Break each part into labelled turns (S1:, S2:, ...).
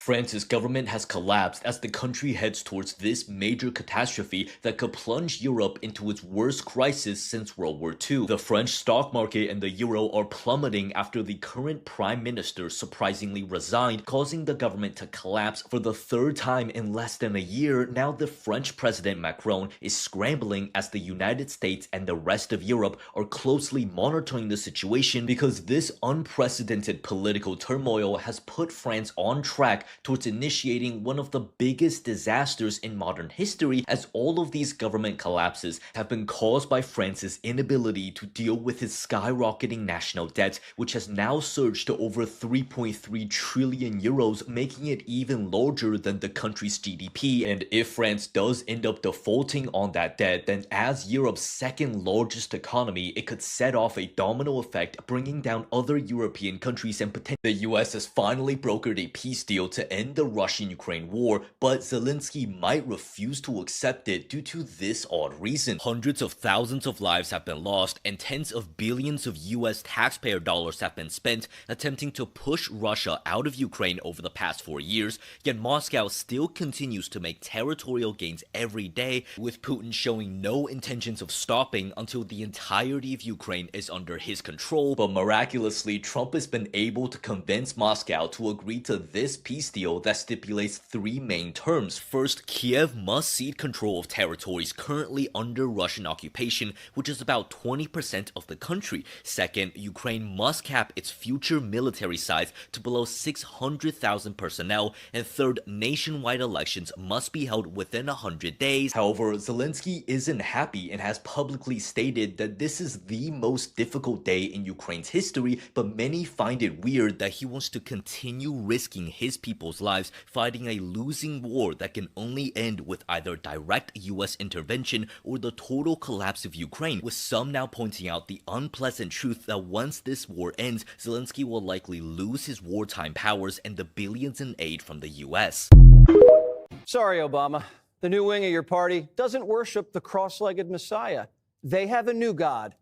S1: France's government has collapsed as the country heads towards this major catastrophe that could plunge Europe into its worst crisis since World War II. The French stock market and the euro are plummeting after the current prime minister surprisingly resigned, causing the government to collapse for the third time in less than a year. Now the French President Macron is scrambling as the United States and the rest of Europe are closely monitoring the situation because this unprecedented political turmoil has put France on track towards initiating one of the biggest disasters in modern history, as all of these government collapses have been caused by France's inability to deal with its skyrocketing national debt, which has now surged to over 3.3 trillion euros, making it even larger than the country's GDP. And if France does end up defaulting on that debt, then as Europe's second largest economy, it could set off a domino effect, bringing down other European countries and potentially. The US has finally brokered a peace deal to end the Russian-Ukraine war, but Zelensky might refuse to accept it due to this odd reason. Hundreds of thousands of lives have been lost and tens of billions of US taxpayer dollars have been spent attempting to push Russia out of Ukraine over the past 4 years, yet Moscow still continues to make territorial gains every day, with Putin showing no intentions of stopping until the entirety of Ukraine is under his control. But miraculously, Trump has been able to convince Moscow to agree to this peace deal that stipulates 3 main terms. First, Kiev must cede control of territories currently under Russian occupation, which is about 20% of the country. Second, Ukraine must cap its future military size to below 600,000 personnel. And third, nationwide elections must be held within 100 days. However, Zelensky isn't happy and has publicly stated that this is the most difficult day in Ukraine's history, but many find it weird that he wants to continue risking his people's lives fighting a losing war that can only end with either direct US intervention or the total collapse of Ukraine, with some now pointing out the unpleasant truth that once this war ends, Zelensky will likely lose his wartime powers and the billions in aid from the US.
S2: Sorry, Obama. The new wing of your party doesn't worship the cross-legged Messiah. They have a new God.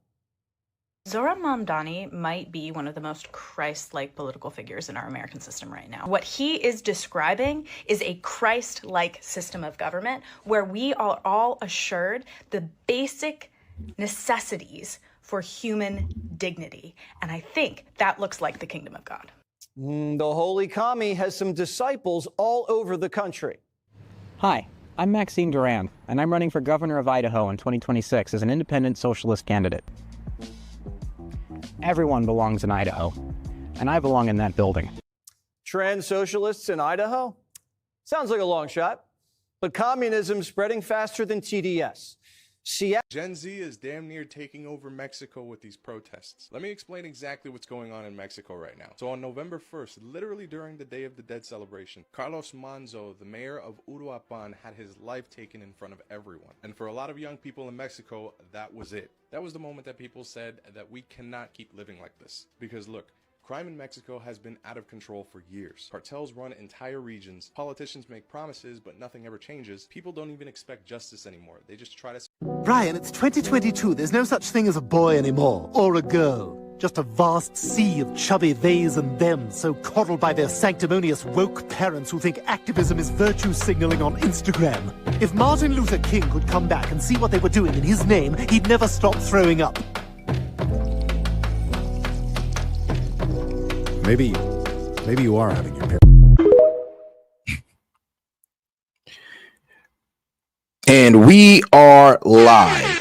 S3: Zohran Mamdani might be one of the most Christ-like political figures in our American system right now. What he is describing is a Christ-like system of government where we are all assured the basic necessities for human dignity. And I think that looks like the kingdom of God.
S2: The Holy Commie has some disciples all over the country.
S4: Hi, I'm Maxine Durand, and I'm running for governor of Idaho in 2026 as an independent socialist candidate. Everyone belongs in Idaho, and I belong in that building.
S2: Trans socialists in Idaho? Sounds like a long shot, but communism's spreading faster than TDS.
S5: Gen Z is damn near taking over Mexico with these protests. Let me explain exactly what's going on in Mexico right now. So on November 1st, literally during the Day of the Dead celebration, Carlos Manzo, the mayor of Uruapan, had his life taken in front of everyone. And for a lot of young people in Mexico, that was it. That was the moment that people said that we cannot keep living like this. Because look, crime in Mexico has been out of control for years. Cartels run entire regions. Politicians make promises, but nothing ever changes. People don't even expect justice anymore. They just try to...
S6: Brian, it's 2022. There's no such thing as a boy anymore, or a girl. Just a vast sea of chubby theys and thems, so coddled by their sanctimonious woke parents who think activism is virtue signaling on Instagram. If Martin Luther King could come back and see what they were doing in his name, he'd never stop throwing up.
S7: Maybe you are having your parents. And we are live.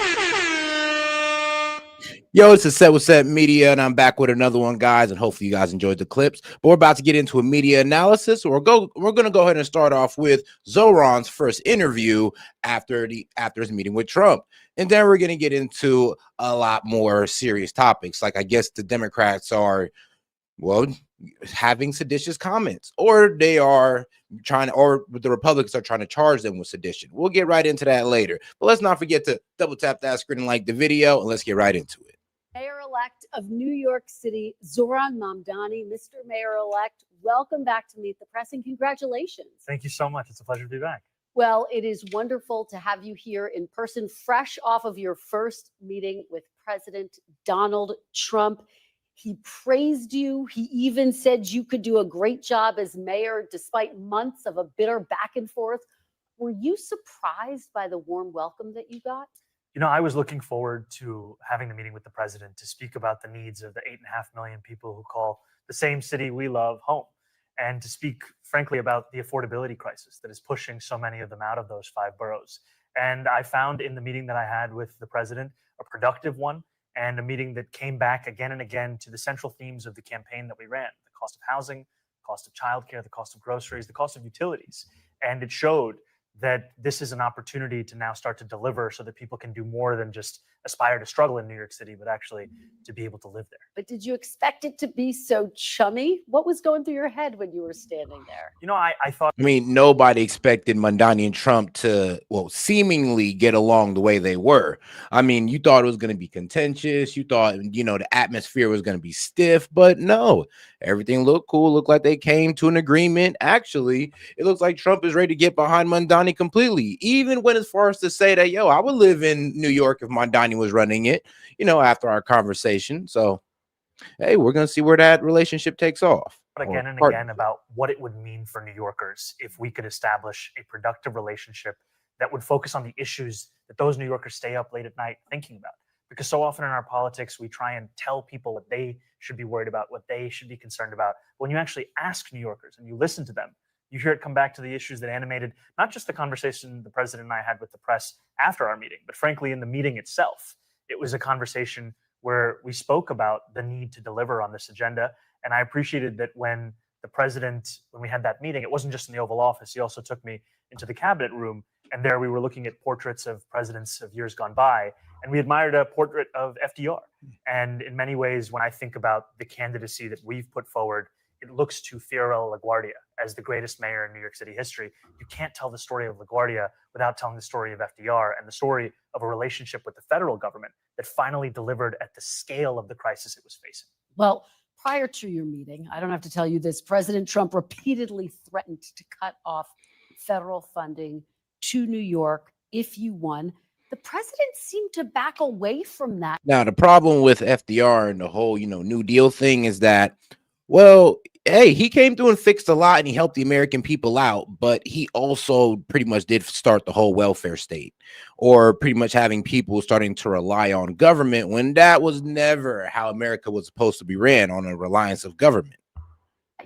S7: Yo, it's S.E.T with S.E.T Media, and I'm back with another one, guys, and hopefully you guys enjoyed the clips. But we're about to get into a media analysis. We're going to go ahead and start off with Zohran's first interview after his meeting with Trump. And then we're going to get into a lot more serious topics, like I guess the Democrats are, well, having seditious comments, or they are trying, or the Republicans are trying to charge them with sedition. We'll get right into that later. But let's not forget to double tap that screen and like the video, and let's get right into it.
S8: Mayor-elect of New York City, Zohran Mamdani. Mr. Mayor-elect, welcome back to Meet the Press, and congratulations.
S9: Thank you so much. It's a pleasure to be back.
S8: Well, it is wonderful to have you here in person, fresh off of your first meeting with President Donald Trump. He praised you. He even said you could do a great job as mayor despite months of a bitter back and forth. Were you surprised by the warm welcome that you got?
S9: You know, I was looking forward to having the meeting with the president to speak about the needs of the 8.5 million people who call the same city we love home, and to speak frankly about the affordability crisis that is pushing so many of them out of those 5 boroughs. And I found in the meeting that I had with the president a productive one, and a meeting that came back again and again to the central themes of the campaign that we ran: the cost of housing, the cost of childcare, the cost of groceries, the cost of utilities. And it showed that this is an opportunity to now start to deliver so that people can do more than just aspire to struggle in New York City, but actually to be able to live there.
S8: But did you expect it to be so chummy? What was going through your head when you were standing there?
S9: You know, I thought,
S7: I mean, nobody expected Mamdani and Trump to, well, seemingly get along the way they were. I mean, you thought it was going to be contentious. You thought, you know, the atmosphere was going to be stiff, but no, everything looked cool. Looked like they came to an agreement. Actually, it looks like Trump is ready to get behind Mamdani completely, even went as far as to say that, yo, I would live in New York if Mamdani was running it, you know, after our conversation. So, hey, we're going to see where that relationship takes off.
S9: again and again about what it would mean for New Yorkers if we could establish a productive relationship that would focus on the issues that those New Yorkers stay up late at night thinking about. Because so often in our politics, we try and tell people what they should be worried about, what they should be concerned about. When you actually ask New Yorkers and you listen to them, you hear it come back to the issues that animated not just the conversation the president and I had with the press after our meeting, but frankly, in the meeting itself. It was a conversation where we spoke about the need to deliver on this agenda. And I appreciated that when the president, when we had that meeting, it wasn't just in the Oval Office. He also took me into the cabinet room. And there we were looking at portraits of presidents of years gone by. And we admired a portrait of FDR. And in many ways, when I think about the candidacy that we've put forward, it looks to Fiorello LaGuardia as the greatest mayor in New York City history. You can't tell the story of LaGuardia without telling the story of FDR and the story of a relationship with the federal government that finally delivered at the scale of the crisis it was facing.
S8: Well, prior to your meeting, I don't have to tell you this, President Trump repeatedly threatened to cut off federal funding to New York if you won. The president seemed to back away from that.
S7: Now, the problem with FDR and the whole, New Deal thing is that, well, hey, he came through and fixed a lot and he helped the American people out, but he also pretty much did start the whole welfare state, or pretty much having people starting to rely on government when that was never how America was supposed to be ran, on a reliance of government.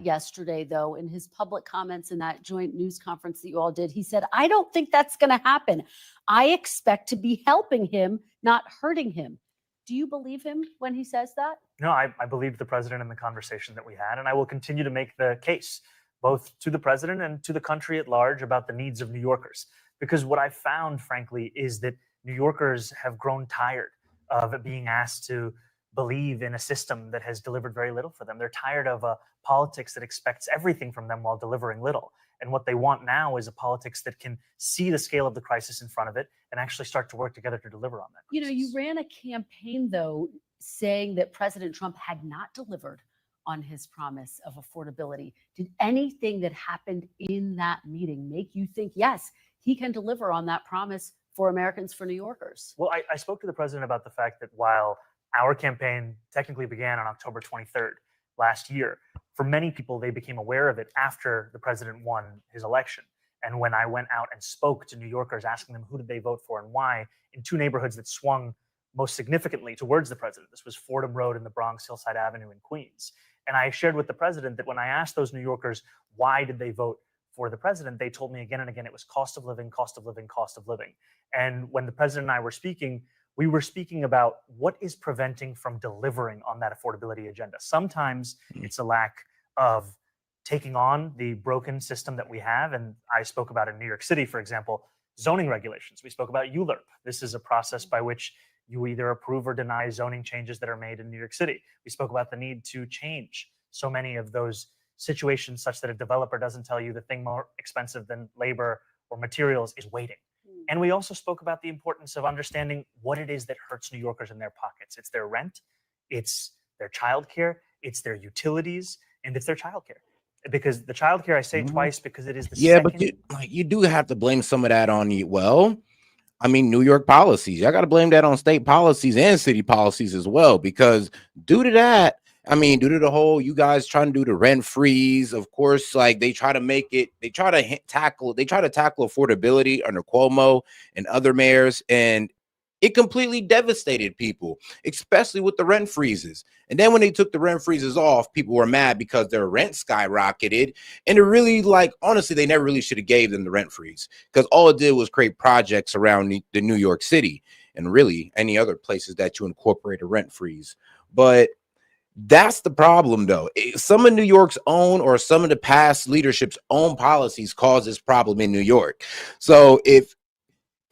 S8: Yesterday, though, in his public comments in that joint news conference that you all did, he said, I don't think that's going to happen. I expect to be helping him, not hurting him. Do you believe him when he says that?
S9: No, I believe the president in the conversation that we had, and I will continue to make the case, both to the president and to the country at large, about the needs of New Yorkers. Because what I found, frankly, is that New Yorkers have grown tired of being asked to believe in a system that has delivered very little for them. They're tired of a politics that expects everything from them while delivering little. And what they want now is a politics that can see the scale of the crisis in front of it and actually start to work together to deliver on that crisis.
S8: You ran a campaign, though, saying that President Trump had not delivered on his promise of affordability. Did anything that happened in that meeting make you think, yes, he can deliver on that promise for Americans, for New Yorkers?
S9: Well, I spoke to the president about the fact that while our campaign technically began on October 23rd last year, for many people, they became aware of it after the president won his election. And when I went out and spoke to New Yorkers, asking them who did they vote for and why, in two neighborhoods that swung most significantly towards the president. This was Fordham Road in the Bronx, Hillside Avenue in Queens. And I shared with the president that when I asked those New Yorkers, why did they vote for the president, they told me again and again, it was cost of living, cost of living, cost of living. And when the president and I were speaking, we were speaking about what is preventing from delivering on that affordability agenda. Sometimes it's a lack of taking on the broken system that we have. And I spoke about in New York City, for example, zoning regulations. We spoke about ULURP. This is a process by which you either approve or deny zoning changes that are made in New York City. We spoke about the need to change so many of those situations such that a developer doesn't tell you the thing more expensive than labor or materials is waiting. And we also spoke about the importance of understanding what it is that hurts New Yorkers in their pockets. It's their rent, it's their childcare, it's their utilities, and it's their childcare. Because the childcare, I say twice because it is the second.
S7: But you do have to blame some of that on you. Well, I mean, New York policies. I got to blame that on state policies and city policies as well, because due to that, I mean, due to the whole you guys trying to do the rent freeze, of course, like they try to make it, they try to tackle affordability under Cuomo and other mayors, and it completely devastated people, especially with the rent freezes. And then when they took the rent freezes off, people were mad because their rent skyrocketed. And it really, like, honestly, they never really should have gave them the rent freeze, because all it did was create projects around the New York City and really any other places that you incorporate a rent freeze. But that's the problem, though. Some of New York's own or some of the past leadership's own policies cause this problem in New York. So if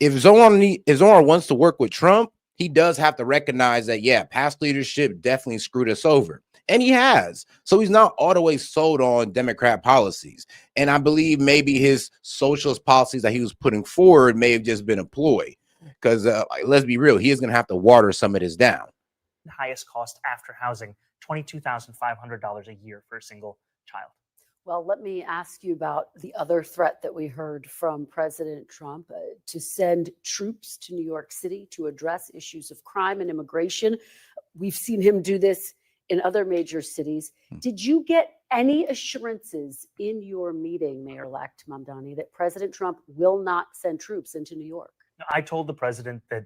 S7: Zohran wants to work with Trump, he does have to recognize that, yeah, past leadership definitely screwed us over. And he has. So he's not all the way sold on Democrat policies. And I believe maybe his socialist policies that he was putting forward may have just been a ploy. Because let's be real, he is going to have to water some of this down.
S9: Highest cost after housing, $22,500 a year for a single child.
S8: Well, let me ask you about the other threat that we heard from President Trump to send troops to New York City to address issues of crime and immigration. We've seen him do this in other major cities. Did you get any assurances in your meeting, Mayor-elect Mamdani, that President Trump will not send troops into New York?
S9: I told the president that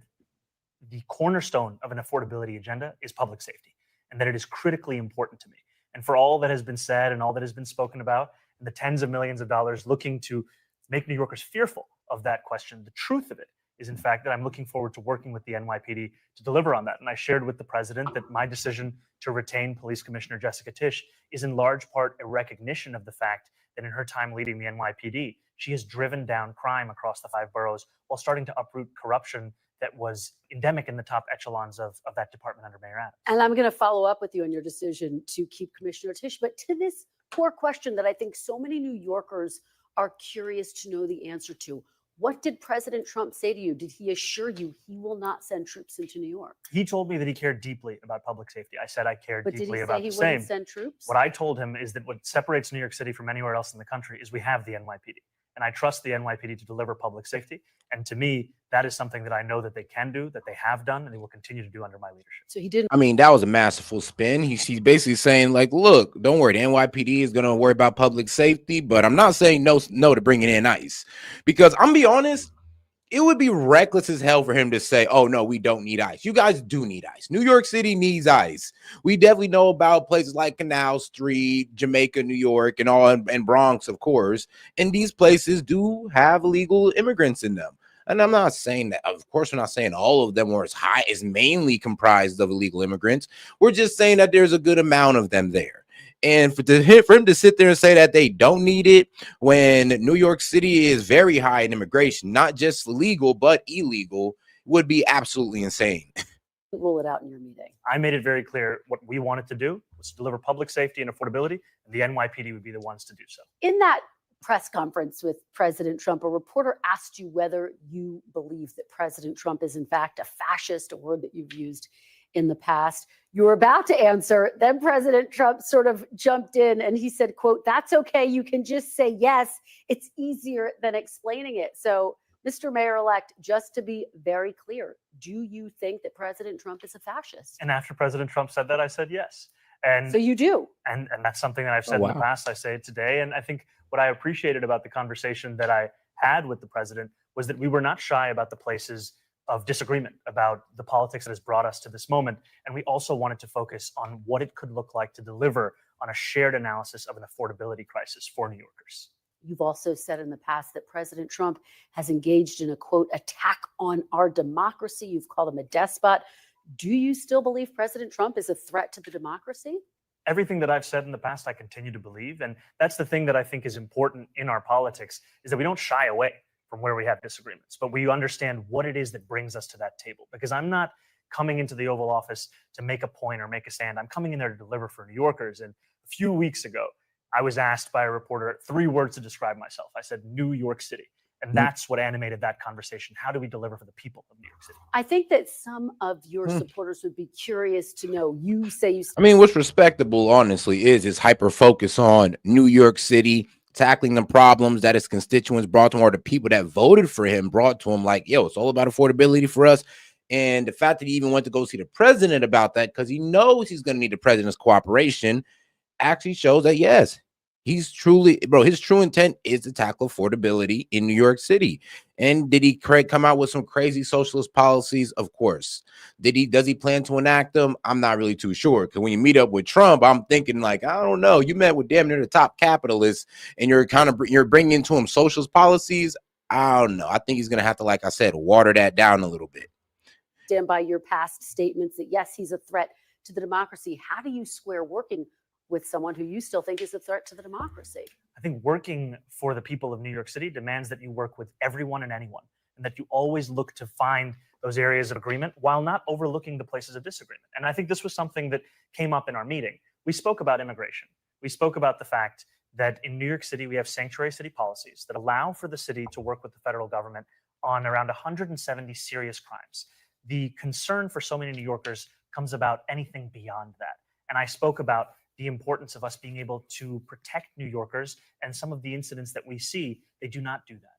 S9: the cornerstone of an affordability agenda is public safety, and that it is critically important to me. And for all that has been said and all that has been spoken about, and the tens of millions of dollars looking to make New Yorkers fearful of that question, the truth of it is, in fact, that I'm looking forward to working with the NYPD to deliver on that. And I shared with the president that my decision to retain Police Commissioner Jessica Tisch is in large part a recognition of the fact that in her time leading the NYPD, she has driven down crime across the 5 boroughs while starting to uproot corruption that was endemic in the top echelons of that department under Mayor Adams.
S8: And I'm going to follow up with you on your decision to keep Commissioner Tisch. But to this core question that I think so many New Yorkers are curious to know the answer to, what did President Trump say to you? Did he assure you he will not send troops into New York?
S9: He told me that he cared deeply about public safety. I said I cared deeply about the same.
S8: But did he say he wouldn't send troops?
S9: What I told him is that what separates New York City from anywhere else in the country is we have the NYPD. And I trust the NYPD to deliver public safety. And to me, that is something that I know that they can do, that they have done, and they will continue to do under my leadership.
S8: So he didn't.
S7: I mean, that was a masterful spin. He's basically saying, like, look, don't worry, the NYPD is going to worry about public safety, but I'm not saying no to bringing in ICE. Because I'm going to be honest, it would be reckless as hell for him to say, oh, no, we don't need ICE. You guys do need ICE. New York City needs ICE. We definitely know about places like Canal Street, Jamaica, New York, and all, and Bronx, of course. And these places do have illegal immigrants in them. And I'm not saying that, of course, we're not saying all of them are is mainly comprised of illegal immigrants. We're just saying that there's a good amount of them there. And for him to sit there and say that they don't need it when New York City is very high in immigration, not just legal, but illegal, would be absolutely insane.
S8: Rule it out in your meeting.
S9: I made it very clear what we wanted to do was to deliver public safety and affordability, and the NYPD would be the ones to do so.
S8: In that press conference with President Trump, a reporter asked you whether you believe that President Trump is in fact a fascist, a word that you've used in the past. You were about to answer, then President Trump sort of jumped in and he said, quote, "That's okay, you can just say yes. It's easier than explaining it." So, Mr. Mayor-elect, just to be very clear, do you think that President Trump is a fascist?
S9: And after President Trump said that, I said yes. And
S8: so you do.
S9: And that's something that I've said in the past. I say it today. And I think what I appreciated about the conversation that I had with the president was that we were not shy about the places of disagreement about the politics that has brought us to this moment. And we also wanted to focus on what it could look like to deliver on a shared analysis of an affordability crisis for New Yorkers.
S8: You've also said in the past that President Trump has engaged in a, quote, attack on our democracy. You've called him a despot. Do you still believe President Trump is a threat to the democracy?
S9: Everything that I've said in the past, I continue to believe. And that's the thing that I think is important in our politics, is that we don't shy away from where we have disagreements, but we understand what it is that brings us to that table. Because I'm not coming into the Oval Office to make a point or make a stand. I'm coming in there to deliver for New Yorkers. And a few weeks ago, I was asked by a reporter 3 words to describe myself. I said, New York City. And that's what animated that conversation. How do we deliver for the people of New York City?
S8: I think that some of your supporters would be curious to know. You say you...
S7: I mean, what's respectable, honestly, is his hyper focus on New York City, tackling the problems that his constituents brought to him, or the people that voted for him brought to him. Like, yo, it's all about affordability for us. And the fact that he even went to go see the president about that, because he knows he's going to need the president's cooperation, actually shows that, yes, he's truly, bro, his true intent is to tackle affordability in New York City. And did he come out with some crazy socialist policies? Of course. Does he plan to enact them? I'm not really too sure. Because when you meet up with Trump, I'm thinking like, I don't know. You met with damn near the top capitalists, and you're bringing into him socialist policies. I don't know. I think he's going to have to, like I said, water that down a little bit.
S8: Stand by your past statements that, yes, he's a threat to the democracy. How do you square working with someone who you still think is a threat to the democracy?
S9: I think working for the people of New York City demands that you work with everyone and anyone, and that you always look to find those areas of agreement while not overlooking the places of disagreement. And I think this was something that came up in our meeting. We spoke about immigration. We spoke about the fact that in New York City, we have sanctuary city policies that allow for the city to work with the federal government on around 170 serious crimes. The concern for so many New Yorkers comes about anything beyond that. And I spoke about the importance of us being able to protect New Yorkers, and some of the incidents that we see, they do not do that.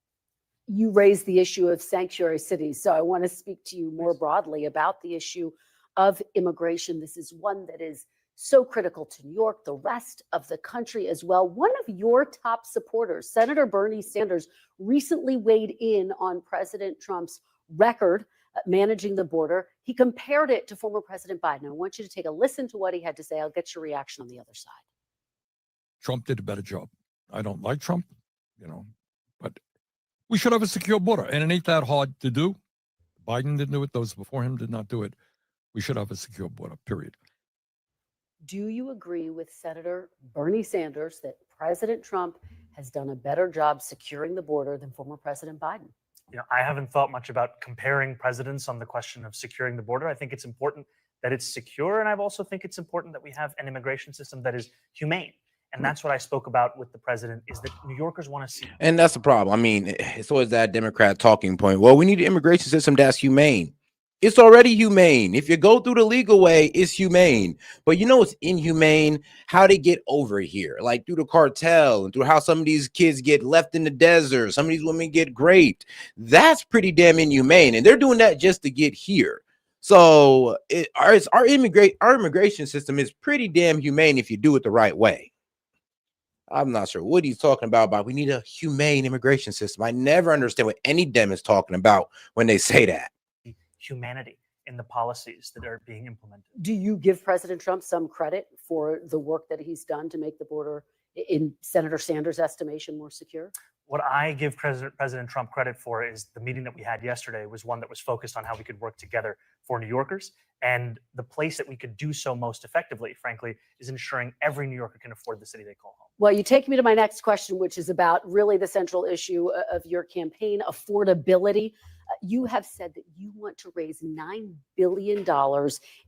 S8: You raised the issue of sanctuary cities, so I want to speak to you more broadly about the issue of immigration. This is one that is so critical to New York, the rest of the country as well. One of your top supporters, Senator Bernie Sanders, recently weighed in on President Trump's record managing the border. He compared it to former President Biden. I want you to take a listen to what he had to say. I'll get your reaction on the other side.
S10: Trump did a better job. I don't like Trump, but we should have a secure border, and it ain't that hard to do. Biden didn't do it. Those before him did not do it. We should have a secure border, period.
S8: Do you agree with Senator Bernie Sanders that President Trump has done a better job securing the border than former President Biden?
S9: I haven't thought much about comparing presidents on the question of securing the border. I think it's important that it's secure, and I also think it's important that we have an immigration system that is humane. And that's what I spoke about with the president, is that New Yorkers want to see.
S7: And that's the problem. I mean, it's always that Democrat talking point. Well, we need an immigration system that's humane. It's already humane. If you go through the legal way, it's humane. But it's inhumane how they get over here, like through the cartel and through how some of these kids get left in the desert. Some of these women get raped. That's pretty damn inhumane. And they're doing that just to get here. So our immigration system is pretty damn humane if you do it the right way. I'm not sure what he's talking about, but we need a humane immigration system. I never understand what any Dem is talking about when they say that.
S9: Humanity in the policies that are being implemented.
S8: Do you give President Trump some credit for the work that he's done to make the border, in Senator Sanders' estimation, more secure?
S9: What I give President Trump credit for is the meeting that we had yesterday was one that was focused on how we could work together for New Yorkers. And the place that we could do so most effectively, frankly, is ensuring every New Yorker can afford the city they call home.
S8: Well, you take me to my next question, which is about really the central issue of your campaign, affordability. You have said that you want to raise $9 billion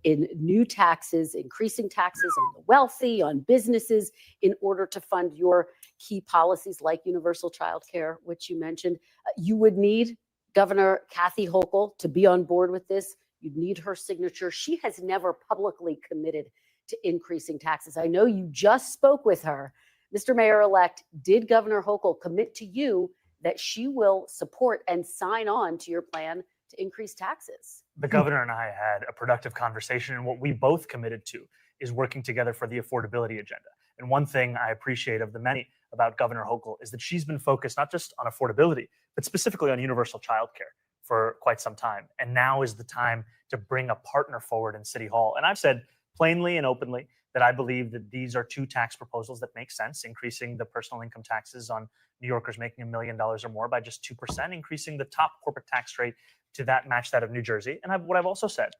S8: in new taxes, increasing taxes on the wealthy, on businesses, in order to fund your key policies like universal child care, which you mentioned. You would need Governor Kathy Hochul to be on board with this. You'd need her signature. She has never publicly committed to increasing taxes. I know you just spoke with her. Mr. Mayor-elect, did Governor Hochul commit to you that she will support and sign on to your plan to increase taxes?
S9: The governor and I had a productive conversation, and what we both committed to is working together for the affordability agenda. And one thing I appreciate of the many about Governor Hochul is that she's been focused not just on affordability, but specifically on universal child care for quite some time. And now is the time to bring a partner forward in City Hall. And I've said plainly and openly that I believe that these are two tax proposals that make sense, increasing the personal income taxes on New Yorkers making $1 million or more by just 2%, increasing the top corporate tax rate to match that of New Jersey. And what I've also said,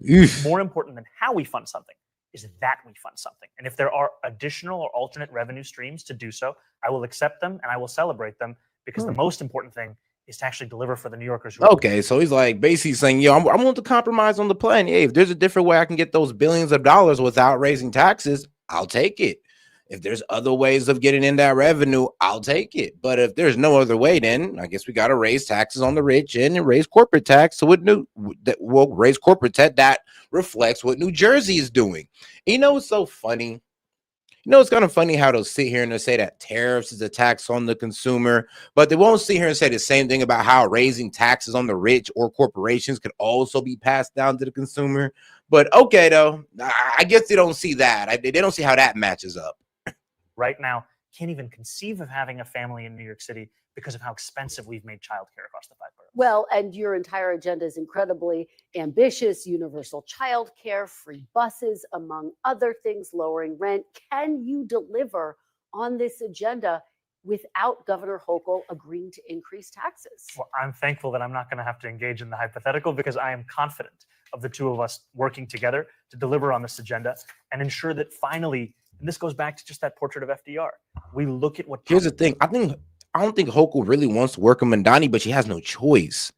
S9: more important than how we fund something is that we fund something. And if there are additional or alternate revenue streams to do so, I will accept them and I will celebrate them, because the most important thing is to actually deliver for the New Yorkers.
S7: Okay, so he's like basically saying, I'm willing to compromise on the plan. Hey, if there's a different way I can get those billions of dollars without raising taxes, I'll take it. If there's other ways of getting in that revenue, I'll take it. But if there's no other way, then I guess we got to raise taxes on the rich and raise corporate tax. So we'll raise corporate tax that reflects what New Jersey is doing. It's so funny. You know, it's kind of funny how they'll sit here and they'll say that tariffs is a tax on the consumer, but they won't sit here and say the same thing about how raising taxes on the rich or corporations could also be passed down to the consumer. But okay, though, I guess they don't see that. They don't see how that matches up.
S9: Right now, can't even conceive of having a family in New York City because of how expensive we've made childcare across the 5 boroughs.
S8: Well, and your entire agenda is incredibly ambitious: universal child care, free buses, among other things, lowering rent. Can you deliver on this agenda without Governor Hochul agreeing to increase taxes?
S9: Well, I'm thankful that I'm not going to have to engage in the hypothetical, because I am confident of the two of us working together to deliver on this agenda and ensure that finally, and this goes back to just that portrait of FDR, we look at what—
S7: Here's the thing. I don't think Hochul really wants to work with Mamdani, but she has no choice.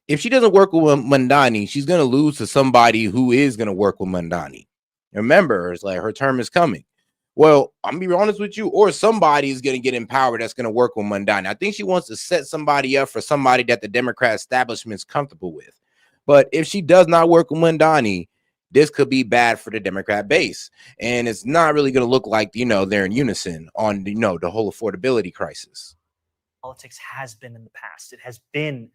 S7: If she doesn't work with Mamdani, she's going to lose to somebody who is going to work with Mamdani. Remember, it's like her term is coming. Well, I'm gonna be honest with you, or somebody is going to get empowered that's going to work with Mamdani. I think she wants to set somebody up for somebody that the Democrat establishment is comfortable with. But if she does not work with Mamdani, this could be bad for the Democrat base. And it's not really going to look like, they're in unison on, the whole affordability crisis.
S9: Politics has been in the past. It has been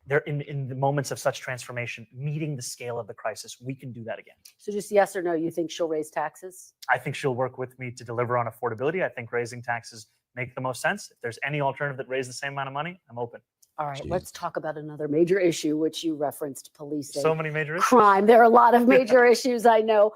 S9: there in the moments of such transformation, meeting the scale of the crisis. We can do that again.
S8: So just yes or no, you think she'll raise taxes?
S9: I think she'll work with me to deliver on affordability. I think raising taxes make the most sense. If there's any alternative that raises the same amount of money, I'm open.
S8: All right, let's talk about another major issue, which you referenced: policing.
S9: So many major issues.
S8: Crime. There are a lot of major issues, I know.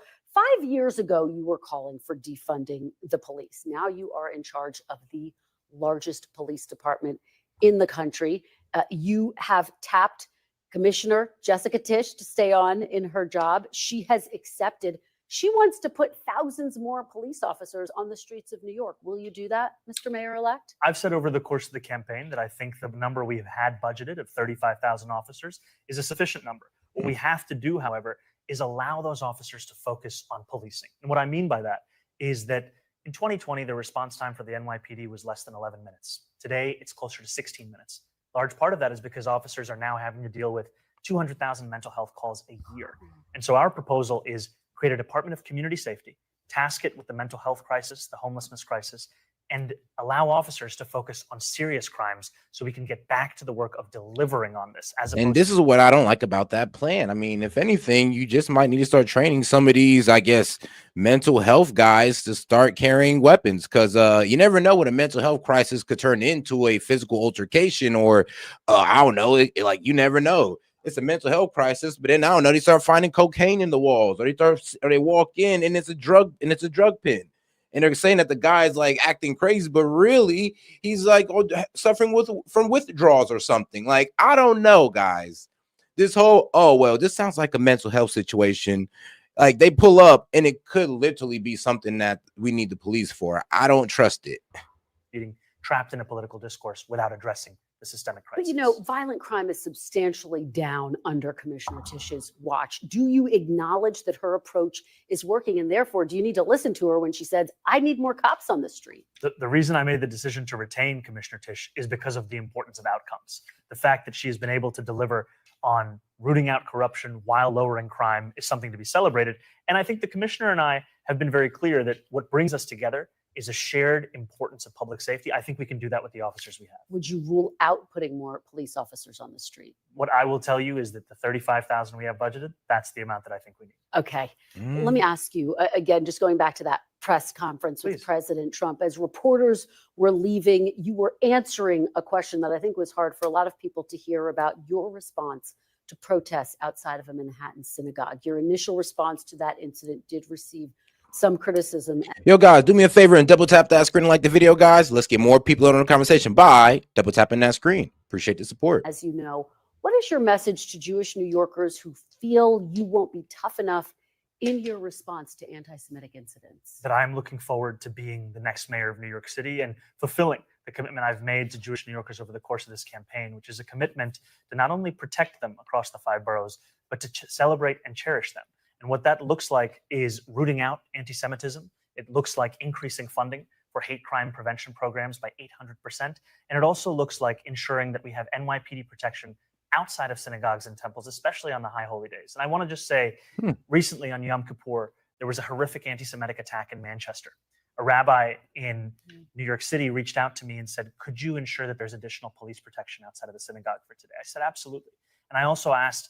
S8: 5 years ago, you were calling for defunding the police. Now you are in charge of the largest police department in the country. You have tapped Commissioner Jessica Tisch to stay on in her job. She has accepted. She wants to put thousands more police officers on the streets of New York. Will you do that, Mr. Mayor-elect?
S9: I've said over the course of the campaign that I think the number we have had budgeted of 35,000 officers is a sufficient number. What we have to do, however, is allow those officers to focus on policing. And what I mean by that is that in 2020, the response time for the NYPD was less than 11 minutes. Today, it's closer to 16 minutes. Large part of that is because officers are now having to deal with 200,000 mental health calls a year. And so our proposal is create a Department of Community Safety, task it with the mental health crisis, the homelessness crisis, and allow officers to focus on serious crimes so we can get back to the work of delivering on this.
S7: And this is what I don't like about that plan. I mean, if anything, you just might need to start training some of these, I guess, mental health guys to start carrying weapons, because you never know what a mental health crisis could turn into a physical altercation, or I don't know, you never know. It's a mental health crisis, but then I don't know, they start finding cocaine in the walls, or they walk in and it's a drug pen. And they're saying that the guy's like acting crazy, but really he's like suffering from withdrawals or something. Like, I don't know, guys. This whole, this sounds like a mental health situation. Like, they pull up and it could literally be something that we need the police for. I don't trust it.
S9: Being trapped in a political discourse without addressing the systemic crisis.
S8: But violent crime is substantially down under Commissioner Tisch's watch. Do you acknowledge that her approach is working, and therefore do you need to listen to her when she says, I need more cops on the street?
S9: The reason I made the decision to retain Commissioner Tisch is because of the importance of outcomes. The fact that she has been able to deliver on rooting out corruption while lowering crime is something to be celebrated. And I think the commissioner and I have been very clear that what brings us together is a shared importance of public safety. I think we can do that with the officers we have.
S8: Would you rule out putting more police officers on the street?
S9: What I will tell you is that the 35,000 we have budgeted, that's the amount that I think we need.
S8: Okay. Let me ask you, again, just going back to that press conference with President Trump, as reporters were leaving, you were answering a question that I think was hard for a lot of people to hear about your response to protests outside of a Manhattan synagogue. Your initial response to that incident did receive some criticism.
S7: Yo, guys, do me a favor and double tap that screen and like the video, guys. Let's get more people on the conversation by double tapping that screen. Appreciate the support.
S8: As you know, what is your message to Jewish New Yorkers who feel you won't be tough enough in your response to anti-Semitic incidents?
S9: That I'm looking forward to being the next mayor of New York City and fulfilling the commitment I've made to Jewish New Yorkers over the course of this campaign, which is a commitment to not only protect them across the 5 boroughs, but to celebrate and cherish them. And what that looks like is rooting out anti-Semitism. It looks like increasing funding for hate crime prevention programs by 800%. And it also looks like ensuring that we have NYPD protection outside of synagogues and temples, especially on the high holy days. And I want to just say, recently on Yom Kippur, there was a horrific anti-Semitic attack in Manchester. A rabbi in New York City reached out to me and said, could you ensure that there's additional police protection outside of the synagogue for today? I said, absolutely. And I also asked,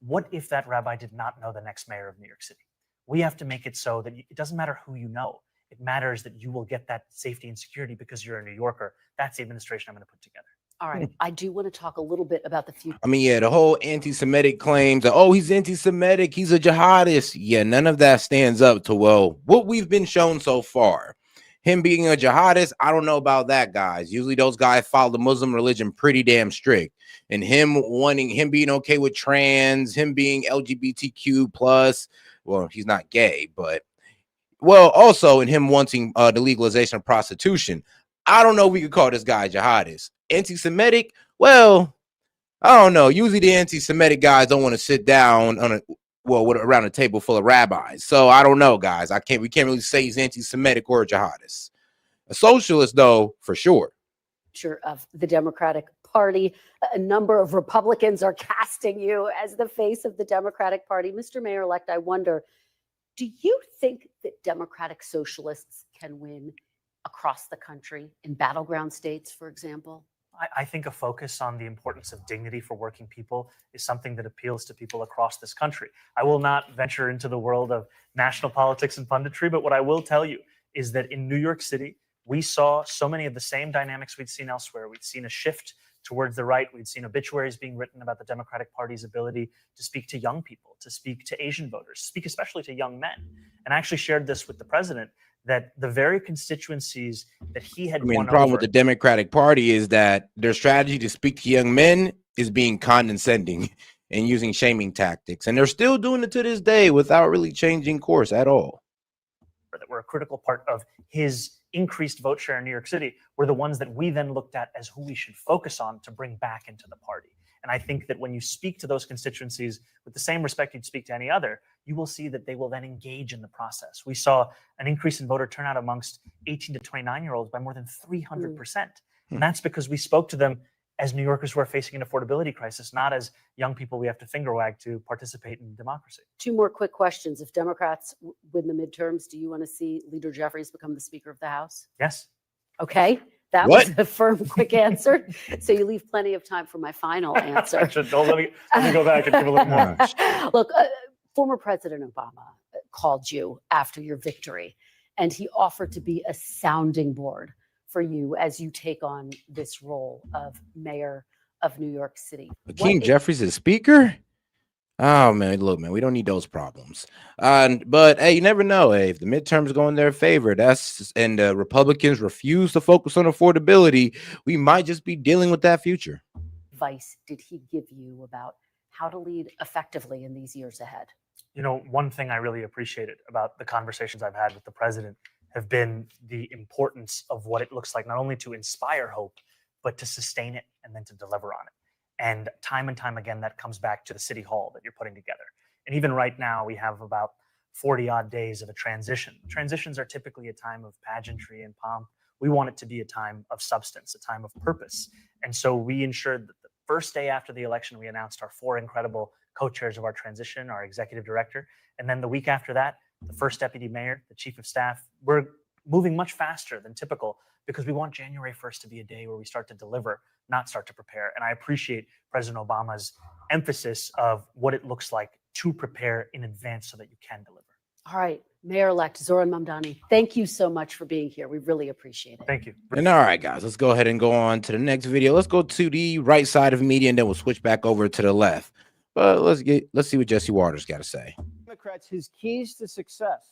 S9: what if that rabbi did not know the next mayor of New York City? We have to make it so that it doesn't matter who you know. It matters that you will get that safety and security because you're a New Yorker. That's the administration I'm going to put together.
S8: All right. I do want to talk a little bit about the future.
S7: I mean, yeah, the whole anti-Semitic claims that, oh, he's anti-Semitic, he's a jihadist. Yeah, none of that stands up to, well, what we've been shown so far. Him being a jihadist, I don't know about that, guys. Usually those guys follow the Muslim religion pretty damn strict. And him being okay with trans, him being LGBTQ plus, well, he's not gay, but, well, also in him wanting the legalization of prostitution. I don't know if we could call this guy jihadist. Anti-Semitic, well, I don't know. Usually the anti-Semitic guys don't want to sit down on around a table full of rabbis. So I don't know, guys. We can't really say he's anti-Semitic or a jihadist. A socialist, though, for sure.
S8: Of the Democratic Party, a number of Republicans are casting you as the face of the Democratic Party. Mr. Mayor-elect, I wonder, do you think that Democratic socialists can win across the country in battleground states, for example?
S9: I think a focus on the importance of dignity for working people is something that appeals to people across this country. I will not venture into the world of national politics and punditry, but what I will tell you is that in New York City, we saw so many of the same dynamics we'd seen elsewhere. We'd seen a shift towards the right. We'd seen obituaries being written about the Democratic Party's ability to speak to young people, to speak to Asian voters, speak especially to young men. And I actually shared this with the president, that the very constituencies that he had won
S7: the problem
S9: over,
S7: with the Democratic Party is that their strategy to speak to young men is being condescending and using shaming tactics. And they're still doing it to this day without really changing course at all.
S9: that were a critical part of his increased vote share in New York City, were the ones that we then looked at as who we should focus on to bring back into the party. And I think that when you speak to those constituencies with the same respect you'd speak to any other, you will see that they will then engage in the process. We saw an increase in voter turnout amongst 18 to 29-year-olds by more than 300%. And that's because we spoke to them as New Yorkers who are facing an affordability crisis, not as young people we have to finger wag to participate in democracy.
S8: Two more quick questions. If Democrats win the midterms, do you want to see Leader Jeffries become the Speaker of the House?
S9: Yes.
S8: Okay. That was a firm, quick answer. So you leave plenty of time for my final answer.
S9: Let me go back and give a little more.
S8: Look, former President Obama called you after your victory, and he offered to be a sounding board for you as you take on this role of mayor of New York City.
S7: Hakeem Jeffries is speaker? Oh, man, look, man, we don't need those problems. But, hey, you never know. Hey, if the midterms go in their favor, and Republicans refuse to focus on affordability, we might just be dealing with that future.
S8: Advice did he give you about how to lead effectively in these years ahead?
S9: You know, one thing I really appreciated about the conversations I've had with the president have been the importance of what it looks like, not only to inspire hope, but to sustain it and then to deliver on it. And time again, that comes back to the city hall that you're putting together. And even right now, we have about 40 odd days of a transition. Transitions are typically a time of pageantry and pomp. We want it to be a time of substance, a time of purpose. And so we ensured that the first day after the election, we announced our 4 incredible co-chairs of our transition, our executive director. And then the week after that, the first deputy mayor, the chief of staff. We're moving much faster than typical because we want January 1st to be a day where we start to deliver, not start to prepare. And I appreciate President Obama's emphasis of what it looks like to prepare in advance so that you can deliver.
S8: All right, Mayor-elect Zohran Mamdani, thank you so much for being here. We really appreciate it.
S9: Thank you.
S7: And all right, guys, let's go ahead and go on to the next video. Let's go to the right side of media, and then we'll switch back over to the left. But let's see what Jesse Waters got to say.
S2: Democrats, his keys to success.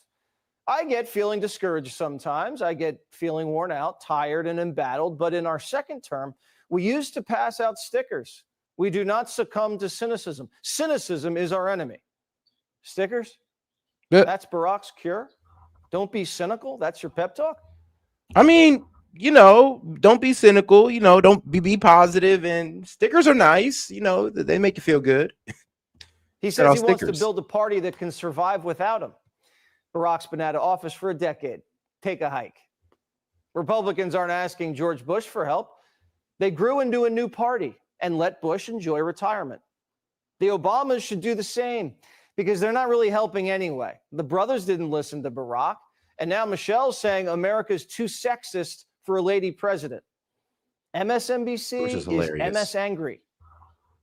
S2: I get feeling discouraged sometimes. I get feeling worn out, tired, and embattled. But in our second term, we used to pass out stickers. We do not succumb to cynicism. Cynicism is our enemy. Stickers?
S7: Yeah.
S2: That's Barack's cure. Don't be cynical. That's your pep talk.
S7: I mean, you know, don't be cynical. You know, don't be positive. And stickers are nice. You know, they make you feel good.
S2: He says he wants to build a party that can survive without him. Barack's been out of office for a decade. Take a hike. Republicans aren't asking George Bush for help. They grew into a new party and let Bush enjoy retirement. The Obamas should do the same because they're not really helping anyway. The brothers didn't listen to Barack, And now Michelle's saying America's too sexist for a lady president. MSNBC is MS angry.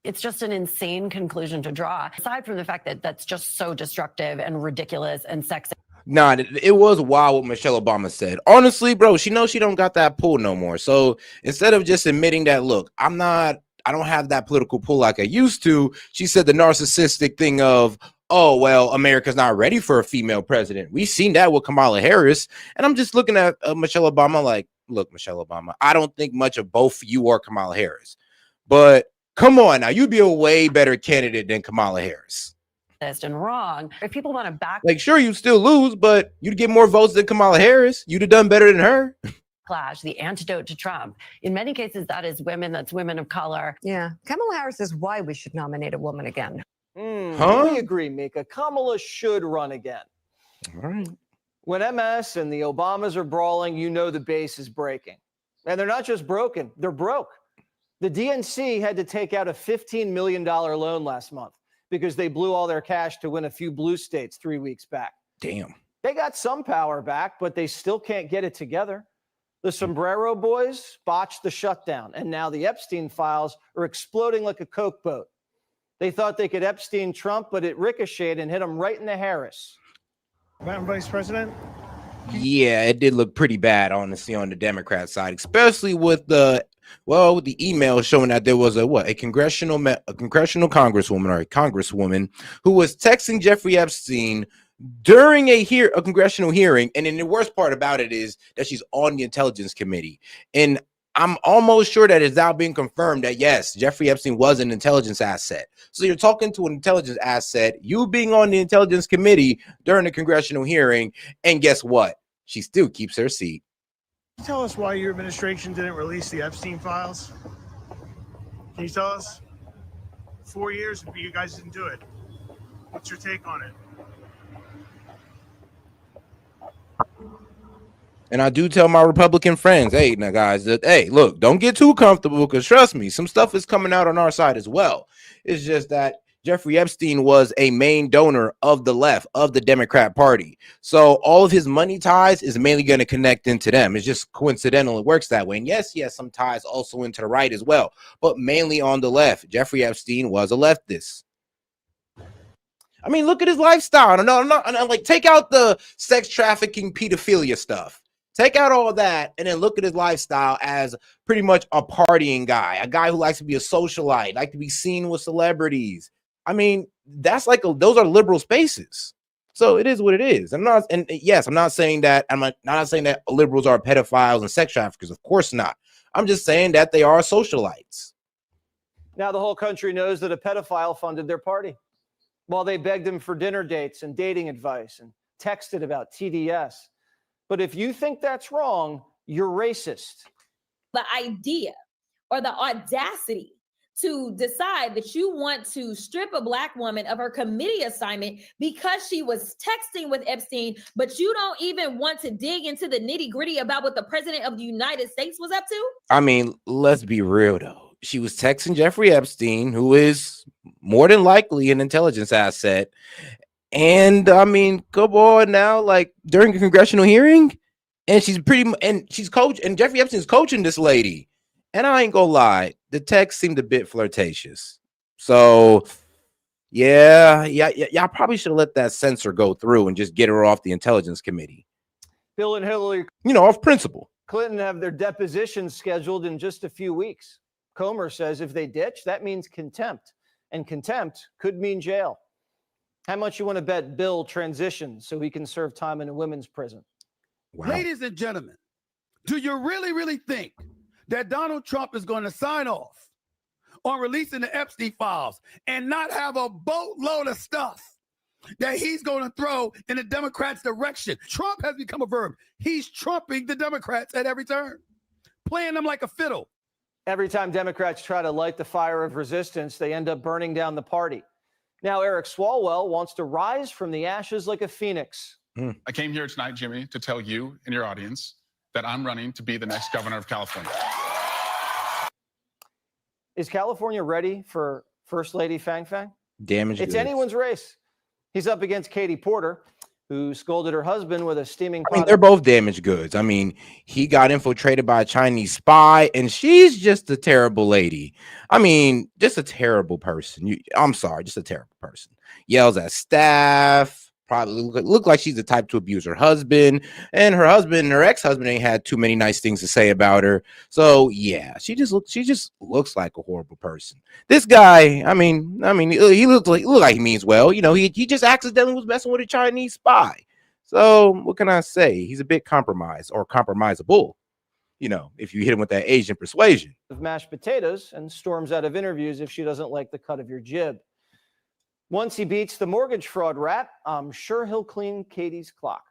S11: It's just an insane conclusion to draw, aside from the fact that that's just so destructive and ridiculous and sexist.
S7: Nah, it was wild what Michelle Obama said. Honestly, bro, she knows she don't got that pull no more. So instead of just admitting that, look, I don't have that political pull like I used to, she said the narcissistic thing of, oh, well, America's not ready for a female president. We've seen that with Kamala Harris. And I'm just looking at Michelle Obama like, look, Michelle Obama, I don't think much of both you or Kamala Harris. But come on now, you'd be a way better candidate than Kamala Harris.
S11: And wrong. If people want to back,
S7: like, sure, you still lose, but you'd get more votes than Kamala Harris. You'd have done better than her.
S11: Clash, the antidote to Trump. In many cases, that's women of color.
S12: Yeah. Kamala Harris says why we should nominate a woman again.
S2: We agree, Mika. Kamala should run again.
S7: All right.
S2: When MS and the Obamas are brawling, you know the base is breaking. And they're not just broken, they're broke. The DNC had to take out a $15 million loan last month because they blew all their cash to win a few blue states 3 weeks back.
S7: Damn.
S2: They got some power back, but they still can't get it together. The Sombrero boys botched the shutdown, and now the Epstein files are exploding like a Coke boat. They thought they could Epstein Trump, but it ricocheted and hit them right in the Harris.
S13: Madam Vice President?
S7: Yeah, it did look pretty bad, honestly, on the Democrat side, especially with the email showing that there was a congressional congresswoman or a congresswoman who was texting Jeffrey Epstein during a congressional hearing. And then the worst part about it is that she's on the Intelligence Committee. And I'm almost sure that it's now being confirmed that, yes, Jeffrey Epstein was an intelligence asset. So you're talking to an intelligence asset, you being on the Intelligence Committee during a congressional hearing, and guess what? She still keeps her seat.
S13: Tell us why your administration didn't release the Epstein files. Can you tell us? 4 years, you guys didn't do it. What's your take on it?
S7: And I do tell my Republican friends, hey, now guys, that, hey, look, don't get too comfortable, because trust me, some stuff is coming out on our side as well. It's just that Jeffrey Epstein was a main donor of the left, of the Democrat Party. So all of his money ties is mainly going to connect into them. It's just coincidental. It works that way. And yes, he has some ties also into the right as well, but mainly on the left. Jeffrey Epstein was a leftist. I mean, look at his lifestyle. No, I'm like, take out the sex trafficking, pedophilia stuff. Take out all that and then look at his lifestyle as pretty much a partying guy, a guy who likes to be a socialite, like to be seen with celebrities. I mean, that's like those are liberal spaces. So it is what it is. I'm not saying that I'm not saying that liberals are pedophiles and sex traffickers. Of course not. I'm just saying that they are socialites.
S2: Now the whole country knows that a pedophile funded their party while they begged him for dinner dates and dating advice and texted about TDS. But if you think that's wrong, you're racist.
S14: The idea or the audacity to decide that you want to strip a Black woman of her committee assignment because she was texting with Epstein, but you don't even want to dig into the nitty-gritty about what the president of the United States was up to?
S7: I mean, let's be real, though. She was texting Jeffrey Epstein, who is more than likely an intelligence asset. And I mean, come on now, like during a congressional hearing, and she's coach, and Jeffrey Epstein's coaching this lady. And I ain't gonna lie, the text seemed a bit flirtatious. So yeah, y'all probably should have let that censor go through and just get her off the Intelligence Committee.
S2: Bill and Hillary,
S7: off principle.
S2: Clinton have their depositions scheduled in just a few weeks. Comer says if they ditch, that means contempt, and contempt could mean jail. How much you want to bet Bill transitions so he can serve time in a women's prison?
S15: Wow. Ladies and gentlemen, do you really think that Donald Trump is going to sign off on releasing the Epstein files and not have a boatload of stuff that he's going to throw in the Democrats' direction? Trump has become a verb. He's trumping the Democrats at every turn, playing them like a fiddle.
S2: Every time Democrats try to light the fire of resistance, they end up burning down the party. Now Eric Swalwell wants to rise from the ashes like a phoenix.
S16: I came here tonight, Jimmy, to tell you and your audience that I'm running to be the next governor of California.
S2: Is California ready for First Lady Fang Fang?
S7: Damage.
S2: It's anyone's race. He's up against Katie Porter. who scolded her husband with a steaming pot.
S7: I mean, they're both damaged goods. I mean, he got infiltrated by a Chinese spy, and she's just a terrible lady. I mean, just a terrible person. I'm sorry, just a terrible person. Yells at staff. Probably look like she's the type to abuse her husband, and her ex-husband ain't had too many nice things to say about her. So yeah, she just looks like a horrible person. This guy, I mean, he look like he means well. You know, he just accidentally was messing with a Chinese spy. So what can I say? He's a bit compromised or compromisable. You know, if you hit him with that Asian persuasion.
S2: Of mashed potatoes and storms out of interviews if she doesn't like the cut of your jib. Once he beats the mortgage fraud rap, I'm sure he'll clean Katie's clock.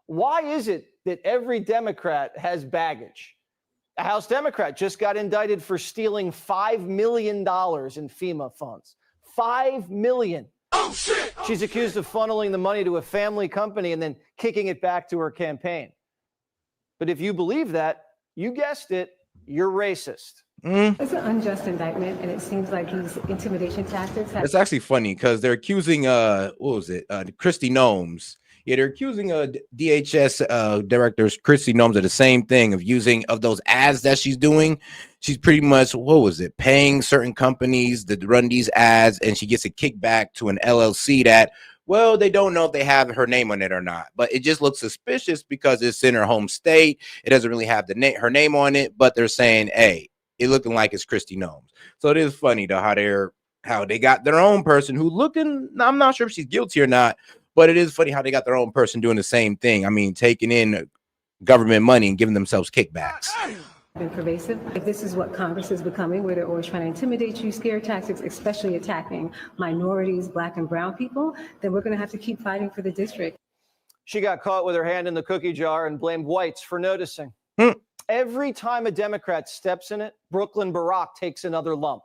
S2: Why is it that every Democrat has baggage? A House Democrat just got indicted for stealing $5 million in FEMA funds. $5 million. Oh, shit. She's accused of funneling the money to a family company and then kicking it back to her campaign. But if you believe that, you guessed it, you're racist.
S17: It's an unjust indictment, and it seems like these intimidation tactics.
S7: It's actually funny because they're accusing Kristi Noem. Yeah, they're accusing DHS director Kristi Noem of the same thing of those ads that she's doing. She's pretty much paying certain companies to run these ads, and she gets a kickback to an LLC that, well, they don't know if they have her name on it or not, but it just looks suspicious because it's in her home state. It doesn't really have her name on it, but they're saying, hey, it looking like it's Kristi Noem. So it is funny though how they got their own person who I'm not sure if she's guilty or not, but it is funny how they got their own person doing the same thing. I mean, taking in government money and giving themselves kickbacks.
S17: Been pervasive. If this is what Congress is becoming, where they're always trying to intimidate you, scare tactics, especially attacking minorities, Black and brown people, then we're going to have to keep fighting for the district.
S2: She got caught with her hand in the cookie jar and blamed whites for noticing. Every time a Democrat steps in it, Brooklyn Barack takes another lump.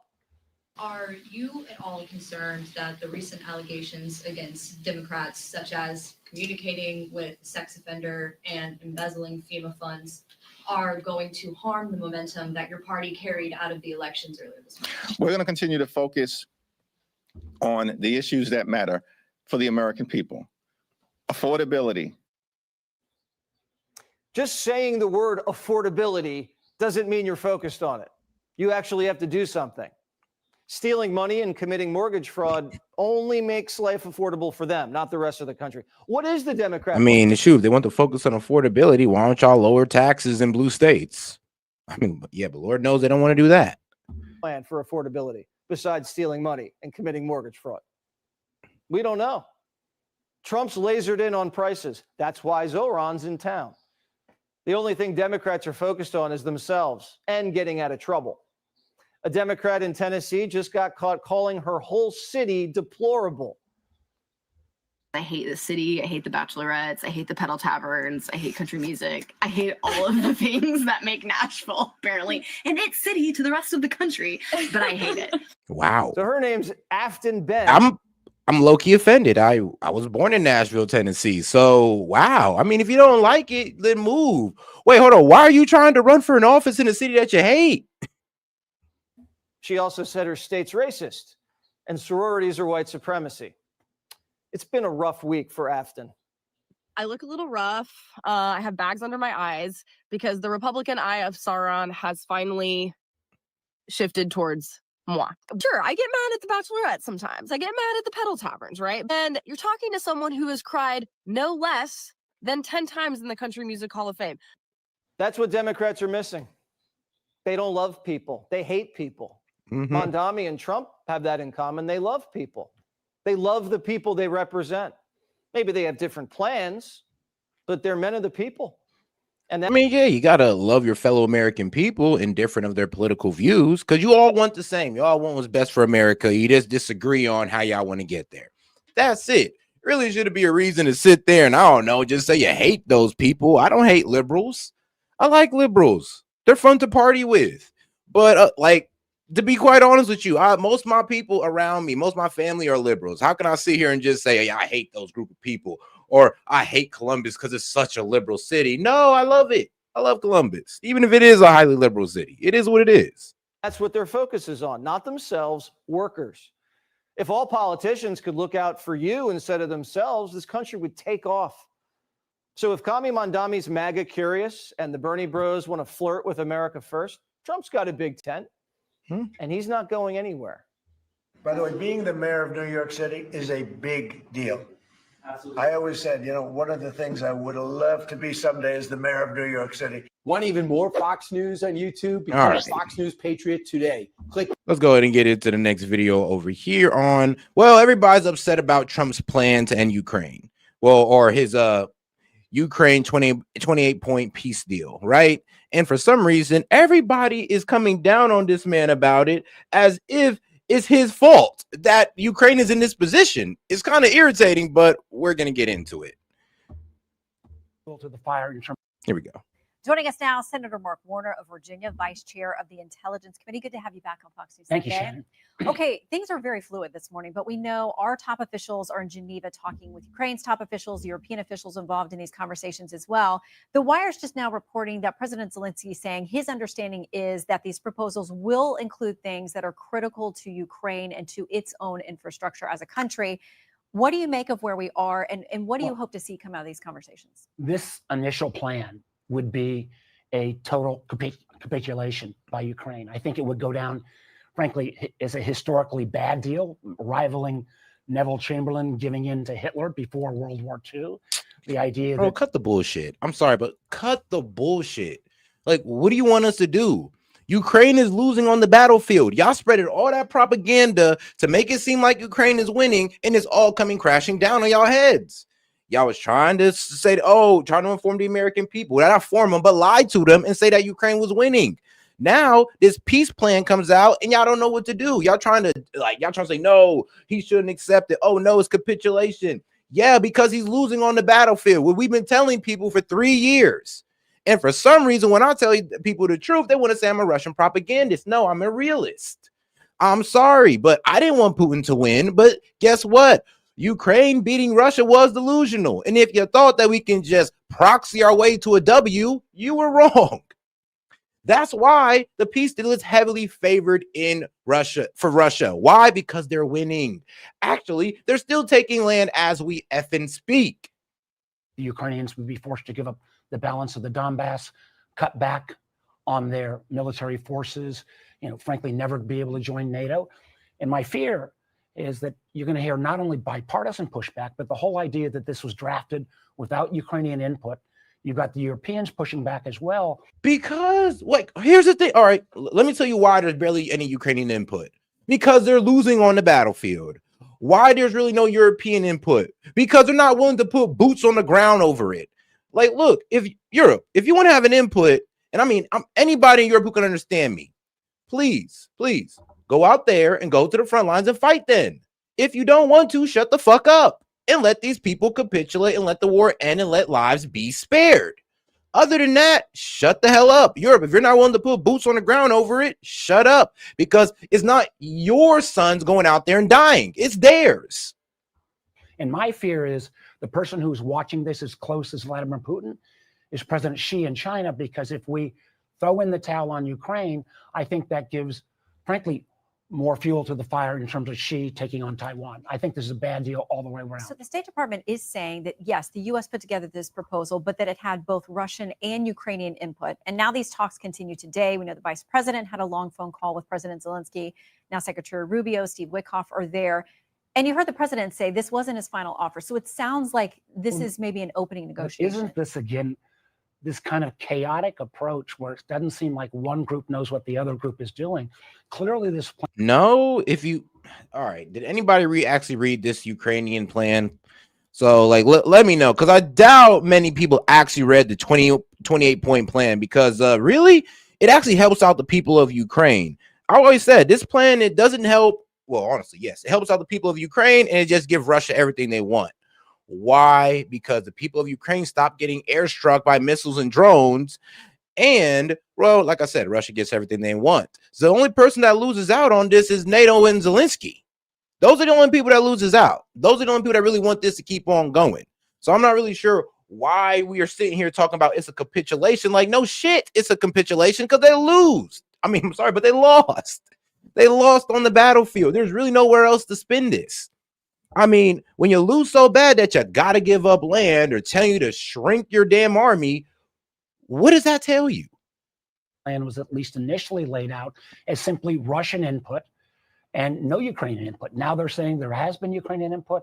S18: Are you at all concerned that the recent allegations against Democrats, such as communicating with sex offender and embezzling FEMA funds, are going to harm the momentum that your party carried out of the elections earlier this month?
S19: We're going to continue to focus on the issues that matter for the American people. Affordability.
S2: Just saying the word affordability doesn't mean you're focused on it. You actually have to do something. Stealing money and committing mortgage fraud only makes life affordable for them, not the rest of the country. What is the Democrat?
S7: I mean, shoot, if they want to focus on affordability, why don't y'all lower taxes in blue states? I mean, yeah, but Lord knows they don't want to do that.
S2: Plan for affordability besides stealing money and committing mortgage fraud? We don't know. Trump's lasered in on prices. That's why Zohran's in town. The only thing Democrats are focused on is themselves and getting out of trouble. A Democrat in Tennessee just got caught calling her whole city deplorable.
S20: I hate the city. I hate the bachelorettes. I hate the pedal taverns. I hate country music. I hate all of the things that make Nashville apparently an it city to the rest of the country, but I hate it.
S2: Wow. So her name's Afton Ben.
S7: I'm low-key offended. I was born in Nashville, Tennessee. So, wow. I mean, if you don't like it, then move. Wait, hold on. Why are you trying to run for an office in a city that you hate?
S2: She also said her state's racist and sororities are white supremacy. It's been a rough week for Afton.
S21: I look a little rough. I have bags under my eyes because the Republican eye of Sauron has finally shifted towards moi. Sure, I get mad at the Bachelorette sometimes. I get mad at the pedal taverns, right? And you're talking to someone who has cried no less than 10 times in the Country Music Hall of Fame.
S2: That's what Democrats are missing. They don't love people. They hate people. Mamdani and Trump have that in common. They love people. They love the people they represent. Maybe they have different plans, but they're men of the people. And
S7: I mean, yeah, you got to love your fellow American people indifferent of their political views because you all want the same. You all want what's best for America. You just disagree on how y'all want to get there. That's it. Really should be a reason to sit there and, I don't know, just say you hate those people. I don't hate liberals. I like liberals. They're fun to party with. But to be quite honest with you, most of my people around me, most of my family are liberals. How can I sit here and just say, I hate those group of people? Or I hate Columbus because it's such a liberal city. No, I love it. I love Columbus. Even if it is a highly liberal city, it is what it is.
S2: That's what their focus is on, not themselves, workers. If all politicians could look out for you instead of themselves, this country would take off. So if Kami Mandami's MAGA curious and the Bernie bros want to flirt with America first, Trump's got a big tent, and he's not going anywhere.
S1: By the way, being the mayor of New York City is a big deal. Absolutely. I always said, one of the things I would love to be someday is the mayor of New York City.
S22: Want even more Fox News on YouTube? Become a Fox News Patriot today. Click.
S7: Let's go ahead and get into the next video over here on, well, everybody's upset about Trump's plan to end Ukraine. Well, or his Ukraine 28-point peace deal, right? And for some reason, everybody is coming down on this man about it as if it's his fault that Ukraine is in this position. It's kind of irritating, but we're going to get into it.
S23: To the fire in terms.
S7: Here we go.
S24: Joining us now, Senator Mark Warner of Virginia, Vice Chair of the Intelligence Committee. Good to have you back on Fox News.
S23: Thank you, Shannon.
S24: Okay, things are very fluid this morning, but we know our top officials are in Geneva talking with Ukraine's top officials, European officials involved in these conversations as well. The Wire's just now reporting that President Zelensky saying his understanding is that these proposals will include things that are critical to Ukraine and to its own infrastructure as a country. What do you make of where we are, and what do you hope to see come out of these conversations?
S23: This initial plan would be a total capitulation by Ukraine. I think it would go down, frankly, as a historically bad deal, rivaling Neville Chamberlain giving in to Hitler before World War II. The idea
S7: Bro,
S23: that
S7: cut the bullshit. I'm sorry, but cut the bullshit. Like, what do you want us to do? Ukraine is losing on the battlefield. Y'all spreaded all that propaganda to make it seem like Ukraine is winning, and it's all coming crashing down on y'all heads. Y'all was trying to say, trying to inform the American people, not inform them, but lie to them and say that Ukraine was winning. Now this peace plan comes out and y'all don't know what to do. Y'all trying to say, no, he shouldn't accept it. Oh no, it's capitulation. Yeah, because he's losing on the battlefield. What we've been telling people for 3 years. And for some reason, when I tell people the truth, they want to say I'm a Russian propagandist. No, I'm a realist. I'm sorry, but I didn't want Putin to win. But guess what? Ukraine beating Russia was delusional. And if you thought that we can just proxy our way to a W, you were wrong. That's why the peace deal is heavily favored in Russia for Russia. Why? Because they're winning. Actually, they're still taking land as we effing speak.
S23: the Ukrainians would be forced to give up the balance of the Donbass, cut back on their military forces, frankly, never be able to join NATO. And my fear is that you're going to hear not only bipartisan pushback, but the whole idea that this was drafted without Ukrainian input. You've got the Europeans pushing back as well.
S7: Because, here's the thing. All right, let me tell you why there's barely any Ukrainian input. Because they're losing on the battlefield. Why there's really no European input? Because they're not willing to put boots on the ground over it. Look, if you want to have an input, and I mean, anybody in Europe who can understand me, please go out there and go to the front lines and fight then. If you don't want to, shut the fuck up and let these people capitulate and let the war end and let lives be spared. Other than that, shut the hell up. Europe, if you're not willing to put boots on the ground over it, shut up, because it's not your sons going out there and dying. It's theirs.
S23: And my fear is the person who's watching this as close as Vladimir Putin is President Xi in China, because if we throw in the towel on Ukraine, I think that gives, frankly, more fuel to the fire in terms of Xi taking on Taiwan. I think this is a bad deal all the way around.
S24: So the State Department is saying that, yes, the U.S. put together this proposal, but that it had both Russian and Ukrainian input. And now these talks continue today. We know the vice president had a long phone call with President Zelensky. Now Secretary Rubio, Steve Witkoff are there. And you heard the president say this wasn't his final offer. So it sounds like this is maybe an opening negotiation.
S23: Isn't this, again, this kind of chaotic approach where it doesn't seem like one group knows what the other group is doing? Clearly this plan.
S7: No, all right, did anybody actually read this Ukrainian plan? So let me know, because I doubt many people actually read the 28-point plan, because really it actually helps out the people of Ukraine. I always said this plan, it doesn't help. Well, honestly, yes, it helps out the people of Ukraine, and it just gives Russia everything they want. Why? Because the people of Ukraine stopped getting airstruck by missiles and drones. And, well, like I said, Russia gets everything they want. So the only person that loses out on this is NATO and Zelensky. Those are the only people that loses out. Those are the only people that really want this to keep on going. So I'm not really sure why we are sitting here talking about it's a capitulation. No shit, it's a capitulation, because they lose. I mean, I'm sorry, but they lost. They lost on the battlefield. There's really nowhere else to spend this. I mean, when you lose so bad that you got to give up land or tell you to shrink your damn army, what does that tell you?
S23: Plan was at least initially laid out as simply Russian input and no Ukrainian input. Now they're saying there has been Ukrainian input.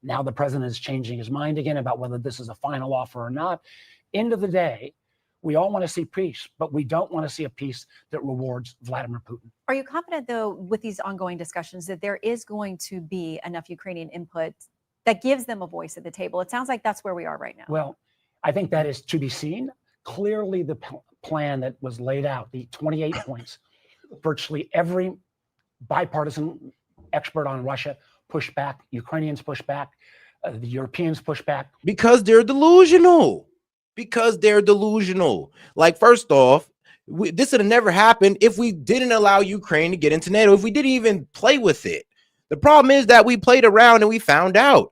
S23: Now the president is changing his mind again about whether this is a final offer or not. End of the day, we all want to see peace, but we don't want to see a peace that rewards Vladimir Putin.
S24: Are you confident, though, with these ongoing discussions, that there is going to be enough Ukrainian input that gives them a voice at the table? It sounds like that's where we are right now.
S23: Well, I think that is to be seen. Clearly, the plan that was laid out, the 28 points, virtually every bipartisan expert on Russia pushed back, Ukrainians pushed back, the Europeans pushed back.
S7: Because they're delusional. Like, first off, this would have never happened if we didn't allow Ukraine to get into NATO, if we didn't even play with it. The problem is that we played around and we found out.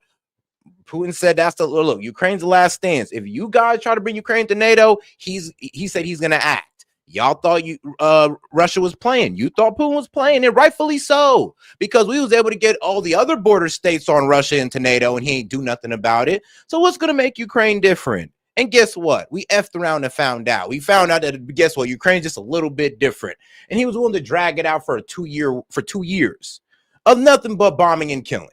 S7: Putin said that's the look. Ukraine's the last stance. If you guys try to bring Ukraine to NATO, he said he's going to act. Y'all thought Russia was playing. You thought Putin was playing, and rightfully so, because we was able to get all the other border states on Russia into NATO, and he ain't do nothing about it. So what's going to make Ukraine different? And guess what? We effed around and found out. We found out that, guess what? Ukraine's just a little bit different. And he was willing to drag it out for 2 years of nothing but bombing and killing.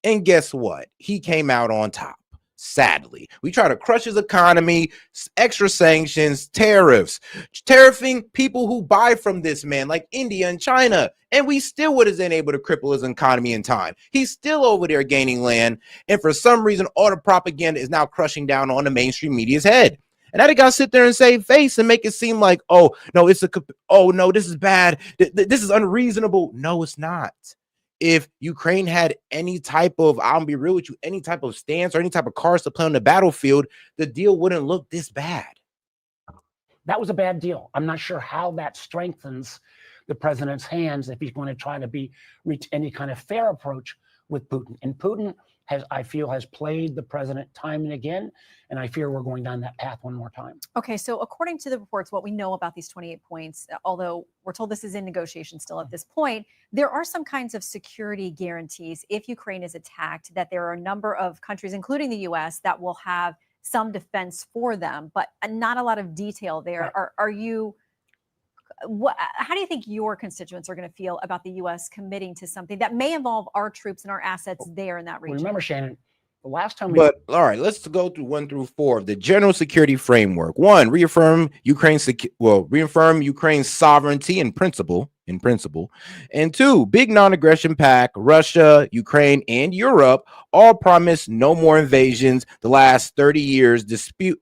S7: And guess what? He came out on top. Sadly, we try to crush his economy, extra sanctions, tariffs, tariffing people who buy from this man like India and China. And we still would have been able to cripple his economy in time. He's still over there gaining land. And for some reason, all the propaganda is now crushing down on the mainstream media's head. And now they got to sit there and save face and make it seem like, oh, no, this is bad. This is unreasonable. No, it's not. If Ukraine had any type of, I'll be real with you, any type of stance or any type of cards to play on the battlefield, the deal wouldn't look this bad.
S23: That was a bad deal. I'm not sure how that strengthens the president's hands if he's going to try to reach any kind of fair approach with Putin. And Putin I feel has played the president time and again, and I fear we're going down that path one more time.
S24: Okay, so according to the reports, what we know about these 28 points, although we're told this is in negotiation still at this point, there are some kinds of security guarantees if Ukraine is attacked, that there are a number of countries, including the U.S., that will have some defense for them, but not a lot of detail there. Right. How do you think your constituents are going to feel about the U.S. committing to something that may involve our troops and our assets there in that region?
S23: Remember, Shannon, the last time
S7: all right, let's go through 1 through 4 of the general security framework. 1, reaffirm Ukraine's sovereignty in principle. And 2, big non-aggression pact. Russia, Ukraine, and Europe all promise no more invasions. The last 30 years disputes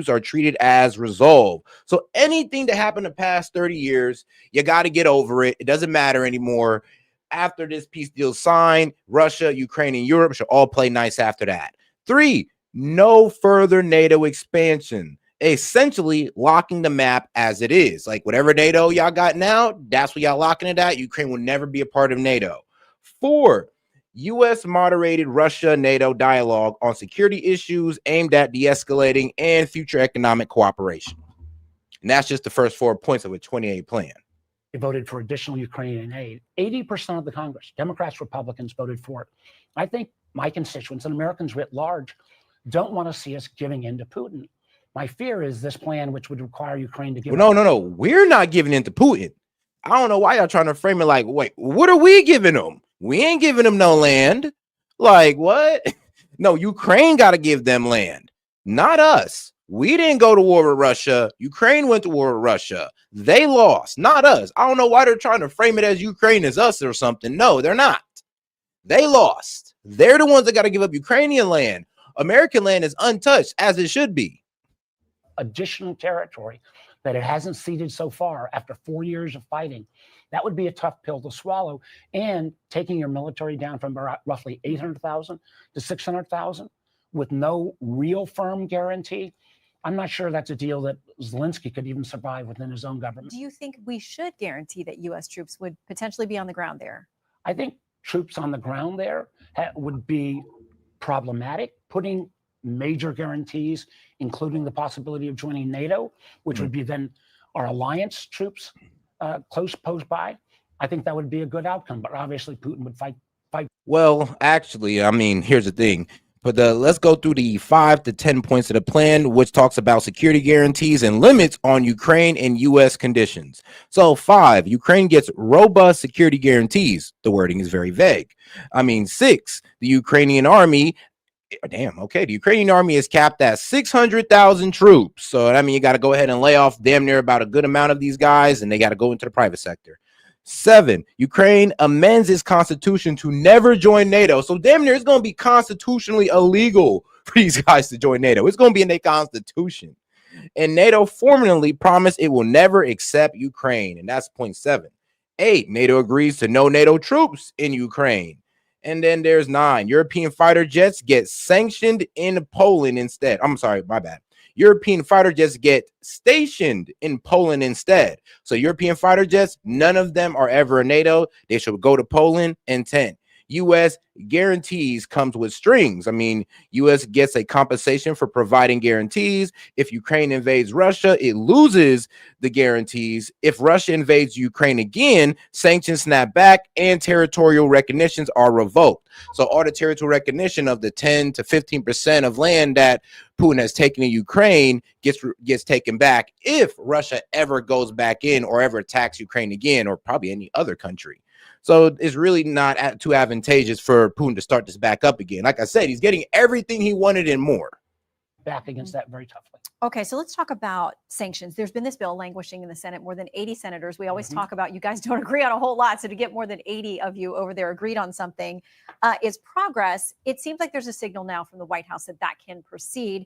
S7: are treated as resolved. So anything that happened the past 30 years, you got to get over it. It doesn't matter anymore. After this peace deal signed, Russia, Ukraine, and Europe should all play nice after that. 3, no further NATO expansion. Essentially locking the map as it is. Like whatever NATO y'all got now, that's what y'all locking it at. Ukraine will never be a part of NATO. 4, U.S. moderated Russia-NATO dialogue on security issues aimed at de-escalating and future economic cooperation. And that's just the first 4 points of a 28 plan.
S23: They voted for additional Ukrainian aid. 80% of the Congress, Democrats, Republicans, voted for it. I think my constituents and Americans writ large don't want to see us giving in to Putin. My fear is this plan, which would require Ukraine to give.
S7: No. We're not giving in to Putin. I don't know why y'all trying to frame it like, wait, what are we giving them? We ain't giving them no land. Like, what? No, Ukraine got to give them land, not us. We didn't go to war with Russia. Ukraine went to war with Russia. They lost, not us. I don't know why they're trying to frame it as Ukraine is us or something. No, they're not. They lost. They're the ones that got to give up Ukrainian land. American land is untouched, as it should be.
S23: Additional territory that it hasn't ceded so far after 4 years of fighting. That would be a tough pill to swallow. And taking your military down from roughly 800,000 to 600,000 with no real firm guarantee, I'm not sure that's a deal that Zelensky could even survive within his own government.
S24: Do you think we should guarantee that U.S. troops would potentially be on the ground there?
S23: I think troops on the ground there would be problematic. Putting major guarantees, including the possibility of joining NATO, which would be then our alliance troops close by, I think that would be a good outcome. But obviously, Putin would fight.
S7: Well, actually, I mean, here's the thing. Let's go through the 5 to 10 points of the plan, which talks about security guarantees and limits on Ukraine and U.S. conditions. So 5, Ukraine gets robust security guarantees. The wording is very vague. 6, the Ukrainian army. The Ukrainian army is capped at 600,000 troops. So, you got to go ahead and lay off damn near about a good amount of these guys, and they got to go into the private sector. 7, Ukraine amends its constitution to never join NATO. So damn near it's going to be constitutionally illegal for these guys to join NATO. It's going to be in their constitution. And NATO formally promised it will never accept Ukraine. And that's point 7. 8, NATO agrees to no NATO troops in Ukraine. And then there's 9, European fighter jets get sanctioned in Poland instead. I'm sorry, my bad. European fighter jets get stationed in Poland instead. So European fighter jets, none of them are ever in NATO. They should go to Poland. And 10, U.S. guarantees comes with strings. U.S. gets a compensation for providing guarantees. If Ukraine invades Russia, it loses the guarantees. If Russia invades Ukraine again, sanctions snap back and territorial recognitions are revoked. So all the territorial recognition of the 10 to 15% of land that Putin has taken in Ukraine gets taken back if Russia ever goes back in or ever attacks Ukraine again, or probably any other country. So it's really not too advantageous for Putin to start this back up again. Like I said, he's getting everything he wanted and more.
S23: Back against that very toughly.
S24: Okay, so let's talk about sanctions. There's been this bill languishing in the Senate, more than 80 senators. We always talk about you guys don't agree on a whole lot. So to get more than 80 of you over there agreed on something is progress. It seems like there's a signal now from the White House that can proceed.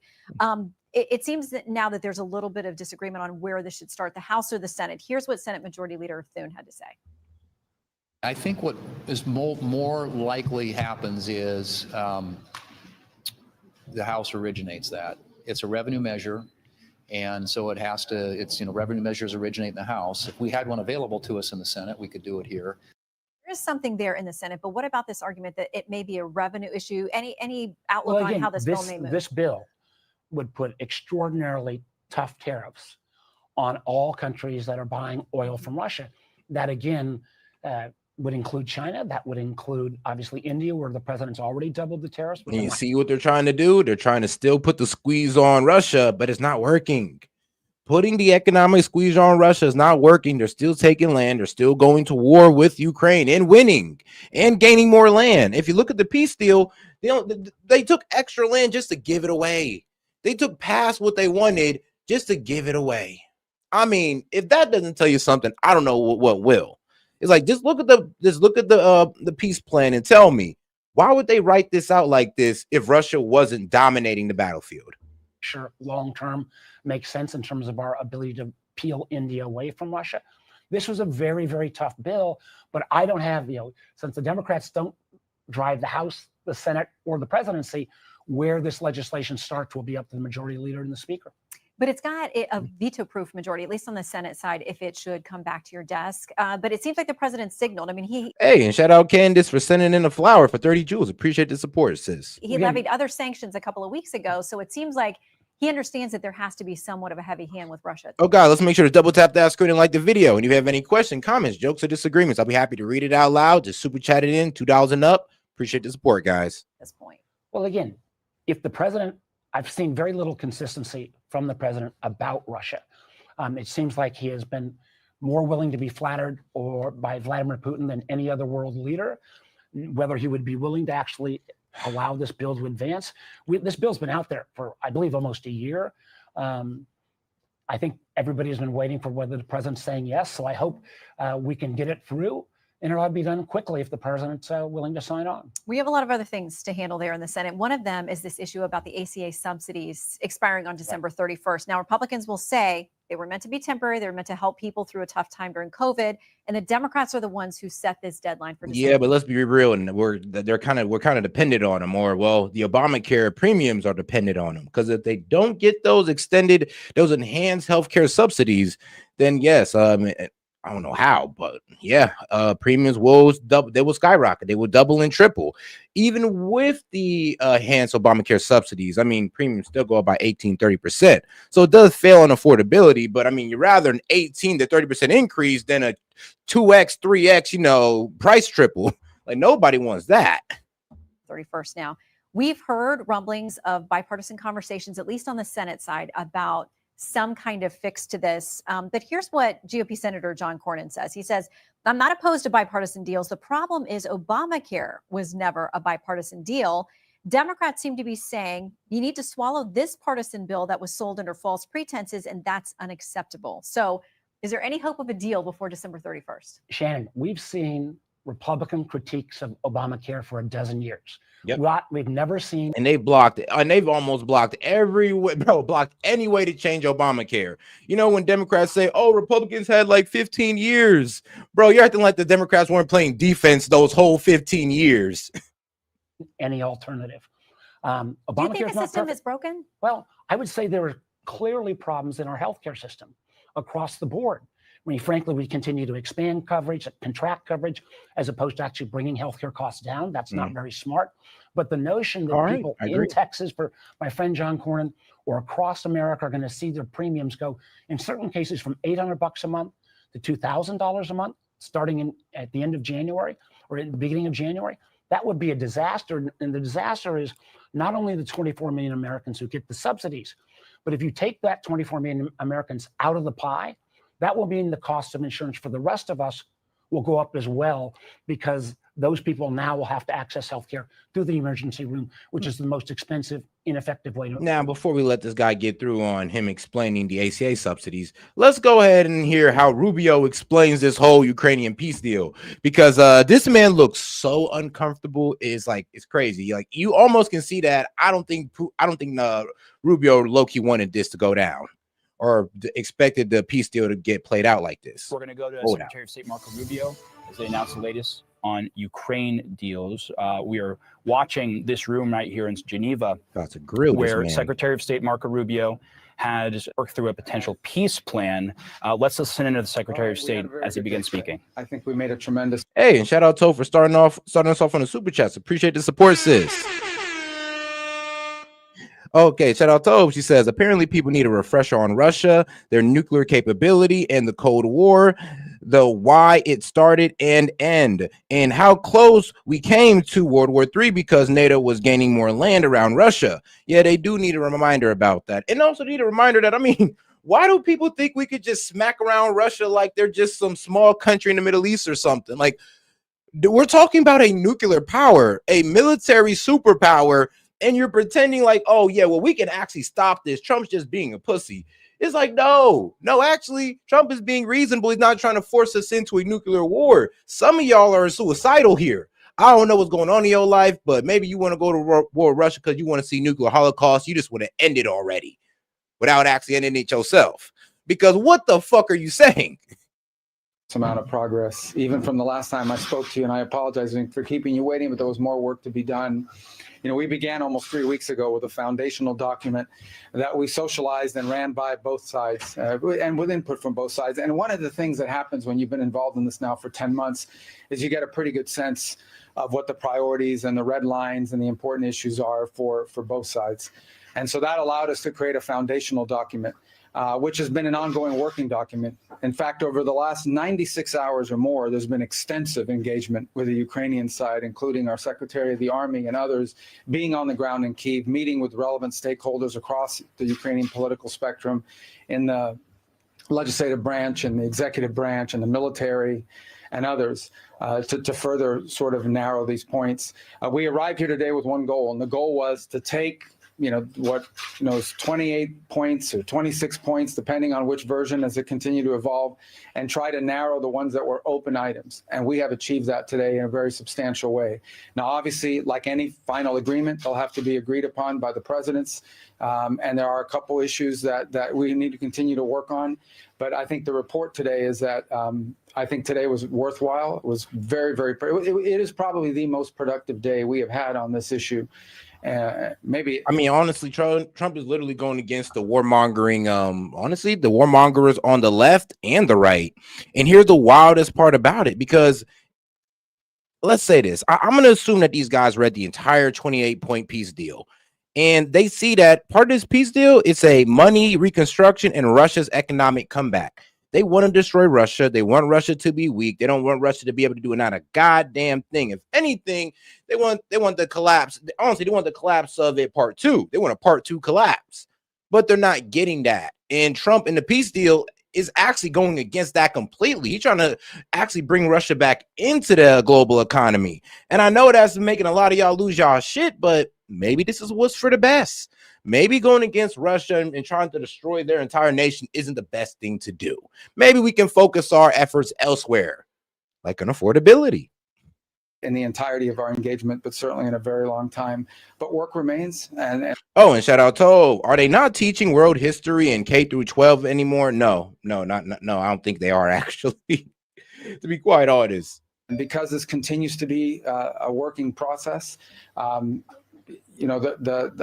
S24: It seems that now that there's a little bit of disagreement on where this should start, the House or the Senate. Here's what Senate Majority Leader Thune had to say.
S3: I think what is more likely happens is the House originates that. It's a revenue measure, and so revenue measures originate in the House. If we had one available to us in the Senate, we could do it here.
S24: There is something there in the Senate, but what about this argument that it may be a revenue issue? Any outlook on how this bill may move?
S23: This bill would put extraordinarily tough tariffs on all countries that are buying oil from Russia. That again would include China. That would include obviously India, where the president's already doubled the tariffs.
S7: And you see what they're trying to do? They're trying to still put the squeeze on Russia, but it's not working. Putting the economic squeeze on Russia is not working. They're still taking land. They're still going to war with Ukraine and winning and gaining more land. If you look at the peace deal, they took extra land just to give it away. They took past what they wanted just to give it away. If that doesn't tell you something, I don't know what will. It's like, just look at the peace plan and tell me, why would they write this out like this if Russia wasn't dominating the battlefield?
S23: Sure, long term makes sense in terms of our ability to peel India away from Russia. This was a very, very tough bill, but I don't have, since the Democrats don't drive the House, the Senate, or the presidency, where this legislation starts will be up to the majority leader and the speaker.
S24: But it's got a veto-proof majority, at least on the Senate side, if it should come back to your desk. But it seems like the president signaled.
S7: Hey, and shout out Candace for sending in a flower for 30 jewels. Appreciate the support, sis.
S24: He levied other sanctions a couple of weeks ago, so it seems like he understands that there has to be somewhat of a heavy hand with Russia.
S7: Oh, God, let's make sure to double tap that screen and like the video. And if you have any questions, comments, jokes, or disagreements, I'll be happy to read it out loud. Just super chat it in, $2 and up. Appreciate the support, guys.
S24: At this point.
S23: Well, again, if the president, I've seen very little consistency from the president about Russia. It seems like he has been more willing to be flattered by Vladimir Putin than any other world leader. Whether he would be willing to actually allow this bill to advance. This bill's been out there for, I believe, almost a year. I think everybody has been waiting for whether the president's saying yes. So I hope we can get it through. And it ought to be done quickly if the president's willing to sign on.
S24: We have a lot of other things to handle there in the Senate. One of them is this issue about the ACA subsidies expiring on December 31st. Now, Republicans will say they were meant to be temporary. They were meant to help people through a tough time during COVID. And the Democrats are the ones who set this deadline for December.
S7: Yeah, but let's be real. And we're kind of dependent on them. Or, well, the Obamacare premiums are dependent on them. Because if they don't get those enhanced healthcare subsidies, then yes, I don't know how, but yeah, premiums will double. They will skyrocket. They will double and triple, even with the enhanced Obamacare subsidies. I mean, premiums still go up by 18-30%. So it does fail on affordability. But I mean, you're rather an 18 to 30% increase than a 2x, 3x, price triple. Like nobody wants that.
S24: 31st now. We've heard rumblings of bipartisan conversations, at least on the Senate side, about some kind of fix to this. But here's what GOP Senator John Cornyn says. He says, I'm not opposed to bipartisan deals. The problem is Obamacare was never a bipartisan deal. Democrats seem to be saying you need to swallow this partisan bill that was sold under false pretenses, and that's unacceptable. So is there any hope of a deal before December 31st?
S23: Shannon, we've seen Republican critiques of Obamacare for a dozen years.
S7: Yep.
S23: What we've never seen.
S7: And they've blocked it. And they've almost blocked every way, blocked any way to change Obamacare. When Democrats say, oh, Republicans had like 15 years. Bro, you're acting like the Democrats weren't playing defense those whole 15 years.
S23: Any alternative.
S24: Do you think the system is broken?
S23: Well, I would say there are clearly problems in our healthcare system across the board. Frankly, we continue to expand coverage, contract coverage, as opposed to actually bringing healthcare costs down. That's not very smart. But the notion that people in Texas, for my friend John Cornyn, or across America are going to see their premiums go, in certain cases, from $800 a month to $2,000 a month, starting at the end of January or at the beginning of January, that would be a disaster. And the disaster is not only the 24 million Americans who get the subsidies, but if you take that 24 million Americans out of the pie, that will mean the cost of insurance for the rest of us will go up as well, because those people now will have to access healthcare through the emergency room, which is the most expensive, ineffective way to.
S7: Now, before we let this guy get through on him explaining the ACA subsidies, let's go ahead and hear how Rubio explains this whole Ukrainian peace deal, because this man looks so uncomfortable. It's crazy. Like, you almost can see that. I don't think Rubio low-key wanted this to go down, or expected the peace deal to get played out like this.
S4: We're going to go to Secretary of State Marco Rubio as they announce the latest on Ukraine deals. We are watching this room right here in Geneva,
S7: that's a grill,
S4: where Secretary of State Marco Rubio has worked through a potential peace plan. Let's listen into the Secretary of State as he begins speaking.
S5: I think we made a tremendous.
S7: Hey, and shout out to for starting us off on the super chats. Appreciate the support, sis. Okay, shout out to Hope. She says, apparently people need a refresher on Russia, their nuclear capability, and the Cold War, the why it started and end, and how close we came to World War III because NATO was gaining more land around Russia. Yeah, they do need a reminder about that. And also need a reminder that, why do people think we could just smack around Russia like they're just some small country in the Middle East or something? Like, we're talking about a nuclear power, a military superpower, and you're pretending like, oh, yeah, well, we can actually stop this. Trump's just being a pussy. It's like, no, actually, Trump is being reasonable. He's not trying to force us into a nuclear war. Some of y'all are suicidal here. I don't know what's going on in your life, but maybe you want to go to war with Russia because you want to see nuclear holocaust. You just want to end it already without actually ending it yourself. Because what the fuck are you saying?
S5: Amount of progress, even from the last time I spoke to you, and I apologize for keeping you waiting, but there was more work to be done. We began almost 3 weeks ago with a foundational document that we socialized and ran by both sides and with input from both sides. And one of the things that happens when you've been involved in this now for 10 months is you get a pretty good sense of what the priorities and the red lines and the important issues are for both sides. And so that allowed us to create a foundational document, which has been an ongoing working document. In fact, over the last 96 hours or more, there's been extensive engagement with the Ukrainian side, including our Secretary of the Army and others being on the ground in Kyiv, meeting with relevant stakeholders across the Ukrainian political spectrum in the legislative branch and the executive branch and the military and others to further sort of narrow these points. We arrived here today with one goal, and the goal was to take is 28 points or 26 points, depending on which version as it continued to evolve, and try to narrow the ones that were open items. And we have achieved that today in a very substantial way. Now, obviously, like any final agreement, they'll have to be agreed upon by the presidents. And there are a couple issues that we need to continue to work on. But I think the report today is that I think today was worthwhile. It was very, very, it is probably the most productive day we have had on this issue. Maybe.
S7: I mean, honestly, Trump is literally going against the warmongering. Honestly, the warmongers on the left and the right. And here's the wildest part about it, because let's say this. I'm going to assume that these guys read the entire 28-point peace deal. And they see that part of this peace deal is a money reconstruction and Russia's economic comeback. They want to destroy Russia. They want Russia to be weak. They don't want Russia to be able to do not a goddamn thing. If anything, they want the collapse. Honestly, they want the collapse of it part 2. They want a part 2 collapse, but they're not getting that. And Trump in the peace deal is actually going against that completely. He's trying to actually bring Russia back into the global economy. And I know that's making a lot of y'all lose y'all shit, but maybe this is what's for the best. Maybe going against Russia and trying to destroy their entire nation isn't the best thing to do. Maybe we can focus our efforts elsewhere, like on affordability.
S5: In the entirety of our engagement, but certainly in a very long time. But work remains. And
S7: shout out to, are they not teaching world history in K through 12 anymore? No, I don't think they are, actually, to be quite honest.
S5: And because this continues to be a working process, you know,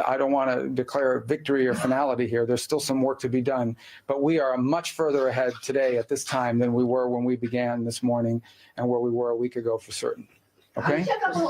S5: I don't want to declare victory or finality here. There's still some work to be done, but we are much further ahead today at this time than we were when we began this morning and where we were a week ago for certain. Okay?
S6: You said about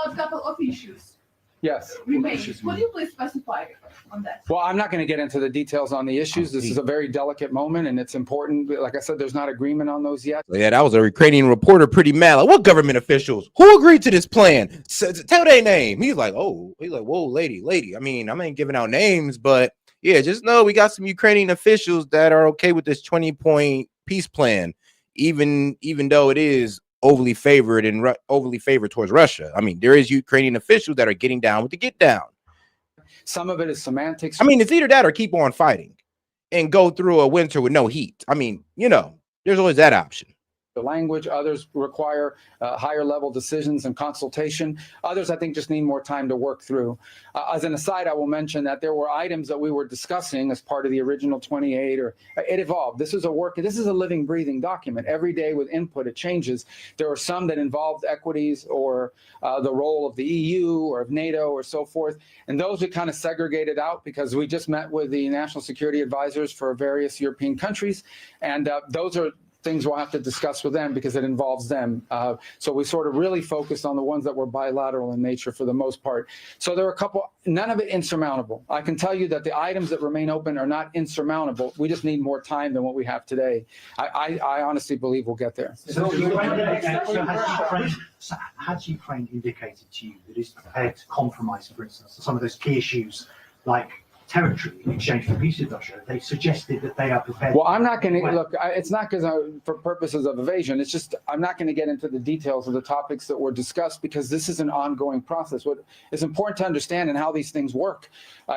S6: a couple of issues.
S5: Yes.
S6: Remain. Could you please specify on that?
S5: Well, I'm not going to get into the details on the issues. This is a very delicate moment, and it's important. Like I said, there's not agreement on those yet.
S7: Yeah, that was a Ukrainian reporter pretty mad. Like, what government officials? Who agreed to this plan? Tell their name. He's like, whoa, lady. I mean, I ain't giving out names, but yeah, just know we got some Ukrainian officials that are okay with this 20-point peace plan, even though it is overly favored towards Russia. I mean, there is Ukrainian officials that are getting down with the get down.
S5: Some of it is semantics.
S7: I mean, it's either that or keep on fighting and go through a winter with no heat. I mean, you know, there's always that option.
S5: The language, others require higher level decisions and consultation. Others, I think, just need more time to work through. As an aside, I will mention that there were items that we were discussing as part of the original 28, or it evolved. This is a living, breathing document. Every day with input, it changes. There were some that involved equities or the role of the EU or of NATO or so forth. And those we kind of segregated out because we just met with the national security advisors for various European countries. And those are things we'll have to discuss with them because it involves them. So we sort of really focused on the ones that were bilateral in nature for the most part. So there are a couple, none of it insurmountable. I can tell you that the items that remain open are not insurmountable. We just need more time than what we have today. I honestly believe we'll get there.
S8: So has Ukraine indicated to you that it's prepared to compromise, for instance, some of those key issues like territory in exchange for peace with Russia? They suggested that they are prepared.
S5: Well, I'm not going to look. It's not because for purposes of evasion. It's just I'm not going to get into the details of the topics that were discussed because this is an ongoing process. What is important to understand and how these things work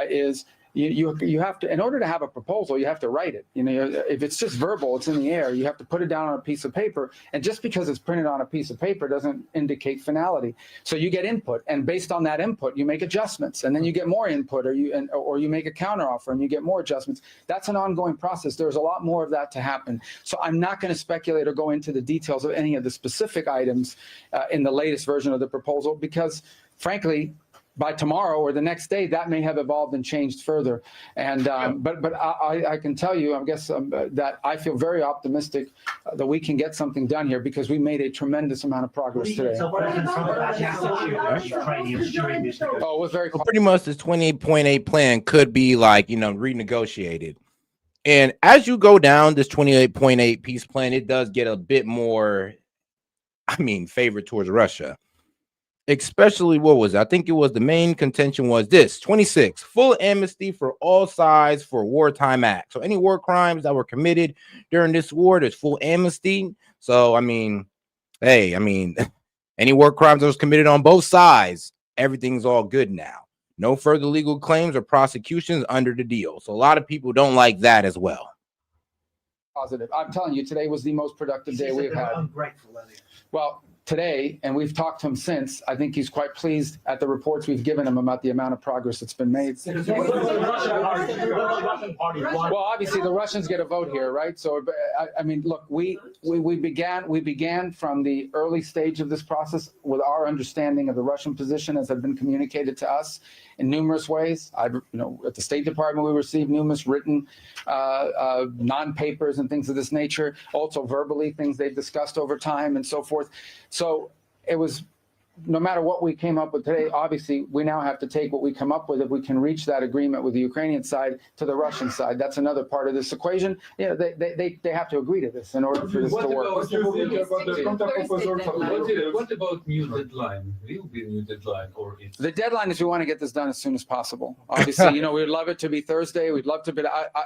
S5: is you have to, in order to have a proposal, you have to write it. You know, if it's just verbal, it's in the air. You have to put it down on a piece of paper, and just because it's printed on a piece of paper doesn't indicate finality. So you get input, and based on that input, you make adjustments, and then you get more input, or you make a counteroffer, and you get more adjustments. That's an ongoing process. There's a lot more of that to happen. So I'm not going to speculate or go into the details of any of the specific items in the latest version of the proposal because, frankly, by tomorrow or the next day, that may have evolved and changed further. And but I can tell you, I guess that I feel very optimistic that we can get something done here because we made a tremendous amount of progress today.
S8: So President Trump about the attitude of Ukrainians during this negotiation?
S5: Oh, it was very
S7: pretty much this 28.8 plan could be like, you know, renegotiated. And as you go down this 28.8 peace plan, it does get a bit more, I mean, favor towards Russia. Especially what was it? I think it was the main contention was this 26 full amnesty for all sides for wartime acts. So any war crimes that were committed during this war, there's full amnesty. So I mean, hey, I mean, any war crimes that was committed on both sides, everything's all good now. No further legal claims or prosecutions under the deal. So a lot of people don't like that as well.
S5: Positive. I'm telling you, today was the most productive day we've had.
S8: Ungrateful,
S5: well, today, and we've talked to him since. I think he's quite pleased at the reports we've given him about the amount of progress that's been made. Well, obviously the Russians get a vote here, right? So, I mean, look, we began from the early stage of this process with our understanding of the Russian position as had been communicated to us in numerous ways. At the State Department, we received numerous written non-papers and things of this nature, also verbally, things they've discussed over time and so forth. So it was, no matter what we came up with today, obviously we now have to take what we come up with. If we can reach that agreement with the Ukrainian side to the Russian side, that's another part of this equation. They have to agree to this in order for this to work.
S9: What about new deadline? Will be a new deadline, or
S5: the deadline is we want to get this done as soon as possible. Obviously, we'd love it to be Thursday. We'd love to be.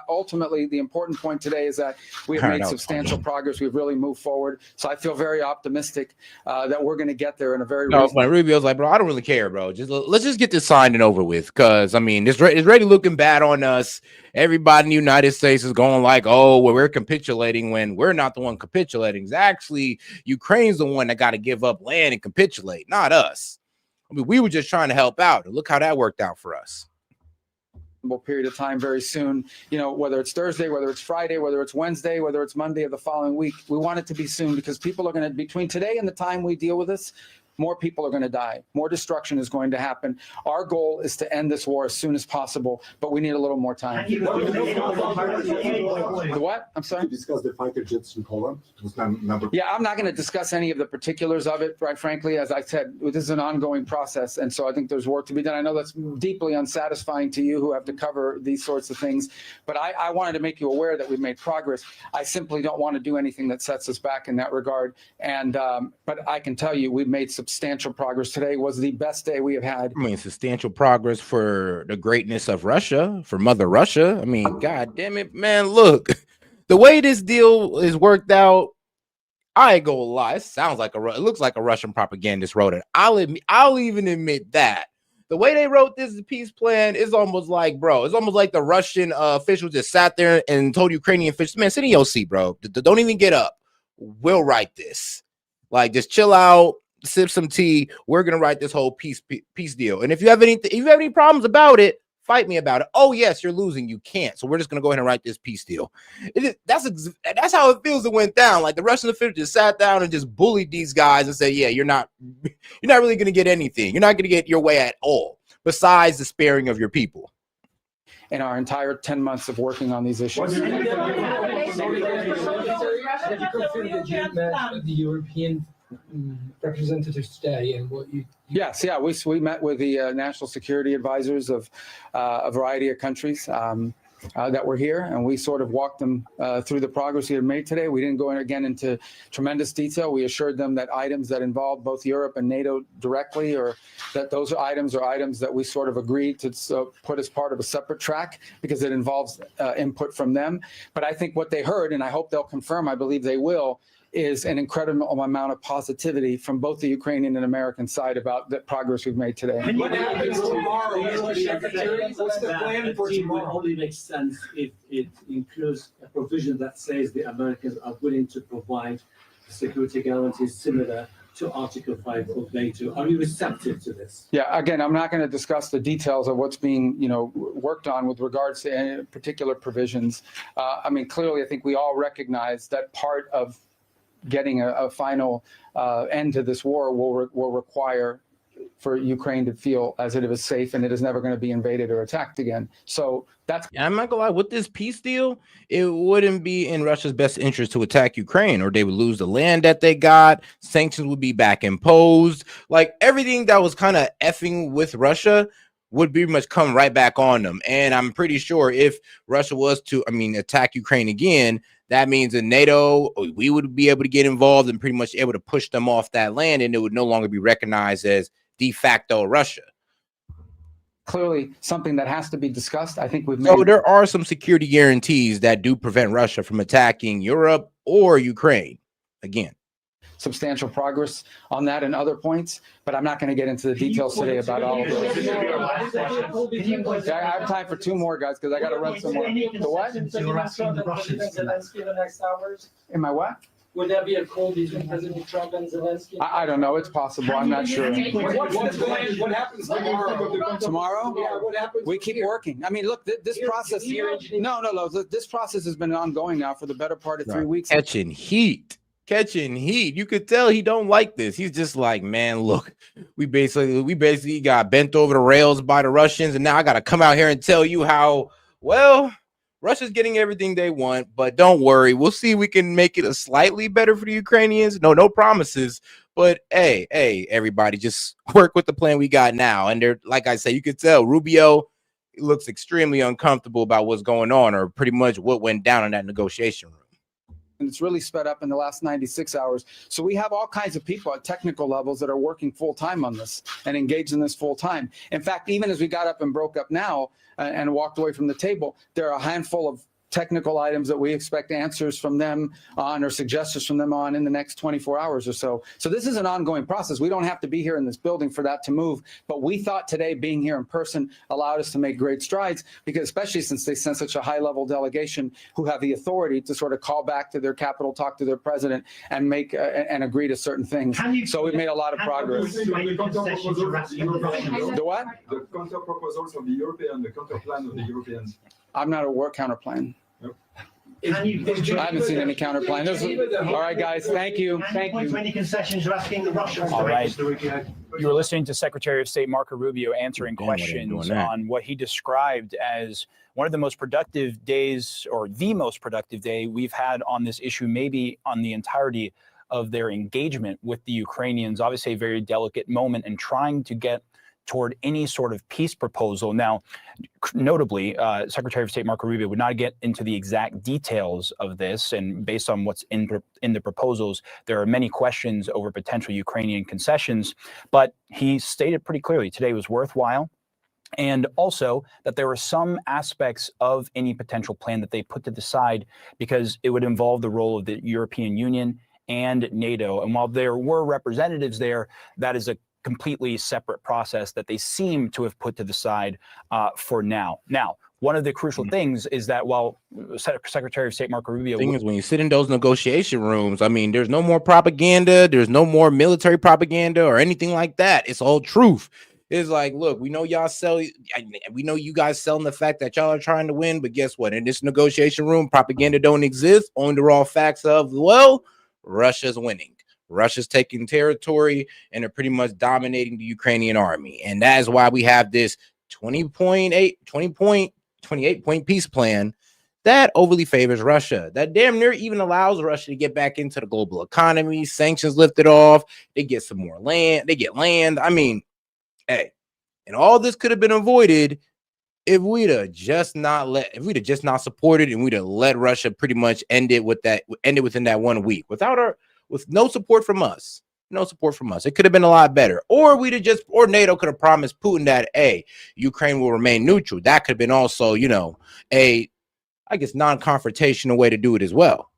S5: Ultimately, the important point today is that we've made substantial progress. We've really moved forward. So I feel very optimistic that we're going to get there in a very.
S7: Rubio's like, bro, I don't really care, bro. Let's just get this signed and over with, because I mean, it's already looking bad on us. Everybody in the United States is going like, oh, well, we're capitulating, when we're not the one capitulating. It's actually Ukraine's the one that got to give up land and capitulate, not us. I mean, we were just trying to help out, and look how that worked out for us.
S5: Period of time very soon, whether it's Thursday, whether it's Friday, whether it's Wednesday, whether it's Monday of the following week, we want it to be soon, because people are going to, between today and the time we deal with this, more people are going to die. More destruction is going to happen. Our goal is to end this war as soon as possible, but we need a little more time. The what? I'm sorry?
S10: Did you discuss the fighter jets in Poland?
S5: Yeah, I'm not going to discuss any of the particulars of it, quite frankly. As I said, this is an ongoing process, and so I think there's work to be done. I know that's deeply unsatisfying to you who have to cover these sorts of things, but I wanted to make you aware that we've made progress. I simply don't want to do anything that sets us back in that regard. And but I can tell you we've made substantial progress. Today was the best day we have had.
S7: I mean, substantial progress for the greatness of Russia, for Mother Russia. I mean, God damn it, man. Look, the way this deal is worked out, I ain't gonna lie. It looks like a Russian propagandist wrote it. I'll even admit that. The way they wrote this peace plan is almost like, bro, it's almost like the Russian officials just sat there and told Ukrainian officials, man, sit in your seat, bro. Don't even get up. We'll write this. Like, just chill out. Sip some tea. We're gonna write this whole peace deal. And if you have any problems about it, fight me about it. Oh yes, you're losing. You can't. So we're just gonna go ahead and write this peace deal. That's how it feels. It went down. Like the Russian officials just sat down and just bullied these guys and said, "Yeah, you're not really gonna get anything. You're not gonna get your way at all. Besides the sparing of your people."
S5: In our entire 10 months of working on these issues.
S9: Have you confirmed that you met the European representatives today, and what you?
S5: Yes, yeah, we met with the national security advisors of a variety of countries that were here, and we sort of walked them through the progress we had made today. We didn't go into tremendous detail. We assured them that items that involved both Europe and NATO directly, or that those items are items that we sort of agreed to put as part of a separate track, because it involves input from them. But I think what they heard, and I hope they'll confirm, I believe they will, is an incredible amount of positivity from both the Ukrainian and American side about the progress we've made today.
S9: What happens tomorrow? What's the plan for tomorrow?
S11: Only makes sense if it includes a provision that says the Americans are willing to provide security guarantees similar to Article 5 of NATO. Are you receptive to this?
S5: Yeah, again, I'm not going to discuss the details of what's being, worked on with regards to any particular provisions. I mean, clearly, I think we all recognize that part of getting a final end to this war will require for Ukraine to feel as it is safe and it is never going to be invaded or attacked again. So that's.
S7: I'm not gonna lie, with this peace deal, it wouldn't be in Russia's best interest to attack Ukraine, or they would lose the land that they got. Sanctions would be back imposed. Like everything that was kind of effing with Russia would pretty much come right back on them. And I'm pretty sure if Russia was to, attack Ukraine again, that means in NATO, we would be able to get involved and pretty much able to push them off that land, and it would no longer be recognized as de facto Russia.
S5: Clearly something that has to be discussed. I think we've made.
S7: So there are some security guarantees that do prevent Russia from attacking Europe or Ukraine again.
S5: Substantial progress on that and other points, but I'm not going to get into the details today about all of those. I have time for two more, guys, because I got to run some more. The what?
S9: You're asking the Russians.
S5: Am I what?
S9: Would there be a call between President Trump and Zelensky?
S5: I don't know. It's possible. I'm not sure.
S9: What happens tomorrow?
S5: Tomorrow?
S9: Yeah, what happens?
S5: We keep working. I mean, look, this process. No. This process has been ongoing now for the better part of 3 weeks.
S7: Catching heat. You could tell he don't like this. He's just like, man, look, we basically got bent over the rails by the Russians, and now I got to come out here and tell you how, well, Russia's getting everything they want, but don't worry, we'll see if we can make it a slightly better for the Ukrainians. No promises, but hey, everybody, just work with the plan we got now. And they're, like I say, you could tell Rubio looks extremely uncomfortable about what's going on, or pretty much what went down in that negotiation room.
S5: And it's really sped up in the last 96 hours. So we have all kinds of people at technical levels that are working full time on this and engaged in this full time. In fact, even as we got up and broke up now and walked away from the table, there are a handful of technical items that we expect answers from them on, or suggestions from them on, in the next 24 hours or so. So this is an ongoing process. We don't have to be here in this building for that to move. But we thought today being here in person allowed us to make great strides, because especially since they sent such a high level delegation who have the authority to sort of call back to their capital, talk to their president, and make and agree to certain things. So we've made a lot of progress.
S10: The
S5: what?
S10: The counter proposals of the European and the counter plan of the Europeans.
S5: I'm not aware counter plan.
S8: I
S5: haven't seen any counter plan. All right, guys. Thank you. Thank you.
S8: Any concessions you're asking the Russians?
S4: All right. You were listening to Secretary of State Marco Rubio answering questions on what he described as one of the most productive days, or the most productive day we've had on this issue, maybe on the entirety of their engagement with the Ukrainians. Obviously, a very delicate moment, and trying to get toward any sort of peace proposal. Now, notably, Secretary of State Marco Rubio would not get into the exact details of this, and based on what's in the proposals, there are many questions over potential Ukrainian concessions, but he stated pretty clearly today was worthwhile, and also that there were some aspects of any potential plan that they put to the side because it would involve the role of the European Union and NATO. And while there were representatives there, that is a completely separate process that they seem to have put to the side for now. Now, one of the crucial things is that while Secretary of State Marco Rubio—
S7: thing is, when you sit in those negotiation rooms, I mean, there's no more propaganda, there's no more military propaganda or anything like that. It's all truth. It's like, look, we know y'all we know you guys selling the fact that y'all are trying to win, but guess what? In this negotiation room, propaganda don't exist. Only the raw facts of, well, Russia's winning. Russia's taking territory, and they're pretty much dominating the Ukrainian army. And that is why we have this 28-point peace plan that overly favors Russia, that damn near even allows Russia to get back into the global economy. Sanctions lifted off. They get some more land. They get land. I mean, hey, and all this could have been avoided if we'd have just not supported, and we'd have let Russia pretty much end it within that 1 week with no support from us. It could have been a lot better. Or NATO could have promised Putin that, hey, Ukraine will remain neutral. That could have been also, a, I guess, non-confrontational way to do it as well.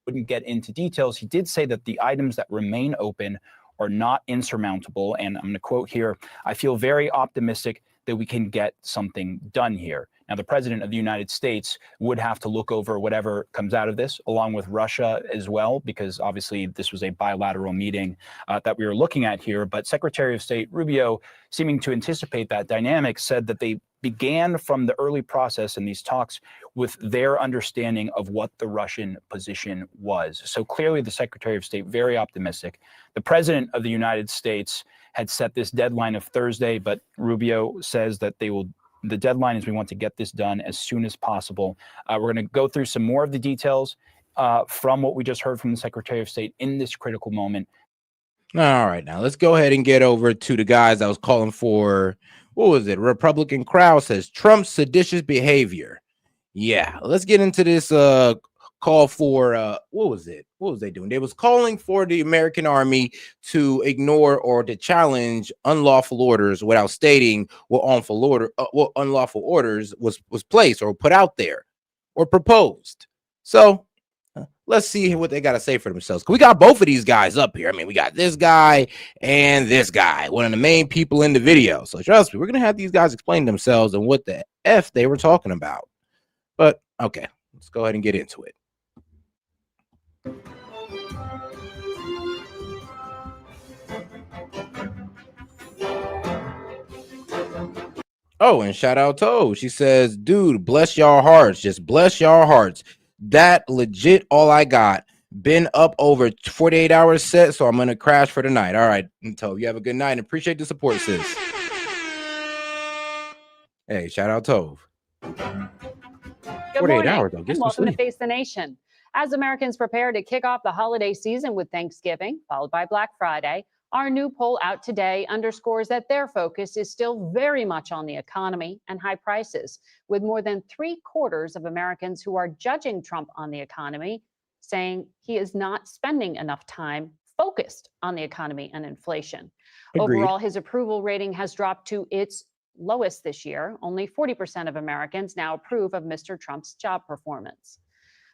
S4: Wouldn't get into details. He did say that the items that remain open are not insurmountable. And I'm going to quote here, "I feel very optimistic that we can get something done here." Now, the president of the United States would have to look over whatever comes out of this, along with Russia as well, because obviously this was a bilateral meeting that we were looking at here. But Secretary of State Rubio, seeming to anticipate that dynamic, said that they began from the early process in these talks with their understanding of what the Russian position was. So clearly the Secretary of State, very optimistic. The president of the United States had set this deadline of Thursday, but Rubio says that the deadline is we want to get this done as soon as possible. We're going to go through some more of the details from what we just heard from the Secretary of State in this critical moment.
S7: All right, now let's go ahead and get over to the guys that was calling for, what was it? Republican crowd says Trump's seditious behavior. Yeah, let's get into this call for, what was it? What was they doing? They was calling for the American army to ignore or to challenge unlawful orders without stating what unlawful orders was placed or put out there or proposed. So let's see what they got to say for themselves. We got both of these guys up here. I mean, we got this guy and this guy, one of the main people in the video. So trust me, we're going to have these guys explain themselves and what the F they were talking about. But okay, let's go ahead and get into it. Oh, and shout out to she says, dude, bless y'all hearts. Just bless y'all hearts. That legit all I got. Been up over 48 hours set, so I'm going to crash for the night. All right, Tove, you have a good night and appreciate the support, sis. Hey, shout out Tove.
S12: Good morning and welcome to Face the Nation. As Americans prepare to kick off the holiday season with Thanksgiving, followed by Black Friday, our new poll out today underscores that their focus is still very much on the economy and high prices, with more than 3/4 of Americans who are judging Trump on the economy saying he is not spending enough time focused on the economy and inflation.
S7: Agreed.
S12: Overall, his approval rating has dropped to its lowest this year. Only 40% of Americans now approve of Mr. Trump's job performance.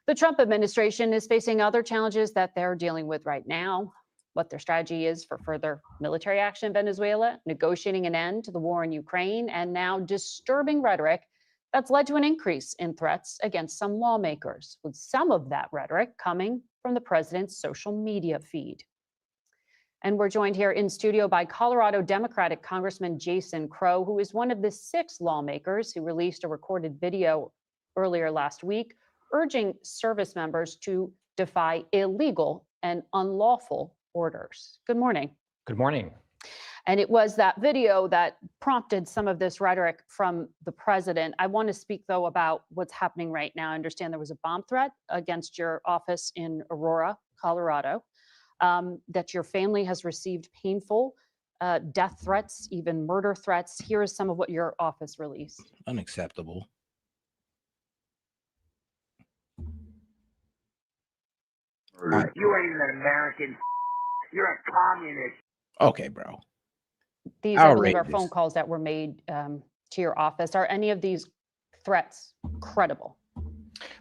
S12: The Trump administration is facing other challenges that they're dealing with right now. What their strategy is for further military action in Venezuela, negotiating an end to the war in Ukraine, and now disturbing rhetoric that's led to an increase in threats against some lawmakers, with some of that rhetoric coming from the president's social media feed. And we're joined here in studio by Colorado Democratic Congressman Jason Crow, who is one of the 6 lawmakers who released a recorded video earlier last week urging service members to defy illegal and unlawful orders. Good morning.
S13: Good morning.
S12: And it was that video that prompted some of this rhetoric from the president. I want to speak, though, about what's happening right now. I understand there was a bomb threat against your office in Aurora, Colorado, that your family has received painful death threats, even murder threats. Here is some of what your office released.
S7: Unacceptable.
S14: You ain't an American. You're a communist.
S7: Okay, bro.
S12: These, I believe, are phone calls that were made to your office. Are any of these threats credible?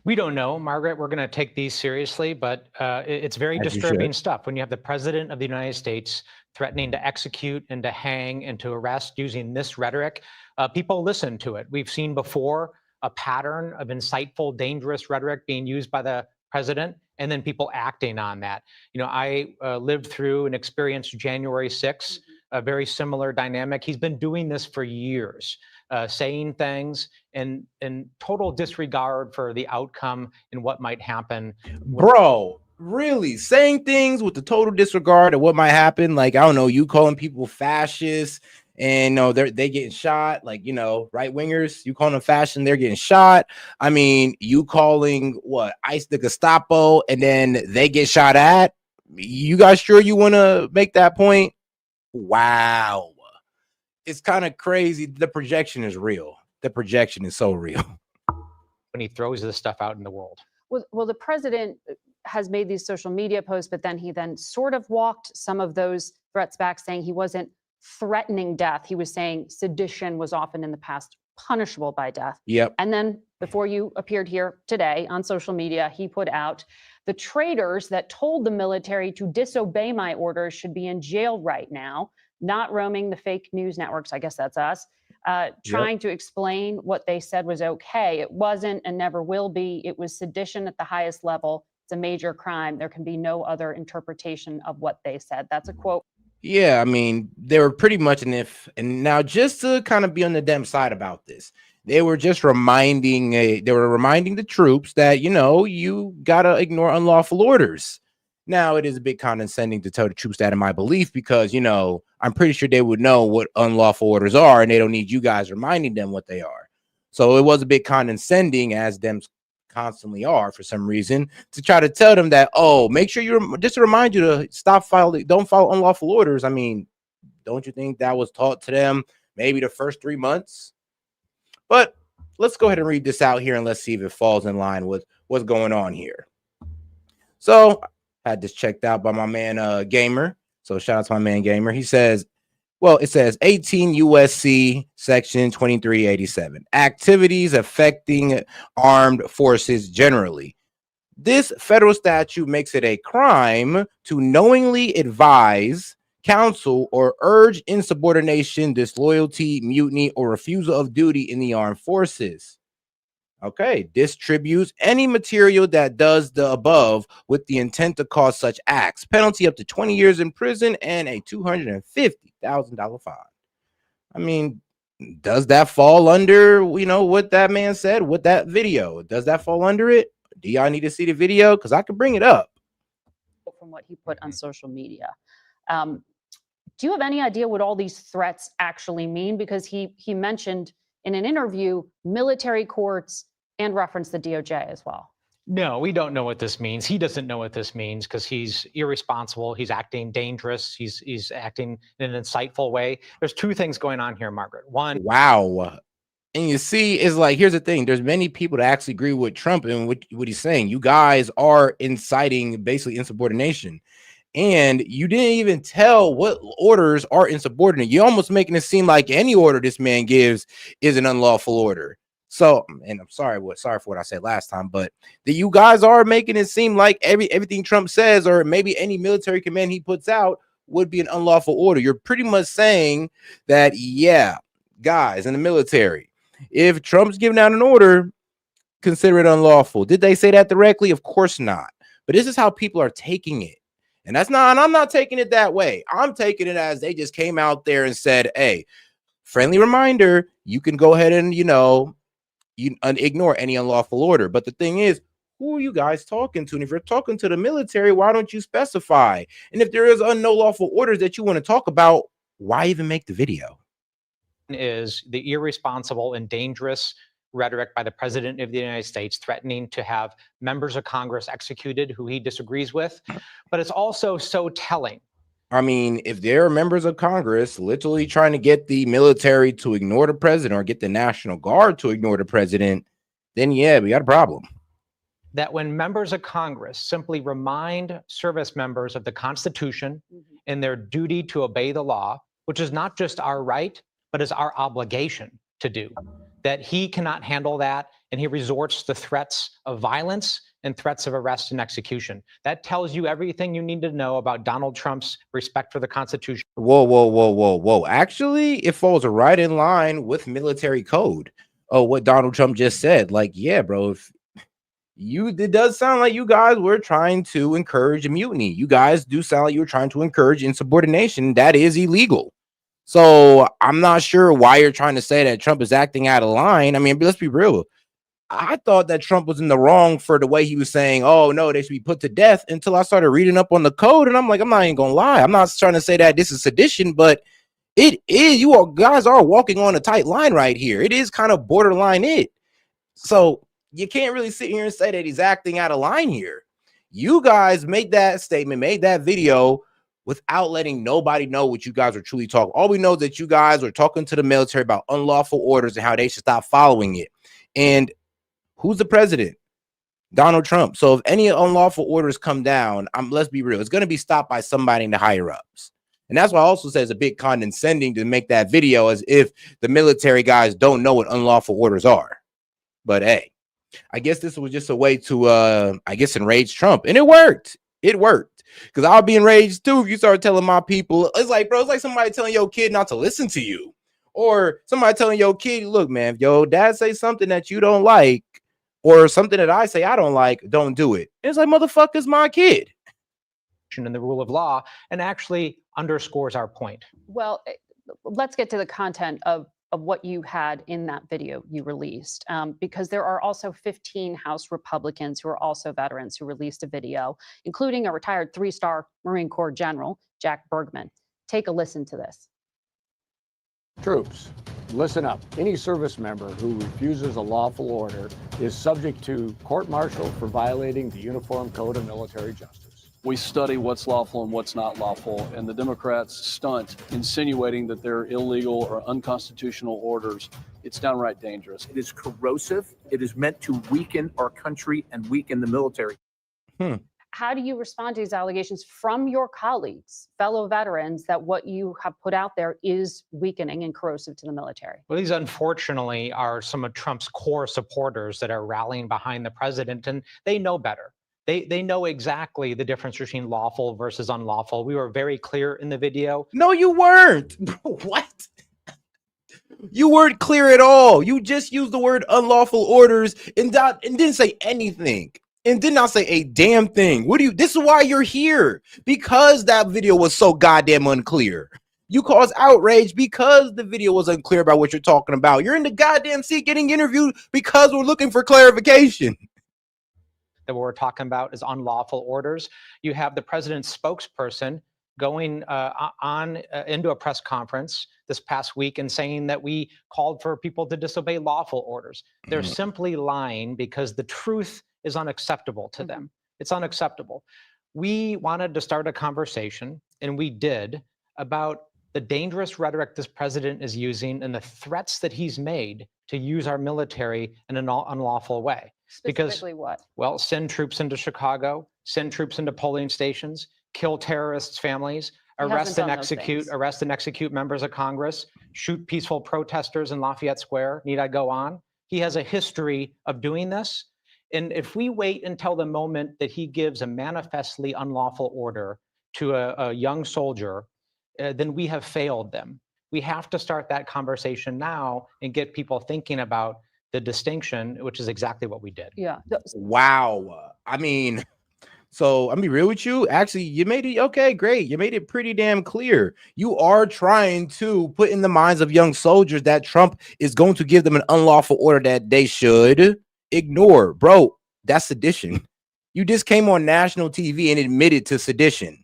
S13: We don't know, Margaret. We're going to take these seriously, but it's very disturbing stuff when you have the president of the United States threatening to execute and to hang and to arrest using this rhetoric. People listen to it. We've seen before a pattern of insightful, dangerous rhetoric being used by the president and then people acting on that. You know, I lived through and experienced January 6th, a very similar dynamic. He's been doing this for years. Saying things in total disregard for the outcome and what might happen.
S7: Bro, really saying things with the total disregard of what might happen. Like, I don't know, you calling people fascists and they getting shot, like, right wingers, you calling them fascist, they're getting shot. I mean, you calling ICE the Gestapo and then they get shot at. You guys sure you want to make that point? Wow. It's kind of crazy. The projection is real. The projection is so real.
S13: When he throws this stuff out in the world.
S12: Well, the president has made these social media posts, but then he sort of walked some of those threats back, saying he wasn't threatening death. He was saying sedition was often in the past punishable by death.
S7: Yep.
S12: And then before you appeared here today on social media, he put out the traitors that told the military to disobey my orders should be in jail right now. Not roaming the fake news networks, I guess that's us, trying to explain what they said was okay. It wasn't and never will be. It was sedition at the highest level. It's a major crime. There can be no other interpretation of what they said. That's a quote.
S7: Yeah, I mean, they were pretty much and now just to kind of be on the Dem side about this, they were just reminding the troops that, you got to ignore unlawful orders. Now, it is a bit condescending to tell the troops that, in my belief, because, I'm pretty sure they would know what unlawful orders are and they don't need you guys reminding them what they are. So it was a bit condescending, as them constantly are for some reason, to try to tell them that, make sure just to remind you to don't follow unlawful orders. I mean, don't you think that was taught to them maybe the first 3 months? But let's go ahead and read this out here and let's see if it falls in line with what's going on here. So had this checked out by my man Gamer. So shout out to my man Gamer. He says, it says 18 USC section 2387, activities affecting armed forces generally. This federal statute makes it a crime to knowingly advise, counsel, or urge insubordination, disloyalty, mutiny, or refusal of duty in the armed forces. Okay, distributes any material that does the above with the intent to cause such acts. Penalty up to 20 years in prison and a $250,000 fine. I mean, does that fall under, what that man said, what that video, does that fall under it? Do y'all need to see the video? Because I could bring it up.
S12: From what he put on social media. Do you have any idea what all these threats actually mean? Because he mentioned in an interview military courts and referenced the DOJ as well.
S13: No, we don't know what this means. He doesn't know what this means because he's irresponsible. He's acting dangerous. He's acting in an insightful way. There's two things going on here, Margaret. One.
S7: Wow. And you see, it's like, here's the thing. There's many people that actually agree with Trump and what he's saying. You guys are inciting basically insubordination. And you didn't even tell what orders are insubordinate. You're almost making it seem like any order this man gives is an unlawful order. So, and I'm sorry for what I said last time, but you guys are making it seem like everything Trump says, or maybe any military command he puts out, would be an unlawful order. You're pretty much saying that, yeah, guys in the military, if Trump's giving out an order, consider it unlawful. Did they say that directly? Of course not. But this is how people are taking it. And I'm not taking it that way. I'm taking it as they just came out there and said, hey, friendly reminder, you can go ahead and, you ignore any unlawful order. But the thing is, who are you guys talking to? And if you're talking to the military, why don't you specify? And if there is unlawful orders that you want to talk about, why even make the video?
S13: Is the irresponsible and dangerous rhetoric by the president of the United States threatening to have members of Congress executed who he disagrees with. But it's also so telling.
S7: I mean, if there are members of Congress literally trying to get the military to ignore the president or get the National Guard to ignore the president, then yeah, we got a problem.
S13: That when members of Congress simply remind service members of the Constitution and their duty to obey the law, which is not just our right, but is our obligation to do, that he cannot handle that, and he resorts to threats of violence and threats of arrest and execution. That tells you everything you need to know about Donald Trump's respect for the Constitution.
S7: Whoa. Actually, it falls right in line with military code. Oh, what Donald Trump just said. Like, yeah, bro, it does sound like you guys were trying to encourage a mutiny. You guys do sound like you were trying to encourage insubordination. That is illegal. So I'm not sure why you're trying to say that Trump is acting out of line. I mean, let's be real. I thought that Trump was in the wrong for the way he was saying, oh, no, they should be put to death, until I started reading up on the code. And I'm like, I'm not even going to lie. I'm not trying to say that this is sedition, but it is. You all guys are walking on a tight line right here. It is kind of borderline it. So you can't really sit here and say that he's acting out of line here. You guys made that statement, made that video without letting nobody know what you guys are truly talking. All we know is that you guys are talking to the military about unlawful orders and how they should stop following it. And who's the president? Donald Trump. So if any unlawful orders come down, let's be real, it's going to be stopped by somebody in the higher ups. And that's why I also say it's a bit condescending to make that video as if the military guys don't know what unlawful orders are. But hey, I guess this was just a way to, enrage Trump. And it worked. It worked. Because I'll be enraged too if you start telling my people. It's like, bro, it's like somebody telling your kid not to listen to you. Or somebody telling your kid, look, man, if your dad say something that you don't like, or something that I say I don't like, don't do it. It's like, motherfucker's my kid.
S13: And the rule of law, and actually underscores our point.
S12: Well, let's get to the content of what you had in that video you released, because there are also 15 House Republicans who are also veterans who released a video, including a retired 3-star Marine Corps General, Jack Bergman. Take a listen to this.
S15: Troops, listen up. Any service member who refuses a lawful order is subject to court-martial for violating the Uniform Code of Military Justice.
S16: We study what's lawful and what's not lawful, and the Democrats stunt insinuating that they're illegal or unconstitutional orders. It's downright dangerous.
S17: It is corrosive. It is meant to weaken our country and weaken the military.
S12: How do you respond to these allegations from your colleagues, fellow veterans, that what you have put out there is weakening and corrosive to the military?
S13: Well, these unfortunately are some of Trump's core supporters that are rallying behind the president, and they know better. They know exactly the difference between lawful versus unlawful. We were very clear in the video.
S7: No, you weren't. What? You weren't clear at all. You just used the word unlawful orders and didn't say anything. And did not say a damn thing. This is why you're here. Because that video was so goddamn unclear. You caused outrage because the video was unclear about what you're talking about. You're in the goddamn seat getting interviewed because we're looking for clarification.
S13: That what we're talking about is unlawful orders. You have the president's spokesperson going into a press conference this past week and saying that we called for people to disobey lawful orders. They're simply lying because the truth is unacceptable to them. It's unacceptable. We wanted to start a conversation, and we did, about the dangerous rhetoric this president is using and the threats that he's made to use our military in an unlawful way.
S12: Specifically what?
S13: Well, send troops into Chicago, send troops into polling stations, kill terrorists' families, arrest and execute members of Congress, shoot peaceful protesters in Lafayette Square. Need I go on? He has a history of doing this. And if we wait until the moment that he gives a manifestly unlawful order to a young soldier, then we have failed them. We have to start that conversation now and get people thinking about the distinction, which is exactly what we did.
S12: Yeah.
S7: Wow. I mean, so I'm be real with you. Actually, you made it okay, great. You made it pretty damn clear. You are trying to put in the minds of young soldiers that Trump is going to give them an unlawful order that they should ignore. Bro, that's sedition. You just came on national TV and admitted to sedition.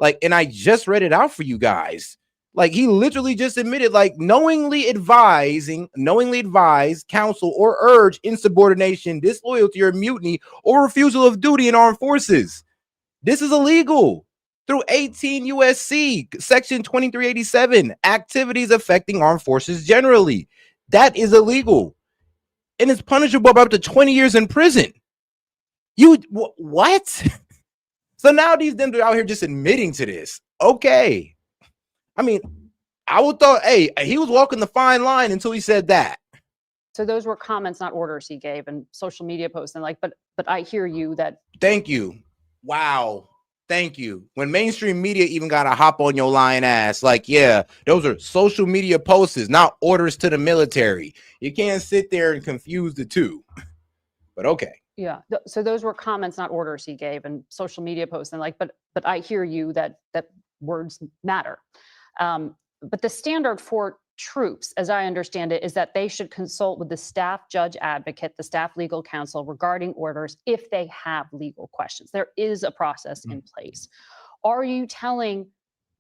S7: Like, and I just read it out for you guys. Like, he literally just admitted, like, knowingly advise, counsel, or urge insubordination, disloyalty, or mutiny, or refusal of duty in armed forces. This is illegal through 18 U.S.C. Section 2387, activities affecting armed forces generally. That is illegal. And it's punishable by up to 20 years in prison. What? So now these them are out here just admitting to this. Okay. I mean, I would thought, hey, he was walking the fine line until he said that.
S12: So those were comments, not orders he gave, and social media posts. And like, but I hear you that.
S7: Thank you. Wow. Thank you. When mainstream media even got to hop on your lying ass, like, yeah, those are social media posts, not orders to the military. You can't sit there and confuse the two. But okay.
S12: Yeah. So those were comments, not orders he gave, and social media posts. And like, but I hear you that words matter. But the standard for troops, as I understand it, is that they should consult with the staff judge advocate, the staff legal counsel regarding orders if they have legal questions. There is a process in place. Are you telling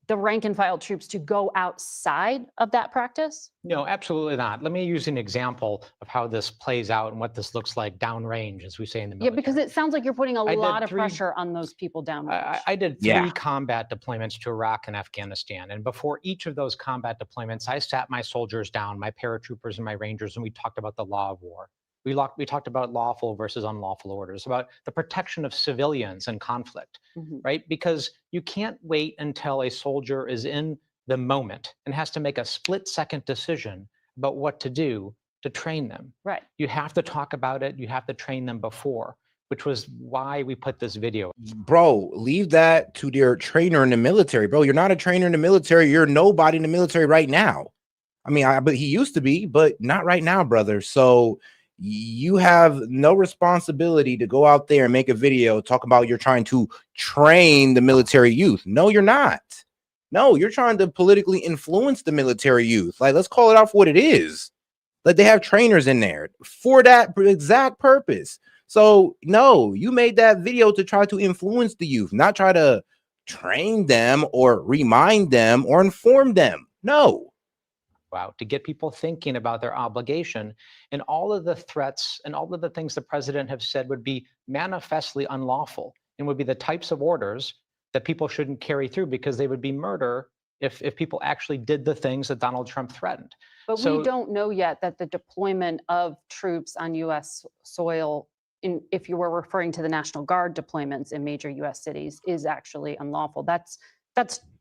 S12: the rank and file troops to go outside of that practice?
S13: No, absolutely not. Let me use an example of how this plays out and what this looks like downrange, as we say in the military.
S12: Yeah, because it sounds like you're putting a lot of pressure on those people downrange.
S13: I did three combat deployments to Iraq and Afghanistan. And before each of those combat deployments, I sat my soldiers down, my paratroopers and my rangers, and we talked about the law of war. We talked about lawful versus unlawful orders, about the protection of civilians in conflict, right? Because you can't wait until a soldier is in the moment and has to make a split-second decision about what to do to train them.
S12: Right.
S13: You have to talk about it. You have to train them before, which was why we put this video.
S7: Bro, leave that to their trainer in the military. Bro, you're not a trainer in the military. You're nobody in the military right now. I mean, but he used to be, but not right now, brother. So you have no responsibility to go out there and make a video talking about you're trying to train the military youth. No, you're not. No, you're trying to politically influence the military youth. Like, let's call it out for what it is. Like, they have trainers in there for that exact purpose. So no, you made that video to try to influence the youth, not try to train them or remind them or inform them. No.
S13: Out to get people thinking about their obligation, and all of the threats and all of the things the president have said would be manifestly unlawful and would be the types of orders that people shouldn't carry through because they would be murder if people actually did the things that Donald Trump threatened.
S12: But we don't know yet that the deployment of troops on U.S. soil, if you were referring to the National Guard deployments in major U.S. cities, is actually unlawful. That's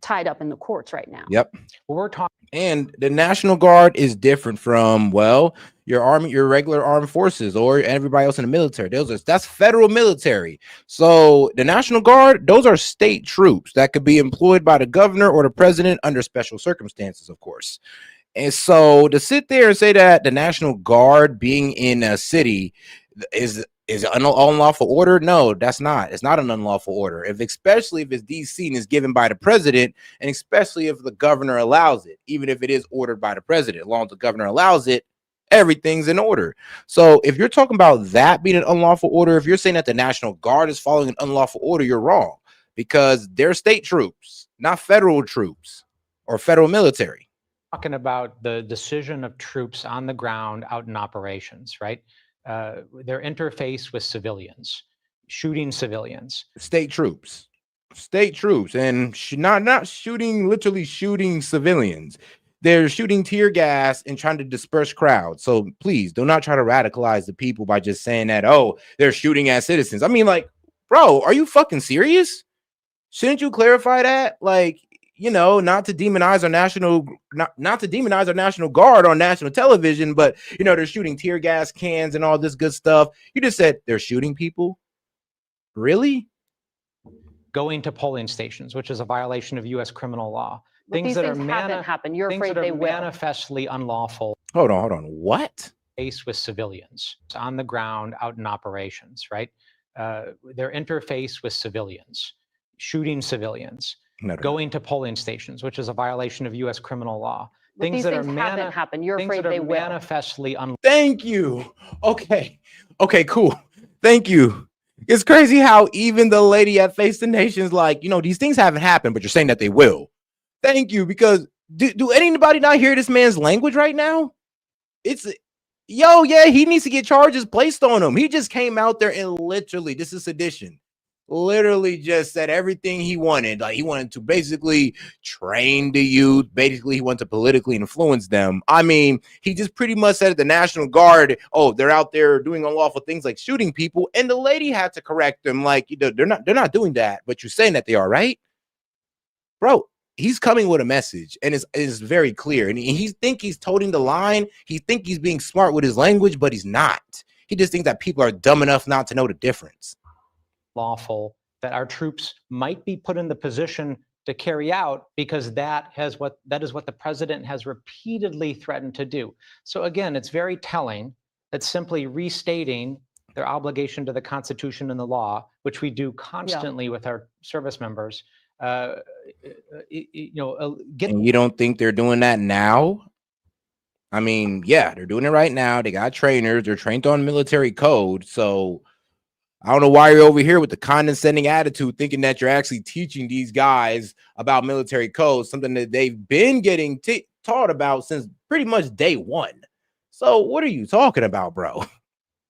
S12: tied up in the courts right now.
S7: Yep.
S13: Well, we're talking.
S7: And the National Guard is different from, well, your army, your regular armed forces, or everybody else in the military. That's federal military. So the National Guard, those are state troops that could be employed by the governor or the president under special circumstances, of course. And so to sit there and say that the National Guard being in a city is Is it an unlawful order? No, that's not. It's not an unlawful order. Especially if it's DC and is given by the president, and especially if the governor allows it, even if it is ordered by the president, as long as the governor allows it, everything's in order. So if you're talking about that being an unlawful order, if you're saying that the National Guard is following an unlawful order, you're wrong, because they're state troops, not federal troops or federal military.
S13: Talking about the decision of troops on the ground out in operations, right? Their interface with civilians, shooting civilians.
S7: State troops, and not shooting, literally shooting civilians. They're shooting tear gas and trying to disperse crowds. So please do not try to radicalize the people by just saying that, oh, they're shooting at citizens. I mean, like, bro, are you fucking serious? Shouldn't you clarify that? Like, you know, not to demonize our national, not to demonize our National Guard on national television, but you know, they're shooting tear gas cans and all this good stuff. You just said they're shooting people. Really?
S13: Going to polling stations, which is a violation of U.S. criminal law.
S12: But things that haven't happened. You're afraid they will.
S13: Manifestly unlawful.
S7: Hold on. What?
S13: Face with civilians on the ground, out in operations, right? Their interface with civilians, shooting civilians, going to polling stations, which is a violation of U.S. criminal law.
S12: But things that haven't happened. You're afraid they will.
S13: Manifestly unlawful.
S7: Thank you. Okay, cool. Thank you. It's crazy how even the lady at Face the Nation's like, you know, these things haven't happened, but you're saying that they will. Thank you, because do anybody not hear this man's language right now? It's, yeah, he needs to get charges placed on him. He just came out there and literally, this is sedition, literally just said everything he wanted. Like, he wanted to basically train the youth. Basically, he wanted to politically influence them. I mean, he just pretty much said the National Guard, oh, they're out there doing unlawful things like shooting people. And the lady had to correct them, like, you know, they're not doing that, but you're saying that they are, right? Bro, he's coming with a message, and it's very clear. And he think he's toting the line. He think he's being smart with his language, but he's not. He just thinks that people are dumb enough not to know the difference.
S13: Lawful that our troops might be put in the position to carry out, because that is what the president has repeatedly threatened to do. So again, it's very telling that simply restating their obligation to the Constitution and the law, which we do constantly with our service members,
S7: And you don't think they're doing that now? I mean, yeah, they're doing it right now. They got trainers. They're trained on military code. So I don't know why you're over here with the condescending attitude, thinking that you're actually teaching these guys about military code, something that they've been getting taught about since pretty much day one. So what are you talking about, bro?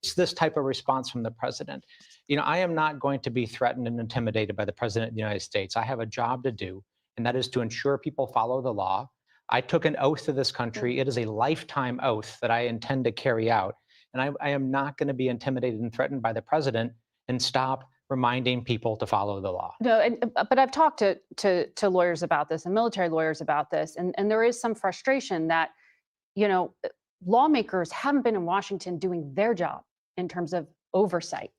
S13: It's this type of response from the president. You know, I am not going to be threatened and intimidated by the president of the United States. I have a job to do, and that is to ensure people follow the law. I took an oath to this country. It is a lifetime oath that I intend to carry out. And I am not going to be intimidated and threatened by the president and stop reminding people to follow the law.
S12: No, but I've talked to lawyers about this and military lawyers about this, and there is some frustration that, you know, lawmakers haven't been in Washington doing their job in terms of oversight.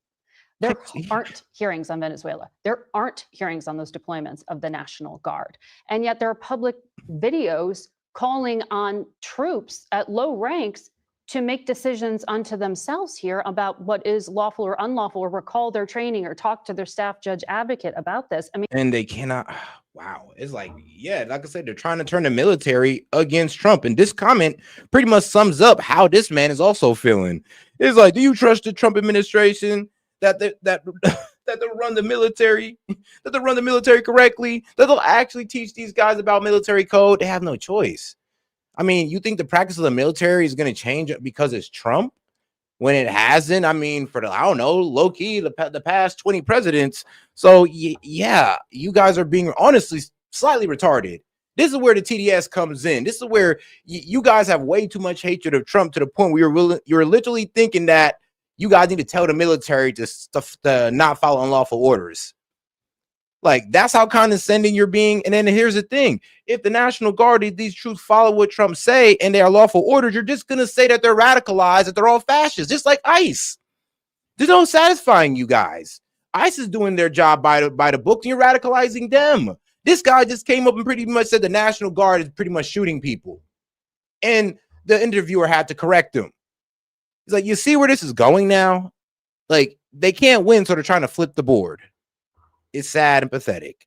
S12: There aren't hearings on Venezuela. There aren't hearings on those deployments of the National Guard. And yet there are public videos calling on troops at low ranks to make decisions unto themselves here about what is lawful or unlawful, or recall their training or talk to their staff judge advocate about this. I mean,
S7: and they cannot. Wow. It's like, yeah, like I said, they're trying to turn the military against Trump. And this comment pretty much sums up how this man is also feeling. It's like, do you trust the Trump administration that they'll run the military, that they'll run the military correctly, that they'll actually teach these guys about military code? They have no choice. I mean, you think the practice of the military is going to change because it's Trump when it hasn't? I mean, for I don't know, low key, the past 20 presidents. So yeah, you guys are being honestly slightly retarded. This is where the TDS comes in. This is where you guys have way too much hatred of Trump to the point where you're literally thinking that you guys need to tell the military to not follow unlawful orders. Like, that's how condescending you're being. And then here's the thing. If the National Guard, these troops follow what Trump say and they are lawful orders, you're just going to say that they're radicalized, that they're all fascists, just like ICE. There's no satisfying you guys. ICE is doing their job by the book, and you're radicalizing them. This guy just came up and pretty much said the National Guard is pretty much shooting people. And the interviewer had to correct him. He's like, you see where this is going now? Like, they can't win, so they're trying to flip the board. It's sad and pathetic.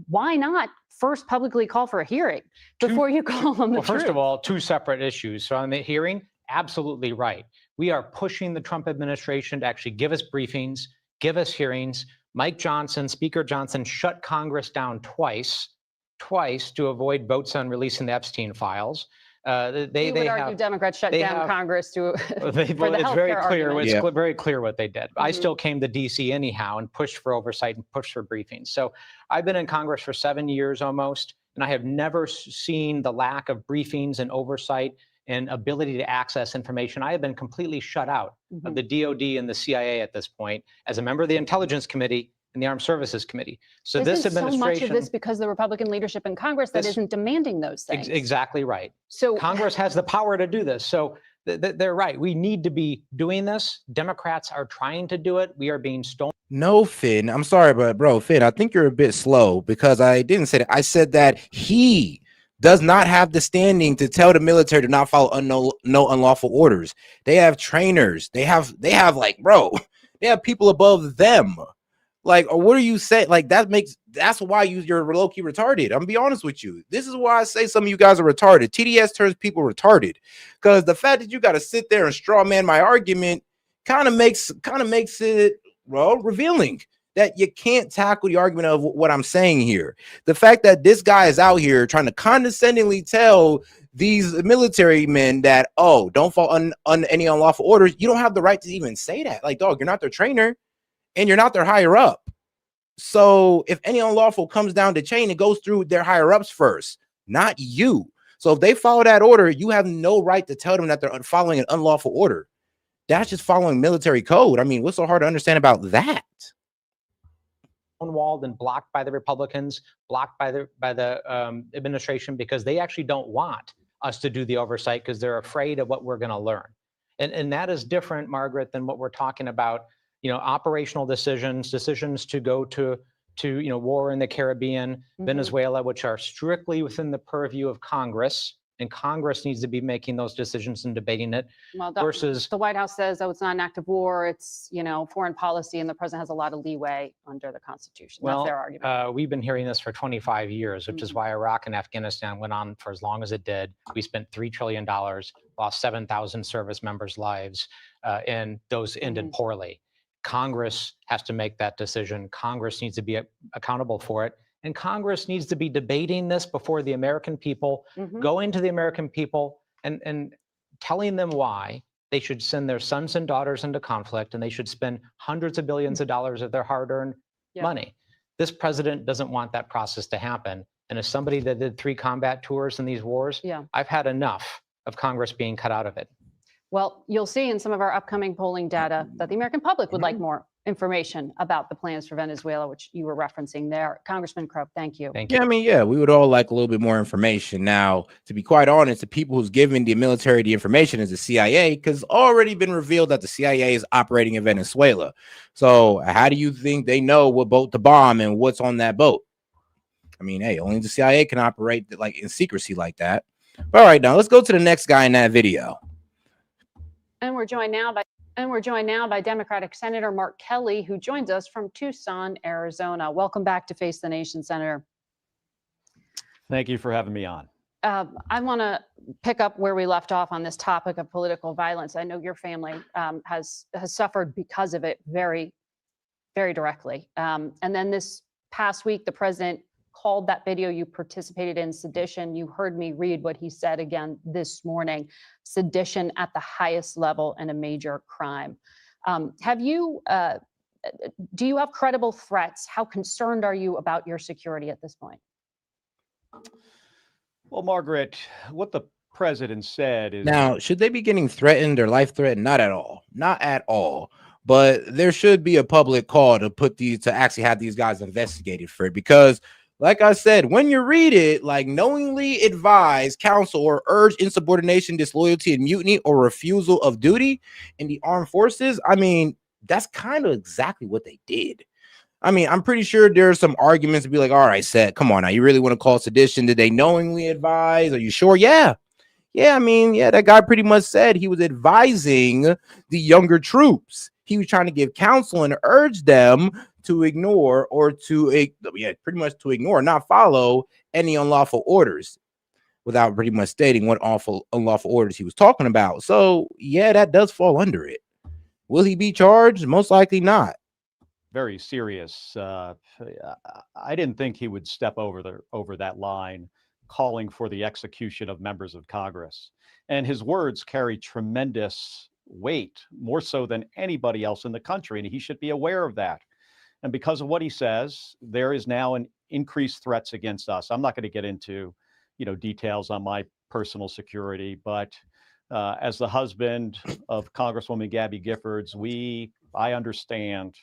S12: Why not first publicly call for a hearing before you call them the
S13: Well, first of
S12: truth?
S13: all, two separate issues. So on the hearing, absolutely right. We are pushing the Trump administration to actually give us briefings, give us hearings. Mike Johnson, Speaker Johnson, shut Congress down twice to avoid votes on releasing the Epstein files.
S12: You would argue Democrats shut down Congress to for the
S13: it's very
S12: healthcare
S13: clear.
S12: argument.
S13: It's very clear what they did. I still came to DC anyhow and pushed for oversight and pushed for briefings. So I've been in Congress for 7 years almost, and I have never seen the lack of briefings and oversight and ability to access information. I have been completely shut out of the DOD and the CIA at this point as a member of the Intelligence Committee and the Armed Services Committee. So this administration,
S12: so much of this because the Republican leadership in Congress that isn't demanding those things.
S13: Exactly right.
S12: So
S13: Congress has the power to do this. So they're right. We need to be doing this. Democrats are trying to do it. We are being stolen.
S7: No, Finn, I'm sorry, but bro, Finn, I think you're a bit slow because I didn't say that. I said that he does not have the standing to tell the military to not follow no unlawful orders. They have trainers. They have like, bro, they have people above them. Like, or what are you saying? Like, that's why you're low-key retarded. I'm gonna be honest with you. This is why I say some of you guys are retarded. TDS turns people retarded because the fact that you got to sit there and straw man my argument kind of makes it, well, revealing that you can't tackle the argument of what I'm saying here. The fact that this guy is out here trying to condescendingly tell these military men that, oh, don't fall on any unlawful orders. You don't have the right to even say that. Like, dog, you're not their trainer and you're not their higher up. So if any unlawful comes down the chain, it goes through their higher ups first, not you. So if they follow that order, you have no right to tell them that they're following an unlawful order. That's just following military code. I mean, what's so hard to understand about that?
S13: Stonewalled and blocked by the Republicans, blocked by the administration because they actually don't want us to do the oversight because they're afraid of what we're going to learn. And that is different, Margaret, than what we're talking about, operational decisions to go to war in the Caribbean, Venezuela, which are strictly within the purview of Congress. And Congress needs to be making those decisions and debating it versus
S12: the White House says, oh, it's not an act of war. It's, foreign policy. And the president has a lot of leeway under the Constitution. That's their argument.
S13: We've been hearing this for 25 years, which is why Iraq and Afghanistan went on for as long as it did. We spent $3 trillion, lost 7,000 service members' lives, and those ended poorly. Congress has to make that decision. Congress needs to be accountable for it. And Congress needs to be debating this before the American people, going to the American people and telling them why they should send their sons and daughters into conflict and they should spend hundreds of billions of dollars of their hard-earned money. This president doesn't want that process to happen. And as somebody that did 3 combat tours in these wars, I've had enough of Congress being cut out of it.
S12: Well, you'll see in some of our upcoming polling data that the American public would like more information about the plans for Venezuela, which you were referencing there. Congressman Crow, thank you.
S7: Yeah, I mean, we would all like a little bit more information. Now, to be quite honest, the people who's giving the military the information is the CIA, because it's already been revealed that the CIA is operating in Venezuela. So how do you think they know what boat to bomb and what's on that boat? I mean, hey, only the CIA can operate like in secrecy like that. All right, now let's go to the next guy in that video.
S12: And we're joined now by Democratic Senator Mark Kelly, who joins us from Tucson, Arizona. Welcome back to Face the Nation, Senator.
S18: Thank you for having me on.
S12: I want to pick up where we left off on this topic of political violence. I know your family has suffered because of it very, very directly. And then this past week, the president called that video you participated in sedition. You heard me read what he said again this morning, sedition at the highest level and a major crime. Do you have credible threats? How concerned are you about your security at this point?
S18: Well, Margaret, what the president said is...
S7: Now, should they be getting threatened or life threatened? Not at all. Not at all. But there should be a public call to actually have these guys investigated for it, because like I said, when you read it, like knowingly advise, counsel, or urge insubordination, disloyalty, and mutiny or refusal of duty in the armed forces, I mean, that's kind of exactly what they did. I mean, I'm pretty sure there's some arguments to be like, all right, S.E.T, come on now. You really want to call sedition? Did they knowingly advise? Are you sure? Yeah, Yeah, I mean, yeah, that guy pretty much said he was advising the younger troops. He was trying to give counsel and urge them to ignore or to, yeah, pretty much to ignore, not follow any unlawful orders, without pretty much stating what unlawful orders he was talking about. So, yeah, that does fall under it. Will he be charged? Most likely not.
S18: Very serious. I didn't think he would step over that line, calling for the execution of members of Congress. And his words carry tremendous weight, more so than anybody else in the country, and he should be aware of that. And because of what he says, there is now an increased threats against us. I'm not going to get into, details on my personal security, but as the husband of Congresswoman Gabby Giffords, I understand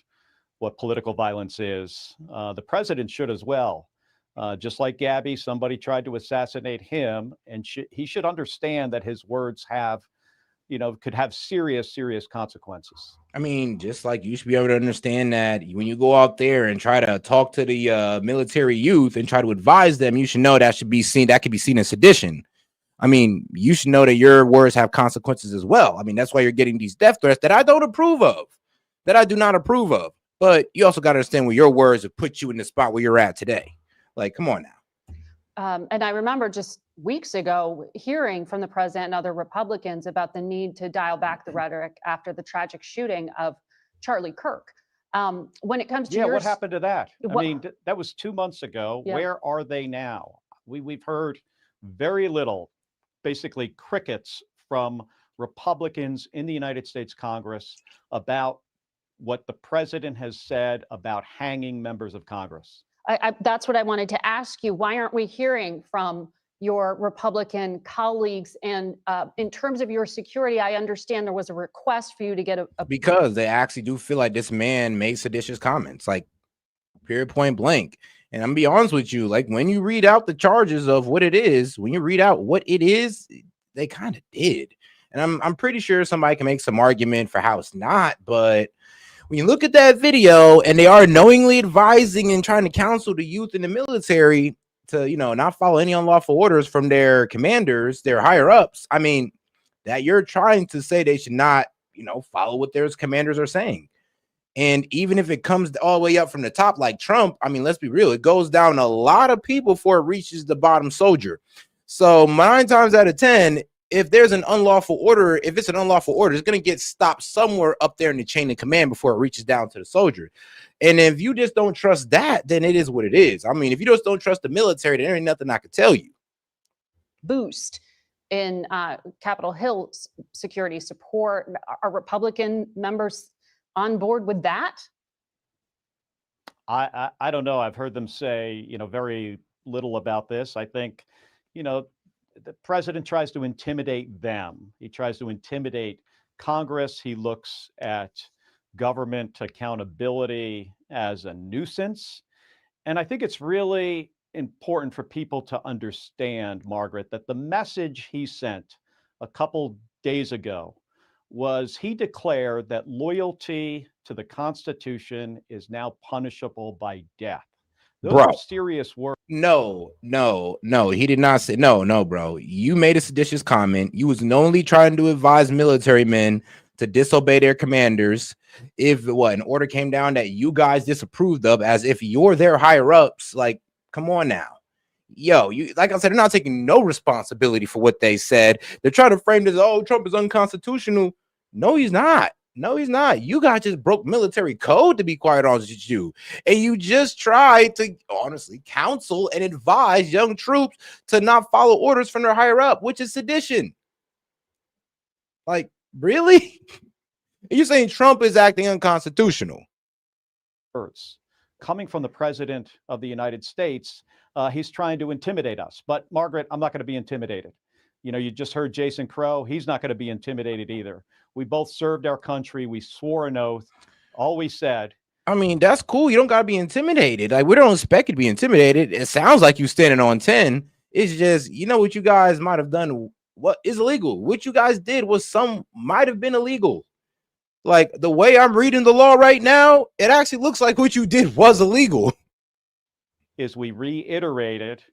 S18: what political violence is. The president should as well. Just like Gabby, somebody tried to assassinate him, and he should understand that his words could have serious, serious consequences.
S7: I mean, just like you should be able to understand that when you go out there and try to talk to the military youth and try to advise them, you should know that could be seen as sedition. I mean, you should know that your words have consequences as well. I mean, that's why you're getting these death threats that I don't approve of, that I do not approve of. But you also got to understand where your words have put you in the spot where you're at today. Like, come on now.
S12: And I remember just weeks ago hearing from the president and other Republicans about the need to dial back the rhetoric after the tragic shooting of Charlie Kirk. When it comes to
S18: what happened to that? I mean, that was 2 months ago.
S12: Yeah.
S18: Where are they now? We've heard very little, basically crickets, from Republicans in the United States Congress about what the president has said about hanging members of Congress.
S12: That's what I wanted to ask you. Why aren't we hearing from your Republican colleagues? And in terms of your security, I understand there was a request for you to get a
S7: because they actually do feel like this man made seditious comments, like period, point blank. And I'm gonna be honest with you, like when you read out the charges of what it is, they kind of did. And I'm pretty sure somebody can make some argument for how it's not, but when you look at that video and they are knowingly advising and trying to counsel the youth in the military to, not follow any unlawful orders from their commanders, their higher ups, I mean, that you're trying to say they should not, follow what their commanders are saying. And even if it comes all the way up from the top, like Trump, I mean, let's be real, it goes down a lot of people before it reaches the bottom soldier. So 9 times out of 10, if there's an unlawful order, it's going to get stopped somewhere up there in the chain of command before it reaches down to the soldier. And if you just don't trust that, then it is what it is. I mean, if you just don't trust the military, then there ain't nothing I could tell you.
S12: Boost in Capitol Hill security support. Are Republican members on board with that?
S18: I don't know. I've heard them say, very little about this. I think, the president tries to intimidate them. He tries to intimidate Congress. He looks at government accountability as a nuisance. And I think it's really important for people to understand, Margaret, that the message he sent a couple days ago was he declared that loyalty to the Constitution is now punishable by death. Those are serious words.
S7: No, he did not say no, bro. You made a seditious comment. You was knowingly trying to advise military men to disobey their commanders if an order came down that you guys disapproved of, as if you're their higher ups. Like, come on now. Yo, like I said, they're not taking no responsibility for what they said. They're trying to frame this, Trump is unconstitutional. No, he's not. No, he's not. You guys just broke military code, to be quite honest with you. And you just tried to honestly counsel and advise young troops to not follow orders from their higher up, which is sedition. Like, really? You're saying Trump is acting unconstitutional?
S18: Coming from the president of the United States, he's trying to intimidate us. But Margaret, I'm not going to be intimidated. You just heard Jason Crow. He's not going to be intimidated either. We both served our country. We swore an oath. All we said.
S7: I mean, that's cool. You don't got to be intimidated. Like, we don't expect you to be intimidated. It sounds like you standing on 10. It's just, what you guys might have done, what is illegal. What you guys did was might have been illegal. Like, the way I'm reading the law right now, it actually looks like what you did was illegal.
S18: Is we reiterated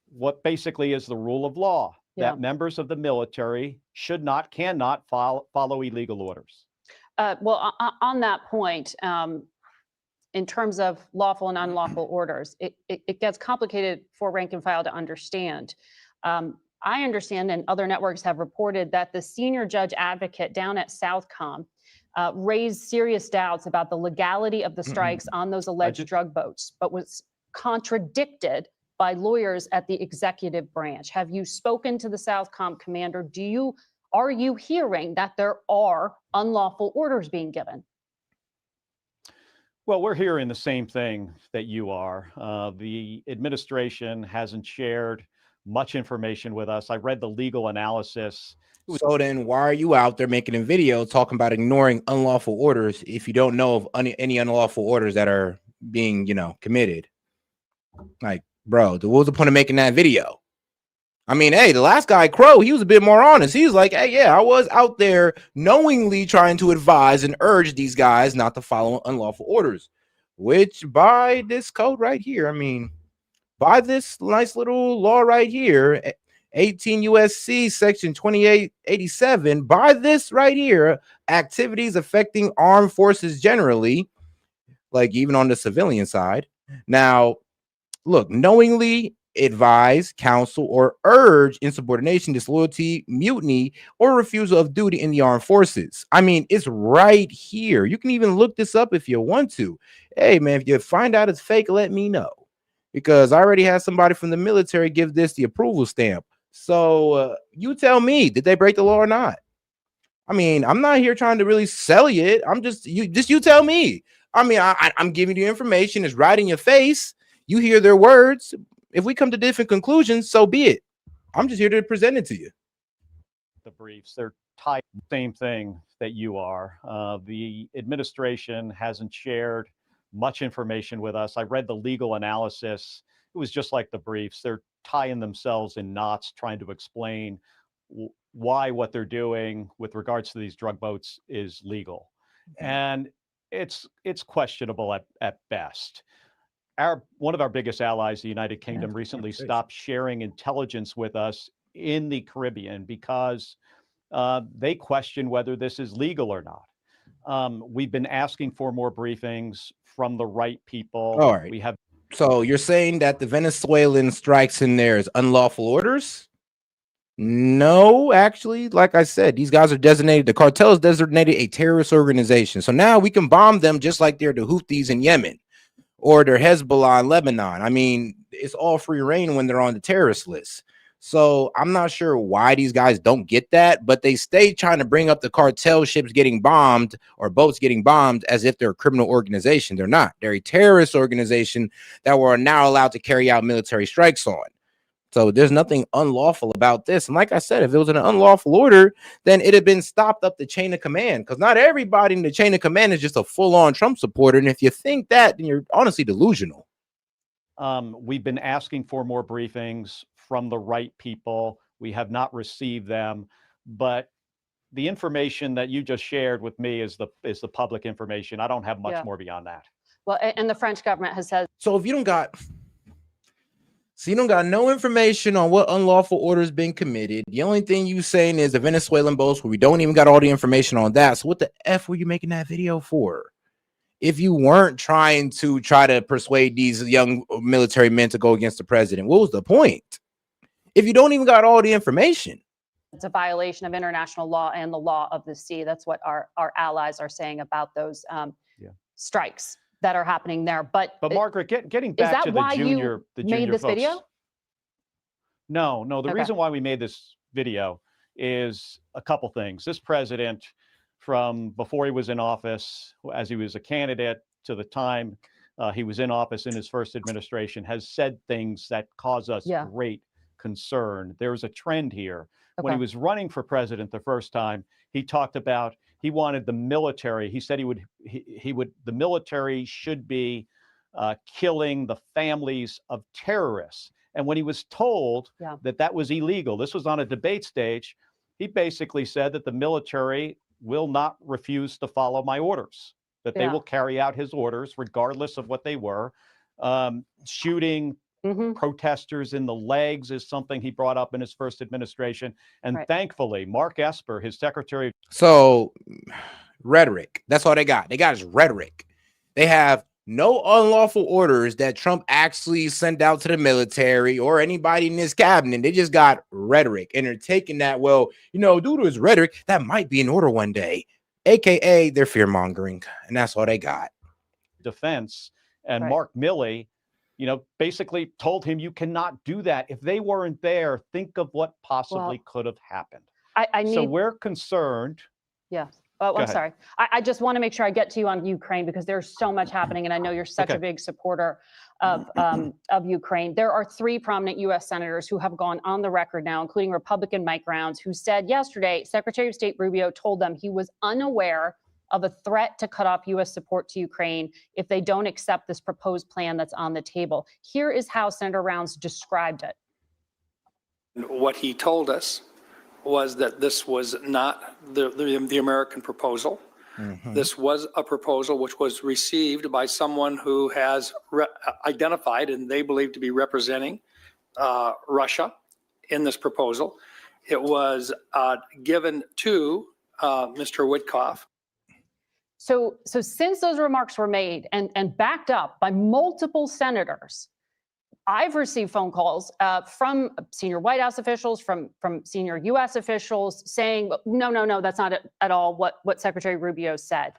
S18: what basically is the rule of law. that members of the military cannot follow illegal orders.
S12: On that point, in terms of lawful and unlawful orders, it gets complicated for rank and file to understand. I understand, and other networks have reported, that the senior judge advocate down at Southcom raised serious doubts about the legality of the strikes on those alleged drug boats, but was contradicted by lawyers at the executive branch. Have you spoken to the Southcom commander? Are you hearing that there are unlawful orders being given?
S18: Well, we're hearing the same thing that you are. The administration hasn't shared much information with us. I read the legal analysis.
S7: So then why are you out there making a video talking about ignoring unlawful orders if you don't know of any unlawful orders that are being, committed? Like, bro, what was the point of making that video? I mean, hey, the last guy, Crow, he was a bit more honest. He was like, hey, yeah, I was out there knowingly trying to advise and urge these guys not to follow unlawful orders, which by this code right here, I mean, by this nice little law right here, 18 USC section 2887, by this right here, activities affecting armed forces generally, like even on the civilian side. Now, look, knowingly advise, counsel, or urge insubordination, disloyalty, mutiny, or refusal of duty in the armed forces. I mean, it's right here. You can even look this up if you want to. Hey, man, if you find out it's fake, let me know, because I already had somebody from the military give this the approval stamp. So you tell me, did they break the law or not? I mean, I'm not here trying to really sell you it. I'm just you tell me. I mean, I'm giving you information. It's right in your face. You hear their words. If we come to different conclusions, so be it. I'm just here to present it to you.
S18: The briefs, they're tied to the same thing that you are. The administration hasn't shared much information with us. I read the legal analysis. It was just like the briefs. They're tying themselves in knots, trying to explain why what they're doing with regards to these drug boats is legal. And it's questionable at best. One of our biggest allies, the United Kingdom, recently stopped sharing intelligence with us in the Caribbean because they question whether this is legal or not. We've been asking for more briefings from the right people.
S7: All right.
S18: We have.
S7: So you're saying that the Venezuelan strikes in there is unlawful orders? No, actually, like I said, these guys are designated, the cartel is designated a terrorist organization. So now we can bomb them just like they're the Houthis in Yemen or they're Hezbollah in Lebanon. I mean, it's all free reign when they're on the terrorist list. So I'm not sure why these guys don't get that, but they stay trying to bring up the cartel ships getting bombed or boats getting bombed as if they're a criminal organization. They're not. They're a terrorist organization that we're now allowed to carry out military strikes on. So there's nothing unlawful about this. And like I said, if it was an unlawful order, then it had been stopped up the chain of command, because not everybody in the chain of command is just a full-on Trump supporter. And if you think that, then you're honestly delusional.
S18: We've been asking for more briefings from the right people. We have not received them, but the information that you just shared with me is the public information. I don't have much more beyond that.
S12: Well, and the French government has said.
S7: So if you don't got no information on what unlawful order is being committed, the only thing you saying is the Venezuelan boats, where we don't even got all the information on that. So what the F were you making that video for? If you weren't trying to persuade these young military men to go against the president, what was the point? If you don't even got all the information.
S12: It's a violation of international law and the law of the sea. That's what our allies are saying about those strikes that are happening there. But
S18: Margaret, getting back to the junior
S12: made this
S18: folks,
S12: video?
S18: No. The reason why we made this video is a couple things. This president, from before he was in office, as he was a candidate to the time he was in office in his first administration, has said things that cause us great concern. There's a trend here. When he was running for president the first time, he talked about he wanted the military. He said the military should be killing the families of terrorists. And when he was told that was illegal, this was on a debate stage, he basically said that the military will not refuse to follow my orders, that they will carry out his orders regardless of what they were. Shooting protesters in the legs is something he brought up in his first administration. And thankfully, Mark Esper, his secretary.
S7: So rhetoric. That's all they got. They got is rhetoric. They have no unlawful orders that Trump actually sent out to the military or anybody in his cabinet. They just got rhetoric, and they're taking that, well, you know, due to his rhetoric, that might be an order one day, aka they're fear mongering, and that's all they got.
S18: Defense and Mark Milley, you know, basically told him you cannot do that. If they weren't there, think of what possibly could have happened. So we're concerned.
S12: Yeah. Oh,
S18: Go
S12: I'm
S18: ahead.
S12: sorry. I just want to make sure I get to you on Ukraine because there's so much happening, and I know you're such a big supporter of Ukraine. There are 3 prominent U.S. senators who have gone on the record now, including Republican Mike Rounds, who said yesterday Secretary of State Rubio told them he was unaware of a threat to cut off U.S. support to Ukraine if they don't accept this proposed plan that's on the table. Here is how Senator Rounds described it.
S2: What he told us was that this was not the American proposal. This was a proposal which was received by someone who has identified and they believe to be representing Russia in this proposal. It was given to Mr. Witkoff.
S12: So since those remarks were made and backed up by multiple senators, I've received phone calls from senior White House officials, from senior U.S. officials saying, no, that's not at all what Secretary Rubio said.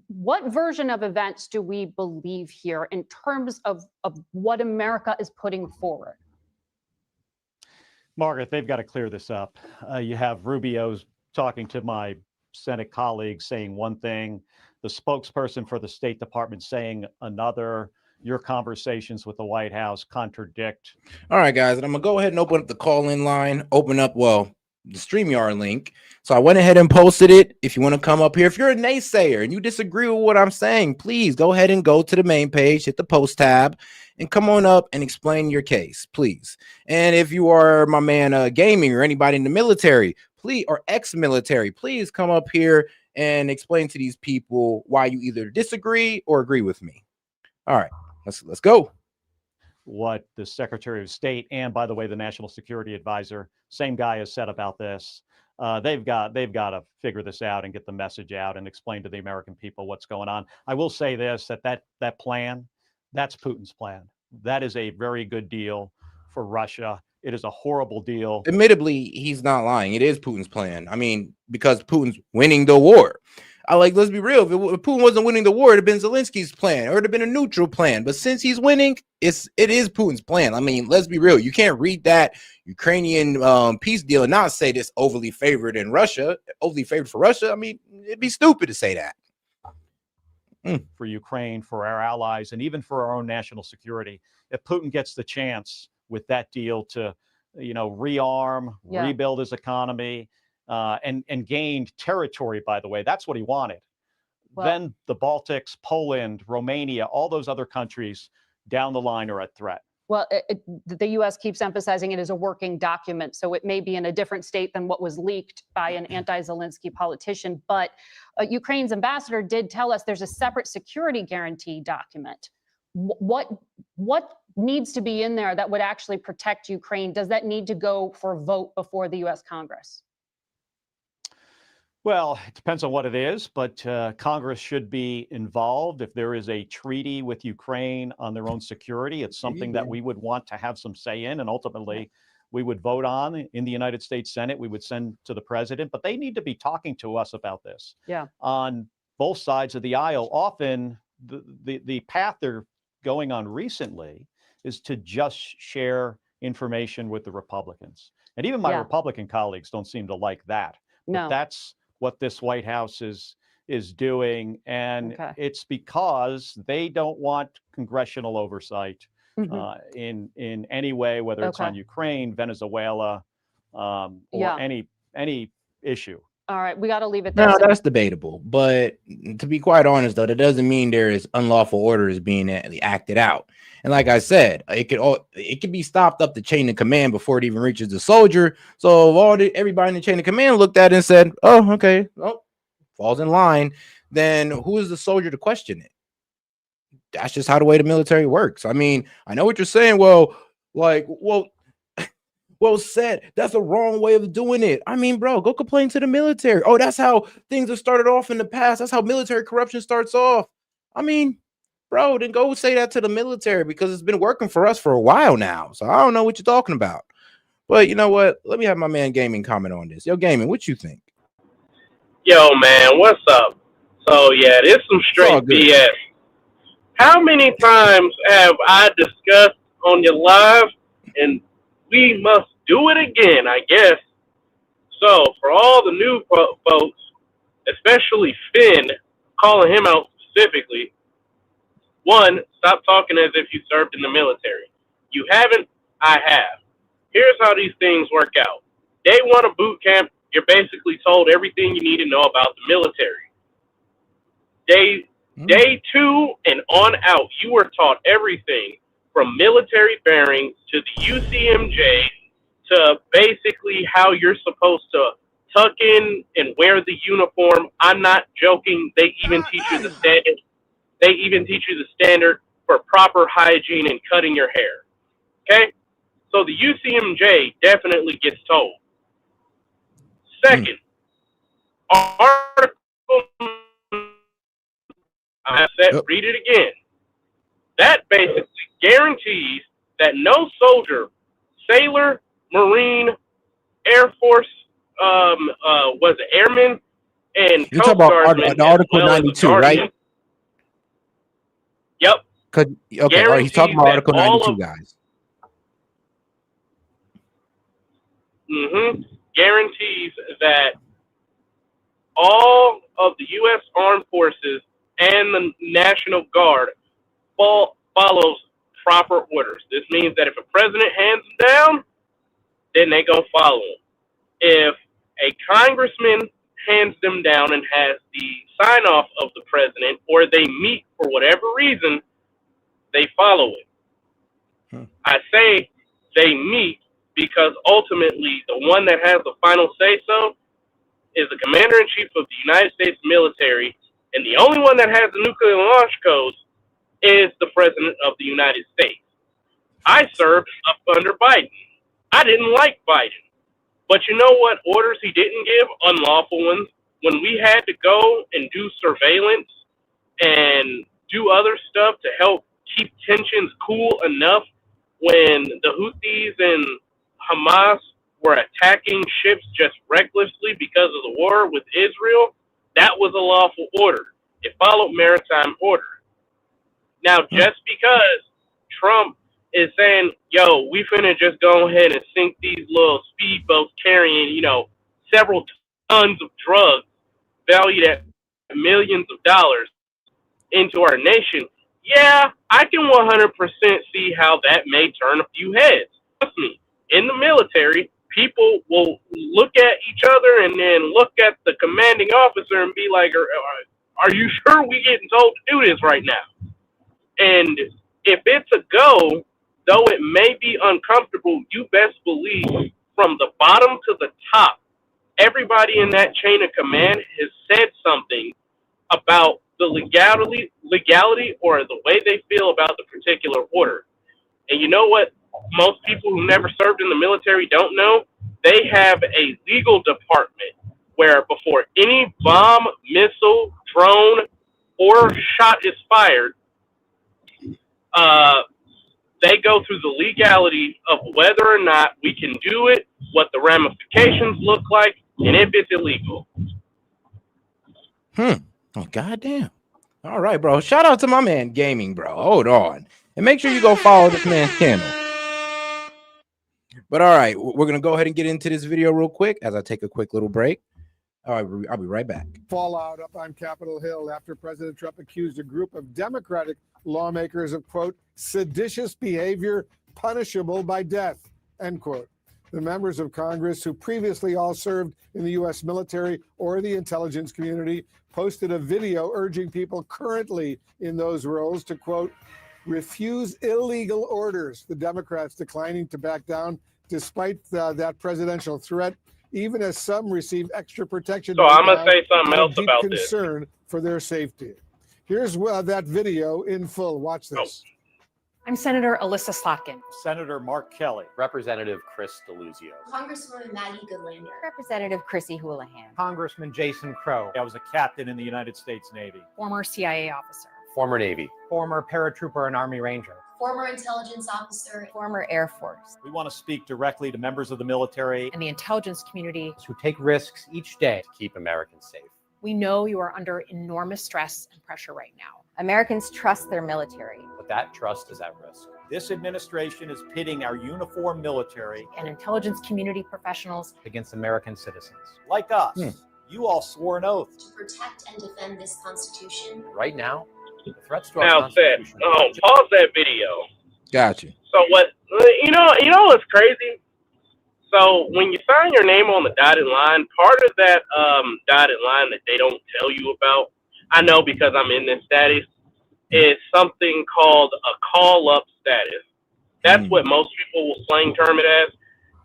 S12: What version of events do we believe here in terms of what America is putting forward?
S18: Margaret, they've got to clear this up. You have Rubio's talking to my Senate colleagues saying one thing, the spokesperson for the State Department saying another. Your conversations with the White House contradict.
S7: All right, guys, and I'm gonna go ahead and open up the call-in line, open up, well, the StreamYard link. So I went ahead and posted it. If you want to come up here, if you're a naysayer and you disagree with what I'm saying, please go ahead and go to the main page, hit the post tab, and come on up and explain your case, please. And if you are my man gaming or anybody in the military, please, or ex-military, please come up here and explain to these people why you either disagree or agree with me. All right. Let's go.
S18: What the Secretary of State and, by the way, the National Security Advisor, same guy, has said about this. They've got to figure this out and get the message out and explain to the American people what's going on. I will say this: that plan, that's Putin's plan. That is a very good deal for Russia. It is a horrible deal.
S7: Admittedly, he's not lying. It is Putin's plan. I mean, because Putin's winning the war. Let's be real. If Putin wasn't winning the war, it'd have been Zelensky's plan, or it'd have been a neutral plan. But since he's winning, it is Putin's plan. I mean, let's be real. You can't read that Ukrainian peace deal and not say this overly favored in Russia, overly favored for Russia. I mean, it'd be stupid to say that.
S18: For Ukraine, for our allies, and even for our own national security. If Putin gets the chance with that deal to, rearm, rebuild his economy, and gained territory, by the way, that's what he wanted. Well, then the Baltics, Poland, Romania, all those other countries down the line are at threat.
S12: Well, the U.S. keeps emphasizing it as a working document, so it may be in a different state than what was leaked by an anti-Zelensky politician. But Ukraine's ambassador did tell us there's a separate security guarantee document. What needs to be in there that would actually protect Ukraine? Does that need to go for a vote before the U.S. Congress?
S18: Well, it depends on what it is, but Congress should be involved. If there is a treaty with Ukraine on their own security, it's something that we would want to have some say in, and ultimately we would vote on in the United States Senate. We would send to the president, but they need to be talking to us about this.
S12: Yeah.
S18: On both sides of the aisle, often the path they're going on recently is to just share information with the Republicans. And even my Republican colleagues don't seem to like that.
S12: No.
S18: But that's what this White House is doing, and it's because they don't want congressional oversight in any way, whether it's on Ukraine, Venezuela, or any issue.
S12: All right, we got to leave it there.
S7: No, that's debatable. But to be quite honest, though, that doesn't mean there is unlawful orders being acted out. And like I said, it could be stopped up the chain of command before it even reaches the soldier. So if everybody in the chain of command looked at it and said, "Oh, okay, well, falls in line," then who is the soldier to question it? that's just how the way the military works. I mean, I know what you're saying. Well, said that's the wrong way of doing it. I mean, bro, go complain to the military. Oh, that's how things have started off in the past. That's how military corruption starts off. I mean, bro, then go say that to the military because it's been working for us for a while now. So I don't know what you're talking about. But you know what? Let me have my man Gaming comment on this. Yo, Gaming, what you think?
S1: Yo, man, what's up? So, yeah, this is some straight BS. How many times have I discussed on your live, and we must do it again, I guess. So, for all the new folks, especially Finn, calling him out specifically, one, stop talking as if you served in the military. You haven't, I have. Here's how these things work out. Day one of boot camp, you're basically told everything you need to know about the military. Day two and on out, you were taught everything from military bearings to the UCMJ to basically how you're supposed to tuck in and wear the uniform. I'm not joking. They even teach you the standard. They even teach you the standard for proper hygiene and cutting your hair. Okay? So the UCMJ definitely gets told. Second, article, I said, read it again. That basically guarantees that no soldier, sailor, Marine, Air Force, was it airman, and
S7: You're talking about the Article 92, right?
S1: Yep.
S7: Okay, all right, he's talking about Article 92, guys.
S1: Guarantees that all of the U.S. Armed Forces and the National Guard follows proper orders. This means that if a president hands them down, then they go follow them. If a congressman hands them down and has the sign-off of the president, or they meet for whatever reason, they follow it. I say they meet because ultimately the one that has the final say-so is the commander-in-chief of the United States military, and the only one that has the nuclear launch codes is the president of the United States. I served up under Biden. I didn't like Biden. But you know what orders he didn't give? Unlawful ones. When we had to go and do surveillance and do other stuff to help keep tensions cool enough when the Houthis and Hamas were attacking ships just recklessly because of the war with Israel, that was a lawful order. It followed maritime order. Now, just because Trump is saying, yo, we finna just go ahead and sink these little speedboats carrying, several tons of drugs valued at millions of dollars into our nation, yeah, I can 100% see how that may turn a few heads. Trust me, in the military, people will look at each other and then look at the commanding officer and be like, are you sure we getting told to do this right now? And if it's a go, though it may be uncomfortable, you best believe from the bottom to the top, everybody in that chain of command has said something about the legality or the way they feel about the particular order. And you know what most people who never served in the military don't know? They have a legal department where before any bomb, missile, drone, or shot is fired, they go through the legality of whether or not we can do it, what the ramifications look like, and if it's illegal.
S7: Oh, goddamn. All right, bro. Shout out to my man Gaming, bro. Hold on. And make sure you go follow this man's channel. But all right, we're going to go ahead and get into this video real quick as I take a quick little break. All right, I'll be right back.
S19: Fallout up on Capitol Hill after President Trump accused a group of Democratic lawmakers of, quote, seditious behavior punishable by death, end quote. The members of Congress who previously all served in the U.S. military or the intelligence community posted a video urging people currently in those roles to, quote, refuse illegal orders. The Democrats declining to back down despite that presidential threat, even as some receive extra protection.
S1: So I'm going to say something else about this.
S19: Concern for their safety. Here's that video in full. Watch this.
S3: I'm Senator Alyssa Slotkin.
S18: Senator Mark Kelly.
S20: Representative Chris DeLuzio.
S3: Congresswoman Maggie Goodlander.
S21: Representative Chrissy Houlihan.
S18: Congressman Jason Crow. I was a captain in the United States Navy.
S3: Former CIA officer.
S20: Former Navy.
S13: Former paratrooper and Army Ranger.
S3: Former intelligence officer.
S21: Former Air Force.
S18: We want to speak directly to members of the military
S3: And the intelligence community.
S13: Who take risks each day
S20: to keep Americans safe.
S3: We know you are under enormous stress and pressure right now.
S21: Americans trust their military.
S20: But that trust is at risk.
S18: This administration is pitting our uniformed military
S3: And intelligence community professionals
S13: against American citizens.
S18: like us. You all swore an oath
S3: to protect and defend this Constitution.
S20: Right now, the threats to our
S1: Now said,
S20: Constitution.
S1: pause that video.
S7: Gotcha.
S1: So what? You know what's crazy? So when you sign your name on the dotted line, part of that dotted line that they don't tell you about, I know because I'm in this status, is something called a call-up status. That's what most people will slang term it as.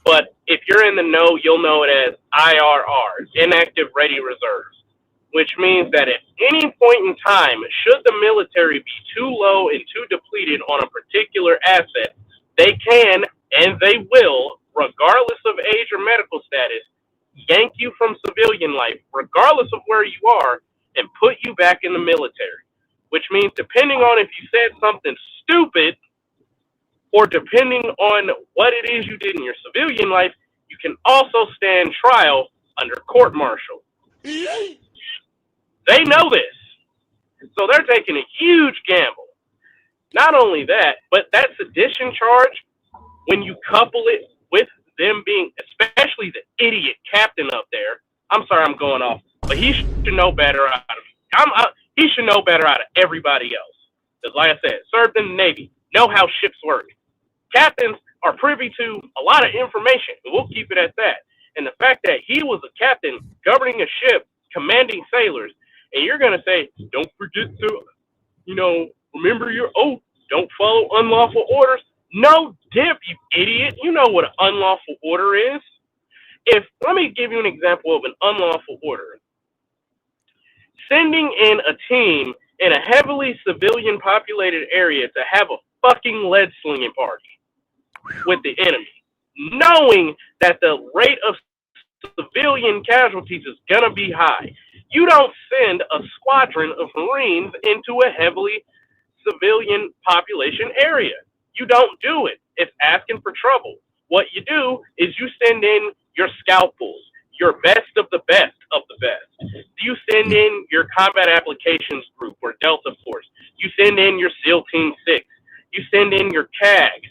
S1: But if you're in the know, you'll know it as IRRs, Inactive Ready Reserves, which means that at any point in time, should the military be too low and too depleted on a particular asset, they can and they will, regardless of age or medical status, yank you from civilian life, regardless of where you are, and put you back in the military. Which means depending on if you said something stupid or depending on what it is you did in your civilian life, you can also stand trial under court-martial. They know this. So they're taking a huge gamble. Not only that, but that sedition charge, when you couple it with them being, especially the idiot captain up there, I'm sorry I'm going off, but he should know better out of he should know better out of everybody else. Because like I said, served in the Navy, know how ships work. Captains are privy to a lot of information, and we'll keep it at that. And the fact that he was a captain governing a ship, commanding sailors, and you're going to say, don't forget to, remember your oath, don't follow unlawful orders. No dip, you idiot. You know what an unlawful order is. Let me give you an example of an unlawful order. Sending in a team in a heavily civilian populated area to have a fucking lead slinging party with the enemy, knowing that the rate of civilian casualties is going to be high. You don't send a squadron of Marines into a heavily civilian population area. You don't do it. It's asking for trouble. What you do is you send in your scalpels, your best of the best of the best. You send in your combat applications group or Delta Force. You send in your SEAL Team 6. You send in your CAG.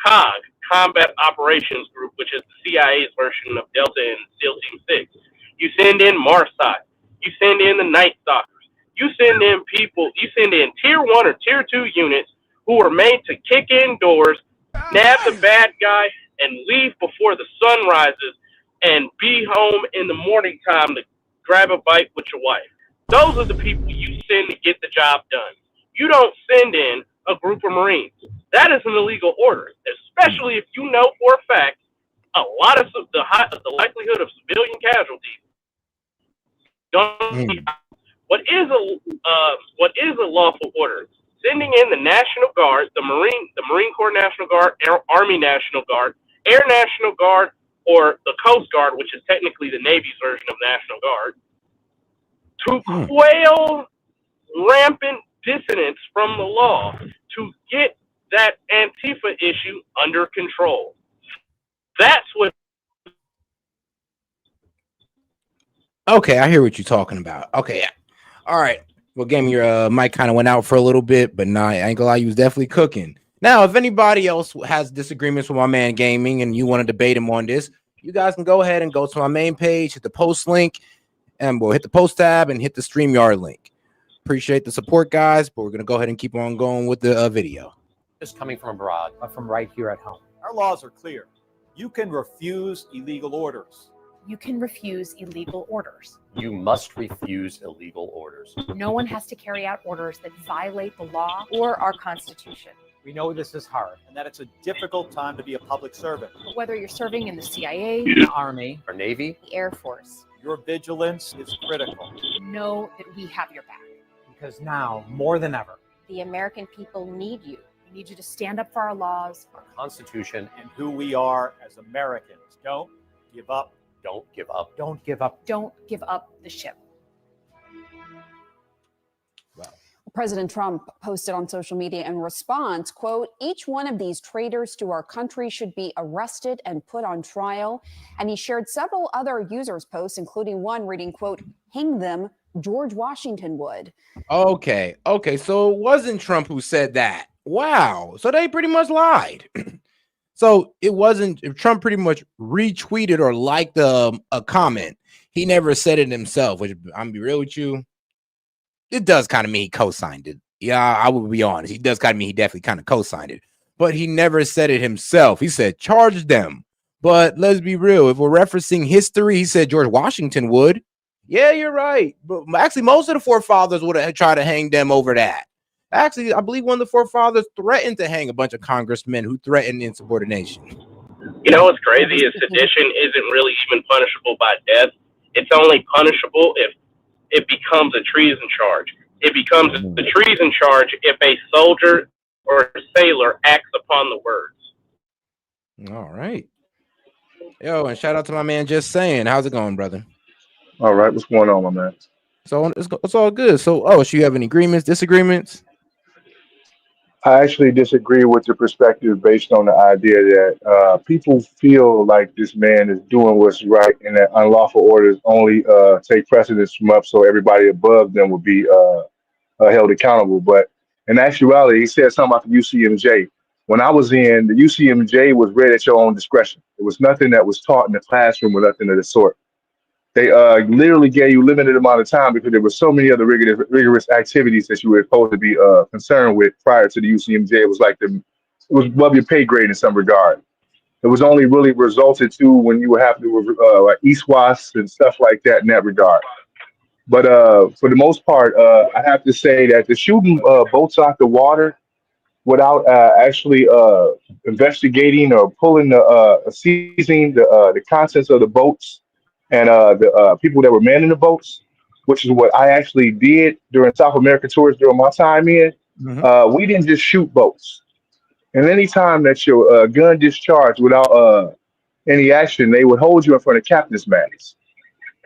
S1: COG, Combat Operations Group, which is the CIA's version of Delta and SEAL Team 6. You send in MARSOC. You send in the Night Stalkers. You send in Tier 1 or Tier 2 units who are made to kick in doors, nab the bad guy, and leave before the sun rises and be home in the morning time to grab a bite with your wife. Those are the people you send to get the job done. You don't send in a group of Marines. That is an illegal order, especially if you know for a fact a lot of the likelihood of civilian casualties. What is a lawful order? Sending in the National Guard, the Marine Corps National Guard, Army National Guard, Air National Guard, or the Coast Guard, which is technically the Navy's version of National Guard, to quail rampant dissonance from the law, to get that Antifa issue under control. That's what.
S7: Okay, I hear what you're talking about. Okay, all right. Well, game, your mic kind of went out for a little bit, but nah, I ain't gonna lie, you was definitely cooking. Now, if anybody else has disagreements with my man Gaming and you want to debate him on this, you guys can go ahead and go to my main page, hit the post link, and we'll hit the post tab and hit the StreamYard link. Appreciate the support, guys, but we're gonna go ahead and keep on going with the video.
S20: Just coming from abroad,
S13: but from right here at home.
S18: Our laws are clear. You can refuse illegal orders.
S3: You can refuse illegal orders.
S20: You must refuse illegal orders.
S3: No one has to carry out orders that violate the law or our Constitution.
S13: We know this is hard
S18: and that it's a difficult time to be a public servant.
S3: But whether you're serving in the CIA,
S13: the Army,
S20: or Navy,
S3: the Air Force,
S6: Your vigilance is critical
S3: Know that we have your back.
S6: because now, more than ever,
S21: The American people need you.
S3: We need you to stand up for our laws,
S20: Our Constitution,
S6: and who we are as Americans. Don't give up.
S20: don't give up.
S6: Don't give up.
S3: Don't give up the ship.
S22: President Trump posted on social media in response, quote, each one of these traitors to our country should be arrested and put on trial. And he shared several other users' posts, including one reading, quote, hang them, George Washington would.
S7: Okay. So it wasn't Trump who said that. Wow. So they pretty much lied. So it wasn't Trump pretty much retweeted or liked a comment. He never said it himself, which I'm gonna be real with you. It does kind of mean he co-signed it. Yeah, I will be honest. He does kind of mean he definitely kind of co-signed it. But he never said it himself. He said, charge them. But let's be real. If we're referencing history, he said George Washington would. Yeah, you're right. But actually, most of the forefathers would have tried to hang them over that. Actually, I believe one of the forefathers threatened to hang a bunch of congressmen who threatened insubordination.
S1: You know what's crazy is sedition isn't really even punishable by death. It's only punishable if it becomes a treason charge. It becomes a treason charge if a soldier or sailor acts upon the words.
S7: All right. Yo, and shout out to my man Just Saying. How's it going, brother?
S23: All right. What's going on, my man?
S7: So it's all good. So, so you have any agreements, disagreements?
S23: I actually disagree with the perspective based on the idea that people feel like this man is doing what's right and that unlawful orders only take precedence from up so everybody above them would be held accountable. But in actuality, he said something about the UCMJ. When I was in, the UCMJ was read at your own discretion. There was nothing that was taught in the classroom or nothing of the sort. They literally gave you limited amount of time because there were so many other rigorous activities that you were supposed to be concerned with prior to the UCMJ. It was like it was above your pay grade in some regard. It was only really resulted to when you would have to like ESWAS and stuff like that in that regard. But for the most part, I have to say that the shooting boats out the water without actually investigating or pulling seizing the contents of the boats and the people that were manning the boats, which is what I actually did during South American tours during my time in. We didn't just shoot boats. And any time that your gun discharged without any action, they would hold you in front of captain's mast.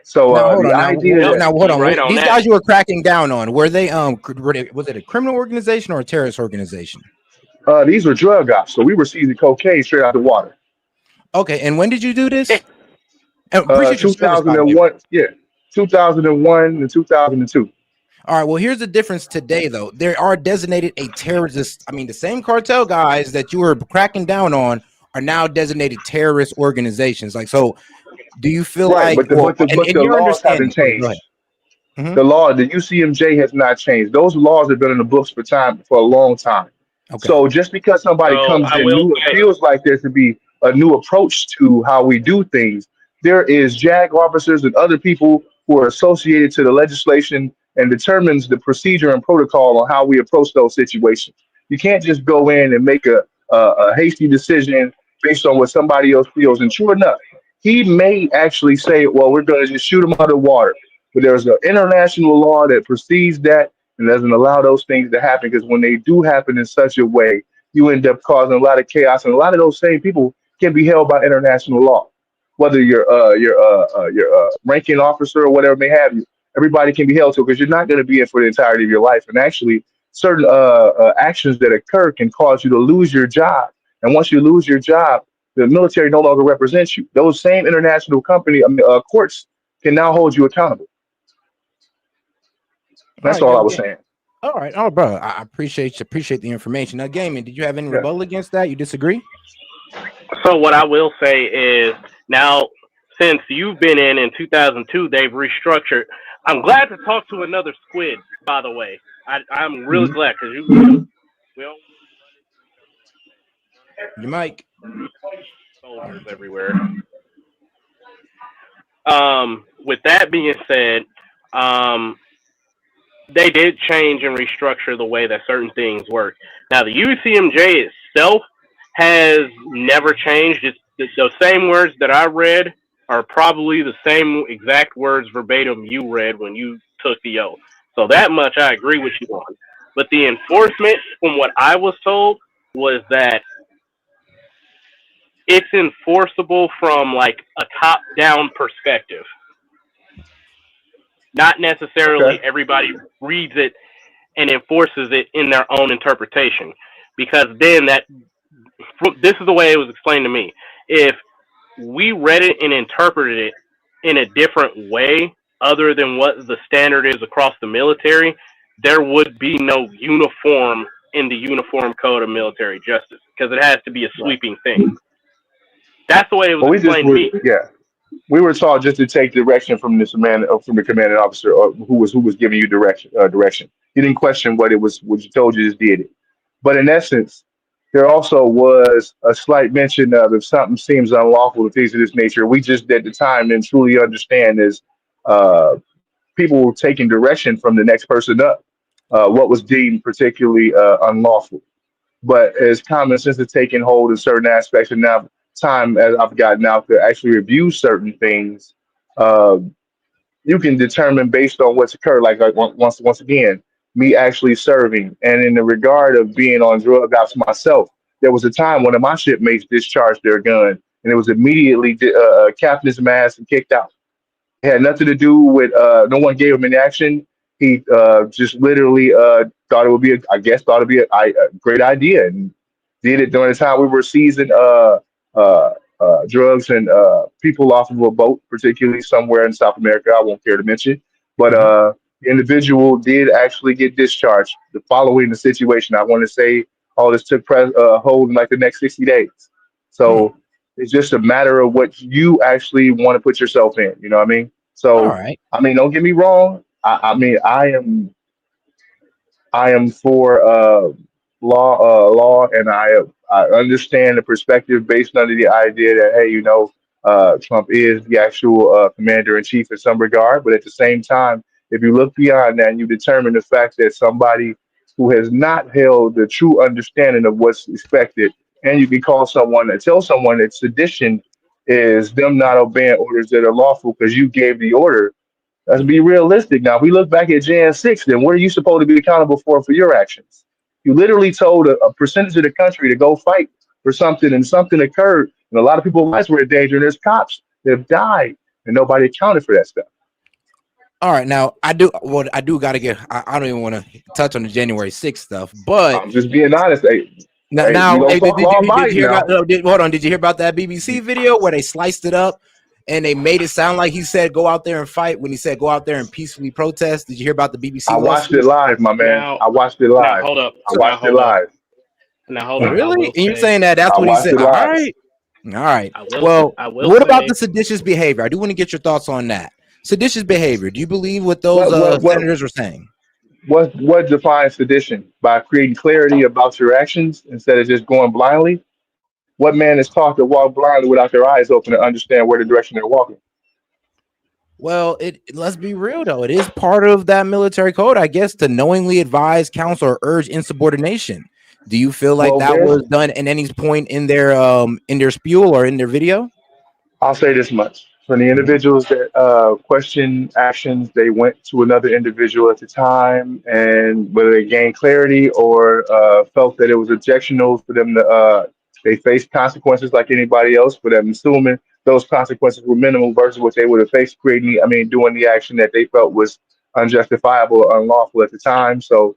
S23: So the idea that
S7: hold on. These guys you were cracking down on, was it a criminal organization or a terrorist organization?
S23: These were drug ops, so we were seizing cocaine straight out the water.
S7: Okay, and when did you do this?
S23: 2001, yeah, 2001 and 2002.
S7: All right, well, here's the difference today, though. There are designated a terrorist. I mean, the same cartel guys that you were cracking down on are now designated terrorist organizations. Like, so do you feel like
S23: but the laws haven't changed? The law, the UCMJ has not changed. Those laws have been in the books for a long time.
S7: Okay.
S23: So just because somebody comes in new, it feels like there should be a new approach to how we do things. There is JAG officers and other people who are associated to the legislation and determines the procedure and protocol on how we approach those situations. You can't just go in and make a hasty decision based on what somebody else feels. And sure enough, he may actually say, well, we're going to just shoot him out of the water. But there's an international law that precedes that and doesn't allow those things to happen, because when they do happen in such a way, you end up causing a lot of chaos. And a lot of those same people can be held by international law. Whether you're ranking officer or whatever may have you, everybody can be held to, because you're not going to be in for the entirety of your life. And actually, certain actions that occur can cause you to lose your job. And once you lose your job, the military no longer represents you. Those same international courts can now hold you accountable. That's all I was saying.
S7: All right, bro. I appreciate the information. Now, Gaming, did you have any rebuttal against that? You disagree?
S1: So what I will say is, now since you've been in 2002, they've restructured. I'm glad to talk to another squid, by the way. I'm really glad, because
S7: your mic
S1: soldiers everywhere. With that being said, they did change and restructure the way that certain things work. Now, the UCMJ itself has never changed. It's the same words that I read are probably the same exact words verbatim you read when you took the oath. So that much I agree with you on. But the enforcement, from what I was told, was that it's enforceable from like a top-down perspective. Not necessarily
S23: Okay.
S1: everybody reads it and enforces it in their own interpretation. Because then this is the way it was explained to me. If we read it and interpreted it in a different way other than what the standard is across the military, there would be no uniform in the Uniform Code of Military Justice because it has to be a sweeping thing. That's the way it was
S23: Well, we just
S1: explained to
S23: were,
S1: me.
S23: yeah. We were taught just to take direction from this man, from the commanding officer, who was giving you direction. Direction. He didn't question what it was, what you told you, just did it. But in essence, there also was a slight mention of if something seems unlawful, things of this nature. We just at the time didn't truly understand is uh, people were taking direction from the next person up, what was deemed particularly unlawful. But as common sense has taken hold in certain aspects, and now time as I've gotten out to actually review certain things, uh, you can determine based on what's occurred. Once again, me actually serving, and in the regard of being on drug ops myself, there was a time one of my shipmates discharged their gun, and it was immediately capped his mask and kicked out. It had nothing to do with no one gave him any action. He just literally thought it would be I guess thought it'd be a great idea and did it during the time we were seizing uh, drugs and people off of a boat, particularly somewhere in South America. I won't care to mention, but the individual did actually get discharged. The following the situation, I want to say all this took hold in like the next 60 days. So it's just a matter of what you actually want to put yourself in. You know what I mean?
S7: All
S23: So,
S7: right.
S23: I mean, don't get me wrong. I mean, I am for law, and I understand the perspective based under the idea that hey, Trump is the actual commander in chief in some regard, but at the same time, if you look beyond that and you determine the fact that somebody who has not held the true understanding of what's expected, and you can call someone and tell someone that sedition is them not obeying orders that are lawful because you gave the order. Let's be realistic now. If we look back at Jan 6, then what are you supposed to be accountable for your actions? You literally told a percentage of the country to go fight for something, and something occurred, and a lot of people's lives were in danger, and there's cops that have died, and nobody accounted for that stuff.
S7: All right, now I do got to get. I don't even want to touch on the January 6th stuff, but
S23: I'm just being honest.
S7: now,
S23: We don't
S7: hey,
S23: talk law
S7: did you
S23: abiding
S7: hear
S23: now.
S7: about? Hold on, did you hear about that BBC video where they sliced it up and they made it sound like he said go out there and fight when he said go out there and peacefully protest? Did you hear about the BBC
S23: I watched
S7: lawsuit?
S23: it live, my man.
S1: Now,
S23: I watched it
S1: now
S23: live.
S1: hold up.
S23: I
S1: Now
S23: watched it
S1: hold up.
S23: live.
S1: Now hold
S7: Oh,
S1: up. I
S7: really?
S1: will
S7: And you're
S1: say.
S7: saying that that's
S23: I
S7: what he
S23: watched
S7: said?
S23: it
S7: All
S23: live.
S7: right, all right.
S1: I will.
S7: Well,
S1: I will
S7: what about
S1: say.
S7: the seditious behavior? I do want to get your thoughts on that. Seditious behavior. Do you believe what those
S23: What
S7: senators were saying?
S23: what defines sedition? By creating clarity about your actions instead of just going blindly? What man is taught to walk blindly without their eyes open to understand where the direction they're walking?
S7: Well, let's be real though. It is part of that military code, I guess, to knowingly advise, counsel, or urge insubordination. Do you feel like
S23: Well,
S7: that
S23: there's
S7: was done at any point in their spiel or in their video?
S23: I'll say this much. For the individuals that question actions, they went to another individual at the time, and whether they gained clarity or felt that it was objectionable for them to, they faced consequences like anybody else, but I'm assuming those consequences were minimal versus what they would have faced doing the action that they felt was unjustifiable or unlawful at the time. So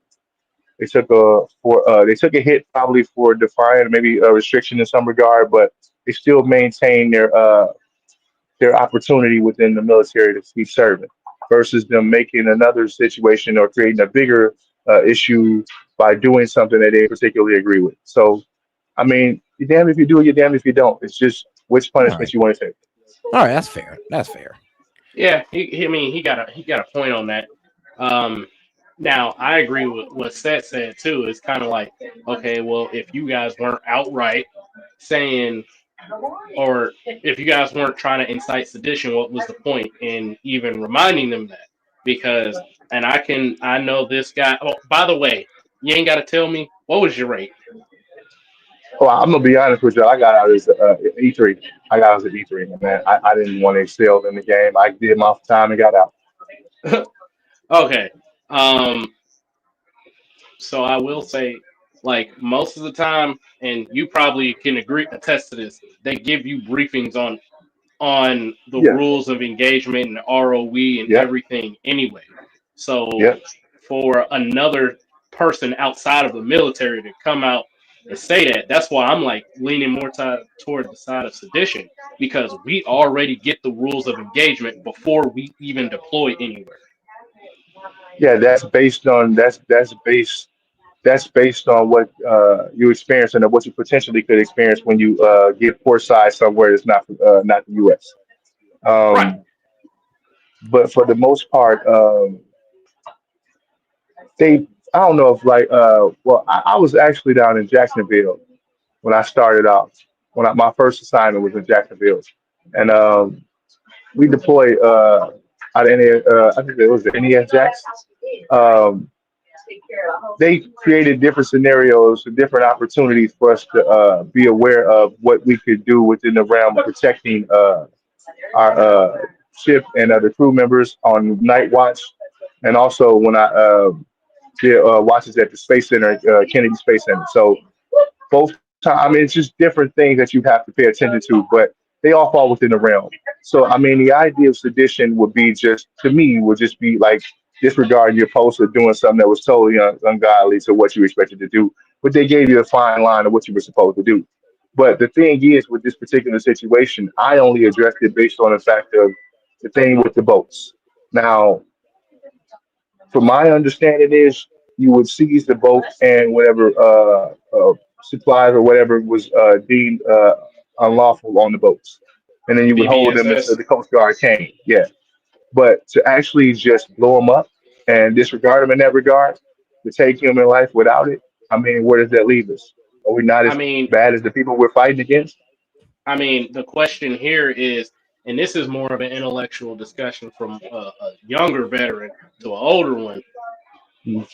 S23: they took a hit probably for defiant, maybe a restriction in some regard, but they still maintain their opportunity within the military to be serving versus them making another situation or creating a bigger issue by doing something that they particularly agree with. So, I mean, you're damned if you do, you're damned if you don't. It's just which
S7: All
S23: punishment
S7: right,
S23: you want to take.
S7: all right, that's fair. That's fair.
S1: Yeah, I mean, he got a point on that. Um, Now I agree with what Seth said too. It's kind of like, okay, well, if you guys weren't outright saying, or if you guys weren't trying to incite sedition, what was the point in even reminding them that? Because, and I know this guy. Oh, by the way, you ain't got to tell me what was your rate.
S23: Well, I'm gonna be honest with you. I got out as E3. I got out as an E3, man. I didn't want to excel in the game. I did my time and got out.
S1: Okay. Um, so I will say, like most of the time, and you probably can attest to this, they give you briefings on the
S23: Yeah.
S1: rules of engagement and ROE and
S23: Yep.
S1: everything anyway. So
S23: Yep.
S1: for another person outside of the military to come out and say that, that's why I'm like leaning more toward the side of sedition, because we already get the rules of engagement before we even deploy anywhere.
S23: Yeah. That's based on what you experience and what you potentially could experience when you get port side somewhere that's not the U.S.
S1: Right.
S23: But for the most part, they I don't know if like well I was actually down in Jacksonville when I started out. My first assignment was in Jacksonville, and we deployed out of I think it was the NES Jacks. Um, they created different scenarios and different opportunities for us to be aware of what we could do within the realm of protecting our ship and other crew members on night watch, and also when I did watches at the Space Center, Kennedy Space Center. So both times, I mean, it's just different things that you have to pay attention to, but they all fall within the realm. So, I mean, the idea of sedition would be just, to me, would just be like disregarding your post or doing something that was totally ungodly to what you expected to do. But they gave you a fine line of what you were supposed to do. But the thing is, with this particular situation, I only addressed it based on the fact of the thing with the boats. Now, from my understanding is you would seize the boat and whatever supplies or whatever was deemed unlawful on the boats, and then you would hold them until
S1: BBSS.
S23: the Coast Guard came. Yeah, but to actually just blow them up and disregard them in that regard, to take human life without it, I mean, where does that leave us? Are we not
S1: I
S23: as
S1: mean,
S23: bad as the people we're fighting against?
S1: the question here is, and this is more of an intellectual discussion from a younger veteran to an older one.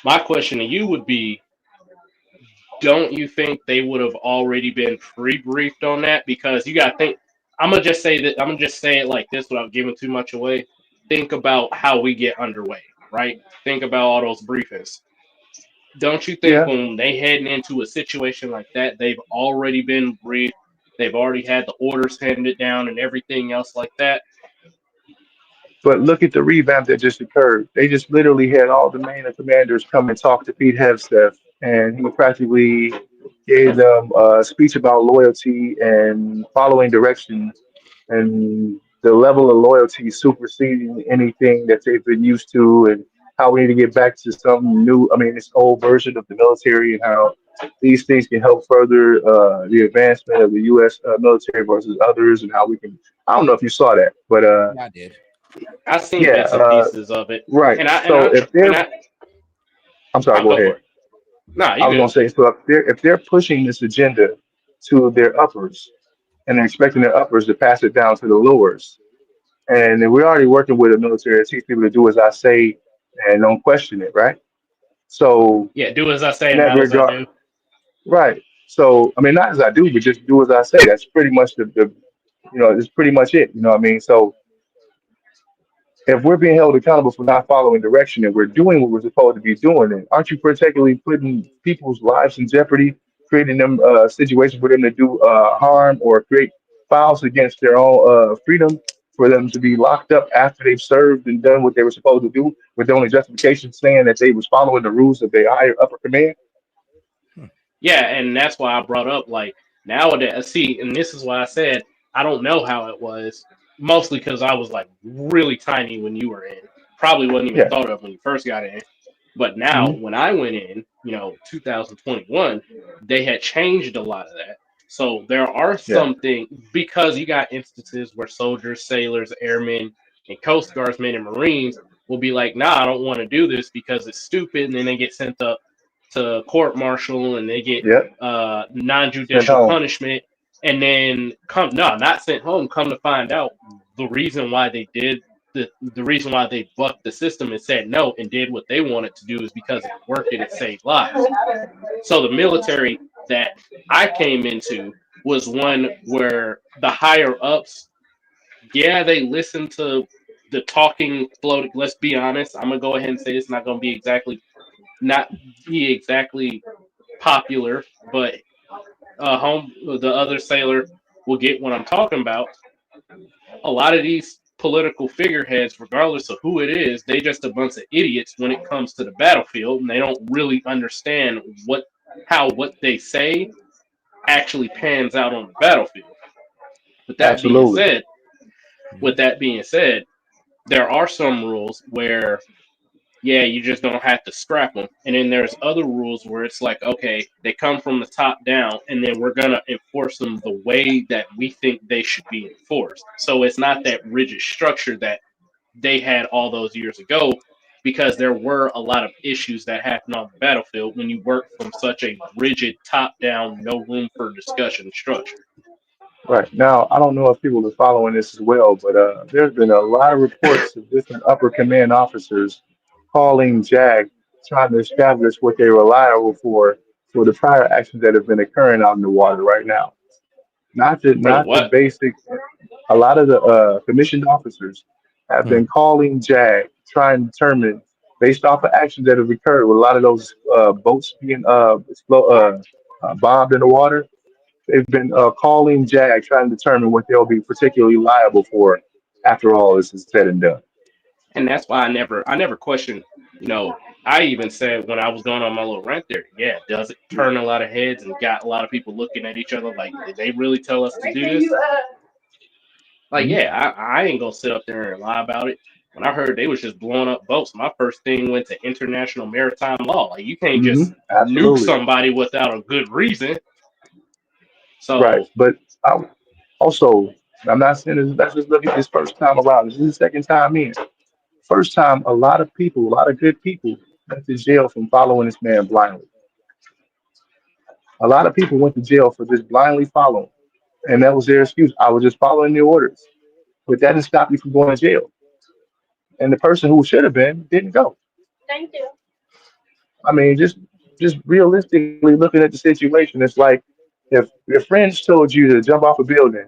S1: My question to you would be, don't you think they would have already been pre-briefed on that? Because you got to think. I'm gonna just say that. I'm gonna just say it like this without giving too much away. Think about how we get underway, right? Think about all those briefings. Don't you think
S23: Yeah.
S1: when they heading into a situation like that, they've already been briefed, they've already had the orders handed down and everything else like that?
S23: But look at the revamp that just occurred. They just literally had all the main commanders come and talk to Pete Hegseth, and he practically gave them a speech about loyalty and following directions, and the level of loyalty superseding anything that they've been used to, and how we need to get back to some new, I mean, this old version of the military, and how these things can help further the advancement of the U.S. Military versus others, and how we can. I don't know if you saw that, but
S7: Yeah, I did.
S1: I've seen
S23: yeah,
S1: bits and pieces of it,
S23: right.
S1: and I and
S23: So
S1: I tr-
S23: if
S1: and
S23: they're,
S1: I
S23: I'm sorry,
S1: I'll
S23: go
S1: go for
S23: ahead.
S1: it. Nah,
S23: I
S1: you
S23: was going
S1: good.
S23: to say, so if they're pushing this agenda to their uppers and they're expecting their uppers to pass it down to the lowers, and then we're already working with a military to teach people to do as I say and don't question it, right? So
S1: Yeah, do as I say
S23: in
S1: and
S23: that
S1: not as I
S23: regard,
S1: do.
S23: right? So I mean, not as I do, but just do as I say. That's pretty much the it's pretty much it. You know what I mean? So if we're being held accountable for not following direction and we're doing what we're supposed to be doing, then aren't you particularly putting people's lives in jeopardy, creating them situations for them to do harm or create files against their own freedom for them to be locked up after they've served and done what they were supposed to do, with the only justification saying that they was following the rules of their higher upper command?
S1: Yeah, and that's why I brought up like nowadays. See, and this is why I said I don't know how it was. Mostly because I was like really tiny when you were in. Probably wasn't even
S23: Yeah.
S1: thought of when you first got in. But now,
S23: Hmm.
S1: when I went in, 2021, they had changed a lot of that. So there are
S23: Yeah.
S1: some things, because you got instances where soldiers, sailors, airmen, and Coast Guardsmen and Marines will be like, nah, I don't want to do this because it's stupid. And then they get sent up to court martial and they get
S23: Yep. Sent
S1: non-judicial
S23: home.
S1: punishment. And then not sent home. Come to find out, the reason why they did the reason why they bucked the system and said no and did what they wanted to do is because it worked and it saved lives. So the military that I came into was one where the higher ups, yeah, they listen to the talking float. Let's be honest. I'm gonna go ahead and say it's not gonna be exactly popular, but the other sailor will get what I'm talking about. A lot of these political figureheads, regardless of who it is, they just a bunch of idiots when it comes to the battlefield, and they don't really understand how what they say actually pans out on the battlefield. With that being
S23: Absolutely.
S1: said, with that being said, there are some rules where, yeah, you just don't have to scrap them. And then there's other rules where it's like, okay, they come from the top down, and then we're going to enforce them the way that we think they should be enforced. So it's not that rigid structure that they had all those years ago, because there were a lot of issues that happened on the battlefield when you work from such a rigid top down, no room for discussion structure.
S23: Right. Now, I don't know if people are following this as well, but there's been a lot of reports of different upper command officers calling JAG, trying to establish what they were liable for the prior actions that have been occurring out in the water right now.
S1: For the
S23: Not the
S1: what?
S23: basic. A lot of the commissioned officers have been calling JAG, trying to determine based off of actions that have occurred with a lot of those boats being bombed in the water. They've been calling JAG, trying to determine what they'll be particularly liable for after all this is said and done.
S1: And that's why I never questioned, you know, I even said when I was going on my little rant there, yeah, does it turn a lot of heads and got a lot of people looking at each other like, did they really tell us to do this? Like,
S23: Mhm.
S1: yeah, I ain't gonna sit up there and lie about it. When I heard they was just blowing up boats, my first thing went to international maritime law. Like, you can't just nuke
S23: Absolutely.
S1: somebody without a good reason.
S23: Right.
S1: So,
S23: But I, also, I'm not saying this, let's just look at this first time around. This is the second time in. First time, a lot of people, a lot of good people went to jail from following this man blindly. A lot of people went to jail for just blindly following. And that was their excuse. I was just following the orders. But that didn't stop you from going to jail. And the person who should have been didn't go. I mean, just realistically looking at the situation, it's like if your friends told you to jump off a building,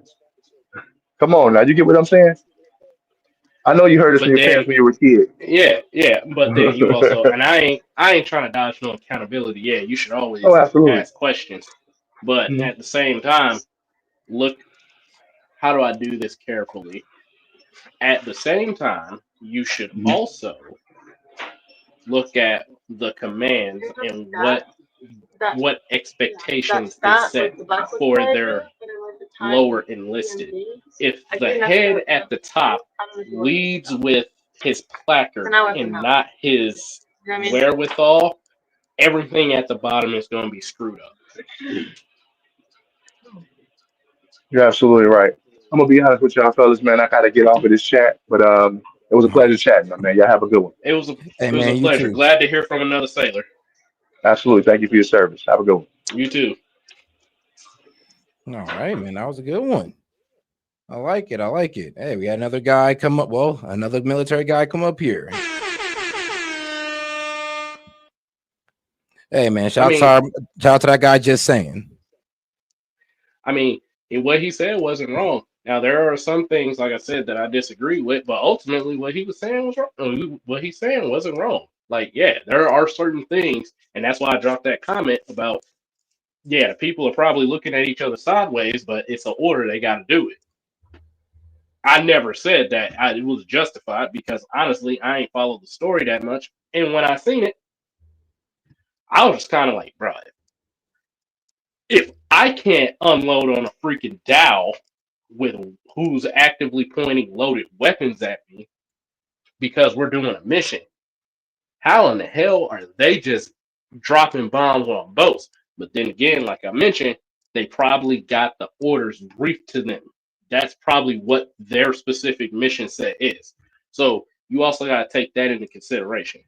S23: come on now, you get what I'm saying? I know you heard this from
S1: but
S23: your
S1: then,
S23: parents when you were a kid.
S1: yeah, but then you also, and I ain't trying to dodge no accountability. Yeah, you should
S23: Oh,
S1: always
S23: absolutely.
S1: ask questions, but
S23: Mhm.
S1: at the same time, look, how do I do this carefully? At the same time, you should
S23: Mhm.
S1: also look at the commands and what expectations they set for their lower enlisted. If the head at the top leads with his placard and not his wherewithal, everything at the bottom is going to be screwed up.
S23: You're absolutely right. I'm gonna be honest with y'all fellas, man. I gotta get off of this chat, but it was a pleasure chatting, my man. Y'all have a good one.
S1: It was a
S7: Hey
S1: it was a
S7: man, you
S1: pleasure.
S7: too.
S1: Glad to hear from another sailor.
S23: Absolutely. Thank you for your service. Have a good one.
S1: You too.
S7: All right, man. That was a good one. I like it. I like it. Hey, we had another guy come up. Well, another military guy come up here. Hey, man.
S1: I mean,
S7: Shout out to that guy just saying.
S1: I mean, what he said wasn't wrong. Now there are some things, like I said, that I disagree with, but ultimately, what he was saying was wrong. What he's saying wasn't wrong. Like, yeah, there are certain things, and that's why I dropped that comment about, yeah, people are probably looking at each other sideways, but it's an order; they got to do it. I never said that it was justified because honestly, I ain't followed the story that much, and when I seen it, I was just kind of like, bro, if I can't unload on a freaking Dow with who's actively pointing loaded weapons at me because we're doing a mission, how in the hell are they just dropping bombs on boats? But then again, like I mentioned, they probably got the orders briefed to them. That's probably what their specific mission set is. So you also got to take that into consideration.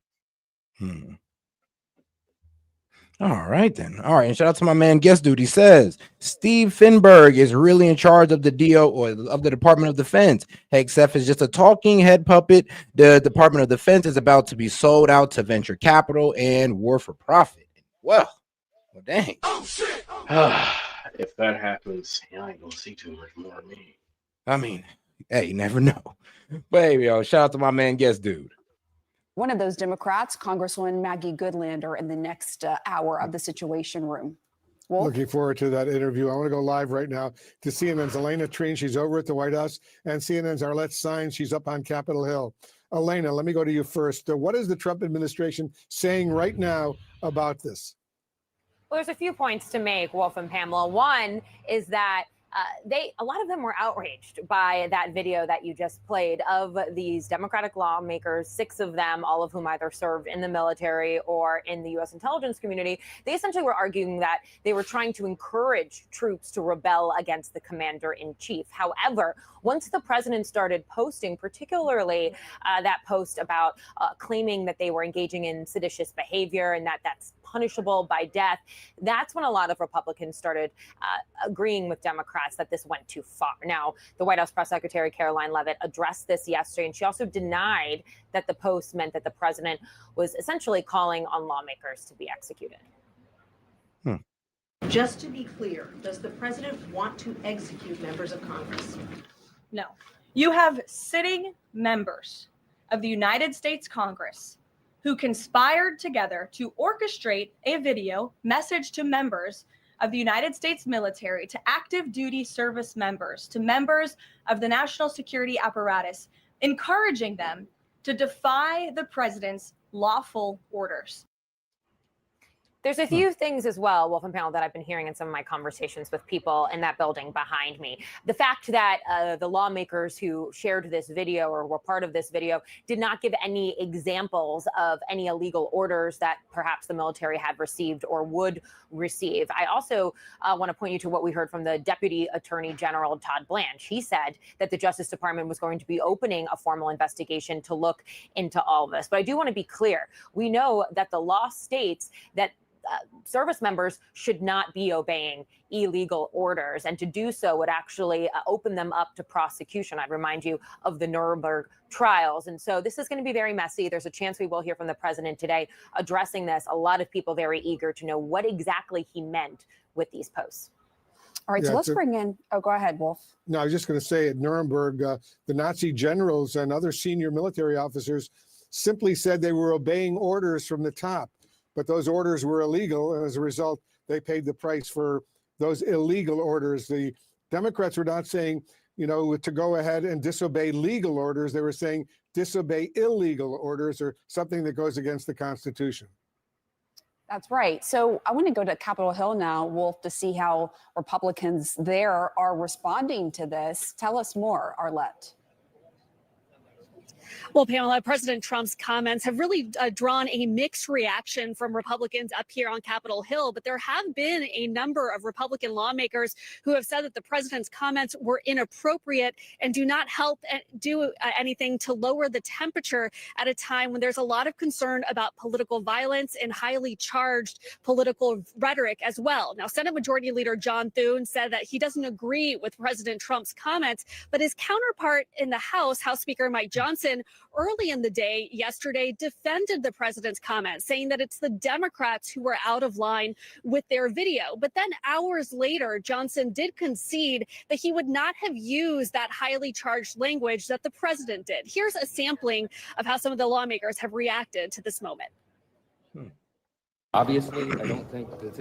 S7: All right, then. All right. And shout out to my man Guest Duty says Steve Finberg is really in charge of the DO or of the Department of Defense. Hegseth is just a talking head puppet. The Department of Defense is about to be sold out to venture capital and war for profit. Well, Well, dang.
S1: If that happens, you ain't gonna see too much more of me.
S7: I mean, hey, you never know. But hey, yo, shout out to my man, Guest Dude.
S22: One of those Democrats, Congresswoman Maggie Goodlander, in the next hour of the Situation Room. Wolf?
S19: Looking forward to that interview. I want to go live right now to CNN's Elena Treen. She's over at the White House, and CNN's Arlette Saenz. She's up on Capitol Hill. Elena, let me go to you first. What is the Trump administration saying right now about this?
S3: Well, there's a few points to make, Wolf and Pamela. One is that a lot of them were outraged by that video that you just played of these Democratic lawmakers, 6 of them, all of whom either served in the military or in the U.S. intelligence community. They essentially were arguing that they were trying to encourage troops to rebel against the commander-in-chief. However, once the president started posting, particularly that post about claiming that they were engaging in seditious behavior and that's punishable by death, that's when a lot of Republicans started agreeing with Democrats that this went too far. Now, the White House press secretary Caroline Leavitt addressed this yesterday, and she also denied that the post meant that the president was essentially calling on lawmakers to be executed.
S9: Just to be clear, does the president want to execute members of Congress?
S10: No. You have sitting members of the United States Congress who conspired together to orchestrate a video message to members of the United States military, to active duty service members, to members of the national security apparatus, encouraging them to defy the president's lawful orders.
S3: There's a few things as well, Wolf and Panel, that I've been hearing in some of my conversations with people in that building behind me. The fact that the lawmakers who shared this video or were part of this video did not give any examples of any illegal orders that perhaps the military had received or would receive. I also want to point you to what we heard from the Deputy Attorney General, Todd Blanche. He said that the Justice Department was going to be opening a formal investigation to look into all of this. But I do want to be clear. We know that the law states that service members should not be obeying illegal orders, and to do so would actually open them up to prosecution. I'd remind you of the Nuremberg trials. And so this is going to be very messy. There's a chance we will hear from the president today addressing this. A lot of people very eager to know what exactly he meant with these posts.
S22: All right, so let's bring in, go ahead, Wolf.
S19: No, I was just going to say at Nuremberg, the Nazi generals and other senior military officers simply said they were obeying orders from the top. But those orders were illegal, and as a result, they paid the price for those illegal orders. The Democrats were not saying, to go ahead and disobey legal orders. They were saying disobey illegal orders or something that goes against the Constitution.
S22: That's right. So I want to go to Capitol Hill now, Wolf, to see how Republicans there are responding to this. Tell us more, Arlette.
S11: Well, Pamela, President Trump's comments have really drawn a mixed reaction from Republicans up here on Capitol Hill. But there have been a number of Republican lawmakers who have said that the president's comments were inappropriate and do not help do anything to lower the temperature at a time when there's a lot of concern about political violence and highly charged political rhetoric as well. Now, Senate Majority Leader John Thune said that he doesn't agree with President Trump's comments, but his counterpart in the House Speaker Mike Johnson, early in the day yesterday defended the president's comments, saying that it's the Democrats who were out of line with their video. But then hours later, Johnson did concede that he would not have used that highly charged language that the president did. Here's a sampling of how some of the lawmakers have reacted to this moment.
S24: Obviously, I don't think that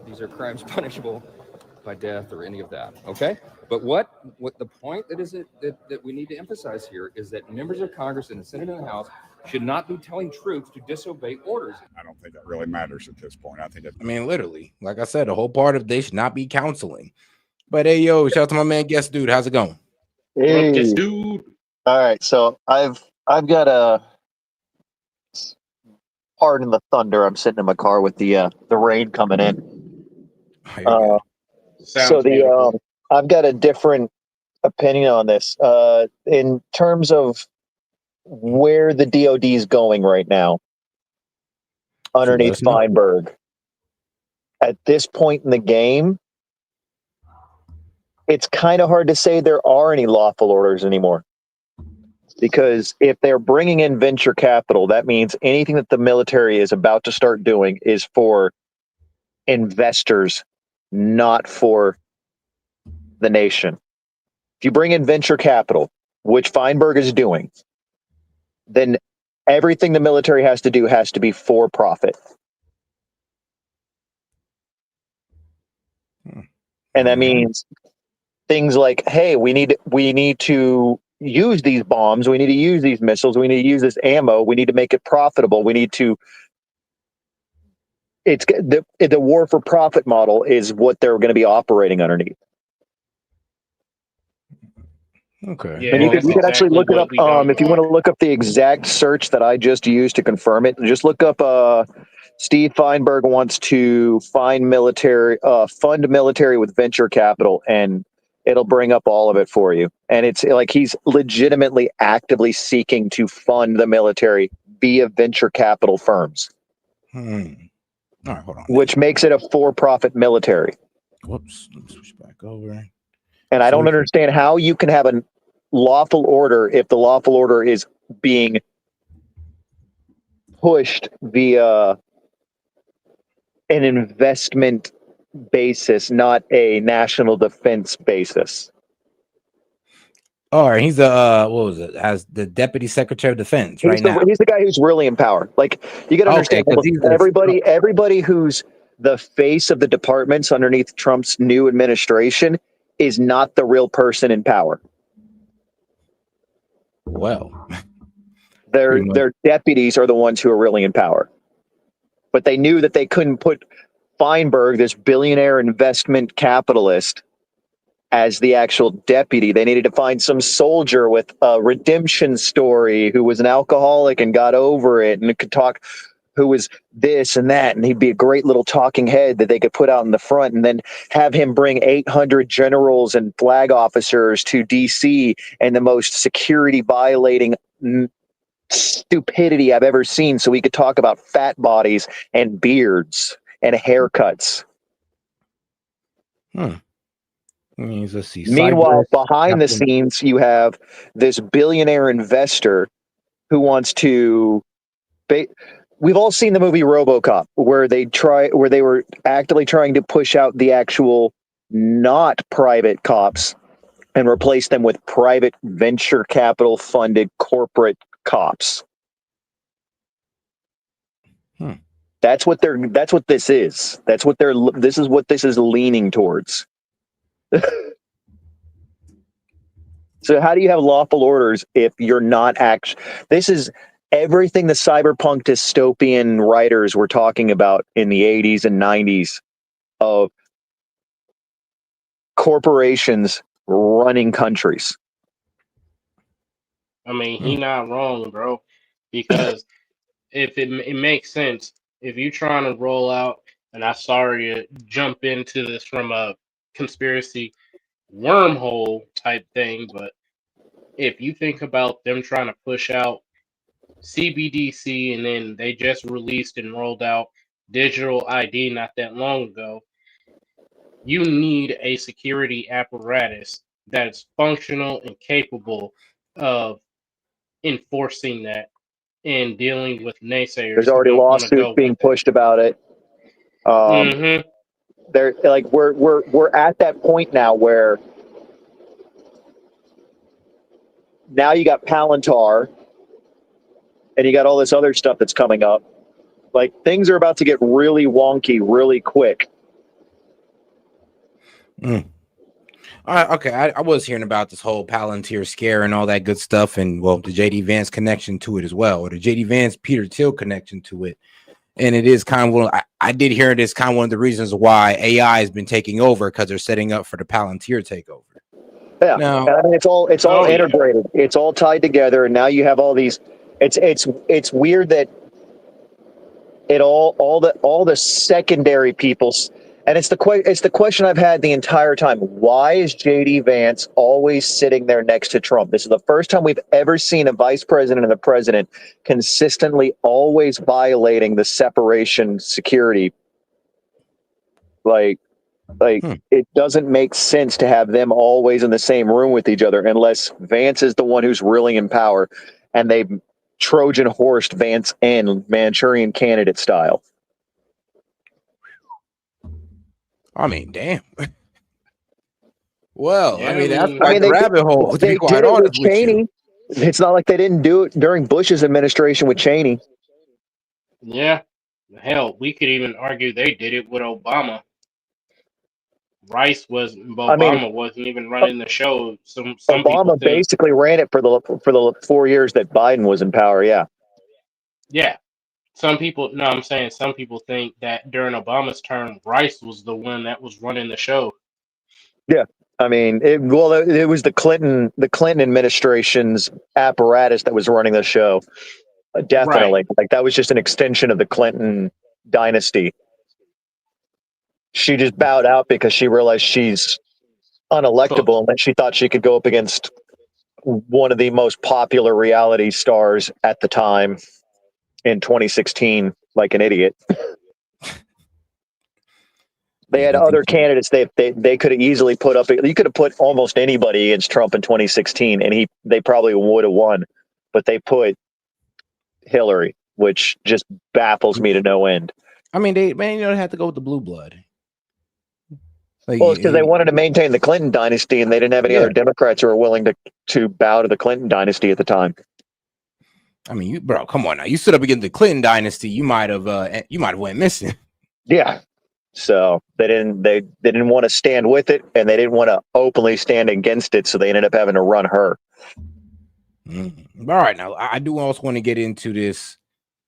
S24: these are crimes punishable by death or any of that. Okay, but what the point that we need to emphasize here is that members of Congress in the Senate and the House should not be telling troops to disobey orders.
S25: I don't think that really matters at this point.
S7: I mean, literally, like I said, the whole part of they should not be counseling. But hey, yo, shout out to my man, Guest Dude. How's it going?
S26: Hey.
S7: Guest Dude.
S26: All right, so I've got a. Pardon the thunder. I'm sitting in my car with the rain coming in. I've got a different opinion on this. In terms of where the DOD is going right now, underneath Feinberg, at this point in the game, it's kind of hard to say there are any lawful orders anymore. Because if they're bringing in venture capital, that means anything that the military is about to start doing is for investors, not for the nation. If you bring in venture capital, which Feinberg is doing, then everything the military has to do has to be for profit. And that means things like, hey, we need to use these bombs, we need to use these missiles, we need to use this ammo, we need to make it profitable, we need to. It's the war for profit model is what they're going to be operating underneath.
S7: Okay.
S1: Yeah,
S26: And
S1: and that's
S26: you could actually
S1: exactly
S26: look it up.
S1: what we don't
S26: If you want
S1: want.
S26: to look up the exact search that I just used to confirm it, just look up Steve Feinberg wants to fund military with venture capital, and it'll bring up all of it for you. And it's like he's legitimately actively seeking to fund the military via venture capital firms.
S7: All right, hold on.
S26: Which makes it a for-profit military.
S7: Whoops. Let me switch back over.
S26: And I don't understand how you can have a lawful order if the lawful order is being pushed via an investment basis, not a national defense basis.
S7: All right, he's the what was it? As the deputy secretary of defense right now.
S26: He's the guy who's really in power. Like you got to understand, everybody who's the face of the departments underneath Trump's new administration is not the real person in power.
S7: Well,
S26: their deputies are the ones who are really in power. But they knew that they couldn't put Feinberg, this billionaire investment capitalist, as the actual deputy. They needed to find some soldier with a redemption story who was an alcoholic and got over it and could talk, who was this and that, and he'd be a great little talking head that they could put out in the front, and then have him bring 800 generals and flag officers to DC and the most security violating stupidity I've ever seen, so we could talk about fat bodies and beards and haircuts. Meanwhile, behind the scenes, you have this billionaire investor who wants to. We've all seen the movie RoboCop, where they were actively trying to push out the actual not private cops and replace them with private venture capital funded corporate cops. That's what this is. This is what this is leaning towards. So how do you have lawful orders if you're not this is everything the cyberpunk dystopian writers were talking about in the 80s and 90s of corporations running countries.
S1: I mean, he not wrong, bro, because if it makes sense, if you trying to roll out, and I'm sorry to jump into this from a conspiracy wormhole type thing, but if you think about them trying to push out CBDC and then they just released and rolled out digital ID not that long ago, you need a security apparatus that's functional and capable of enforcing that and dealing with naysayers
S26: There's
S1: who
S26: already
S1: don't want to
S26: lawsuits
S1: go
S26: being
S1: with it.
S26: pushed about it. They're like we're at that point now where now you got Palantir and you got all this other stuff that's coming up. Like things are about to get really wonky really quick.
S7: All right, okay. I was hearing about this whole Palantir scare and all that good stuff, and well, the JD Vance connection to it as well, or the JD Vance Peter Thiel connection to it. And it is kind of I did hear it is kind of one of the reasons why AI has been taking over, because they're setting up for the Palantir takeover.
S26: Yeah,
S7: now,
S26: I mean, it's all integrated. Yeah. It's all tied together, and now you have all these. It's weird that all the secondary people's. And it's the question I've had the entire time. Why is JD Vance always sitting there next to Trump? This is the first time we've ever seen a vice president and the president consistently always violating the separation security. Like it doesn't make sense to have them always in the same room with each other unless Vance is the one who's really in power and they Trojan horsed Vance in Manchurian Candidate style.
S7: I mean, damn. Well,
S1: Yeah,
S7: I mean, that's
S26: I
S7: quite
S26: mean,
S7: the rabbit hole, to be
S26: they
S7: quite
S26: did it with
S7: honest with you.
S26: Cheney. It's not like they didn't do it during Bush's administration with Cheney.
S1: yeah. Hell, we could even argue they did it with Obama.
S26: I mean,
S1: Obama wasn't even running the show. Some people
S26: Obama
S1: think,
S26: basically ran it for the 4 years that Biden was in power. Yeah.
S1: yeah. Some people, no, I'm saying some people think that during Obama's term, Rice was the one that was running the show.
S26: Yeah. I mean, it was the Clinton administration's apparatus that was running the show. Definitely. Like that was just an extension of the Clinton dynasty. She just bowed out because she realized she's unelectable and that she thought she could go up against one of the most popular reality stars at the time in 2016 like an idiot. They had other candidates they could have easily put up. You could have put almost anybody against Trump in 2016 and they probably would have won, but they put Hillary, which just baffles me to no end.
S7: I mean, they had to go with the blue blood. Like,
S26: Well, it's because they wanted to maintain the Clinton dynasty, and they didn't have any other Democrats who were willing to bow to the Clinton dynasty at the time.
S7: I mean, bro, come on now. You stood up against the Clinton dynasty. You might have went missing.
S26: Yeah. So they didn't want to stand with it, and they didn't want to openly stand against it. So they ended up having to run her.
S7: All right, now I do also want to get into this.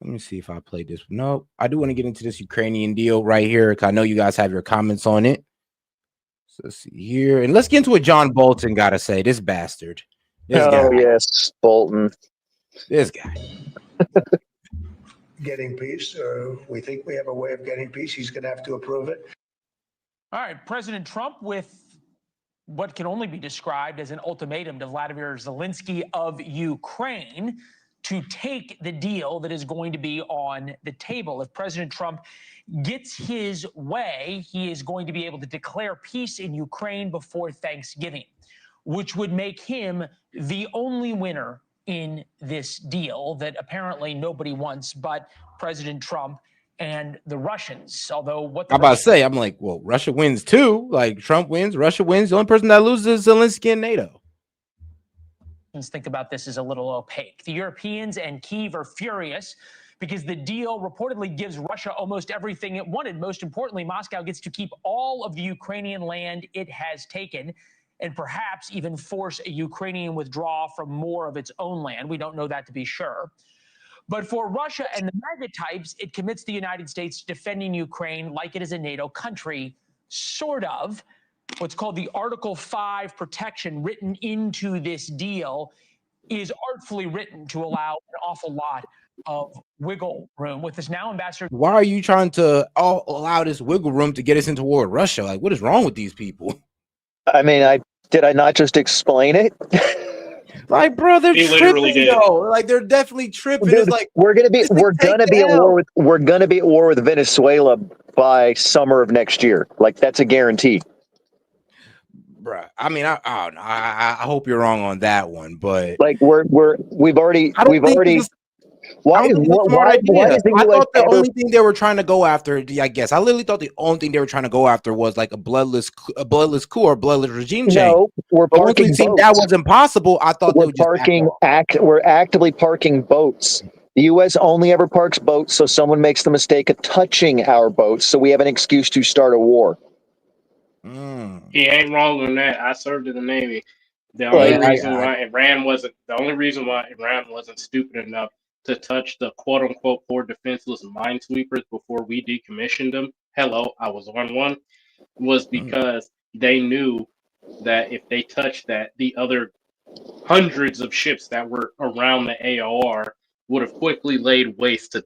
S7: Let me see if I play this. No, I do want to get into this Ukrainian deal right here, because I know you guys have your comments on it. So let's see here, and let's get into what John Bolton got to say. This bastard. This guy.
S26: Yes, Bolton.
S7: This guy.
S4: Getting peace. We think we have a way of getting peace. He's going to have to approve it.
S5: All right, President Trump with what can only be described as an ultimatum to Vladimir Zelensky of Ukraine to take the deal that is going to be on the table. If President Trump gets his way, he is going to be able to declare peace in Ukraine before Thanksgiving, which would make him the only winner in this deal that apparently nobody wants but President Trump and the Russians. Although what the
S7: I'm about to say, I'm like, well, Russia wins too. Like Trump wins, Russia wins. The only person that loses is Zelensky and NATO.
S5: Think about this as a little opaque. The Europeans and Kyiv are furious because the deal reportedly gives Russia almost everything it wanted. Most importantly, Moscow gets to keep all of the Ukrainian land it has taken and perhaps even force a Ukrainian withdrawal from more of its own land. We don't know that to be sure. But for Russia and the MAGA types, it commits the United States to defending Ukraine like it is a NATO country, sort of. What's called the Article 5 protection written into this deal is artfully written to allow an awful lot of wiggle room. With this now, Ambassador.
S7: Why are you trying to allow this wiggle room to get us into war with Russia? Like, what is wrong with these people?
S26: I mean, did I not just explain it?
S7: Like, bro, they're tripping,
S26: did.
S7: though. Like, they're definitely tripping.
S26: Dude,
S7: It's like
S26: we're gonna be at war with Venezuela by summer of next year. Like that's a guarantee.
S7: Bruh, I mean, I don't know. I hope you're wrong on that one, but
S26: like we've already.
S7: Why is
S26: the
S7: I
S26: US
S7: thought the
S26: ever-
S7: only thing they were trying to go after, I guess, I literally thought the only thing they were trying to go after was like a bloodless coup or bloodless regime change.
S26: No, we're
S7: But once we
S26: parking
S7: seen
S26: boats.
S7: that was impossible, I thought they
S26: We're
S7: would just back off.
S26: we're actively parking boats. The U.S. only ever parks boats, so someone makes the mistake of touching our boats, so we have an excuse to start a war.
S1: He ain't wrong on that. I served in the Navy. The
S26: Like,
S1: only reason why Iran wasn't stupid enough to touch the quote unquote poor defenseless minesweepers before we decommissioned them. Hello, I was on one. Was because they knew that if they touched that, the other hundreds of ships that were around the AOR would have quickly laid waste to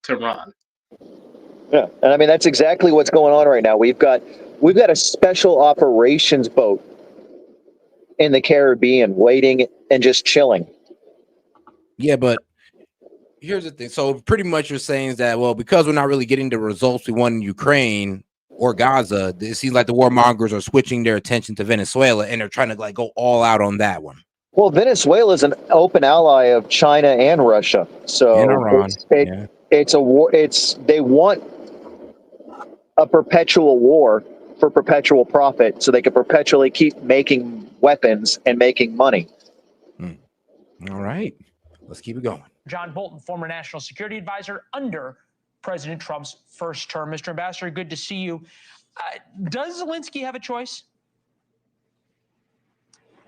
S1: Tehran.
S26: Yeah, and I mean that's exactly what's going on right now. We've got a special operations boat in the Caribbean waiting and just chilling.
S7: Yeah, but here's the thing. So pretty much you're saying is that, well, because we're not really getting the results we want in Ukraine or Gaza, it seems like the warmongers are switching their attention to Venezuela and they're trying to like go all out on that one.
S26: Well, Venezuela is an open ally of China and Russia, so
S7: And Iran.
S26: it's a war. They want a perpetual war for perpetual profit so they can perpetually keep making weapons and making money.
S7: All right, let's keep it going.
S5: John Bolton, former national security advisor under President Trump's first term. Mr. Ambassador, good to see you. Does Zelensky have a choice?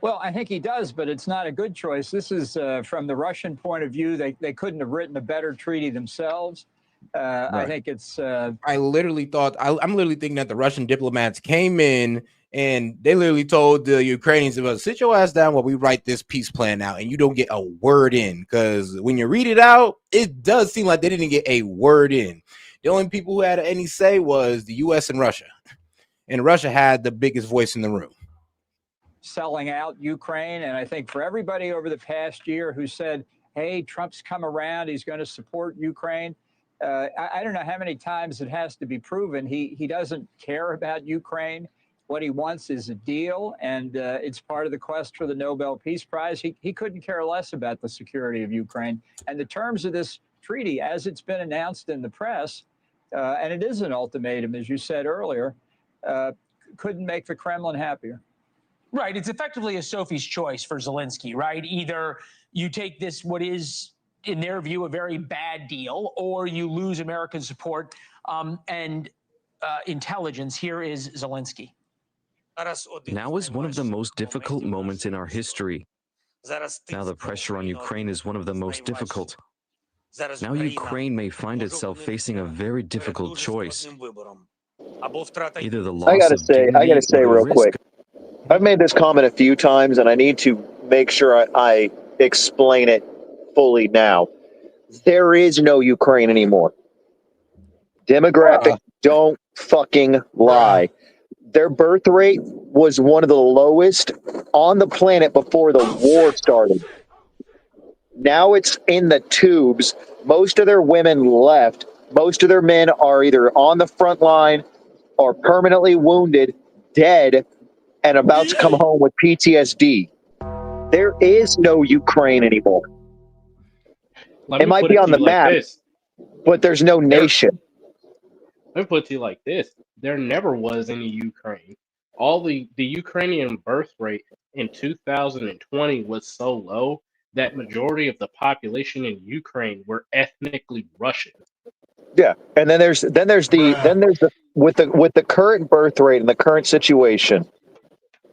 S2: Well, I think he does, but it's not a good choice. This is from the Russian point of view. They couldn't have written a better treaty themselves. I think it's.
S7: I literally thought I'm literally thinking that the Russian diplomats came in and they literally told the Ukrainians, "Well, sit your ass down while we write this peace plan out," and you don't get a word in, because when you read it out, it does seem like they didn't get a word in. The only people who had any say was the U.S. and Russia, and Russia had the biggest voice in the room.
S2: Selling out Ukraine. And I think for everybody over the past year who said, hey, Trump's come around, he's going to support Ukraine. I don't know how many times it has to be proven. He doesn't care about Ukraine. What he wants is a deal, and it's part of the quest for the Nobel Peace Prize. He couldn't care less about the security of Ukraine. And the terms of this treaty, as it's been announced in the press, and it is an ultimatum, as you said earlier, couldn't make the Kremlin happier.
S5: Right. It's effectively a Sophie's choice for Zelensky, right? Either you take this, what is, in their view, a very bad deal, or you lose American support and intelligence. Here is Zelensky.
S8: Now is one of the most difficult moments in our history. Now the pressure on Ukraine is one of the most difficult. Now Ukraine may find itself facing a very difficult choice. Either the loss
S26: I gotta
S8: of
S26: say
S8: dignity or the
S26: real
S8: risk.
S26: quick, I've made this comment a few times, and I need to make sure I explain it fully now. There is no Ukraine anymore. Demographics don't fucking lie. Their birth rate was one of the lowest on the planet before the war started. Now it's in the tubes. Most of their women left. Most of their men are either on the front line or permanently wounded, dead, and about to come home with PTSD. There is no Ukraine anymore. It might be on the map, but there's no nation.
S1: Let me put it to you like this. There never was any Ukraine. The Ukrainian birth rate in 2020 was so low that majority of the population in Ukraine were ethnically Russian.
S26: Yeah, and then there's the with the current birth rate and the current situation,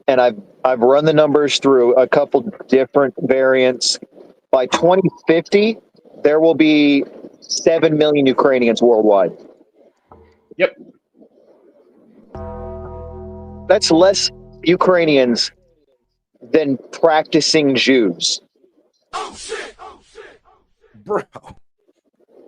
S26: and I've run the numbers through a couple different variants. By 2050, there will be 7 million Ukrainians worldwide.
S1: Yep.
S26: That's less Ukrainians than practicing Jews.
S7: Bro.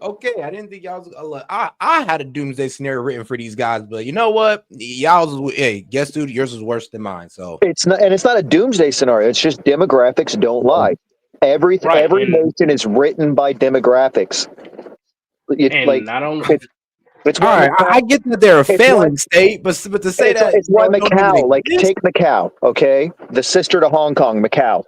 S7: Okay, I didn't think y'all was. I had a doomsday scenario written for these guys, but you know what? Y'all's, hey, guess dude, yours was worse than mine. So
S26: It's not a doomsday scenario. It's just demographics don't lie. Every nation is written by demographics. It's
S7: all right, I get that they're a failing state, but to say that
S26: it's why Macau, take Macau, okay, the sister to Hong Kong, Macau,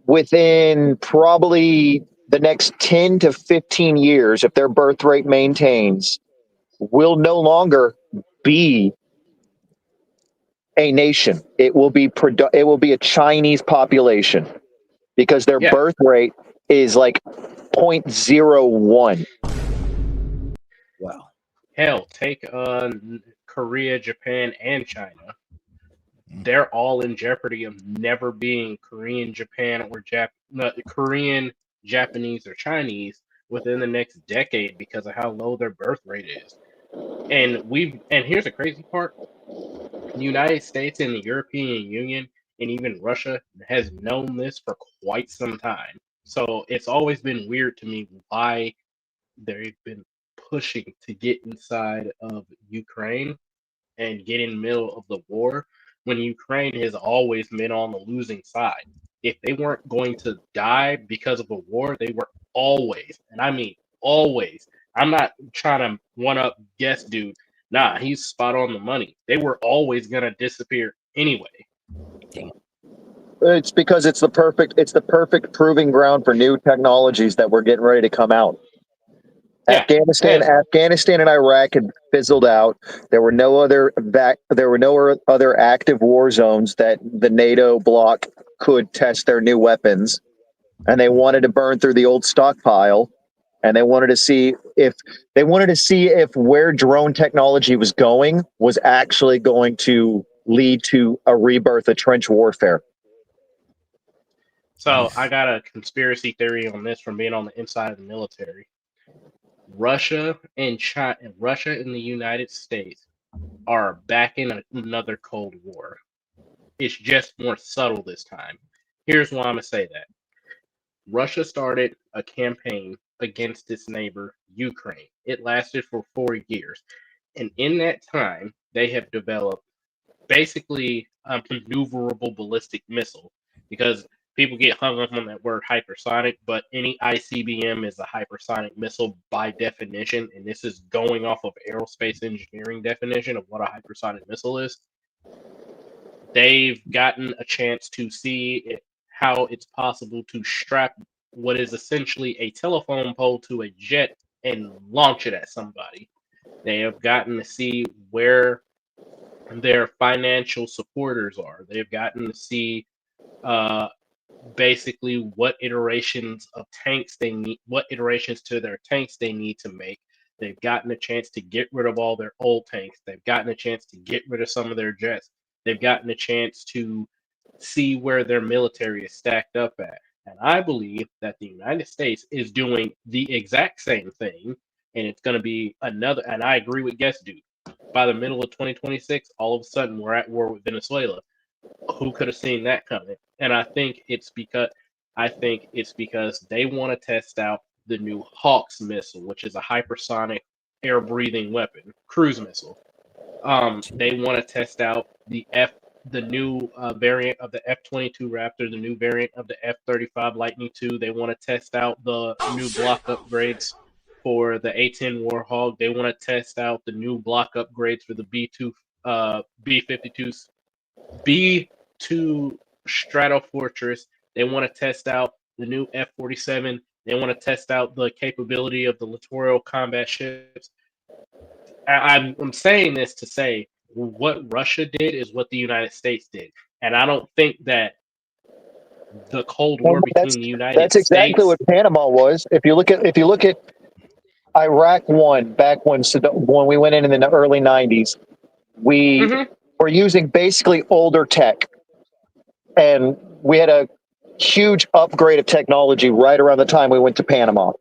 S26: within probably the next 10 to 15 years, if their birth rate maintains, will no longer be a nation. It will be a Chinese population because their birth rate is like 0.01.
S7: Wow.
S1: Hell, take Korea, Japan, and China. They're all in jeopardy of never being Korean, Japan, or Korean, Japanese, or Chinese within the next decade because of how low their birth rate is. And here's the crazy part. The United States and the European Union and even Russia has known this for quite some time. So it's always been weird to me why they've been pushing to get inside of Ukraine and get in the middle of the war when Ukraine has always been on the losing side. If they weren't going to die because of a war, they were always, and I mean always. I'm not trying to one up guess dude. Nah, he's spot on the money. They were always gonna disappear anyway.
S26: It's because it's the perfect proving ground for new technologies that we're getting ready to come out.
S1: Yeah.
S26: Afghanistan and Iraq had fizzled out. There were no other active war zones that the NATO bloc could test their new weapons, and they wanted to burn through the old stockpile, and they wanted to see if where drone technology was going was actually going to lead to a rebirth of trench warfare.
S1: So I got a conspiracy theory on this from being on the inside of the military. Russia and the United States are back in another Cold War. It's just more subtle this time. Here's why I'm going to say that. Russia started a campaign against its neighbor, Ukraine. It lasted for 4 years. And in that time, they have developed basically a maneuverable ballistic missile, because people get hung up on that word hypersonic, but any ICBM is a hypersonic missile by definition, and this is going off of aerospace engineering definition of what a hypersonic missile is. They've gotten a chance to see how it's possible to strap what is essentially a telephone pole to a jet and launch it at somebody. They have gotten to see where their financial supporters are. They've gotten to see basically what iterations of tanks they need, what iterations to their tanks they need to make. They've gotten a chance to get rid of all their old tanks. They've gotten a chance to get rid of some of their jets. They've gotten a chance to see where their military is stacked up at. And I believe that the United States is doing the exact same thing, and it's going to be another. And I agree with Guest Dude. By the middle of 2026, all of a sudden we're at war with Venezuela. Who could have seen that coming? And I think it's because they want to test out the new Hawks missile, which is a hypersonic air-breathing weapon, cruise missile. They want to test out the new variant of the F-22 Raptor, the new variant of the F-35 Lightning II. They want to test out the new block upgrades for the A-10 Warhawk. They want to test out the new block upgrades for the B-52s. B-2 Stratofortress. They want to test out the new F-47. They want to test out the capability of the littoral combat ships. I'm saying this to say what Russia did is what the United States did. And I don't think that the Cold War between the United States...
S26: That's exactly what Panama was. If you look at Iraq One, back when we went in the early 90s, we were using basically older tech. And we had a huge upgrade of technology right around the time we went to Panama.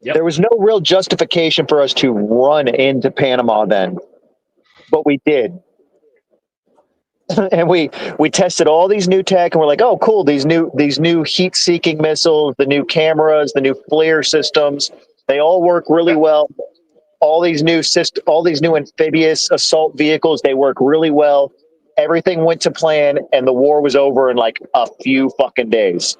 S26: Yep. There was no real justification for us to run into Panama then, but we did. And we tested all these new tech, and we're like, oh, cool, these new heat-seeking missiles, the new cameras, the new FLIR systems, they all work really well. All these new amphibious assault vehicles, they work really well. Everything went to plan, and the war was over in like a few fucking days.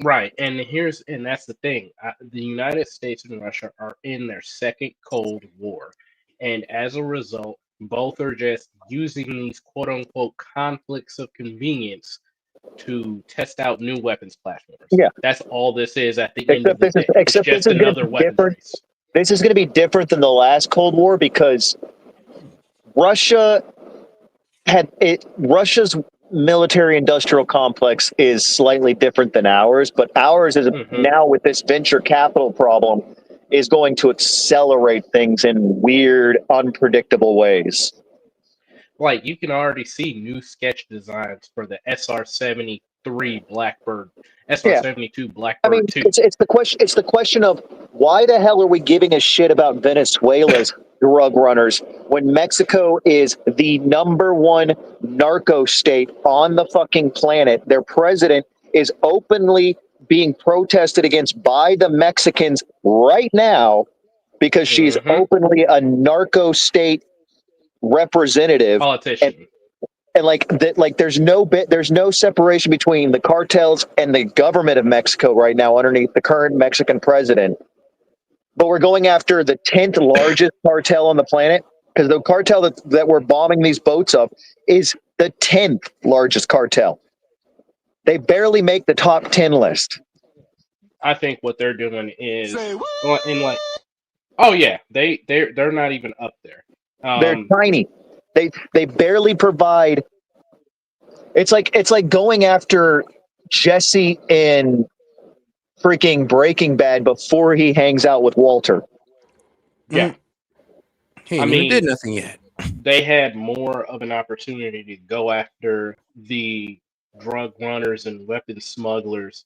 S1: Right, and that's the thing. The United States and Russia are in their second Cold War, and as a result, both are just using these quote-unquote conflicts of convenience to test out new weapons platforms. Yeah, that's all this is at the end of the day. It's just another weapons race.
S26: This is going to be different than the last Cold War because Russia's military-industrial complex is slightly different than ours, but ours is now with this venture capital problem is going to accelerate things in weird, unpredictable ways.
S1: Like you can already see new sketch designs for the SR-73 Blackbird, SR-72 Blackbird 2.
S26: It's the question of why the hell are we giving a shit about Venezuela's drug runners when Mexico is the #1 narco state on the fucking planet? Their president is openly being protested against by the Mexicans right now because she's openly a narco state representative,
S1: politician,
S26: and there's no separation between the cartels and the government of Mexico right now underneath the current Mexican president. But we're going after the 10th largest cartel on the planet because the cartel that we're bombing these boats of is the 10th largest cartel. They barely make the top 10 list.
S1: I think what they're doing is in like, oh yeah, they're not even up there.
S26: They're tiny. They barely provide. It's like going after Jesse in freaking Breaking Bad before he hangs out with Walter.
S1: Yeah.
S7: He ain't even did nothing yet.
S1: They had more of an opportunity to go after the drug runners and weapon smugglers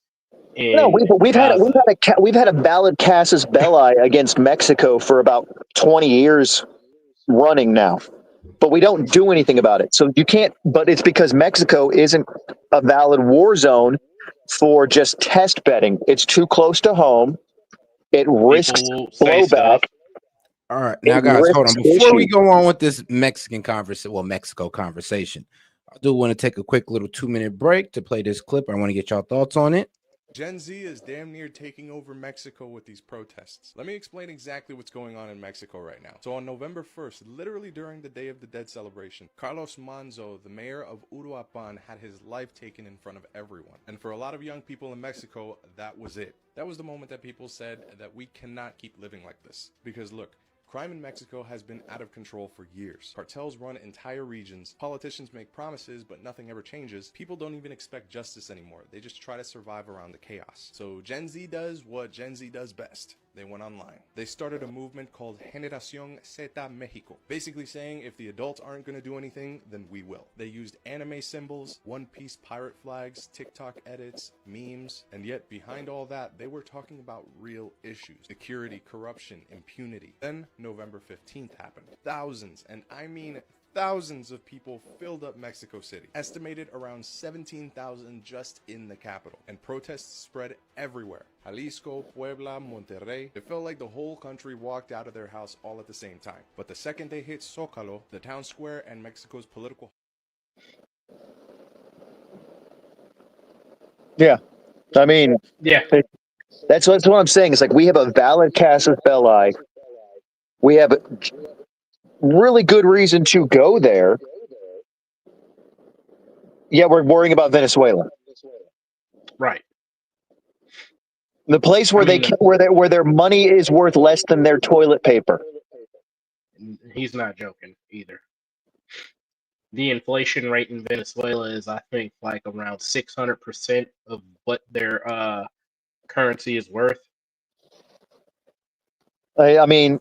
S26: No,
S1: in
S26: we've
S1: Gaza.
S26: had a valid casus belli against Mexico for about 20 years running now, but we don't do anything about it. So you can't. But it's because Mexico isn't a valid war zone for just test bedding. It's too close to home. It risks
S1: People say
S26: blowback.
S1: stuff.
S7: All right, now guys, hold on. Before we go on with this Mexico conversation, I do want to take a quick little 2-minute break to play this clip. I want to get y'all thoughts on it.
S12: Gen Z is damn near taking over Mexico with these protests. Let me explain exactly what's going on in Mexico right now. So on November 1st, literally during the Day of the Dead celebration, Carlos Manzo, the mayor of Uruapan, had his life taken in front of everyone. And for a lot of young people in Mexico, that was it. That was the moment that people said that we cannot keep living like this. Because look, crime in Mexico has been out of control for years. Cartels run entire regions. Politicians make promises, but nothing ever changes. People don't even expect justice anymore. They just try to survive around the chaos. So Gen Z does what Gen Z does best. They went online. They started a movement called Generación Z Mexico, basically saying if the adults aren't going to do anything, then we will. They used anime symbols, One Piece pirate flags, TikTok edits, memes, and yet behind all that, they were talking about real issues: security, corruption, impunity. Then November 15th happened. Thousands, and I mean thousands of people filled up Mexico City, estimated around 17,000 just in the capital, and protests spread everywhere. Jalisco, Puebla, Monterrey. It felt like the whole country walked out of their house all at the same time. But the second they hit Zócalo, the town square, and Mexico's political...
S26: Yeah, I mean, that's what I'm saying. It's like we have a valid casus belli. We have really good reason to go there. Yeah, we're worrying about Venezuela.
S1: Right.
S26: The place where where their money is worth less than their toilet paper.
S1: He's not joking either. The inflation rate in Venezuela is, I think, like around 600% of what their currency is worth.
S26: I mean,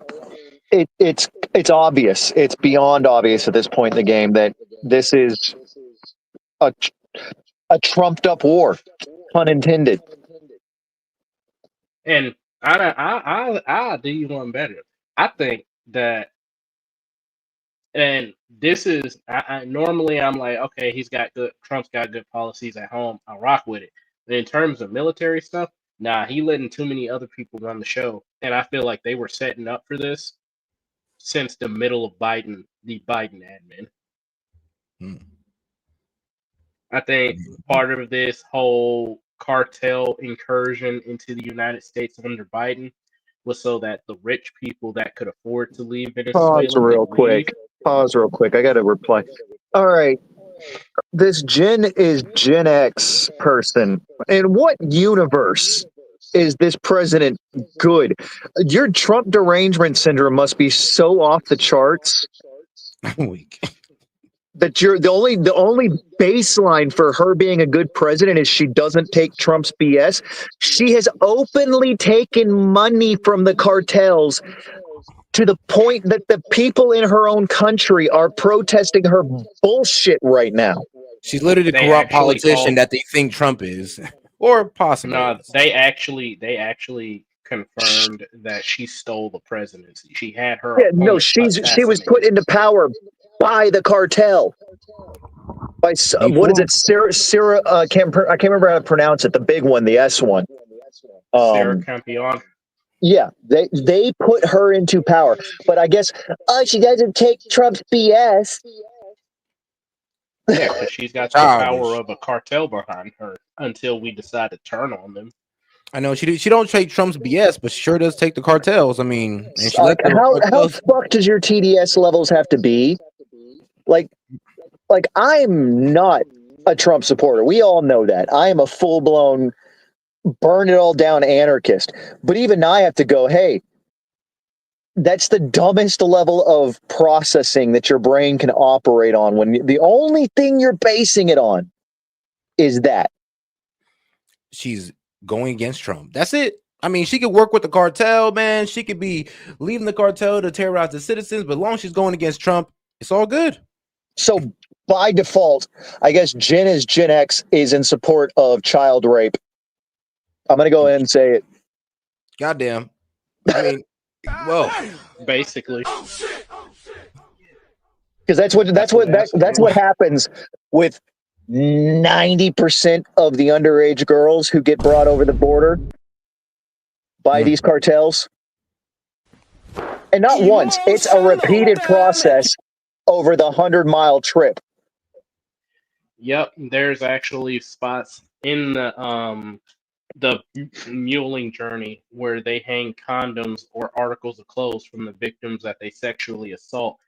S26: it's obvious. It's beyond obvious at this point in the game that this is a trumped up war, pun intended.
S1: And I do you one better. I think that, and this is, normally I'm like, okay, Trump's got good policies at home. I rock with it. But in terms of military stuff, nah, he letting too many other people run the show. And I feel like they were setting up for this since the middle of the Biden admin. I think part of this whole cartel incursion into the United States under Biden was so that the rich people that could afford to leave Venezuela
S26: Pause real quick. I got to reply. All right. This Gen X person. In what universe is this president good? Your Trump derangement syndrome must be so off the charts. That you're the only baseline for her being a good president is she doesn't take Trump's BS. She has openly taken money from the cartels to the point that the people in her own country are protesting her bullshit right now.
S7: She's literally the corrupt politician that they think Trump is, or possibly.
S1: No, they actually confirmed that she stole the presidency. She had her.
S26: Yeah, no, she was put into power by the cartel. By what is it? Sarah I can't remember how to pronounce it. The big one, the S one.
S1: Sarah Campion.
S26: Yeah, they put her into power, but I guess she doesn't take Trump's BS.
S1: Yeah, because she's got the power of a cartel behind her until we decide to turn on them.
S7: I know she don't take Trump's BS, but she sure does take the cartels. I mean, and she
S26: how fucked does your TDS levels have to be? Like I'm not a Trump supporter. We all know that. I am a full blown burn it all down, anarchist. But even I have to go, hey, that's the dumbest level of processing that your brain can operate on when the only thing you're basing it on is that.
S7: She's going against Trump. That's it. I mean, she could work with the cartel, man. She could be leaving the cartel to terrorize the citizens, but as long as she's going against Trump, it's all good.
S26: So by default, I guess Gen X is in support of child rape. I'm going to go ahead and say it.
S7: Goddamn. I mean, well,
S1: basically.
S26: Because that's what happens with 90% of the underage girls who get brought over the border by these cartels. And not once, it's a repeated process over the 100-mile trip.
S1: Yep, there's actually spots in the muling journey where they hang condoms or articles of clothes from the victims that they sexually assault,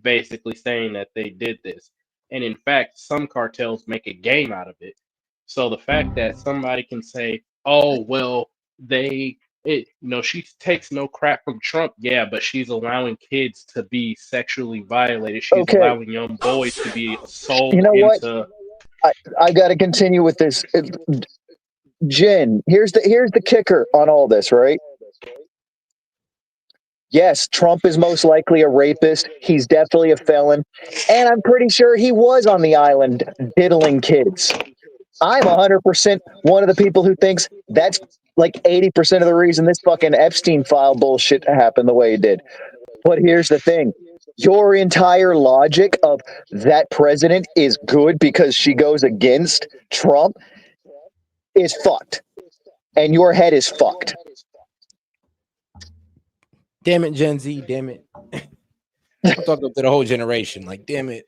S1: basically saying that they did this. And in fact, some cartels make a game out of it. So the fact that somebody can say, "Oh, well, she takes no crap from Trump," yeah, but she's allowing kids to be sexually violated. She's allowing young boys to be sold into.
S26: I got to continue with this. Jen, here's the kicker on all this, right? Yes, Trump is most likely a rapist. He's definitely a felon. And I'm pretty sure he was on the island diddling kids. I'm 100% one of the people who thinks that's like 80% of the reason this fucking Epstein file bullshit happened the way it did. But here's the thing. Your entire logic of that president is good because she goes against Trump is fucked. And your head is fucked.
S7: Damn it, Gen Z, damn it. I'm talking to the whole generation. Like, damn it.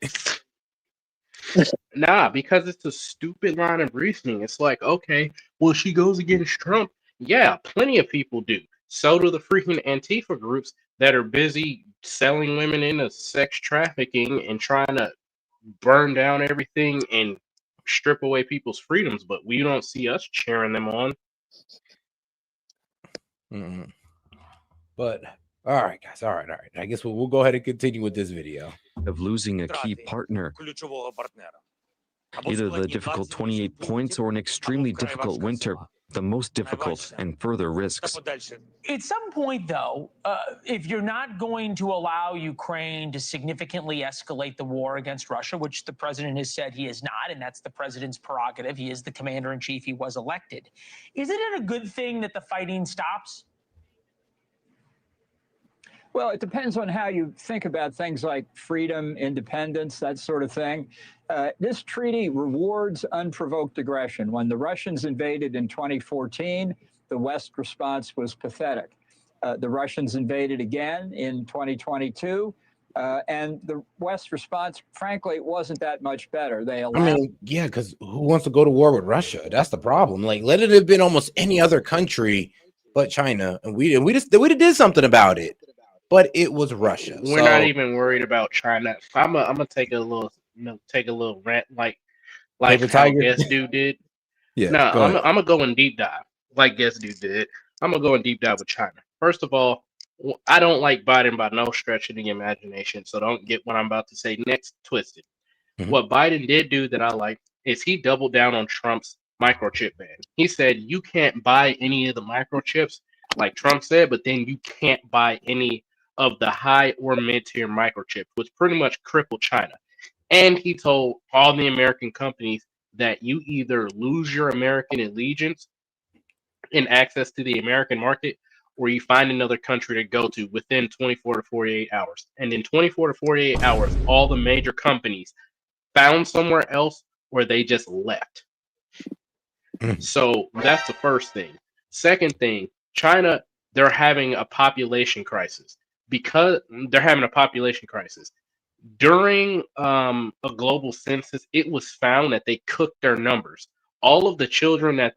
S1: Nah, because it's a stupid line of reasoning. It's like, okay, well, she goes against Trump. Yeah, plenty of people do. So do the freaking Antifa groups that are busy selling women into sex trafficking and trying to burn down everything and strip away people's freedoms. But we don't see us cheering them on.
S7: Mm-mm. But all right, guys. All right. I guess we'll go ahead and continue with this video.
S8: Of losing a key partner. Either the difficult 28 points or an extremely difficult winter, the most difficult and further risks.
S5: At some point, though, if you're not going to allow Ukraine to significantly escalate the war against Russia, which the president has said he is not, and that's the president's prerogative, he is the commander-in-chief, he was elected, isn't it a good thing that the fighting stops?
S2: Well, it depends on how you think about things like freedom, independence, that sort of thing. This treaty rewards unprovoked aggression. When the Russians invaded in 2014, the West response was pathetic. The Russians invaded again in 2022, and the West response, frankly, wasn't that much better. They allowed.
S7: I mean, yeah, because who wants to go to war with Russia? That's the problem. Like, let it have been almost any other country but China, and we did something about it. But it was Russia.
S1: We're not even worried about China. I'm gonna take a little rant like how Guest Dude did.
S7: Yeah.
S1: No, I'm gonna go in deep dive like Guest Dude did. I'm gonna go in deep dive with China. First of all, I don't like Biden by no stretch of the imagination, so don't get what I'm about to say next twisted.
S7: Mm-hmm.
S1: What Biden did do that I like is he doubled down on Trump's microchip ban. He said you can't buy any of the microchips like Trump said, but then you can't buy any of the high or mid-tier microchips, which pretty much crippled China. And he told all the American companies that you either lose your American allegiance and access to the American market, or you find another country to go to within 24 to 48 hours. And in 24 to 48 hours, all the major companies found somewhere else or they just left. So that's the first thing. Second thing, China, they're having a population crisis. Because they're having a population crisis. During a global census, it was found that they cooked their numbers. All of the children that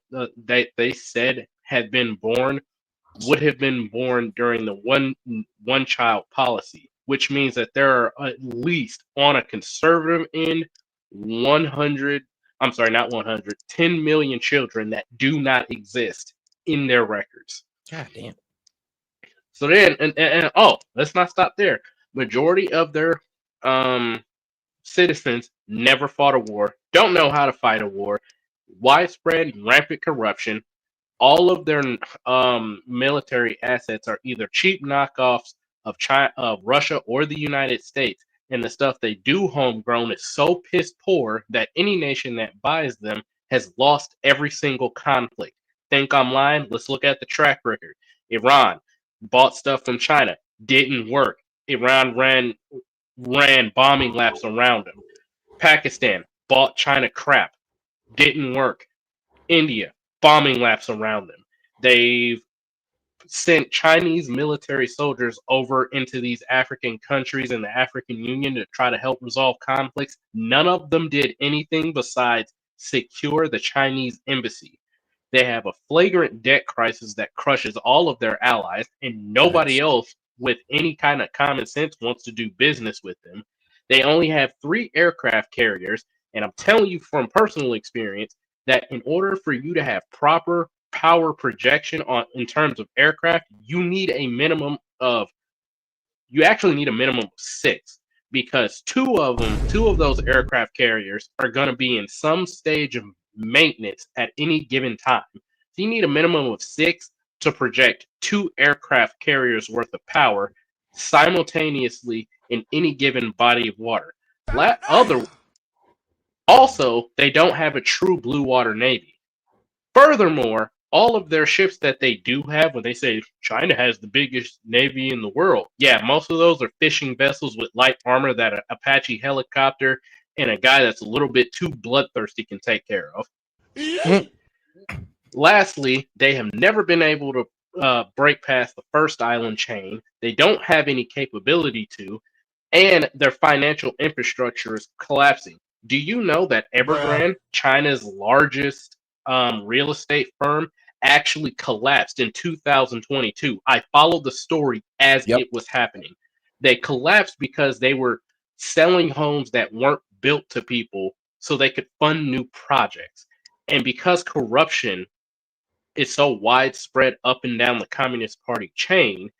S1: they said had been born would have been born during the one child policy, which means that there are at least on a conservative end 100 I'm sorry, not 100, 10 million children that do not exist in their records.
S7: God damn.
S1: So then, and let's not stop there. Majority of their citizens never fought a war, don't know how to fight a war, widespread rampant corruption. All of their military assets are either cheap knockoffs of China, of Russia, or the United States, and the stuff they do homegrown is so piss poor that any nation that buys them has lost every single conflict. Think I'm lying? Let's look at the track record. Iran bought stuff from China, didn't work. Iran ran bombing laps around them. Pakistan bought China crap, didn't work. India bombing laps around them. They've sent Chinese military soldiers over into these African countries and the African Union to try to help resolve conflicts. None of them did anything besides secure the Chinese embassy. They have a flagrant debt crisis that crushes all of their allies, and nobody else with any kind of common sense wants to do business with them. They only have 3 aircraft carriers, and I'm telling you from personal experience that in order for you to have proper power projection in terms of aircraft, you actually need a minimum of 6, because two of those aircraft carriers are going to be in some stage of maintenance at any given time. So you need a minimum of 6 to project 2 aircraft carriers worth of power simultaneously in any given body of water. Also, they don't have a true blue water navy. Furthermore, all of their ships that they do have, when they say China has the biggest navy in the world, yeah, most of those are fishing vessels with light armor that an Apache helicopter and a guy that's a little bit too bloodthirsty can take care of. Lastly, they have never been able to break past the first island chain. They don't have any capability to, and their financial infrastructure is collapsing. Do you know that Evergrande, China's largest real estate firm, actually collapsed in 2022? I followed the story as it was happening. They collapsed because they were selling homes that weren't built to people so they could fund new projects. And because corruption is so widespread up and down the Communist Party chain,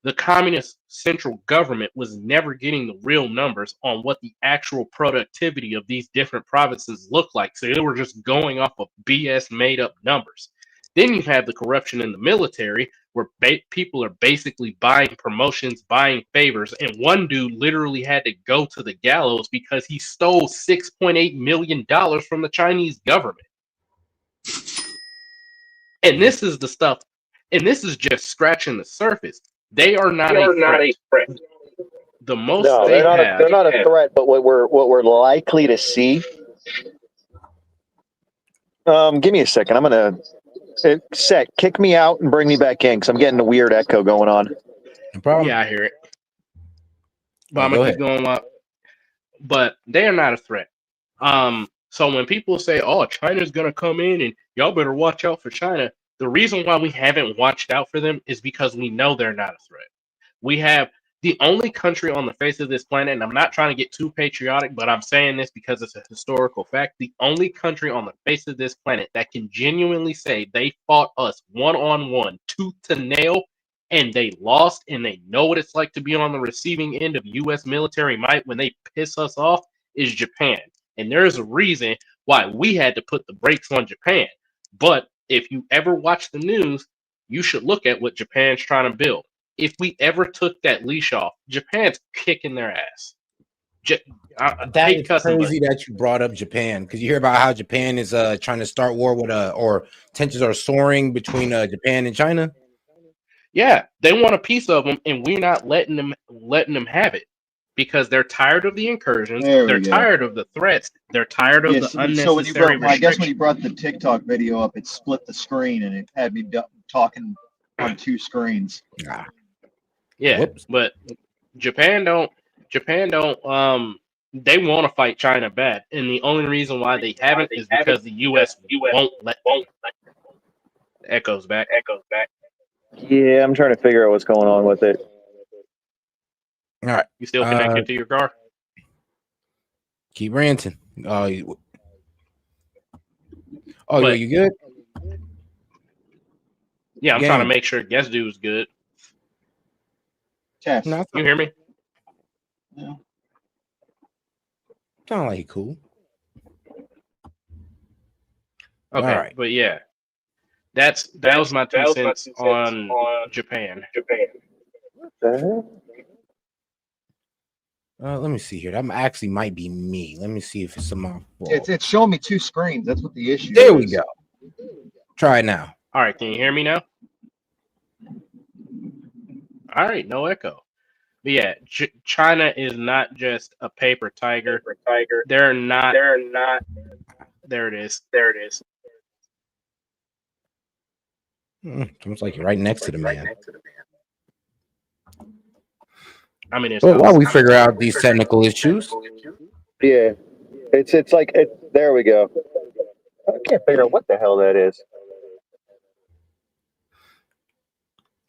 S1: the communist central government was never getting the real numbers on what the actual productivity of these different provinces looked like. So they were just going off of BS made up numbers. Then you have the corruption in the military, where people are basically buying promotions, buying favors. And one dude literally had to go to the gallows because he stole $6.8 million from the Chinese government. And this is the stuff, and this is just scratching the surface. They are not a threat. The most they're
S26: not a threat, but what we're likely to see. Give me a second. I'm gonna S.E.T, kick me out and bring me back in because I'm getting a weird echo going on.
S7: No problem.
S1: Yeah, I hear it. But I'm gonna keep going up. But they are not a threat. So when people say, "Oh, China's gonna come in and y'all better watch out for China," the reason why we haven't watched out for them is because we know they're not a threat. We have the only country on the face of this planet, and I'm not trying to get too patriotic, but I'm saying this because it's a historical fact. The only country on the face of this planet that can genuinely say they fought us one-on-one, tooth to nail, and they lost, and they know what it's like to be on the receiving end of U.S. military might when they piss us off, is Japan. And there's a reason why we had to put the brakes on Japan. But if you ever watch the news, you should look at what Japan's trying to build. If we ever took that leash off, Japan's kicking their ass.
S7: That is crazy that you brought up Japan, because you hear about how Japan is trying to start war with or tensions are soaring between Japan and China.
S1: Yeah, they want a piece of them, and we're not letting them have it because they're tired of the incursions. They're tired of the threats. They're tired of the unnecessary
S26: So when you brought,
S1: restrictions.
S26: I guess when you brought the TikTok video up, it split the screen and it had me talking on 2 screens.
S1: Yeah, whoops. But Japan don't they want to fight China bad, and the only reason why they haven't is because the US won't let them. Echoes back.
S26: Yeah, I'm trying to figure out what's going on with it.
S7: All right.
S1: You still connected to your car?
S7: Keep ranting. Oh,
S1: But
S7: you good?
S1: yeah, I'm trying to
S7: Game.
S1: make sure guest dude's good.
S13: Test.
S7: No,
S1: You hear me?
S7: sound like he cool.
S1: Okay,
S7: All right.
S1: but yeah, that was my 2 cents on Japan.
S26: What the hell?
S7: Let me see here. That actually might be me. Let me see if it's my fault.
S13: It's showing me two screens. That's what the issue
S7: There
S13: is.
S7: we go. Try it now.
S1: All right, can you hear me now? All right, no echo. But yeah, China is not just a paper tiger. They're not. There it is.
S7: Sounds like you're right next to the man.
S1: I mean, it's
S7: Well, while we figure out these technical issues,
S26: Yeah, it's like there we go. I can't figure out what the hell that is.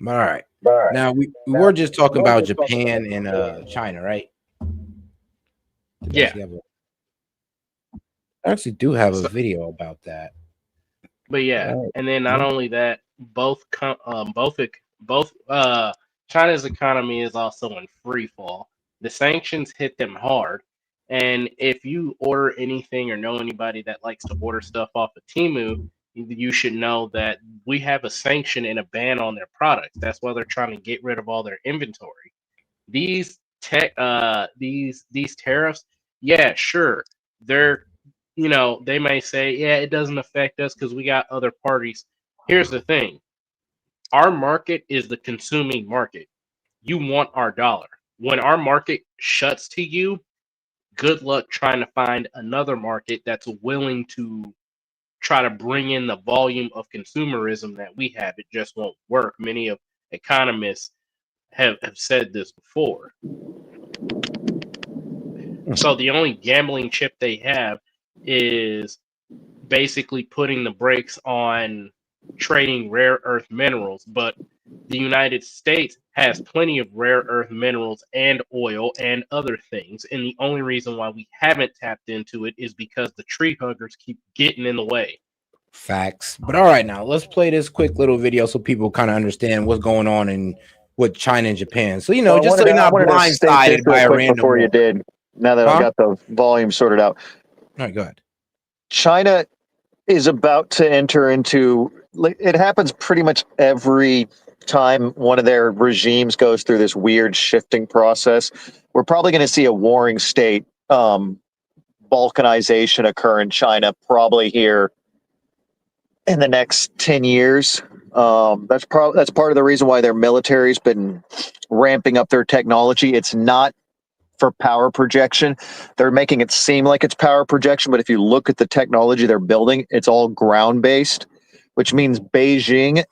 S7: all right. Now we were just talking about Japan and China, right?
S1: Yeah.
S7: I actually do have a video about that.
S1: But yeah, and then not only that, both China's economy is also in free fall. The sanctions hit them hard, and if you order anything or know anybody that likes to order stuff off of Temu, you should know that we have a sanction and a ban on their products. That's why they're trying to get rid of all their inventory. These tariffs, yeah, sure, they're they may say, yeah, it doesn't affect us because we got other parties. Here's the thing. Our market is the consuming market. You want our dollar. When our market shuts to you, good luck trying to find another market that's willing to try to bring in the volume of consumerism that we have. It just won't work. Many of economists have said this before. So the only gambling chip they have is basically putting the brakes on trading rare earth minerals. But the United States has plenty of rare earth minerals and oil and other things. And the only reason why we haven't tapped into it is because the tree huggers keep getting in the way.
S7: Facts. But all right, now let's play this quick little video so people kind of understand what's going on with China and Japan. So, just so you're not blindsided by a random
S26: before you did. Now that I got the volume sorted out.
S7: All right, go ahead.
S26: China is about to enter into, it happens pretty much every time one of their regimes goes through this weird shifting process. We're probably going to see a warring state balkanization occur in China probably here in the next 10 years. That's part of the reason why their military's been ramping up their technology. It's not for power projection. They're making it seem like it's power projection, but if you look at the technology they're building, it's all ground-based, which means Beijing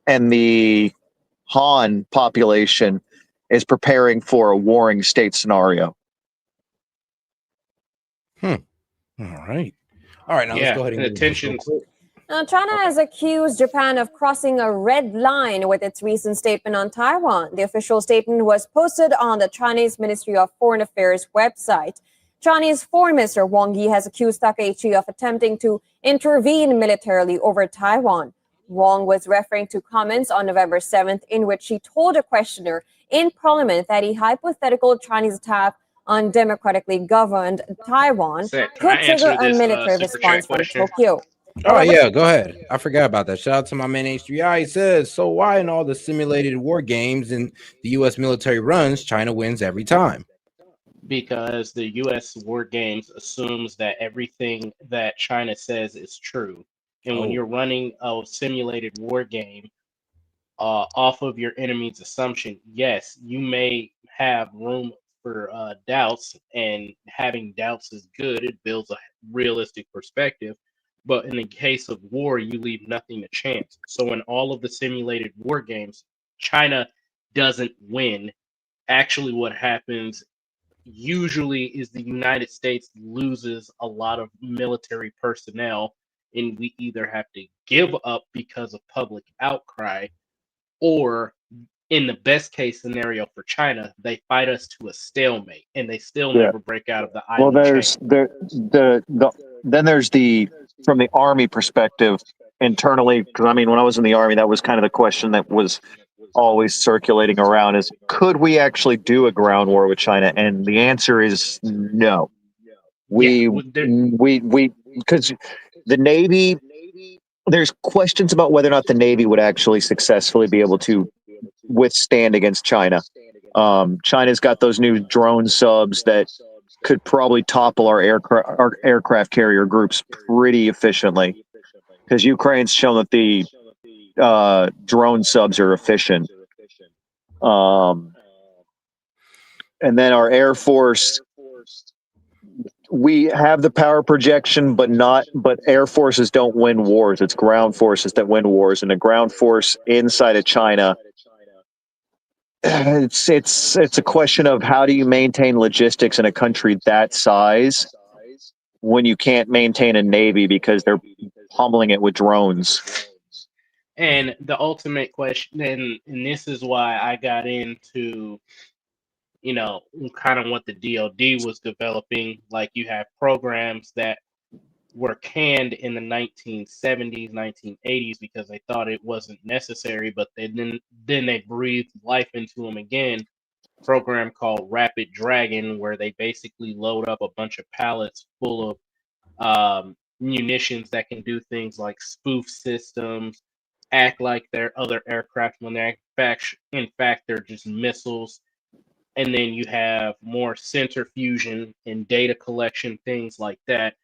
S26: and the Han population is preparing for a warring state scenario.
S7: All right. Now let's go ahead and get into this real quick.
S14: China has accused Japan of crossing a red line with its recent statement on Taiwan. The official statement was posted on the Chinese Ministry of Foreign Affairs website. Chinese Foreign Minister Wang Yi has accused Takaichi of attempting to intervene militarily over Taiwan. Wang was referring to comments on November 7th in which she told a questioner in Parliament that a hypothetical Chinese attack on democratically governed Taiwan could trigger a military response from Tokyo.
S7: Oh, yeah, go ahead. I forgot about that. Shout out to my man H3I. He says, so why in all the simulated war games and the U.S. military runs, China wins every time?
S1: Because the U.S. war games assumes that everything that China says is true. And when you're running a simulated war game off of your enemy's assumption, yes, you may have room for doubts, and having doubts is good. It builds a realistic perspective. But in the case of war, you leave nothing to chance. So in all of the simulated war games, China doesn't win. Actually, what happens usually is the United States loses a lot of military personnel, and we either have to give up because of public outcry, or in the best case scenario for China, they fight us to a stalemate and they still never break out of the
S26: Well,
S1: island chain.
S26: then there's the from the Army perspective internally, because I mean, when I was in the Army, that was kind of the question that was always circulating around: is could we actually do a ground war with China? And the answer is no. We because the Navy, there's questions about whether or not the Navy would actually successfully be able to withstand against China. China's got those new drone subs that could probably topple our aircraft carrier groups pretty efficiently, because Ukraine's shown that the drone subs are efficient. And then our Air Force, we have the power projection, but air forces don't win wars. It's ground forces that win wars, and a ground force inside of China, it's a question of how do you maintain logistics in a country that size when you can't maintain a navy because they're pummeling it with drones.
S1: And the ultimate question, and this is why I got into, kind of what the DoD was developing. Like, you have programs that were canned in the 1970s, 1980s because they thought it wasn't necessary, but then they breathed life into them again. Program called Rapid Dragon, where they basically load up a bunch of pallets full of munitions that can do things like spoof systems, act like they're other aircraft when they're in fact they're just missiles. And then you have more sensor fusion and data collection, things like that.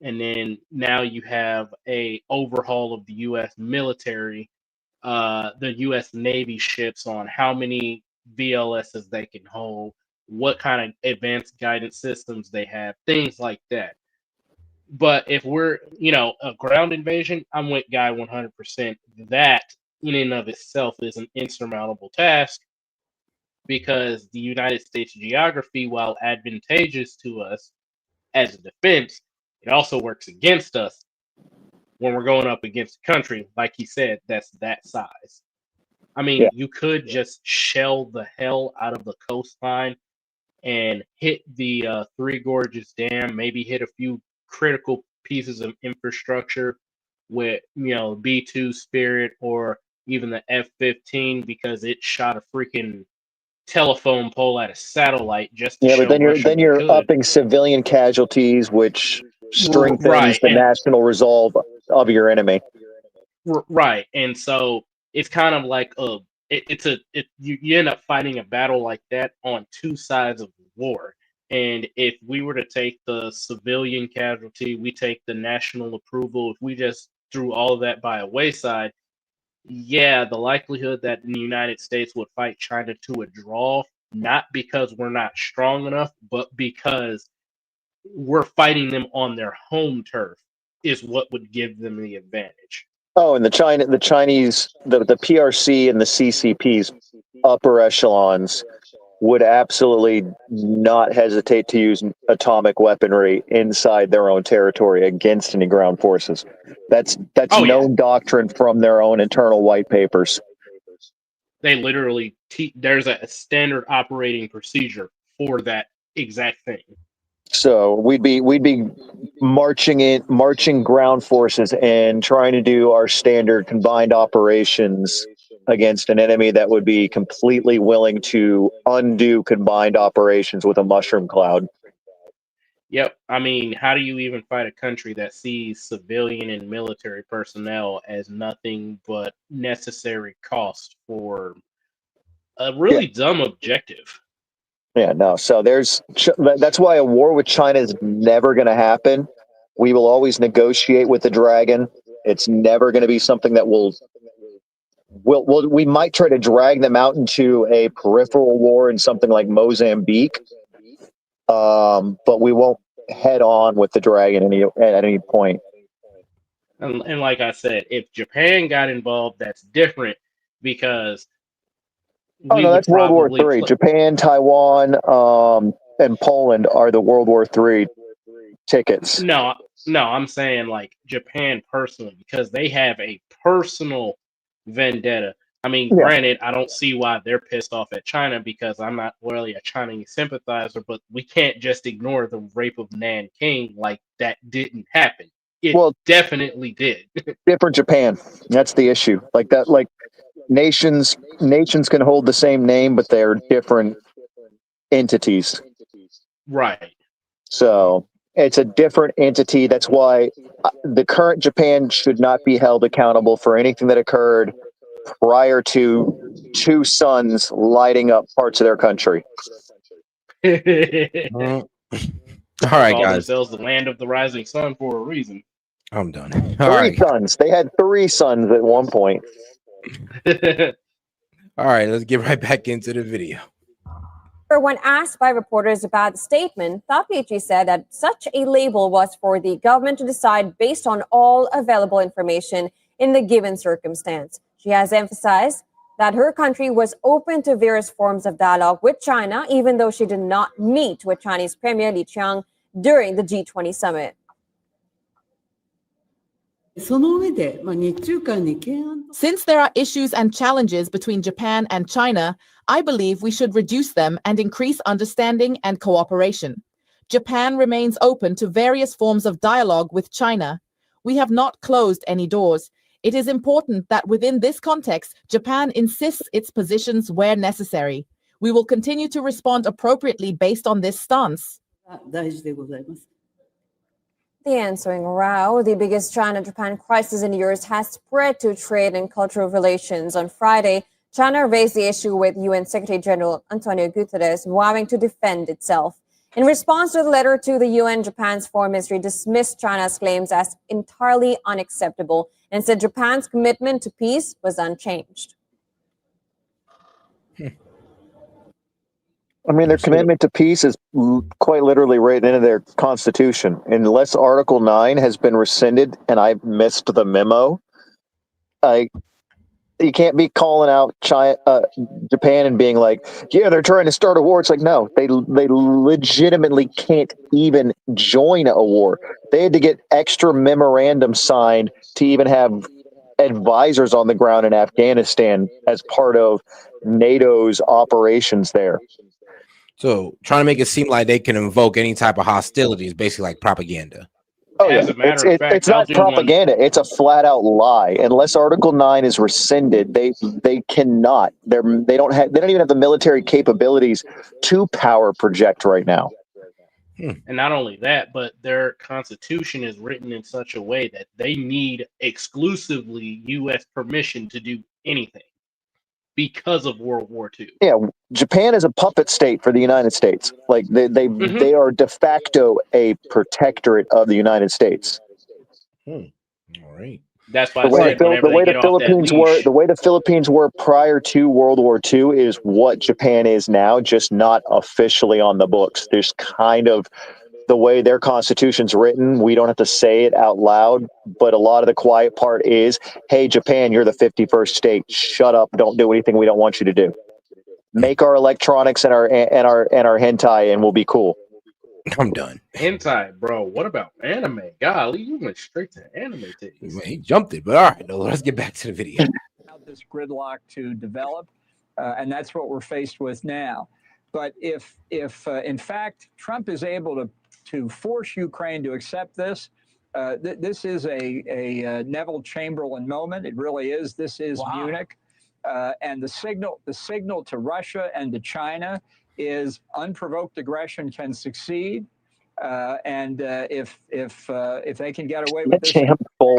S1: And then now you have a overhaul of the U.S. military, the U.S. Navy ships, on how many VLSs they can hold, what kind of advanced guidance systems they have, things like that. But if we're, a ground invasion, I'm with Guy 100%. That in and of itself is an insurmountable task, because the United States geography, while advantageous to us as a defense, it also works against us when we're going up against a country, like he said, that's that size. I mean, you could just shell the hell out of the coastline and hit the Three Gorges Dam, maybe hit a few critical pieces of infrastructure with, B-2 Spirit or even the F-15, because it shot a freaking telephone pole at a satellite just to show
S26: but then you're
S1: could.
S26: upping civilian casualties, which strengthens the national resolve of your enemy.
S1: Right, and so it's kind of like you end up fighting a battle like that on two sides of war. And if we were to take the civilian casualty, we take the national approval, if we just threw all of that by a wayside, the likelihood that the United States would fight China to a draw, not because we're not strong enough, but because we're fighting them on their home turf, is what would give them the advantage.
S26: Oh, and the Chinese, the PRC and the CCP's upper echelons would absolutely not hesitate to use atomic weaponry inside their own territory against any ground forces. That's known doctrine from their own internal white papers.
S1: They literally there's a standard operating procedure for that exact thing.
S26: So we'd be marching ground forces and trying to do our standard combined operations against an enemy that would be completely willing to undo combined operations with a mushroom cloud.
S1: Yep. I mean, how do you even fight a country that sees civilian and military personnel as nothing but necessary cost for a really dumb objective?
S26: Yeah, no. So that's why a war with China is never going to happen. We will always negotiate with the dragon. It's never going to be something that we might try to drag them out into a peripheral war in something like Mozambique, but we won't head on with the dragon at any point.
S1: And like I said, if Japan got involved, that's different, because
S26: that's World War III. Japan, Taiwan, and Poland are the World War III tickets.
S1: No, I'm saying like Japan personally, because they have a personal vendetta. I mean, granted, I don't see why they're pissed off at China, because I'm not really a Chinese sympathizer, but we can't just ignore the rape of Nanking like that didn't happen. It definitely did.
S26: Different Japan. That's the issue. Like that. Like nations can hold the same name, but they're different entities.
S1: Right.
S26: So it's a different entity. That's why the current Japan should not be held accountable for anything that occurred prior to two suns lighting up parts of their country.
S7: All right,
S1: Call
S7: guys.
S1: themselves the land of the rising sun for a reason.
S7: I'm done.
S26: Three suns. They had three suns at one point.
S7: All right, let's get right back into the video.
S14: When asked by reporters about the statement, Thapichi said that such a label was for the government to decide based on all available information in the given circumstance. She has emphasized that her country was open to various forms of dialogue with China, even though she did not meet with Chinese Premier Li Qiang during the G20 summit.
S15: Since there are issues and challenges between Japan and China, I believe we should reduce them and increase understanding and cooperation. Japan remains open to various forms of dialogue with China. We have not closed any doors. It is important that within this context, Japan insists its positions where necessary. We will continue to respond appropriately based on this stance.
S14: The ensuing row, the biggest China-Japan crisis in years, has spread to trade and cultural relations. On Friday, China raised the issue with UN Secretary General Antonio Guterres, vowing to defend itself. In response to the letter to the UN, Japan's foreign ministry dismissed China's claims as entirely unacceptable and said Japan's commitment to peace was unchanged.
S26: I mean, their commitment to peace is quite literally written into their constitution. Unless Article 9 has been rescinded, and I missed the memo, you can't be calling out Japan and being like, yeah, they're trying to start a war. It's like, no, they legitimately can't even join a war. They had to get extra memorandum signed to even have advisors on the ground in Afghanistan as part of NATO's operations there.
S7: So trying to make it seem like they can invoke any type of hostility is basically like propaganda.
S26: Oh, yeah. It's not propaganda. It's a flat out lie. Unless Article 9 is rescinded, they cannot. They don't even have the military capabilities to power project right now.
S1: And not only that, but their constitution is written in such a way that they need exclusively U.S. permission to do anything because of World War II.
S26: Yeah, Japan is a puppet state for the United States. Like they are de facto a protectorate of the United States.
S7: All right.
S1: That's why the
S26: way the Philippines were prior to World War II is what Japan is now, just not officially on the books. There's kind of the way their constitution's written. We don't have to say it out loud, but a lot of the quiet part is, hey, Japan, you're the 51st state. Shut up. Don't do anything we don't want you to do. Make our electronics and our hentai, and we'll be cool.
S7: I'm done.
S1: Hentai, bro. What about anime? Golly, you went straight to anime titties.
S7: He jumped it, but all right, let's get back to the video.
S2: This gridlock to develop, and that's what we're faced with now. But if in fact Trump is able to force Ukraine to accept this, this is a Neville Chamberlain moment. It really is. This is Munich, and the signal to Russia and to China is unprovoked aggression can succeed, and if they can get away with this,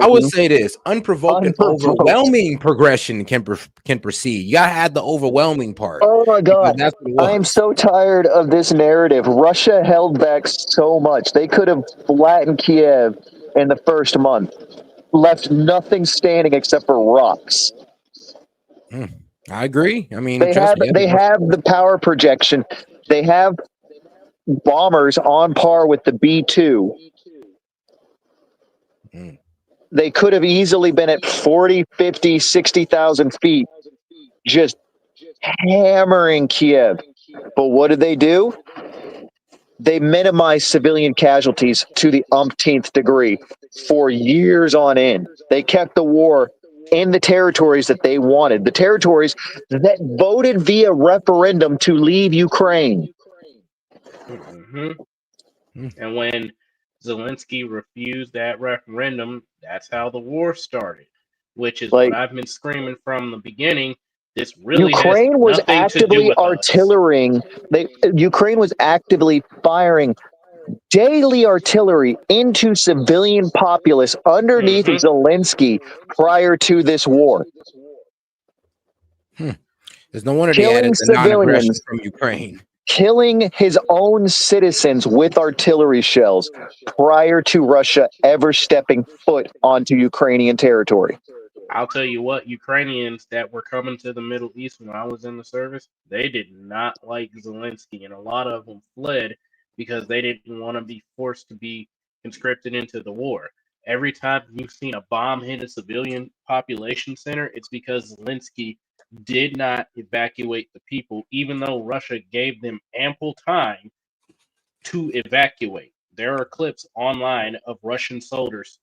S7: I would say this: unprovoked and overwhelming progression can proceed. You gotta add the overwhelming part.
S26: Oh my God, I am so tired of this narrative. Russia held back so much; they could have flattened Kiev in the first month, left nothing standing except for rocks.
S7: I agree. I mean,
S26: they have the power projection. They have bombers on par with the B-2. They could have easily been at 40, 50, 60,000 feet, just hammering Kiev. But what did they do? They minimized civilian casualties to the umpteenth degree for years on end. They kept the war in the territories that they wanted, the territories that voted via referendum to leave Ukraine.
S1: And when Zelensky refused that referendum. That's how the war started, which is what
S26: Like
S1: I've been screaming from the beginning. This really has
S26: Ukraine was
S1: nothing to do
S26: actively
S1: with us.
S26: artillerying. Ukraine was actively firing daily artillery into civilian populace underneath
S1: Mhm.
S26: Zelensky prior to this war.
S7: There's no wonder they
S26: Killing
S7: added the non-aggression
S26: civilians,
S7: from Ukraine.
S26: killing his own citizens with artillery shells prior to Russia ever stepping foot onto Ukrainian territory.
S1: I'll tell you what, Ukrainians that were coming to the Middle East when I was in the service, they did not like Zelensky, and a lot of them fled because they didn't want to be forced to be conscripted into the war. Every time you've seen a bomb hit a civilian population center, it's because Zelensky did not evacuate the people, even though Russia gave them ample time to evacuate. There are clips online of Russian soldiers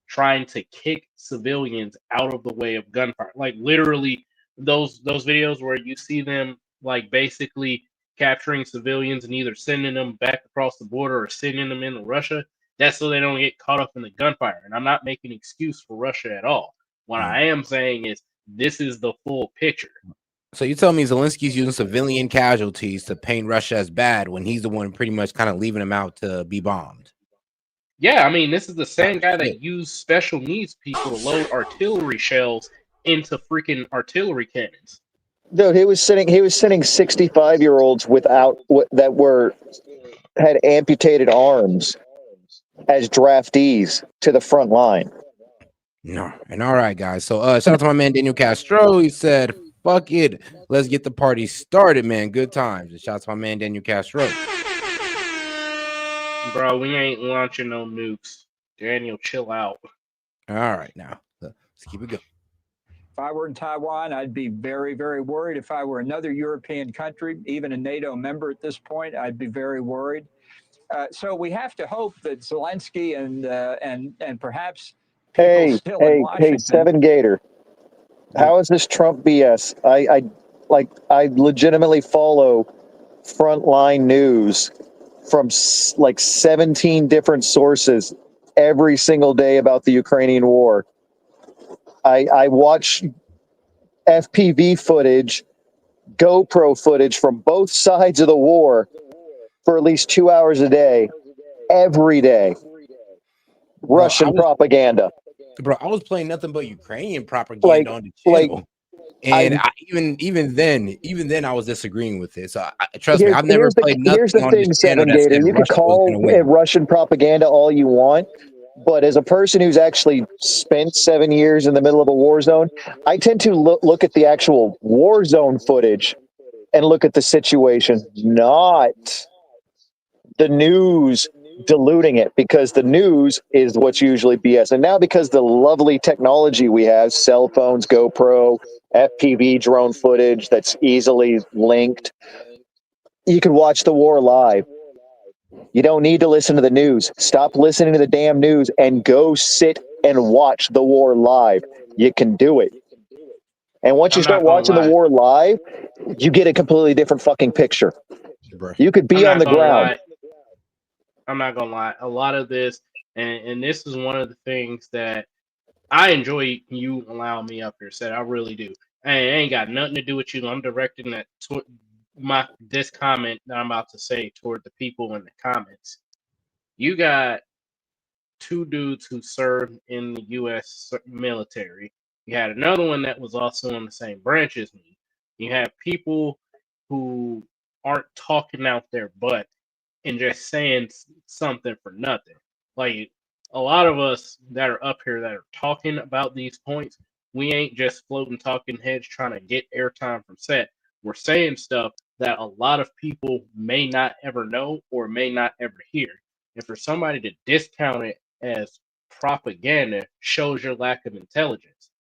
S1: trying to kick civilians out of the way of gunfire. Like literally those videos where you see them like basically capturing civilians and either sending them back across the border or sending them into Russia. That's so they don't get caught up in the gunfire. And I'm not making an excuse for Russia at all. What I am saying is this is the full picture.
S7: So you tell me Zelensky's using civilian casualties to paint Russia as bad when he's the one pretty much kind of leaving them out to be bombed.
S1: Yeah, I mean, this is the same guy that used special needs people to load artillery shells into freaking artillery cannons.
S26: Dude, he was sending 65-year-olds had amputated arms as draftees to the front line.
S7: No, and all right, guys. So shout out to my man Daniel Castro. He said, "Fuck it, let's get the party started, man. Good times." And shout out to my man Daniel Castro.
S1: Bro, we ain't launching no nukes. Daniel, chill out.
S7: All right, now let's keep it going.
S2: If I were in Taiwan, I'd be very, very worried. If I were another European country, even a NATO member at this point, I'd be very worried. So we have to hope that Zelensky and perhaps people still in Washington.
S26: 7 Gator. How is this Trump BS? I legitimately follow frontline news from like 17 different sources every single day about the Ukrainian war. I watch FPV footage, GoPro footage from both sides of the war for at least 2 hours a day, every day. Russian propaganda.
S7: Bro, I was playing nothing but Ukrainian propaganda on the channel. And even then, I was disagreeing with it. So trust me, I've never played nothing on this channel that said
S26: you can
S7: Russia was going to
S26: call
S7: win.
S26: it Russian propaganda all you want, but as a person who's actually spent 7 years in the middle of a war zone, I tend to look at the actual war zone footage and look at the situation, not the news diluting it, because the news is what's usually BS. And now because the lovely technology we have, cell phones, GoPro, FPV drone footage that's easily linked, you can watch the war live. You don't need to listen to the news. Stop listening to the damn news and go sit and watch the war live. You can do it. And once you start watching the war live, you get a completely different fucking picture. You could be on the ground.
S1: I'm not gonna lie. A lot of this, and this is one of the things that I enjoy you allowing me up here, Seth. I really do. And it ain't got nothing to do with you. I'm directing that this comment that I'm about to say toward the people in the comments. You got two dudes who served in the U.S. military. You had another one that was also in the same branch as me. You have people who aren't talking out their butt and just saying something for nothing. Like a lot of us that are up here that are talking about these points, we ain't just floating talking heads trying to get airtime from Seth. We're saying stuff that a lot of people may not ever know or may not ever hear. And for somebody to discount it as propaganda shows your lack of intelligence.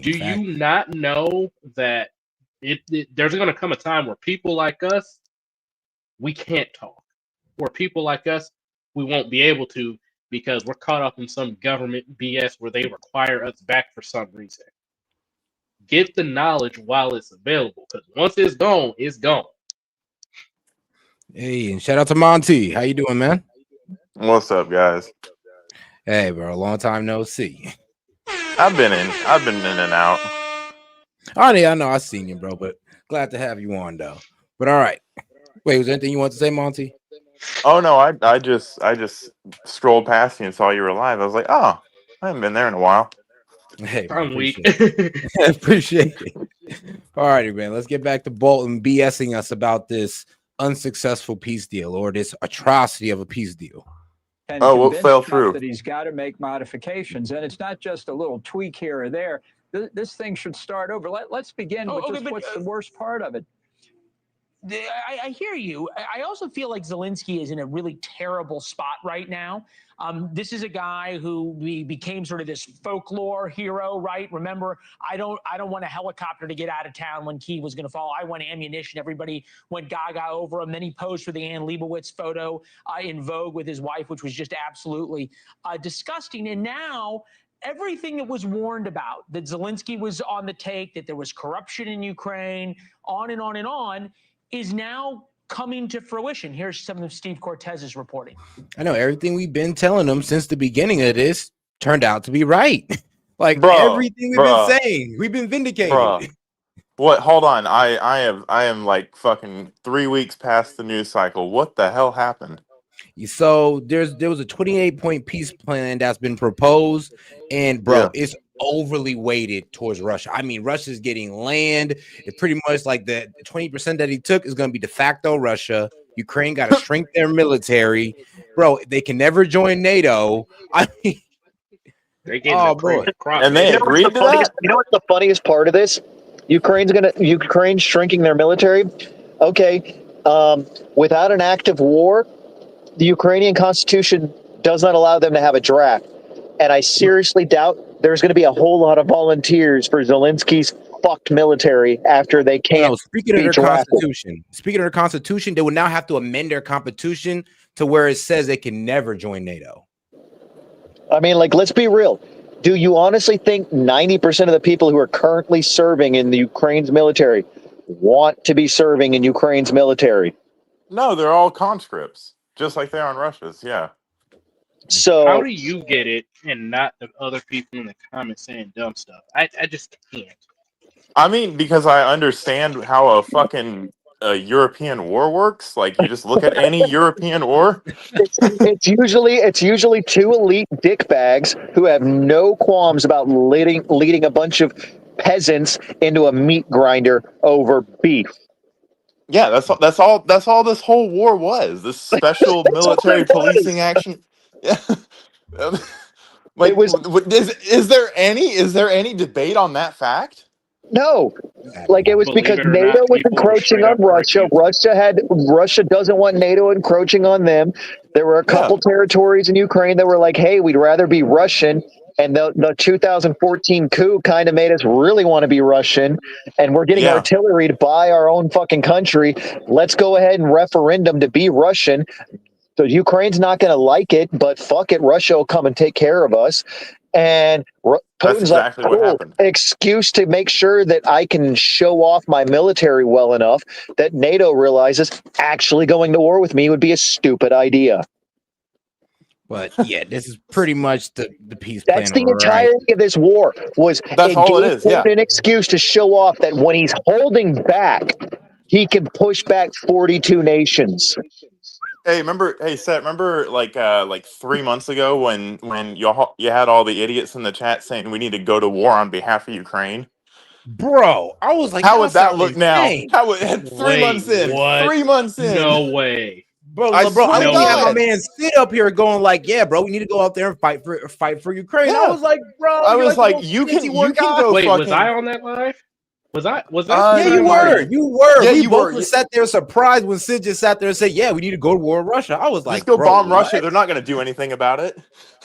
S1: Do you not know that there's going to come a time where people like us, we can't talk, or people like us, we won't be able to because we're caught up in some government BS where they require us back for some reason. Get the knowledge while it's available, because once it's gone, it's gone.
S7: Hey, and shout out to Monty. How you doing, man?
S6: What's up, guys?
S7: Hey, bro. Long time no see.
S6: I've been in and out.
S7: Oh, yeah, I know. I seen you, bro. But glad to have you on, though. But all right. Wait, was there anything you want to say, Monty?
S6: Oh no, I just strolled past you and saw you were live. I was like, oh, I haven't been there in a while.
S7: Hey, man,
S1: I'm weak.
S7: appreciate it. Appreciate it. All righty, man. Let's get back to Bolton BSing us about this unsuccessful peace deal or this atrocity of a peace deal.
S2: And
S6: Oh, what
S2: convinced
S6: fell
S2: Trump
S6: through?
S2: that he's got to make modifications. And it's not just a little tweak here or there. This thing should start over. Let's begin with just what's the worst part of it.
S5: I hear you. I also feel like Zelensky is in a really terrible spot right now. This is a guy who became sort of this folklore hero, right? Remember, I don't want a helicopter to get out of town when Kyiv was going to fall. I want ammunition. Everybody went gaga over him. Then he posed for the Ann Leibovitz photo in Vogue with his wife, which was just absolutely disgusting. And now everything that was warned about, that Zelensky was on the take, that there was corruption in Ukraine, on and on and on, is now coming to fruition. Here's some of Steve Cortez's reporting.
S7: I know everything we've been telling them since the beginning of this turned out to be right. Like everything we've been saying, we've been vindicated.
S6: What? Hold on. I am like fucking 3 weeks past the news cycle. What the hell happened?
S7: So there was a 28-point peace plan that's been proposed, and bro, it's overly weighted towards Russia. I mean, Russia's getting land. It's pretty much like the 20% that he took is going to be de facto Russia. Ukraine got to shrink their military, bro. They can never join NATO. I mean,
S26: Oh boy!
S6: And they agreed to that.
S26: You know what's the funniest part of this? Ukraine's shrinking their military. Okay, without an active war, the Ukrainian constitution does not allow them to have a draft, and I seriously doubt there's going to be a whole lot of volunteers for Zelensky's fucked military after they can't.
S7: Speaking of their constitution, they will now have to amend their constitution to where it says they can never join NATO.
S26: I mean, like, let's be real. Do you honestly think 90% of the people who are currently serving in the Ukraine's military want to be serving in Ukraine's military?
S6: No, they're all conscripts, just like they are in Russia's. Yeah.
S26: So
S1: how do you get it and not the other people in the comments saying dumb stuff? I just can't.
S6: I mean, because I understand how a fucking European war works. Like, you just look at any European war.
S26: It's usually two elite dickbags who have no qualms about leading a bunch of peasants into a meat grinder over beef.
S6: Yeah, that's all this whole war was. This special military policing action. Yeah. Like, is there any debate on that fact?
S26: No, like it was because NATO was encroaching on Russia. Russia doesn't want NATO encroaching on them. There were a couple territories in Ukraine that were like, "Hey, we'd rather be Russian." And the 2014 coup kind of made us really want to be Russian, and we're getting artillery by our own fucking country. Let's go ahead and referendum to be Russian. So Ukraine's not going to like it, but fuck it, Russia will come and take care of us. And Putin's
S6: exactly
S26: like,
S6: what
S26: cool,
S6: happened.
S26: Excuse to make sure that I can show off my military well enough that NATO realizes actually going to war with me would be a stupid idea.
S7: But yeah, this is pretty much the peace plan.
S26: That's the entirety of this war.
S6: That's all it is. Yeah,
S26: an excuse to show off that when he's holding back, he can push back 42 nations.
S6: Hey, Seth, remember like 3 months ago when you had all the idiots in the chat saying we need to go to war on behalf of Ukraine?
S7: Bro, I was like,
S6: how would that look
S7: insane.
S6: now? How would 3 months in?
S1: What?
S6: 3 months in?
S1: No way.
S7: Bro, I had my man sit up here going like, "Yeah, bro, we need to go out there and fight for Ukraine." Yeah. I was like, "Bro,
S6: I was like, you can go."
S1: Wait,
S6: fucking...
S1: was I on that live? Was that?
S7: Yeah, you were. You were.
S6: Yeah,
S7: we
S6: you
S7: both
S6: were.
S7: Sat there surprised when Sid just sat there and said, "Yeah, we need to go to war with Russia." I was like,
S6: "Just go bomb
S7: what?
S6: Russia. They're not going to do anything about it."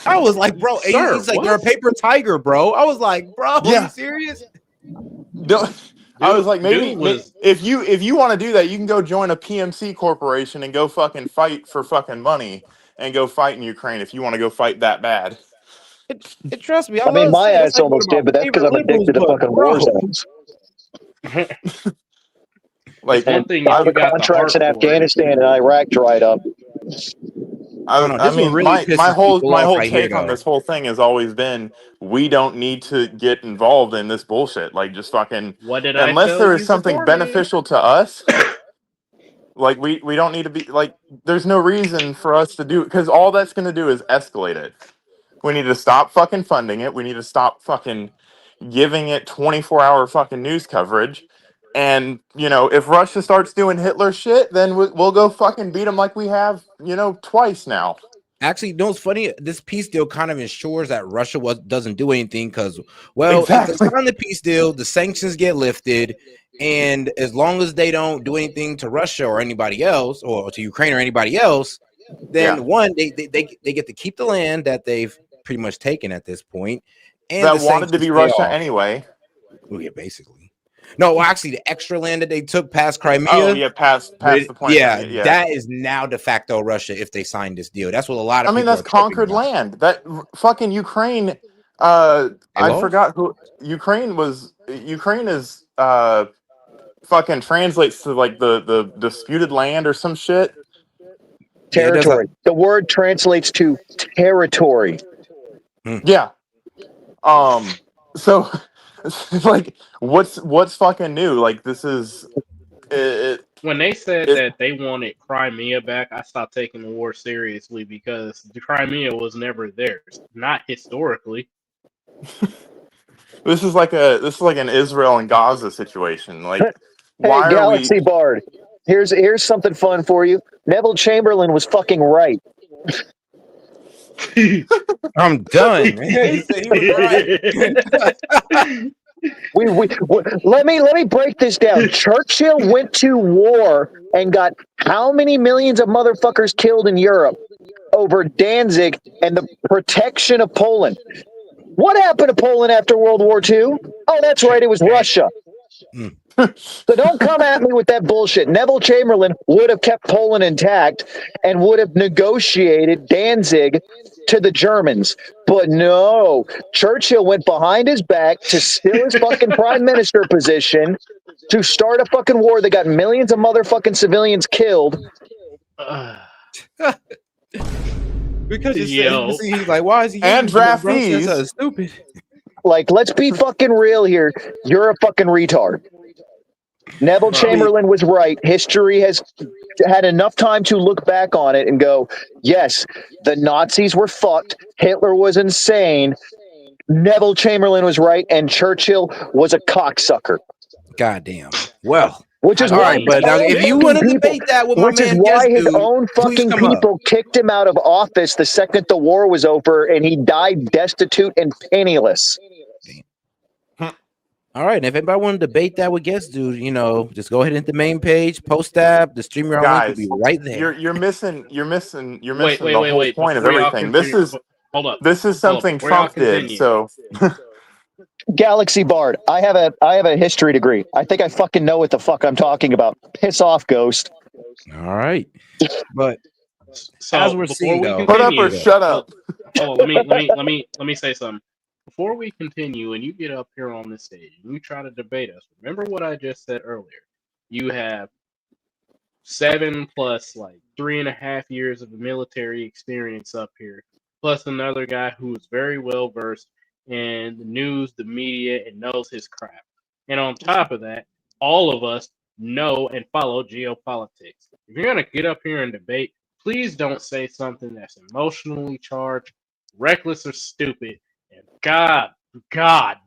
S7: I was like, "Bro,"
S1: Sir,
S7: he's like, "They're a paper tiger, bro." I was like, "Bro, are you serious?"
S6: I was like, maybe if you want to do that, you can go join a PMC corporation and go fucking fight for fucking money and go fight in Ukraine if you want to go fight that bad.
S7: Trust me.
S26: I mean, my ass almost did, but that's because I'm addicted to fucking war zones.
S1: It's one thing if
S26: all
S1: you
S26: the
S1: got the heart
S26: contracts in
S1: for it.
S26: Afghanistan and Iraq dried up.
S6: I
S7: This one
S6: mean,
S7: really
S6: my
S7: pisses
S6: whole
S7: people off right here,
S6: take on
S7: though.
S6: this whole thing has always been we don't need to get involved in this bullshit. Like, just fucking
S1: What did I
S6: unless
S1: tell
S6: there is
S1: you
S6: something
S1: beforehand?
S6: beneficial to us. Like we don't need to be like. There's no reason for us to do because all that's going to do is escalate it. We need to stop fucking funding it. We need to stop fucking giving it 24-hour fucking news coverage. And, you know, if Russia starts doing Hitler shit, then we'll go fucking beat them like we have, you know, twice now.
S7: Actually, you know what's funny? This peace deal kind of ensures that Russia doesn't do anything because, well, if
S6: Exactly.
S7: they sign the peace deal, the sanctions get lifted, and as long as they don't do anything to Russia or anybody else, or to Ukraine or anybody else, then
S6: Yeah.
S7: they get to keep the land that they've pretty much taken at this point, and
S6: That
S7: the
S6: wanted to
S7: sanctions
S6: be
S7: stay
S6: Russia
S7: off.
S6: anyway.
S7: Well, yeah, basically. No, actually, the extra land that they took past Crimea.
S6: Oh yeah, past the point.
S7: Yeah,
S6: Yeah.
S7: that is now de facto Russia if they sign this deal. That's what a lot of
S6: I mean,
S7: people
S6: that's
S7: are tripping
S6: conquered
S7: about.
S6: land. That fucking Ukraine.
S7: They
S6: I
S7: lost?
S6: forgot who Ukraine was. Ukraine is fucking translates to like the disputed land or some shit.
S7: Yeah, it does.
S26: Territory. The word translates to territory.
S6: Yeah. So like what's fucking new? Like this is
S1: When they said that they wanted Crimea back, I stopped taking the war seriously because the Crimea was never theirs, not historically.
S6: this is like an Israel and Gaza situation. Like
S26: Hey,
S6: why are we
S26: Galaxy Bard. Here's something fun for you. Neville Chamberlain was fucking right.
S7: I'm done. He said he was right.
S26: Let me break this down. Churchill went to war and got how many millions of motherfuckers killed in Europe over Danzig and the protection of Poland. What happened to Poland after World War II? Oh, that's right, it was Russia. So don't come at me with that bullshit. Neville Chamberlain would have kept Poland intact and would have negotiated Danzig to the Germans. But no, Churchill went behind his back to steal his fucking prime minister position to start a fucking war that got millions of motherfucking civilians killed.
S7: Because he's like, why is he
S6: and draftees?
S7: That's stupid.
S26: Like, let's be fucking real here. You're a fucking retard. Neville Chamberlain was right. History has had enough time to look back on it and go, yes, the Nazis were fucked. Hitler was insane. Neville Chamberlain was right, and Churchill was a cocksucker.
S7: Goddamn. Well,
S26: which is
S7: all
S26: why
S7: right, but now if you want to debate that with my
S26: which is
S7: man,
S26: why his
S7: dude,
S26: own fucking people kicked him out of office the second the war was over, and he died destitute and penniless.
S7: All right, and if anybody want to debate that with guest dude, you know, just go ahead and hit the main page, post tab, the streamer link will be right there.
S6: You're missing
S1: Wait,
S6: the whole point of everything. This is something Trump did. So
S26: Galaxy Bard, I have a history degree. I think I fucking know what the fuck I'm talking about. Piss off, Ghost.
S7: All right, but
S1: so
S7: as we're seeing, though,
S6: put up or shut up.
S1: Oh, let me say something. Before we continue, and you get up here on the stage and you try to debate us, remember what I just said earlier. You have 7 plus like 3.5 years of military experience up here, plus another guy who is very well versed in the news, the media, and knows his crap. And on top of that, all of us know and follow geopolitics. If you're gonna get up here and debate, please don't say something that's emotionally charged, reckless, or stupid. And God,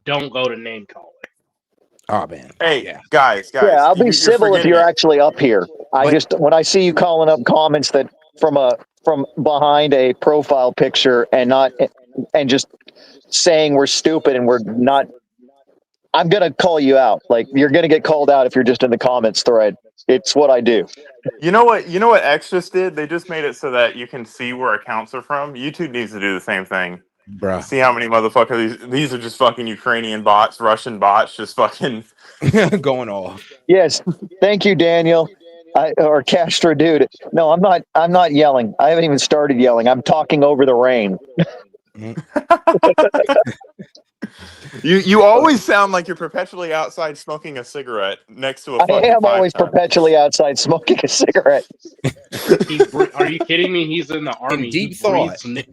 S1: don't go to name calling.
S7: Oh man.
S6: Hey, guys.
S26: Yeah, I'll be civil if you're actually up here. When I see you calling up comments that from behind a profile picture and just saying we're stupid and we're not, I'm gonna call you out. Like, you're gonna get called out if you're just in the comments thread. It's what I do.
S6: You know what X just did? They just made it so that you can see where accounts are from. YouTube needs to do the same thing.
S7: Bruh.
S6: See how many motherfuckers these are just fucking Ukrainian bots, Russian bots, just fucking
S7: going off.
S26: Yes, thank you, Daniel, or Castro, dude. No, I'm not yelling. I haven't even started yelling. I'm talking over the rain.
S6: You always sound like you're perpetually outside smoking a cigarette next to a
S26: I
S6: fucking
S26: am always
S6: five-star.
S26: perpetually outside smoking a cigarette.
S1: Are you kidding me? He's in the army.
S7: deep
S1: He
S7: thought.
S1: breathes.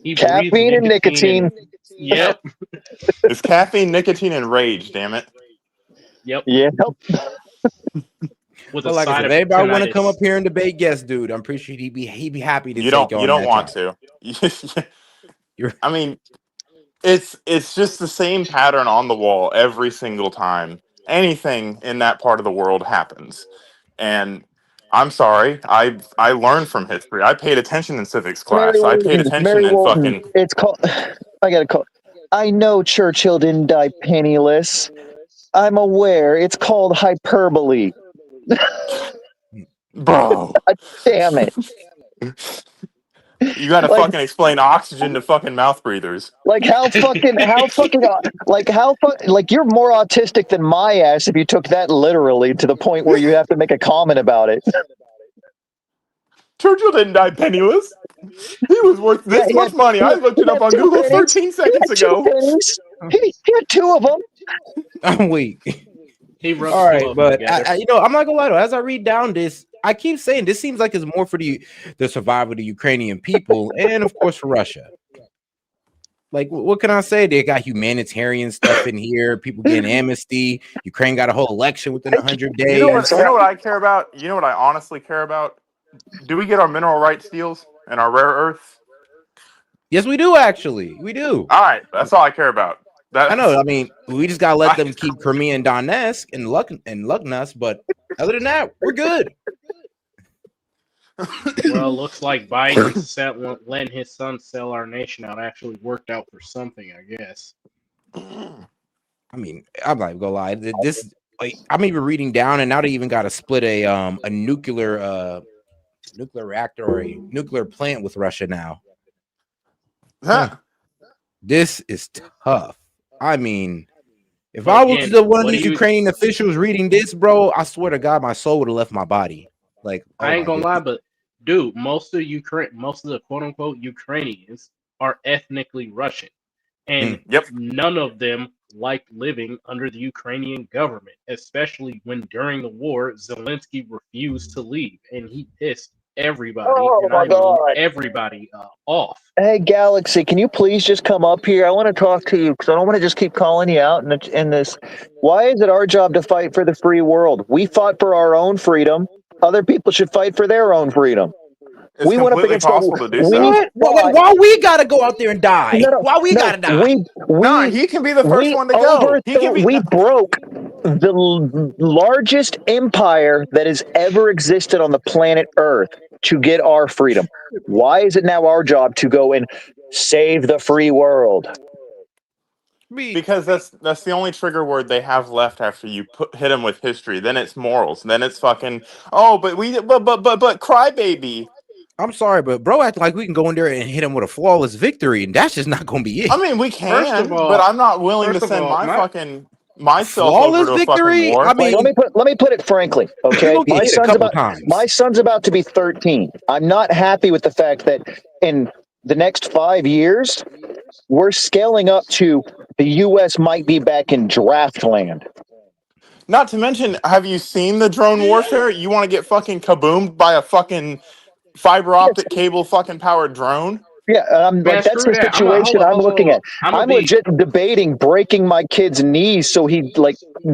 S1: He breathes
S26: Caffeine and nicotine.
S1: Yep.
S6: It's caffeine, nicotine, and rage. Damn it.
S1: Yep.
S26: Yep.
S1: With
S7: Well,
S1: a
S7: like I
S1: side
S7: said,
S1: of
S7: if everybody want to come
S1: tinnitus.
S7: up here and debate guest dude, I'm pretty sure he'd be happy to
S6: You
S7: take
S6: don't
S7: on that
S6: want
S7: challenge.
S6: to. I mean, it's just the same pattern on the wall every single time anything in that part of the world happens. And I'm sorry, I learned from history. I paid attention in civics class. I paid attention
S26: Mary
S6: in
S26: Walton.
S6: fucking.
S26: It's called. I gotta call. I know Churchill didn't die penniless. I'm aware. It's called hyperbole.
S6: Bro.
S26: Damn it.
S6: You gotta fucking explain oxygen to fucking mouth breathers.
S26: Like how you're more autistic than my ass if you took that literally to the point where you have to make a comment about it.
S6: Churchill didn't die penniless. He was worth this much money. I looked it up on Google 13 seconds ago.
S26: He had two of them.
S7: I'm weak.
S1: He rubs
S7: All
S1: two
S7: right,
S1: of them
S7: but
S1: together.
S7: I'm not gonna lie though. As I read down this, I keep saying this seems like it's more for the survival of the Ukrainian people and of course for Russia. Like, what can I say? They got humanitarian stuff in here. People getting amnesty. Ukraine got a whole election within 100 days.
S6: You know what I care about? You know what I honestly care about? Do we get our mineral rights deals and our rare earths?
S7: Yes, we do. Actually, we do.
S6: All right, that's all I care about.
S7: I know. I mean, we just gotta let them keep Crimea and Donetsk and Lugansk, but other than that, we're good.
S1: Well, looks like Biden letting his son sell our nation out actually worked out for something, I guess.
S7: I mean, I'm not gonna lie. This, like, I'm even reading down, and now they even got to split a nuclear reactor or a nuclear plant with Russia now.
S6: Huh.
S7: This is tough. I mean, if I was one of these Ukrainian officials reading this, bro, I swear to God, my soul would have left my body. Like,
S1: I ain't gonna lie, but dude, most of the quote unquote Ukrainians are ethnically Russian, and none of them like living under the Ukrainian government, especially when during the war Zelensky refused to leave, and he pissed everybody, everybody off.
S26: Hey, Galaxy, can you please just come up here? I want to talk to you because I don't want to just keep calling you out in this. Why is it our job to fight for the free world? We fought for our own freedom. Other people should fight for their own freedom.
S6: It's completely possible to do so.
S7: Why we gotta go out there and die? Why we gotta die?
S6: He can be the first one to go.
S26: We broke the largest empire that has ever existed on the planet Earth to get our freedom. Why is it now our job to go and save the free world?
S6: Because that's the only trigger word they have left after you hit them with history. Then it's morals. Then it's fucking but crybaby.
S7: I'm sorry, but bro, act like we can go in there and hit him with a flawless victory, and that's just not gonna be it.
S6: I mean, we can, but I'm not willing to send myself over to a fucking war.
S26: I mean, let me put it frankly, okay? My son's about to be 13. I'm not happy with the fact that in the next 5 years, we're scaling up to the U.S. might be back in draft land.
S6: Not to mention, have you seen the drone warfare? You want to get fucking kaboomed by a fucking fiber optic cable fucking powered drone?
S26: Yeah, that's the situation I'm looking at. I'm legit debating breaking my kid's knees so he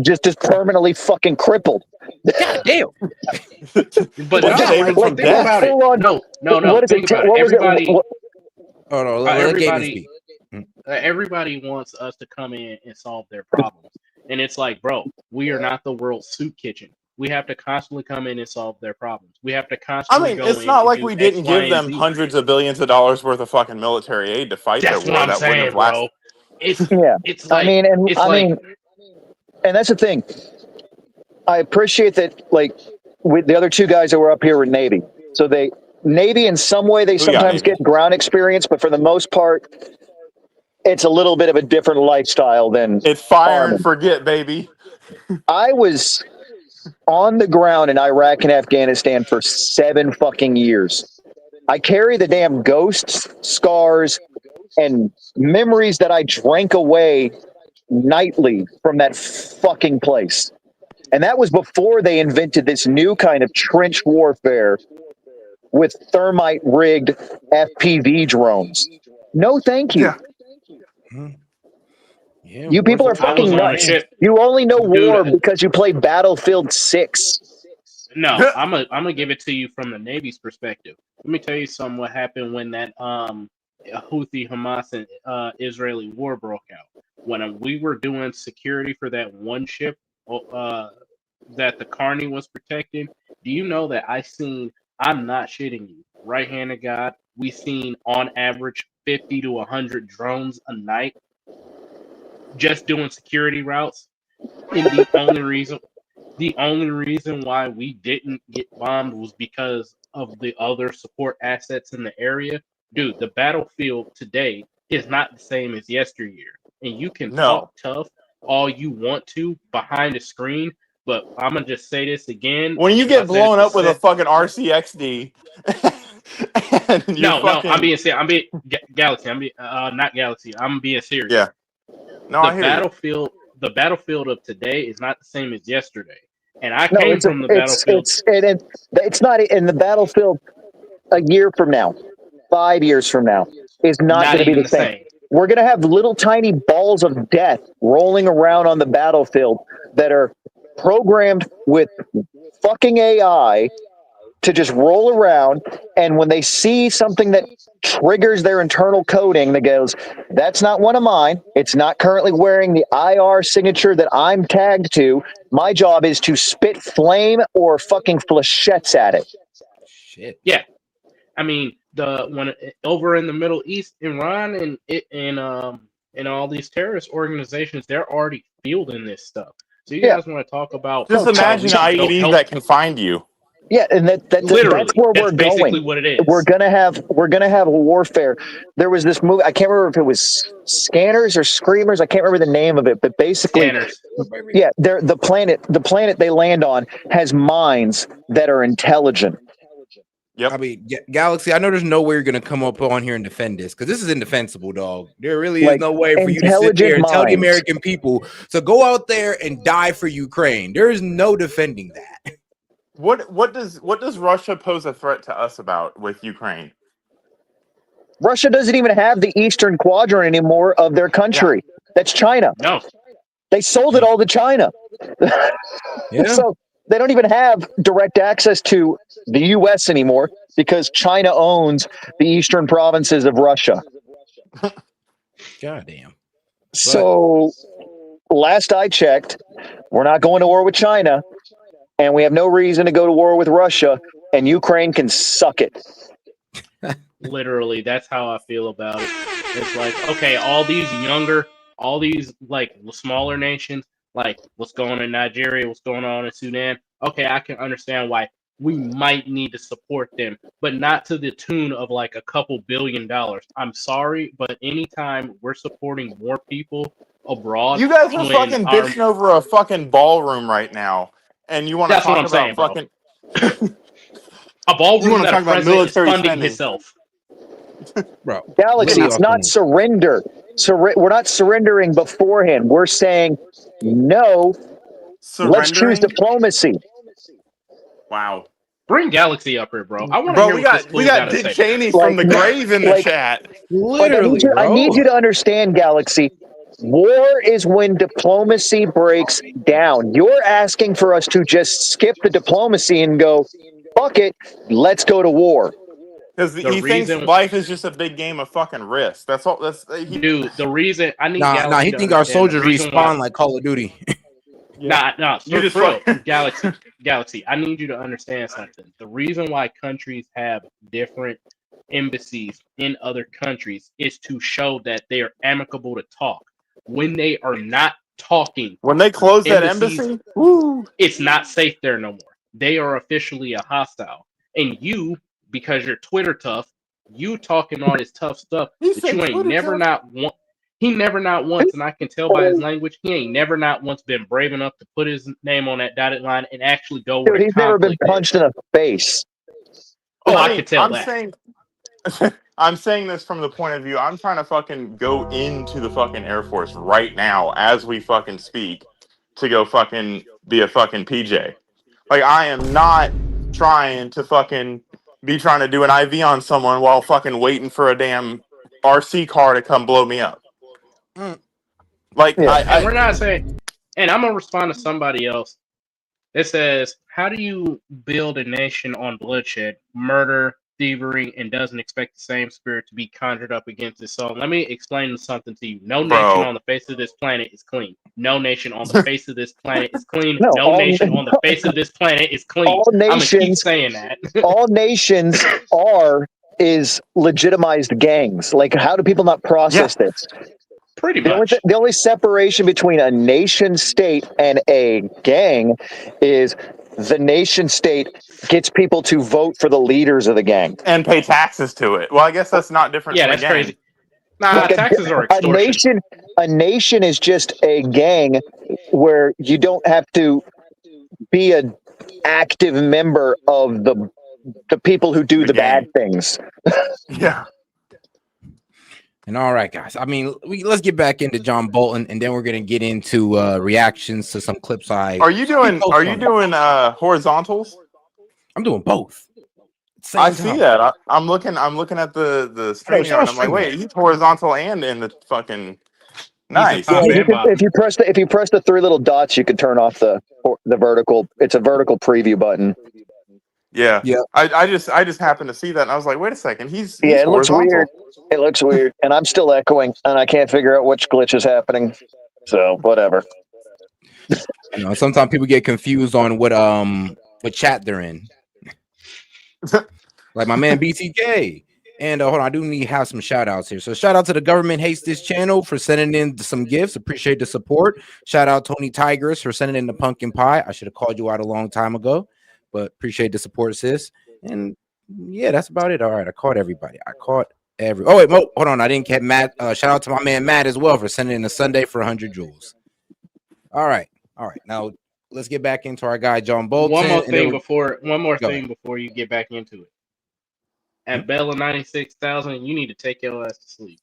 S26: just is permanently fucking crippled.
S7: God damn!
S1: But think about it. No. Think about it. Everybody wants us to come in and solve their problems, and it's like, bro, we are not the world's soup kitchen. We have to constantly come in and solve their problems. We have to constantly.
S6: I mean, it's not like we didn't give them hundreds of billions of dollars worth of fucking military aid to fight their war. That wouldn't have lasted.
S26: It's like, and that's the thing. I appreciate that. Like, with the other two guys that were up here were Navy, so Navy in some way they sometimes get ground experience, but for the most part, it's a little bit of a different lifestyle than
S6: it's fire and forget, baby.
S26: I was on the ground in Iraq and Afghanistan for 7 fucking years. I carry the damn ghosts, scars, and memories that I drank away nightly from that fucking place. And that was before they invented this new kind of trench warfare with thermite rigged FPV drones. No, thank you.
S7: Yeah,
S26: You people are
S1: I was
S26: fucking
S1: on a
S26: nuts.
S1: ship,
S26: You only know
S1: dude.
S26: war because you play Battlefield 6.
S1: No, I'm gonna give it to you from the Navy's perspective. Let me tell you something. What happened when that Houthi, Hamas, and Israeli war broke out? When we were doing security for that one ship that the Carney was protecting, do you know that I'm not shitting you, right hand of God, we seen on average 50 to 100 drones a night just doing security routes. And the only reason why we didn't get bombed was because of the other support assets in the area. Dude, the battlefield today is not the same as yesteryear. And you can talk
S6: No.
S1: tough all you want to behind a screen, but I'm gonna just say this again.
S6: When you
S1: 'Cause I
S6: get
S1: said it
S6: blown
S1: to
S6: up with a
S1: Seth.
S6: fucking RCXD, and you're
S1: No, I'm
S6: fucking
S1: being serious. Galaxy. I'm being not Galaxy. I'm being serious.
S6: yeah. No,
S1: The
S6: I hear you.
S1: battlefield of today is not the same as yesterday. And I
S26: No,
S1: came from the
S26: it's
S1: battlefield.
S26: it's not in the battlefield a year from now, 5 years from now is not
S1: Not
S26: going to be
S1: even
S26: the
S1: the
S26: same.
S1: same.
S26: We're going to have little tiny balls of death rolling around on the battlefield that are programmed with fucking AI to just roll around. And when they see something that triggers their internal coding that goes, that's not one of mine. It's not currently wearing the IR signature that I'm tagged to. My job is to spit flame or fucking flechettes at it.
S7: Shit.
S1: Yeah, I mean when over in the Middle East, Iran and all these terrorist organizations, they're already fielding this stuff. So you
S26: Yeah.
S1: guys want to talk about
S6: Just
S1: how we
S6: imagine
S1: should go
S6: IEDs
S1: help?
S6: that can find you.
S26: Yeah, and that's
S1: Literally,
S26: where
S1: that's
S26: we're
S1: basically
S26: going.
S1: what it is.
S26: We're gonna have a warfare. There was this movie. I can't remember if it was Scanners or Screamers. I can't remember the name of it, but basically,
S1: Scanners.
S26: yeah, the planet they land on has minds that are intelligent.
S6: Yep.
S7: I mean, Galaxy, I know there's no way you're going to come up on here and defend this because this is indefensible, dog. There really is
S26: Like,
S7: no way for you to sit there
S26: intelligent
S7: and tell the
S26: minds.
S7: American people to go out there and die for Ukraine. There is no defending that.
S6: What does Russia pose a threat to us about with Ukraine?
S26: Russia doesn't even have the Eastern Quadrant anymore of their country. That's China.
S1: No.
S26: They sold it all to China.
S7: Yeah.
S26: So they don't even have direct access to the U.S. anymore because China owns the eastern provinces of Russia.
S7: Goddamn.
S26: So last I checked, we're not going to war with China, and we have no reason to go to war with Russia, and Ukraine can suck it.
S1: Literally, that's how I feel about it. It's like, okay, all these like smaller nations, like what's going on in Nigeria, what's going on in Sudan. Okay, I can understand why we might need to support them, but not to the tune of like a couple $1 billion. I'm sorry, but anytime we're supporting more people abroad,
S6: You guys are
S1: when
S6: fucking bitching over a fucking ballroom right now, and you want to
S1: that's what
S6: talk
S1: I'm saying,
S6: about
S1: bro.
S6: fucking.
S1: A
S6: You
S1: ballroom
S6: want to
S1: that a
S6: talk about
S1: president is
S6: military
S1: funding
S6: spending,
S1: himself.
S7: Bro,
S26: Galaxy, it's not surrender. We're not surrendering beforehand. We're saying no. Let's choose
S6: surrendering.
S26: diplomacy.
S6: Wow,
S1: Bring Galaxy up here, bro. I want to
S6: bro,
S1: hear
S6: we
S1: what this
S6: got
S1: fool got to
S6: Dick
S1: say.
S6: Cheney from the grave in the chat.
S7: Literally,
S26: I need you to understand, Galaxy. War is when diplomacy breaks down. You're asking for us to just skip the diplomacy and go, fuck it, let's go to war.
S6: Because he thinks life is just a big game of fucking risk. That's all.
S1: Dude, the reason I need
S7: Nah,
S1: Galaxy
S7: he
S1: to
S7: think our
S1: understand the
S7: soldiers
S1: reason
S7: respawn
S1: why.
S7: like Call of Duty.
S1: Nah,
S6: You just
S1: for real,
S6: fuck-
S1: Galaxy. I need you to understand something. The reason why countries have different embassies in other countries is to show that they are amicable to talk. When they are not talking,
S6: when they close that
S1: embassies,
S6: embassy, woo.
S1: it's not safe there no more. They are officially a hostile. And you, because you're Twitter tough, you talking all this tough stuff
S6: He
S1: that
S6: said
S1: you ain't
S6: Twitter
S1: never
S6: tough.
S1: not want. He never not once, and I can tell by his language, he ain't never not once been brave enough to put his name on that dotted line and actually go where
S26: Dude,
S1: the
S26: he's never been
S1: conflict is.
S26: punched in the face.
S1: Oh, I
S6: mean,
S1: could tell
S6: I'm
S1: that.
S6: saying I'm saying this from the point of view, I'm trying to fucking go into the fucking Air Force right now as we fucking speak to go fucking be a fucking PJ. Like, I am not trying to fucking be trying to do an IV on someone while fucking waiting for a damn RC car to come blow me up. Like,
S1: And we're not saying, and I'm going to respond to somebody else. It says, how do you build a nation on bloodshed, murder, thievery, and doesn't expect the same spirit to be conjured up against it? So let me explain something to you. No nation on the face of this planet is clean. No nation on the face of this planet is clean. No nation on the face of this planet is clean.
S26: All
S1: I'm going to keep
S26: nations,
S1: saying that.
S26: all nations is legitimized gangs. Like, how do people not process this?
S1: Pretty much.
S26: The only separation between a nation state and a gang is the nation state gets people to vote for the leaders of the gang
S6: and pay taxes to it. Well, I guess that's not different from a gang.
S1: Crazy. Nah, taxes are extortion.
S26: A nation is just a gang where you don't have to be an active member of the people who do the bad things.
S6: Yeah.
S7: And all right, guys. I mean, let's get back into John Bolton, and then we're gonna get into reactions to some clips.
S6: Are you doing horizontals?
S7: I'm doing both.
S6: I see that. I'm looking at the stream here, and I'm like, wait, he's horizontal and in the fucking nice.
S26: Yeah, if you press the three little dots, you can turn off the vertical. It's a vertical preview button.
S6: Yeah. I just happened to see that, and I was like, wait a second, he's
S26: it looks
S6: horizontal.
S26: weird. It looks weird, and I'm still echoing, and I can't figure out which glitch is happening. So whatever.
S7: You know, sometimes people get confused on what chat they're in. Like my man BTK. And hold on, I do need to have some shout outs here. So shout out to the Government Hates This channel for sending in some gifts. Appreciate the support. Shout out Tony Tigers for sending in the pumpkin pie. I should have called you out a long time ago, but appreciate the support, sis. And yeah, that's about it. All right, I caught everybody. Oh wait, hold on. I didn't get Matt. Shout out to my man Matt as well for sending in a Sunday for 100 joules. All right. Now let's get back into our guy John Bolton.
S1: One more thing before you get back into it. At Bella 96,000, you need to take your ass to sleep.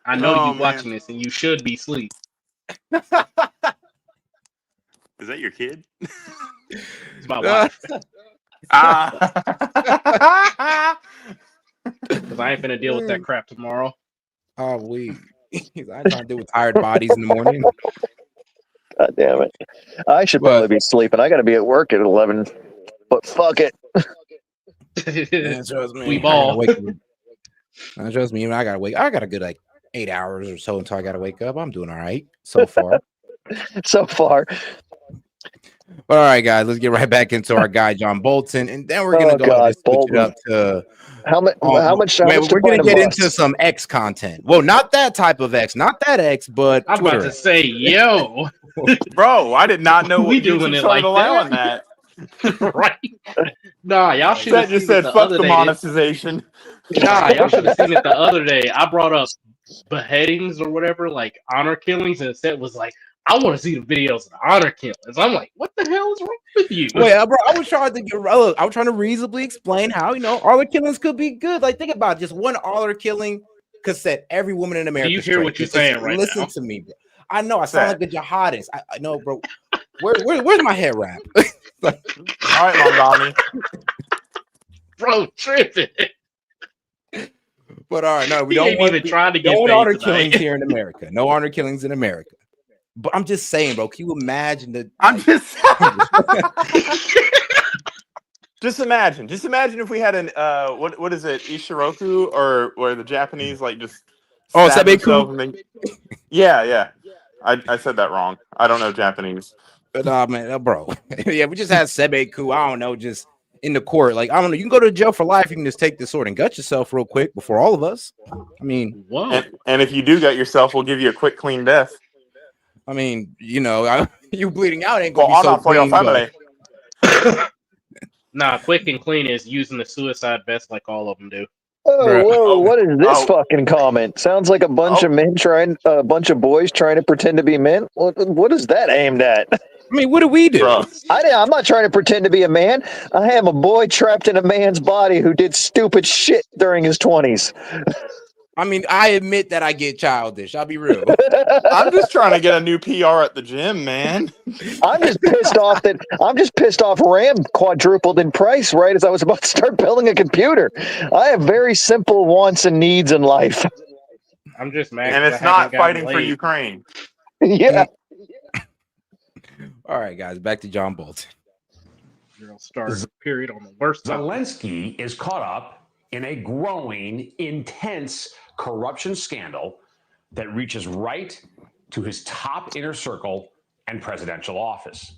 S1: I know you're watching this, and you should be asleep.
S6: Is that your kid?
S1: It's my wife. Because I ain't finna deal with that crap tomorrow.
S7: Oh, I ain't trying to deal with tired bodies in the morning.
S26: God damn it. I should probably be sleeping. I got to be at work at 11, but fuck it.
S7: Man, trust me.
S1: We ball.
S7: Trust me, I gotta wake. I got a good 8 hours or so until I gotta wake up. I'm doing all right so far. All right, guys, let's get right back into our guy John Bolton, and then we're gonna go and switch it up to
S26: how much.
S7: We're gonna get into some X content. Well, not that type of X, not that X, but
S1: I'm
S7: Twitter
S1: about to say, yo,
S6: bro, I did not know
S1: we doing it like
S6: allowing
S1: that. Right? Nah, y'all should have
S6: just said fuck the monetization.
S1: Nah, y'all should have seen it the other day. I brought up beheadings or whatever, like honor killings, and Set was like, I want to see the videos of the honor killings. I'm like, what the hell is wrong with you?
S7: Wait, bro, I was trying to reasonably explain how honor killings could be good. Like, think about it, just one honor killing could set every woman in America.
S1: Do you hear what you're saying right now?
S7: Listen to me, bro. I know I sound like a jihadist. I know, bro. Where's my hair wrap?
S6: All right, Mamdani.
S1: Bro, tripping.
S7: But all right, no, we
S1: don't even try to get
S7: honor killings here in America. No honor killings in America. But I'm just saying, bro. Can you imagine that?
S6: Just imagine if we had an what is it, Ishiroku, or where the Japanese like just
S7: Sebeku.
S6: Yeah. I said that wrong. I don't know Japanese.
S7: But man, bro. Yeah, we just had Sebeku. I don't know, just in the court. Like, I don't know. You can go to jail for life. You can just take the sword and gut yourself real quick before all of us. I mean,
S1: whoa.
S6: And if you do gut yourself, we'll give you a quick, clean death.
S7: I mean, you bleeding out ain't gonna be so clean.
S1: Nah, quick and clean is using the suicide vest like all of them do.
S26: Whoa! What is this fucking comment? Sounds like a bunch of men a bunch of boys trying to pretend to be men. What is that aimed at?
S7: I mean, what do we do?
S6: Bro.
S26: I'm not trying to pretend to be a man. I am a boy trapped in a man's body who did stupid shit during his 20s.
S7: I mean, I admit that I get childish. I'll be real.
S6: I'm just trying to get a new PR at the gym, man.
S26: I'm just pissed off RAM quadrupled in price right as I was about to start building a computer. I have very simple wants and needs in life.
S1: I'm just mad.
S6: And it's not fighting for Ukraine.
S26: Yeah.
S7: All right, guys, back to John Bolton.
S1: Start period on the worst.
S16: Zelensky is caught up in a growing, intense corruption scandal that reaches right to his top inner circle and presidential office.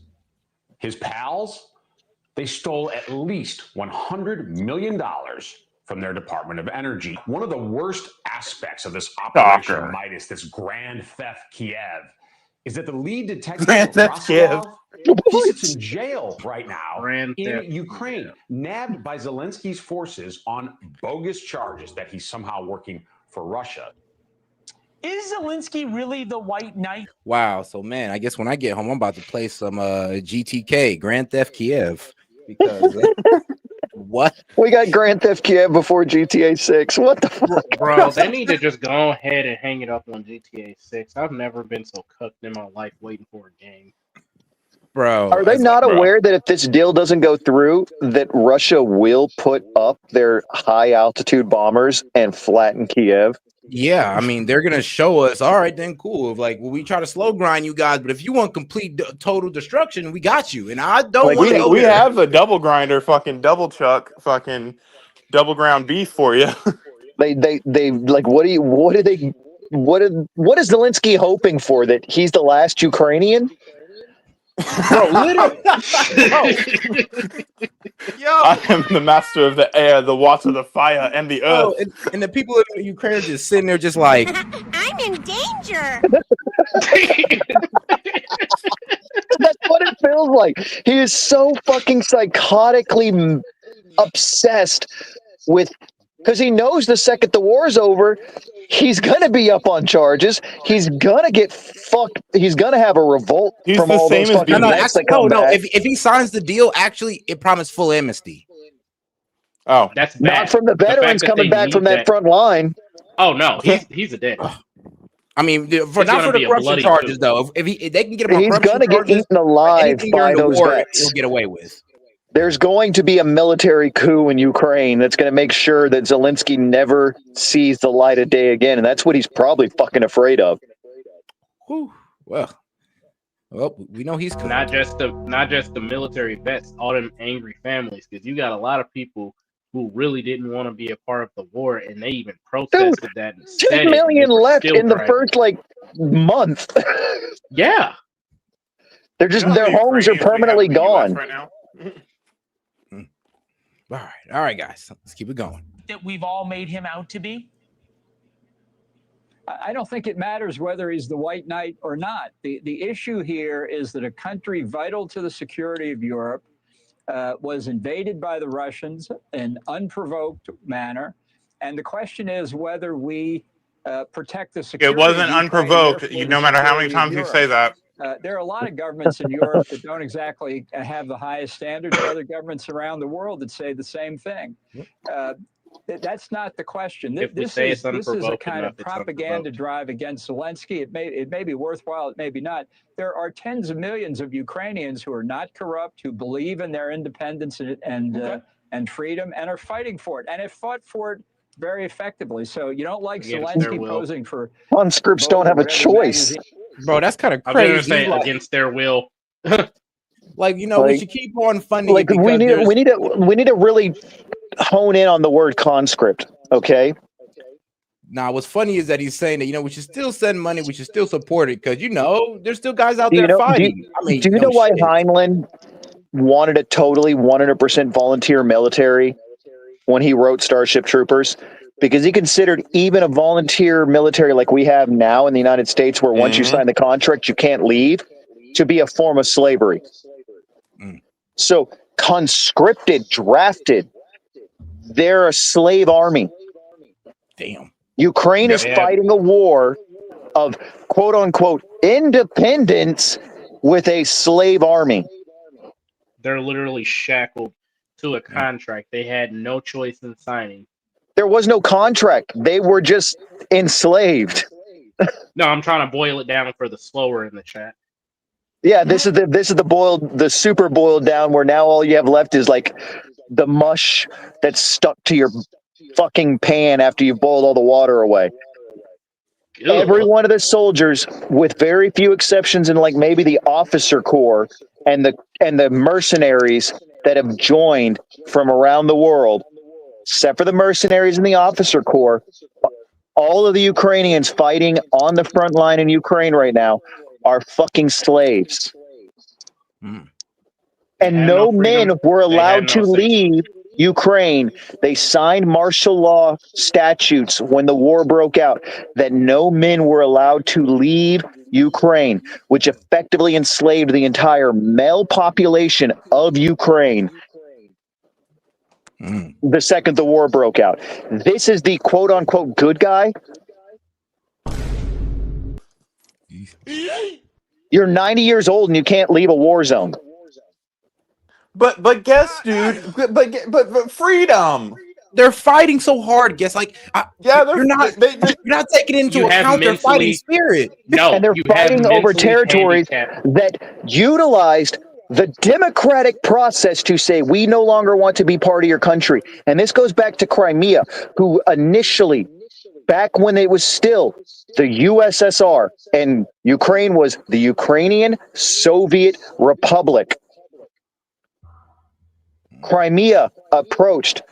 S16: His pals, they stole at least $100 million from their Department of Energy. One of the worst aspects of this Operation Midas, this Grand Theft Kiev, is that the lead detective, Roscoe, he sits in jail right now in Ukraine, nabbed by Zelensky's forces on bogus charges that he's somehow working for Russia.
S5: Is Zelensky really the white knight?
S7: Wow. So, man, I guess when I get home, I'm about to play some GTK, Grand Theft Kiev. Because what?
S26: We got Grand Theft Kiev before GTA 6. What the fuck?
S1: Bro, they need to just go ahead and hang it up on GTA 6. I've never been so cooked in my life waiting for a game.
S7: Bro,
S26: are they not aware that if this deal doesn't go through, that Russia will put up their high altitude bombers and flatten Kiev?
S7: Yeah, I mean, they're gonna show us. All right, then cool. If like, well, we try to slow grind you guys, but if you want complete total destruction, we got you. And I don't want to go
S6: we
S7: there.
S6: have the double grinder, fucking double chuck, fucking double ground beef for you.
S26: They like what is Zelensky hoping for? That he's the last Ukrainian?
S7: Bro, literally.
S6: Yo, I am the master of the air, the water, the fire, and the earth.
S7: And the people in Ukraine are just sitting there, just like,
S17: I'm in danger.
S26: That's what it feels like. He is so fucking psychotically obsessed with, because he knows the second the war's over, he's gonna be up on charges. He's gonna get fucked. He's gonna have a revolt from all those fucking vets that come back.
S7: If he signs the deal, actually, it promised full amnesty.
S6: Oh,
S1: that's
S26: not from the veterans coming back from that front line.
S1: Oh no, he's a dead.
S7: I mean, not for the corruption charges, though. If they can get him on
S26: he's
S7: corruption
S26: gonna get eaten alive by those vets.
S7: He'll get away with.
S26: There's going to be a military coup in Ukraine that's going to make sure that Zelensky never sees the light of day again, and that's what he's probably fucking afraid of.
S7: Whew. Well, we know he's cool.
S1: Not just the military vets, all them angry families, because you got a lot of people who really didn't want to be a part of the war, and they even protested that.
S26: 2 million left in the first month.
S1: Yeah,
S26: they're just their homes are permanently gone.
S6: Right now.
S7: All right, guys, let's keep it going.
S5: That we've all made him out to be?
S2: I don't think it matters whether he's the white knight or not. The issue here is that a country vital to the security of Europe was invaded by the Russians in an unprovoked manner. And the question is whether we protect the security.
S6: It wasn't unprovoked, no matter how many times you say that.
S2: There are a lot of governments in Europe that don't exactly have the highest standards. Other governments around the world that say the same thing. That's not the question. This is a kind of propaganda drive against Zelensky. It may be worthwhile, it may be not. There are tens of millions of Ukrainians who are not corrupt, who believe in their independence and freedom, and are fighting for it, and have fought for it very effectively. So you don't like Zelensky posing for
S26: conscripts don't have a choice.
S7: Bro, that's kind of crazy.
S1: I was gonna say against their will.
S7: We should keep on funding it.
S26: We need to really hone in on the word conscript. Okay.
S7: Now, what's funny is that he's saying that we should still send money, we should still support it because there's still guys out there fighting.
S26: Do you know why Heinlein wanted a totally 100% volunteer military when he wrote Starship Troopers? Because he considered even a volunteer military like we have now in the United States, where once you sign the contract, you can't leave, to be a form of slavery. So conscripted, drafted, they're a slave army.
S7: Damn.
S26: Ukraine is fighting a war of quote unquote independence with a slave army.
S1: They're literally shackled to a contract they had no choice in signing.
S26: There was no contract. They were just enslaved.
S1: No, I'm trying to boil it down for the slower in the chat.
S26: Yeah, this is the super boiled down where now all you have left is like the mush that's stuck to your fucking pan after you've boiled all the water away.
S1: Ugh.
S26: Every one of the soldiers, with very few exceptions in like maybe the officer corps and the mercenaries that have joined from around the world, except for the mercenaries in the officer corps, all of the Ukrainians fighting on the front line in Ukraine right now are fucking slaves. And no men were allowed to leave Ukraine. They signed martial law statutes when the war broke out that no men were allowed to leave Ukraine, which effectively enslaved the entire male population of Ukraine. The second the war broke out. This is the quote unquote good guy. You're 90 years old and you can't leave a war zone.
S6: But guess, dude. But freedom.
S7: They're fighting so hard. Guess like you're not taking into account their fighting spirit.
S1: No,
S26: and they're fighting over territories that utilized the democratic process to say we no longer want to be part of your country. And this goes back to Crimea, who initially, back when it was still the USSR and Ukraine was the Ukrainian Soviet Republic. Crimea approached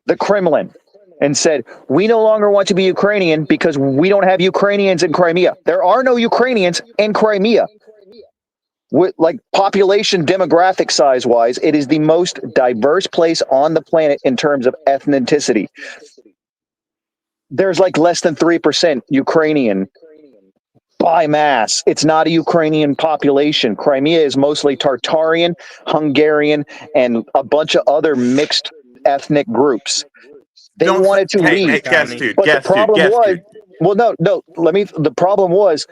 S26: the Kremlin and said, we no longer want to be Ukrainian because we don't have Ukrainians in Crimea. There are no Ukrainians in Crimea. With, like, population demographic size wise, it is the most diverse place on the planet in terms of ethnicity. There's like less than 3% Ukrainian by mass. It's not a Ukrainian population. Crimea is mostly Tartarian, Hungarian, and a bunch of other mixed ethnic groups. They wanted to leave. But the problem was, well, no, the problem was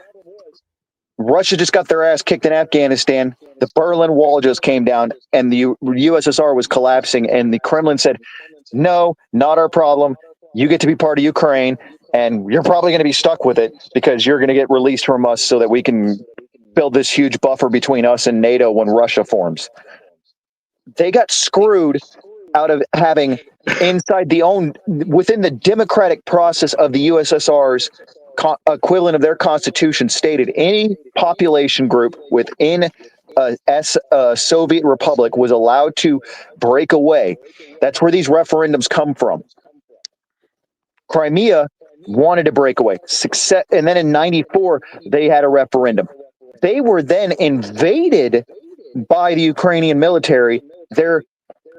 S26: Russia just got their ass kicked in Afghanistan. The Berlin Wall just came down and the USSR was collapsing. And the Kremlin said, no, not our problem. You get to be part of Ukraine and you're probably going to be stuck with it because you're going to get released from us so that we can build this huge buffer between us and NATO when Russia forms. They got screwed out of having within the democratic process of the USSR's equivalent of their constitution stated any population group within a Soviet republic was allowed to break away. That's where these referendums come from. Crimea wanted to break away. Success, and then in '94 they had a referendum. They were then invaded by the Ukrainian military. Their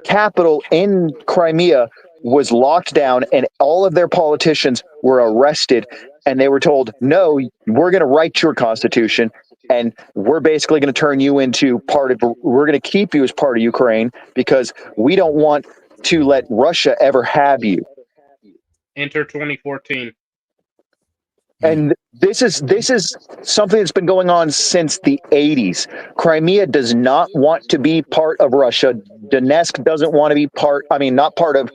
S26: capital in Crimea was locked down and all of their politicians were arrested and they were told, no, we're going to write your constitution and we're basically going to turn you into we're going to keep you as part of Ukraine because we don't want to let Russia ever have you.
S1: Enter 2014.
S26: And this is something that's been going on since the 80s. Crimea does not want to be part of Russia. Donetsk doesn't want to be not part of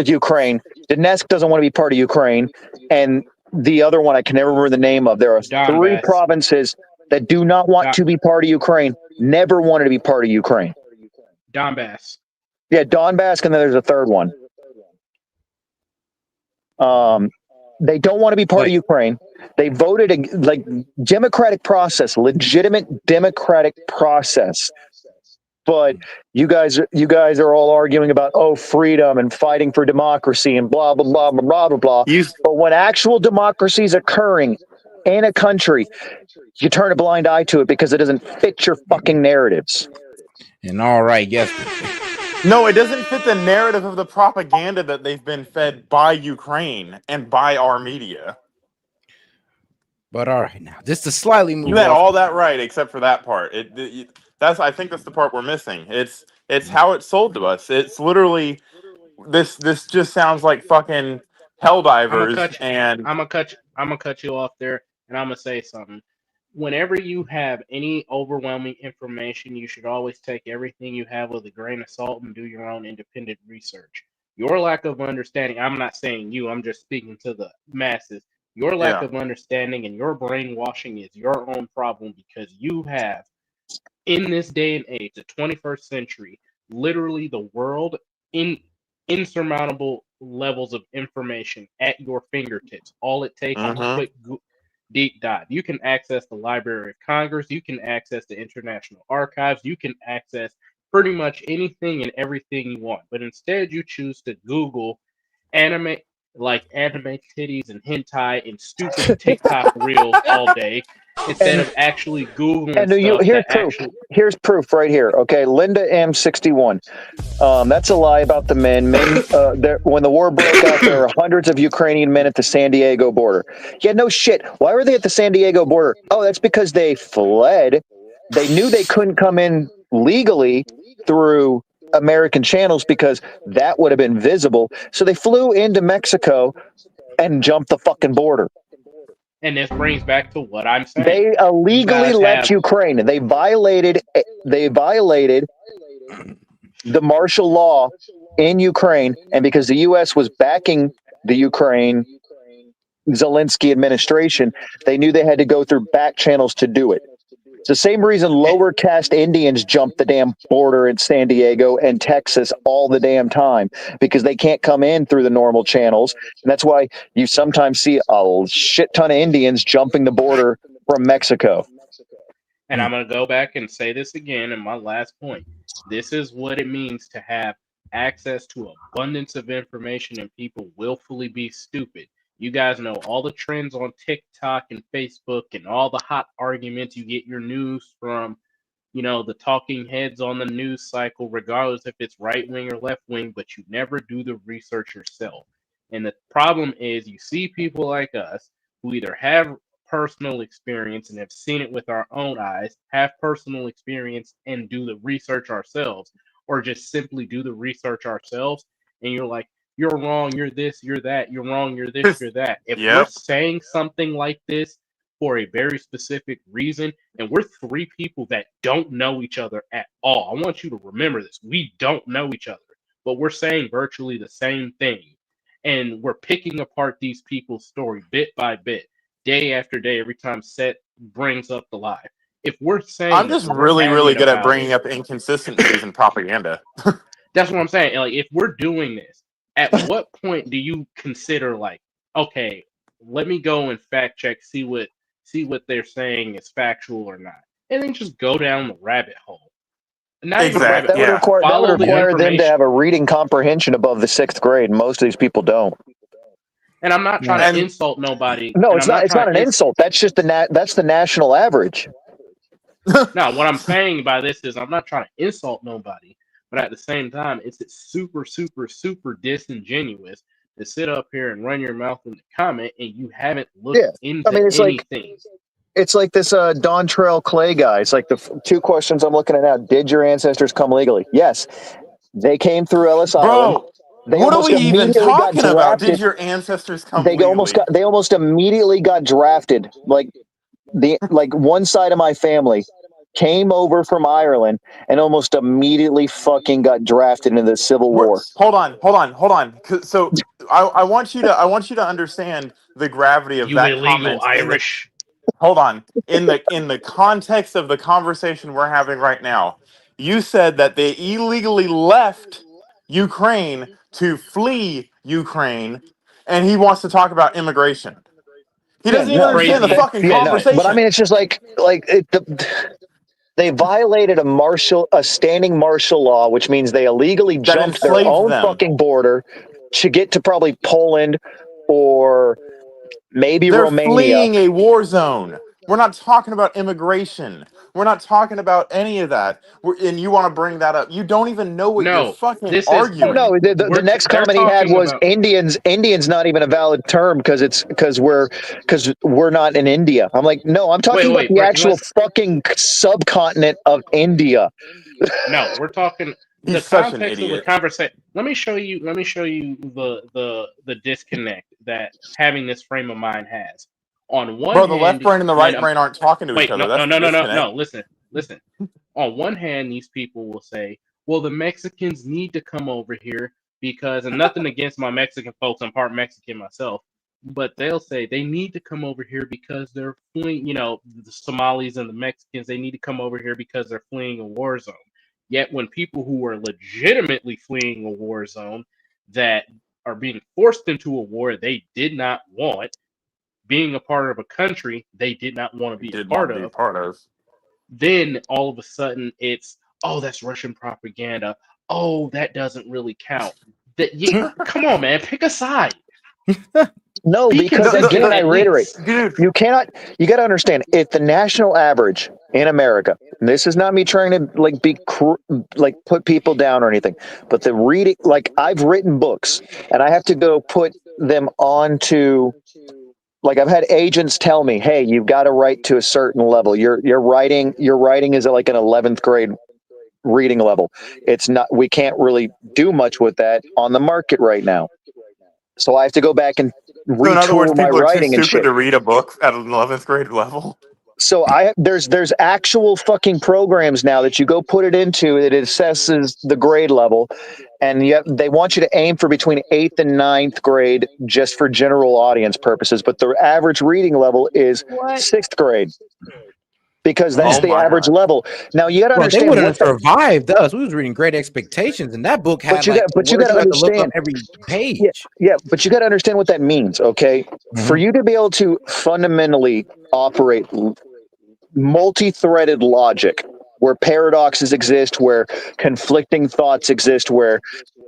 S26: Ukraine. Donetsk doesn't want to be part of Ukraine. And the other one, I can never remember the name of. There are three provinces that do not want to be part of Ukraine, never wanted to be part of Ukraine.
S1: Donbass.
S26: Yeah, Donbass, and then there's a third one. They don't want to be part of Ukraine. They voted like democratic process, legitimate democratic process. But you guys are all arguing about freedom and fighting for democracy and blah blah blah blah blah blah. But when actual democracy is occurring in a country, you turn a blind eye to it because it doesn't fit your fucking narratives.
S7: And all right, yes.
S6: No, it doesn't fit the narrative of the propaganda that they've been fed by Ukraine and by our media.
S7: But all right, now just to slightly move.
S6: You had all that right, except for that part. I think that's the part we're missing. It's how it's sold to us. It's literally this just sounds like fucking Helldivers.
S1: I'm gonna cut you off there, and I'm gonna say something. whenever you have any overwhelming information, you should always take everything you have with a grain of salt and do your own independent research. Your lack of understanding, I'm not saying you, I'm just speaking to the masses. Your lack
S6: Yeah.
S1: of understanding and your brainwashing is your own problem because you have, in this day and age, the 21st century, literally the world in insurmountable levels of information at your fingertips. All it takes is a quick deep dive. You can access the Library of Congress, you can access the International Archives, you can access pretty much anything and everything you want. But instead you choose to Google anime anime titties and hentai and stupid TikTok reels all day instead of actually Googling
S26: And
S1: stuff
S26: here's
S1: that
S26: proof.
S1: actually.
S26: Here's proof right here. Okay, Linda M61. That's a lie about the men. When the war broke out, there were hundreds of Ukrainian men at the San Diego border. Yeah, no shit. Why were they at the San Diego border? Oh, that's because they fled. They knew they couldn't come in legally through American channels because that would have been visible. So they flew into Mexico and jumped the fucking border.
S1: And this brings back to what I'm saying.
S26: They illegally left Ukraine. They violated the martial law in Ukraine, and because the U.S. was backing the Ukraine Zelensky administration, they knew they had to go through back channels to do it. It's the same reason lower caste Indians jump the damn border in San Diego and Texas all the damn time because they can't come in through the normal channels. And that's why you sometimes see a shit ton of Indians jumping the border from Mexico.
S1: And I'm going to go back and say this again in my last point. This is what it means to have access to abundance of information and people willfully be stupid. You guys know all the trends on TikTok and Facebook and all the hot arguments. You get your news from, the talking heads on the news cycle, regardless if it's right wing or left wing, but you never do the research yourself. And the problem is you see people like us who either have personal experience and have seen it with our own eyes, have personal experience and do the research ourselves, or just simply do the research ourselves. And you're like, you're wrong, you're this, you're that, you're wrong, you're this, you're that. If we're saying something like this for a very specific reason, and we're three people that don't know each other at all, I want you to remember this. We don't know each other, but we're saying virtually the same thing. And we're picking apart these people's story bit by bit, day after day, every time S.E.T brings up the lie. If we're saying
S6: I'm just really, really good at bringing up inconsistencies and propaganda.
S1: That's what I'm saying. Like, if we're doing this, at what point do you consider okay, let me go and fact check, see what they're saying is factual or not, and then just go down the rabbit hole. Not even a rabbit hole.
S26: That would require them to have a reading comprehension above the 6th grade. Most of these people don't.
S1: And I'm not trying to insult nobody.
S26: No, it's not. It's not an insult. That's just that's the national average.
S1: No, what I'm saying by this is I'm not trying to insult nobody, but at the same time, it's super, super, super disingenuous to sit up here and run your mouth in the comment and you haven't looked into anything.
S26: It's like this Don Trail Clay guy. It's like the two questions I'm looking at now. Did your ancestors come legally? Yes. They came through Ellis Island.
S6: What are we even talking about? Did your ancestors come legally?
S26: They almost immediately got drafted. Like one side of my family came over from Ireland and almost immediately fucking got drafted into the Civil War.
S6: Hold on. So I want you to understand the gravity of that
S1: illegal
S6: comment.
S1: Irish.
S6: Hold on. In the context of the conversation we're having right now, you said that they illegally left Ukraine to flee Ukraine, and he wants to talk about immigration. He doesn't even understand the fucking conversation.
S26: But I mean, it's just they violated a standing martial law, which means they illegally jumped their own fucking border to get to probably Poland or maybe Romania.
S6: They're fleeing a war zone. We're not talking about immigration. We're not talking about any of that. And you want to bring that up. You don't even know what you're fucking arguing.
S26: No, the next comment he had was Indians. Indians not even a valid term because we're not in India. I'm like, no, I'm talking about the actual fucking subcontinent of India.
S1: No, we're talking the context of the conversation. Let me show you the disconnect that having this frame of mind has. On one
S6: Bro, the left
S1: hand,
S6: brain and the
S1: when
S6: right brain aren't talking to each
S1: wait,
S6: other.
S1: no,
S6: That's
S1: no,
S6: the
S1: no, no, no,
S6: disconnect.
S1: no. Listen. On one hand, these people will say, "Well, the Mexicans need to come over here because," and nothing against my Mexican folks, I'm part Mexican myself, but they'll say they need to come over here because they're fleeing. You know, the Somalis and the Mexicans, they need to come over here because they're fleeing a war zone. Yet, when people who are legitimately fleeing a war zone that are being forced into a war they did not want, being a part of a country they did not want to
S6: We
S1: be a
S6: did
S1: part
S6: not be a
S1: of,
S6: part of.
S1: then all of a sudden it's, oh, that's Russian propaganda. Oh, that doesn't really count. That come on, man, pick a side.
S26: No,
S1: Be
S26: because
S1: consistent
S26: again, I
S1: at
S26: reiterate,
S1: least.
S6: Dude,
S26: you got to understand, if the national average in America, and this is not me trying to like like put people down or anything, but the reading, like I've written books and I have to go put them onto, like I've had agents tell me, hey, you've got to write to a certain level. Your writing is at like an 11th grade reading level. It's not, we can't really do much with that on the market right now. So I have to go back and
S6: so in other words,
S26: retool my
S6: people are too
S26: writing and
S6: stupid
S26: shit.
S6: to read a book at an 11th grade level.
S26: So there's actual fucking programs now that you go put it into, it assesses the grade level, and yet they want you to aim for between 8th and 9th grade just for general audience purposes, but the average reading level is
S14: What?
S26: 6th grade because that's
S6: Oh
S26: the
S6: my
S26: average
S6: god.
S26: level. Now you got to
S7: Bro, they
S26: understand
S7: wouldn't
S26: what
S7: have
S26: that,
S7: survived us. We was reading Great Expectations, and that book had
S26: but you
S7: like
S26: got
S7: words
S26: to
S7: you had to look up
S26: understand.
S7: every
S26: Yeah,
S7: page.
S26: yeah, but you got to understand what that means, okay? For
S7: Mhm.
S26: you to be able to fundamentally operate multi-threaded logic where paradoxes exist, where conflicting thoughts exist, where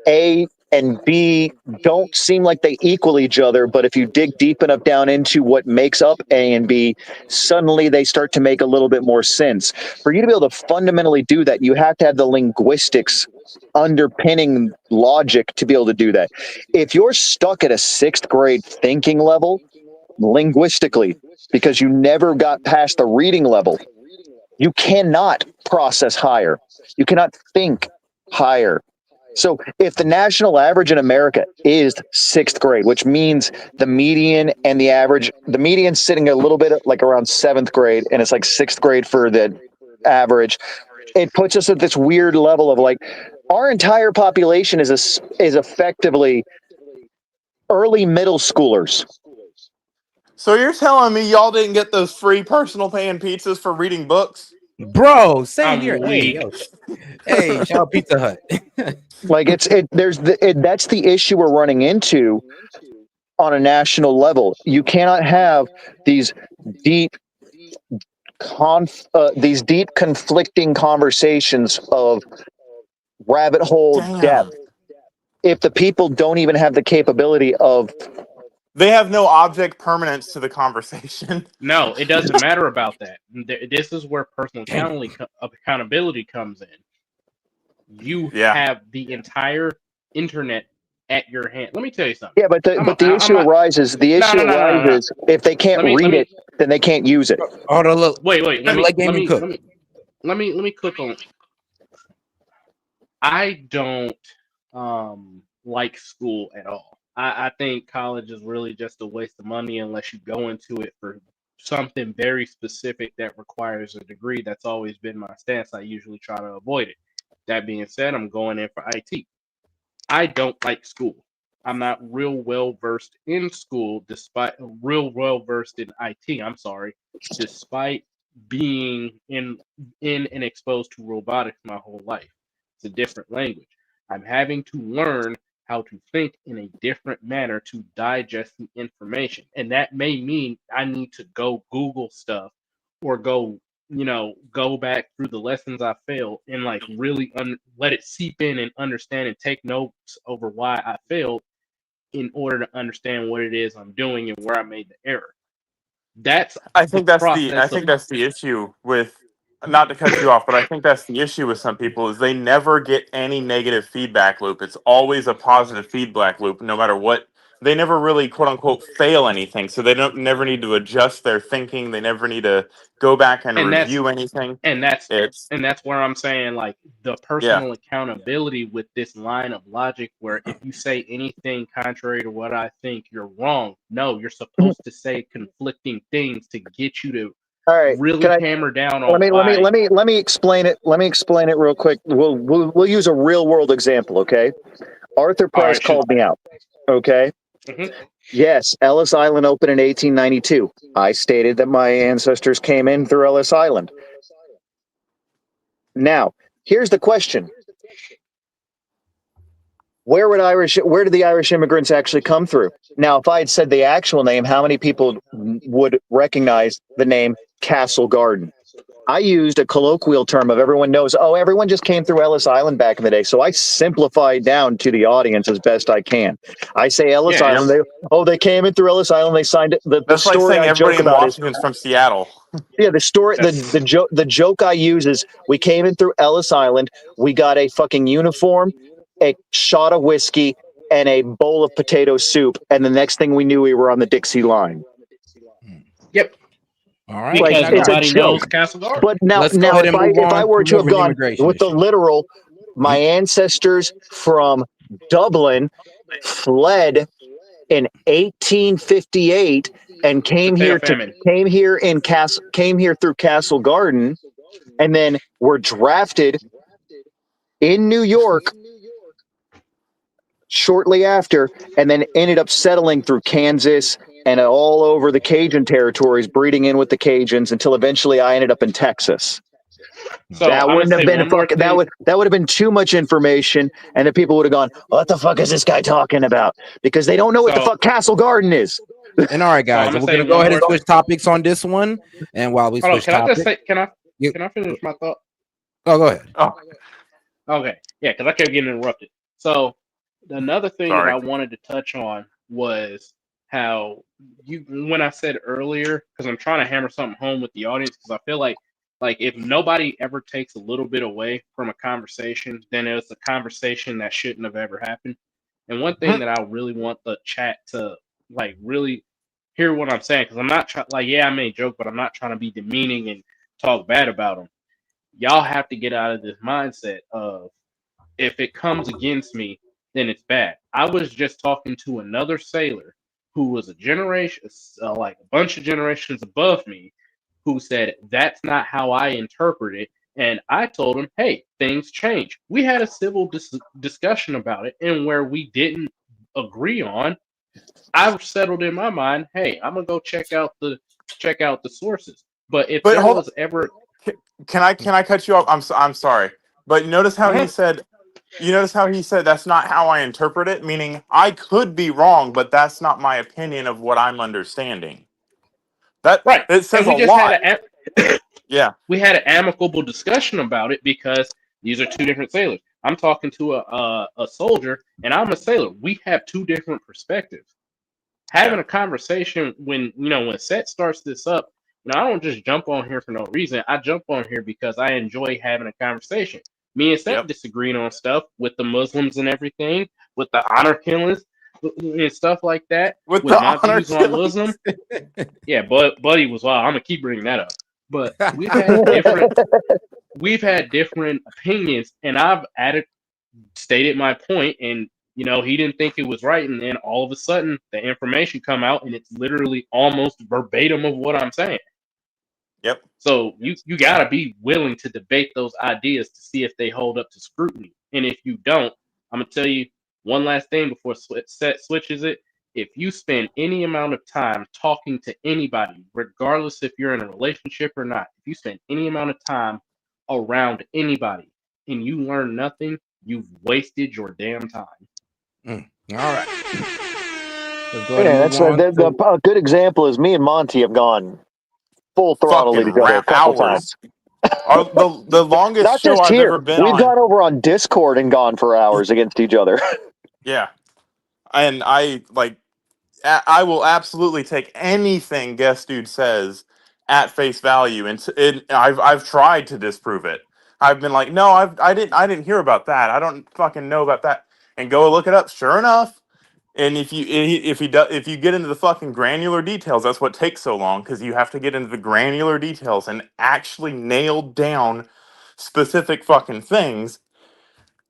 S26: A and B don't seem like they equal each other, but if you dig deep enough down into what makes up A and B, suddenly they start to make a little bit more sense. For you to be able to fundamentally do that, you have to have the linguistics underpinning logic to be able to do that. If you're stuck at a 6th grade thinking level, linguistically, because you never got past the reading level, you cannot process higher. You cannot think higher. So if the national average in America is 6th grade, which means the median and the average, the median's sitting a little bit like around 7th grade, and it's like 6th grade for the average. It puts us at this weird level of like our entire population is effectively early middle schoolers.
S6: So you're telling me y'all didn't get those free personal pan pizzas for reading books?
S7: Bro, same here.
S1: I'm
S7: Hey,
S1: weak.
S7: yo. Hey, shout out Pizza Hut.
S26: Like that's the issue we're running into on a national level. You cannot have these deep these deep conflicting conversations of rabbit hole depth
S6: Damn.
S26: if the people don't even have the capability of.
S6: They have no object permanence to the conversation.
S1: No, it doesn't matter about that. This is where personal
S7: Damn.
S1: accountability comes in. You
S6: Yeah.
S1: have the entire internet at your hand. Let me tell you something.
S26: Yeah, but the
S1: I'm
S26: issue
S1: not.
S26: arises. The
S1: No,
S26: issue
S1: no, no, no, no, no.
S26: arises if they can't
S1: Let me.
S26: read it, then they can't use it.
S7: Hold on, look.
S1: Wait.
S7: Let Gaming cook.
S1: Let me click on. I don't like school at all. I think college is really just a waste of money unless you go into it for something very specific that requires a degree. That's always been my stance. I usually try to avoid it. That being said, I'm going in for IT. I don't like school. I'm not real well versed in school, despite real well versed in IT. I'm sorry, despite being in and exposed to robotics my whole life. It's a different language. I'm having to learn how to think in a different manner to digest the information, and that may mean I need to go Google stuff or go back through the lessons I failed and like really let it seep in and understand and take notes over why I failed in order to understand what it is I'm doing and where I made the error. That's
S6: I
S1: the
S6: think that's
S1: process of
S6: the issue with, not to cut you off, but I think that's the issue with some people is they never get any negative feedback loop. It's always a positive feedback loop, no matter they never really quote unquote fail anything, so they don't never need to adjust their thinking. They never need to go back and
S1: And that's
S6: review anything.
S1: and that's
S6: It's
S1: and that's where I'm saying, like, the
S6: yeah.
S1: personal accountability with this line of logic, where if you say anything contrary to what I think, you're wrong. No, you're supposed to say conflicting things to get you to
S26: All right,
S1: really
S26: can I
S1: hammer down
S26: let
S1: on
S26: me let me
S1: why.
S26: let me let me explain it. Let me explain it real quick. We'll use a real world example, okay? Arthur
S1: All
S26: Price
S1: right, shoot.
S26: called me out. Okay.
S1: hmm
S26: Yes, Ellis Island opened in 1892. I stated that my ancestors came in through Ellis Island. Now, here's the question. Where did the Irish immigrants actually come through? Now, if I had said the actual name, how many people would recognize the name Castle Garden? I used a colloquial term of everyone knows, oh, everyone just came through Ellis Island back in the day. So I simplify down to the audience as best I can. I say Ellis
S1: Yeah,
S26: Island. They came in through Ellis Island. They signed it. The
S6: That's like
S26: story
S6: saying
S26: I
S6: everybody
S26: joke
S6: in
S26: about is,
S6: Washington's from Seattle.
S26: yeah, the story,
S1: that's
S26: the joke I use is we came in through Ellis Island. We got a fucking uniform, a shot of whiskey, and a bowl of potato soup. And the next thing we knew, we were on the Dixie line.
S1: yep.
S7: All right.
S26: Like,
S1: Because
S7: Now,
S26: it's a
S1: nobody
S7: guys,
S1: knows
S26: joke.
S1: Castle Garden.
S26: But now,
S7: let's go ahead and move
S26: if I
S7: on
S26: were
S7: to
S26: to
S7: more of
S26: have
S7: an
S26: gone
S7: immigration
S26: with the
S7: issue.
S26: literal, my ancestors from Dublin fled in 1858 and
S1: The fatal famine.
S26: came here through Castle Garden, and then were drafted in New York shortly after, and then ended up settling through Kansas and all over the Cajun territories, breeding in with the Cajuns until eventually I ended up in Texas.
S1: So
S26: That
S1: I'm gonna
S26: wouldn't have
S1: say
S26: been
S1: one more thing.
S26: that would have been too much information, and the people would have gone, "What the fuck is this guy talking about?" Because they don't know what the
S1: So
S26: fuck Castle Garden is.
S7: And all right,
S1: so I'm
S7: guys,
S1: gonna
S7: and we're
S1: say
S7: gonna go
S1: one
S7: ahead and
S1: more.
S7: switch topics on this one. And while we
S1: Hold on.
S7: switch
S1: Can I just
S7: topic,
S1: say?
S7: you,
S1: Can I finish my thought?
S7: oh, go ahead.
S6: Oh,
S1: Okay. Yeah, because I kept getting interrupted. So another thing that
S6: sorry.
S1: I wanted to touch on was how when I said earlier, because I'm trying to hammer something home with the audience, because I feel like if nobody ever takes a little bit away from a conversation, then it's a conversation that shouldn't have ever happened. And one thing that I really want the chat to like really hear what I'm saying, because I'm not trying, like, yeah, I may joke, but I'm not trying to be demeaning and talk bad about them. Y'all have to get out of this mindset of, if it comes against me, then it's bad. I was just talking to another sailor who was a generation, like a bunch of generations above me, who said that's not how I interpret it. And I told him, hey, things change. We had a civil discussion about it, and where we didn't agree on, I've settled in my mind, hey, I'm gonna go check out the sources. But if
S6: But
S1: there
S6: hold
S1: was ever
S6: can I cut you off? I'm sorry. But notice how he said you notice how he said that's not how I interpret it, meaning I could be wrong, but that's not my opinion of what I'm understanding. That
S1: right,
S6: it says
S1: and
S6: a
S1: we just had
S6: lot. Yeah.
S1: we had an amicable discussion about it because these are two different sailors. I'm talking to a soldier, and I'm a sailor. We have two different perspectives. Having a conversation when S.E.T starts this up, I don't just jump on here for no reason. I jump on here because I enjoy having a conversation. Me and S.E.T disagreed on stuff with the Muslims and everything, with the honor killings and stuff like that,
S6: With
S1: with
S6: the
S1: my
S6: honor
S1: views on
S6: killings.
S1: Muslim. Yeah, but Buddy was wild. I'm gonna keep bringing that up. But we've had different opinions, and I've stated my point, and he didn't think it was right, and then all of a sudden the information come out, and it's literally almost verbatim of what I'm saying.
S6: Yep.
S1: So you gotta be willing to debate those ideas to see if they hold up to scrutiny, and if you don't, I'm gonna tell you one last thing before S.E.T switches it. If you spend any amount of time talking to anybody, regardless if you're in a relationship or not, if you spend any amount of time around anybody and you learn nothing, you've wasted your damn time.
S7: All right. Let's go ahead and move
S26: That's
S7: on.
S26: a good example is me and Monty have gone full throttle
S6: Fucking
S26: at each other a couple
S6: hours.
S26: times.
S6: The longest
S26: Not
S6: show
S26: just
S6: I've
S26: here.
S6: ever been
S26: We've
S6: on.
S26: gone over on Discord and gone for hours against each other.
S6: Yeah. And I will absolutely take anything Guest Dude says at face value, and I've tried to disprove it. I've been like, no, I didn't hear about that. I don't fucking know about that, and go look it up. Sure enough, And if you get into the fucking granular details, that's what takes so long, because you have to get into the granular details and actually nail down specific fucking things.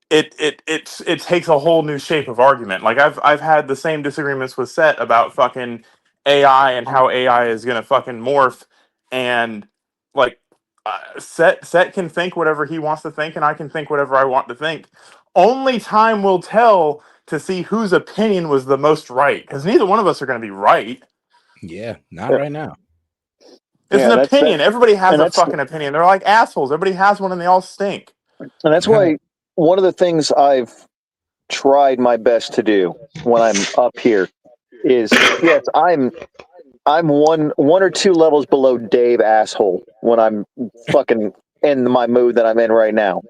S6: It takes a whole new shape of argument. Like I've had the same disagreements with Set about fucking AI and how AI is gonna fucking morph, and like Set can think whatever he wants to think, and I can think whatever I want to think. Only time will tell to see whose opinion was the most right, because neither one of us are going to be right.
S7: Yeah, not right now.
S6: It's an opinion. Everybody has a
S26: that's
S6: fucking opinion. They're like assholes. Everybody has one, and they all stink.
S26: And that's why one of the things I've tried my best to do when I'm up here is, yes, I'm one or two levels below Dave asshole when I'm fucking in my mood that I'm in right now.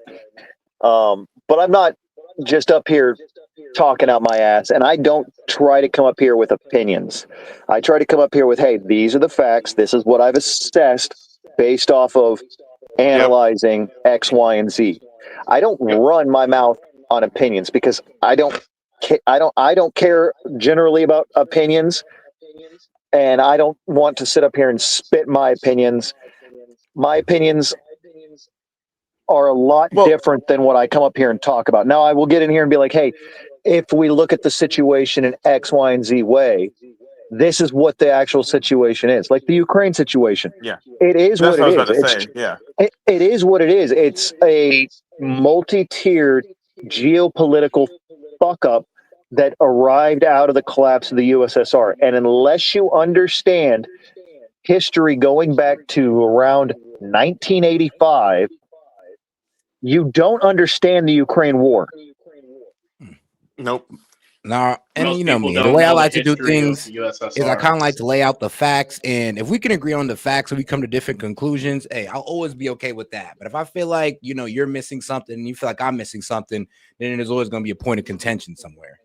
S26: But I'm not just up here talking out my ass, and I don't try to come up here with opinions. I try to come up here with, hey, these are the facts. This is what I've assessed based off of analyzing X, Y, and Z. I don't run my mouth on opinions because I don't care generally about opinions, and I don't want to sit up here and spit my opinions. My opinions are a lot different than what I come up here and talk about. Now, I will get in here and be like, hey, if we look at the situation in X, Y, and Z way, this is what the actual situation is. Like the Ukraine situation.
S6: Yeah.
S26: It is
S6: That's
S26: what it
S6: what I was
S26: is.
S6: about to say. Yeah.
S26: It is what it is. It's a multi-tiered geopolitical fuck up that arrived out of the collapse of the USSR. And unless you understand history going back to around 1985, you don't understand the Ukraine war.
S6: Nope.
S7: Nah, and
S9: Most
S7: you know
S9: people
S7: me, the
S9: don't
S7: way I
S9: know the
S7: like to do
S9: history of
S7: things
S9: the USSR.
S7: is I kind of like to lay out the facts, and if we can agree on the facts and we come to different conclusions, hey, I'll always be okay with that. But if I feel like, you know, you're missing something and you feel like I'm missing something, then there's always going to be a point of contention somewhere.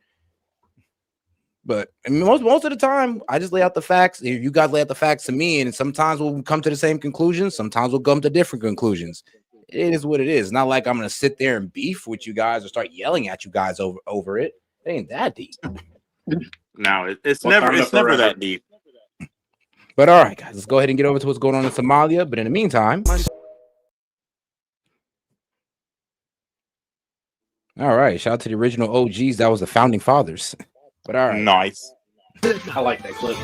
S7: But I mean, most of the time, I just lay out the facts. You guys lay out the facts to me, and sometimes we'll come to the same conclusions. Sometimes we'll come to different conclusions. It is what it is. It's not like I'm going to sit there and beef with you guys or start yelling at you guys over it. It ain't that deep.
S6: No, it's never that deep.
S7: But all right, guys, let's go ahead and get over to what's going on in Somalia. But in the meantime, all right, shout out to the original OGs. That was the founding fathers. But all right,
S6: nice.
S9: I like that clip.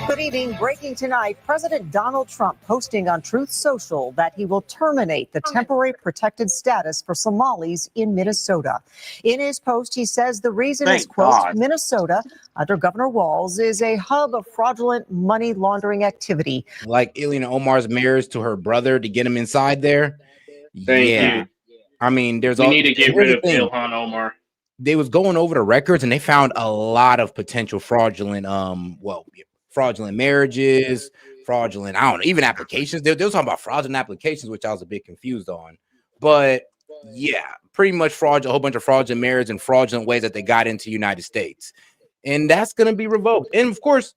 S10: Good evening. Breaking tonight, President Donald Trump posting on Truth Social that he will terminate the temporary protected status for Somalis in Minnesota. In his post, he says the reason is, quote, Minnesota, under Governor Walz, is a hub of fraudulent money laundering activity.
S7: Like Ilhan Omar's marriage to her brother to get him inside there.
S9: Thank you.
S7: I mean,
S9: We need to get rid of Ilhan Omar.
S7: They was going over the records and they found a lot of potential fraudulent, fraudulent marriages, fraudulent, I don't know, even applications. They were talking about fraudulent applications, which I was a bit confused on. But yeah, pretty much fraudulent, a whole bunch of fraudulent marriage and fraudulent ways that they got into the United States. And that's going to be revoked. And of course,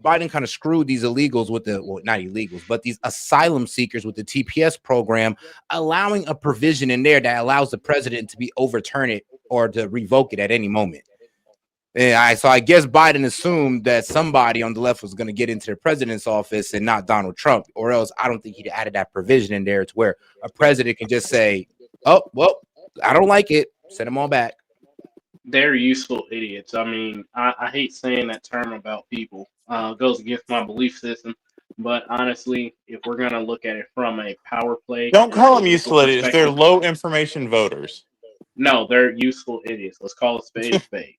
S7: Biden kind of screwed these illegals with the, well, not illegals, but these asylum seekers with the TPS program, allowing a provision in there that allows the president to be overturned or to revoke it at any moment. And so I guess Biden assumed that somebody on the left was going to get into the president's office and not Donald Trump, or else I don't think he'd added that provision in there to where a president can just say, oh, well, I don't like it, send them all back.
S9: They're useful idiots. I mean, I hate saying that term about people. It goes against my belief system. But honestly, if we're going to look at it from a power play,
S6: Don't call them
S9: political
S6: useful idiots. They're
S9: perspective,
S6: low information voters.
S9: no, they're useful idiots. Let's call a spade a spade.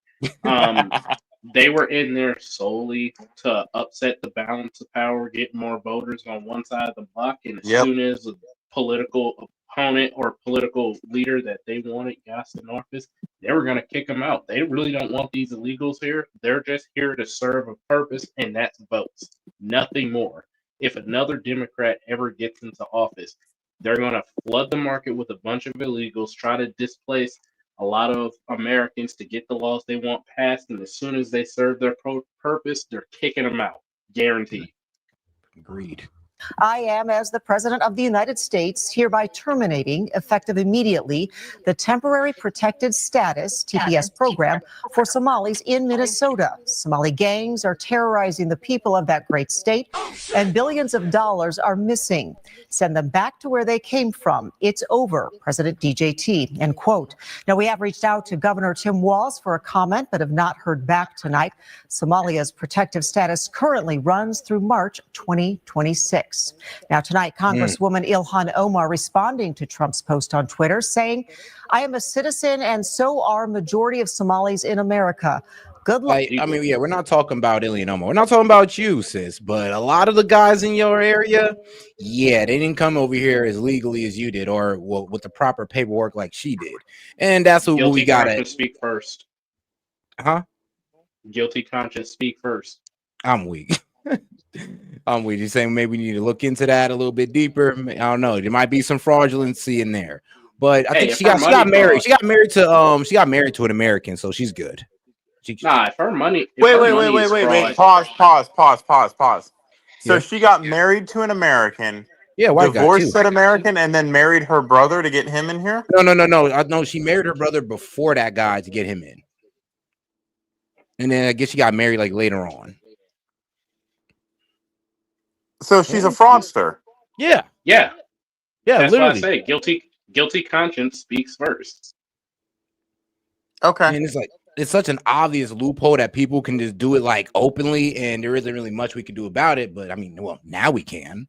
S9: They were in there solely to upset the balance of power, get more voters on one side of the block, and as soon as a political opponent or political leader that they wanted got in office, they were going to kick them out. They really don't want these illegals here. They're just here to serve a purpose, and that's votes, nothing more. If another Democrat ever gets into office, they're going to flood the market with a bunch of illegals, try to displace a lot of Americans to get the laws they want passed, and as soon as they serve their purpose, they're kicking them out. Guaranteed.
S7: Agreed.
S10: I am, as the President of the United States, hereby terminating, effective immediately, the Temporary Protected Status, TPS program, for Somalis in Minnesota. Somali gangs are terrorizing the people of that great state, and billions of dollars are missing. Send them back to where they came from. It's over, President DJT, end quote. Now, we have reached out to Governor Tim Walz for a comment, but have not heard back tonight. Somalia's protective status currently runs through March 2026. Now, tonight, Congresswoman Ilhan Omar responding to Trump's post on Twitter, saying, I am a citizen and so are majority of Somalis in America. Good luck.
S7: Like, I mean, yeah, we're not talking about Ilhan Omar. We're not talking about you, sis. But a lot of the guys in your area, yeah, they didn't come over here as legally as you did, or with the proper paperwork like she did. And that's what we got to
S9: speak first.
S7: Huh?
S9: Guilty conscience speak first.
S7: I'm weak. I'm weak. You're saying maybe we need to look into that a little bit deeper. I don't know. There might be some fraudulency in there. But I think she got married. She got married to an American, so she's good.
S9: Nah, if her money.
S6: Wait. Pause. So she got married to an American.
S7: Yeah, white guy,
S6: divorced
S7: too.
S6: that American, and then married her brother to get him in here.
S7: No. She married her brother before that guy to get him in, and then I guess she got married like later on.
S6: So she's a fraudster.
S7: Yeah.
S9: That's
S7: literally.
S9: why I say guilty conscience speaks first.
S6: Okay.
S7: And it's such an obvious loophole that people can just do it like openly, and there isn't really much we can do about it. But I mean, well, now we can.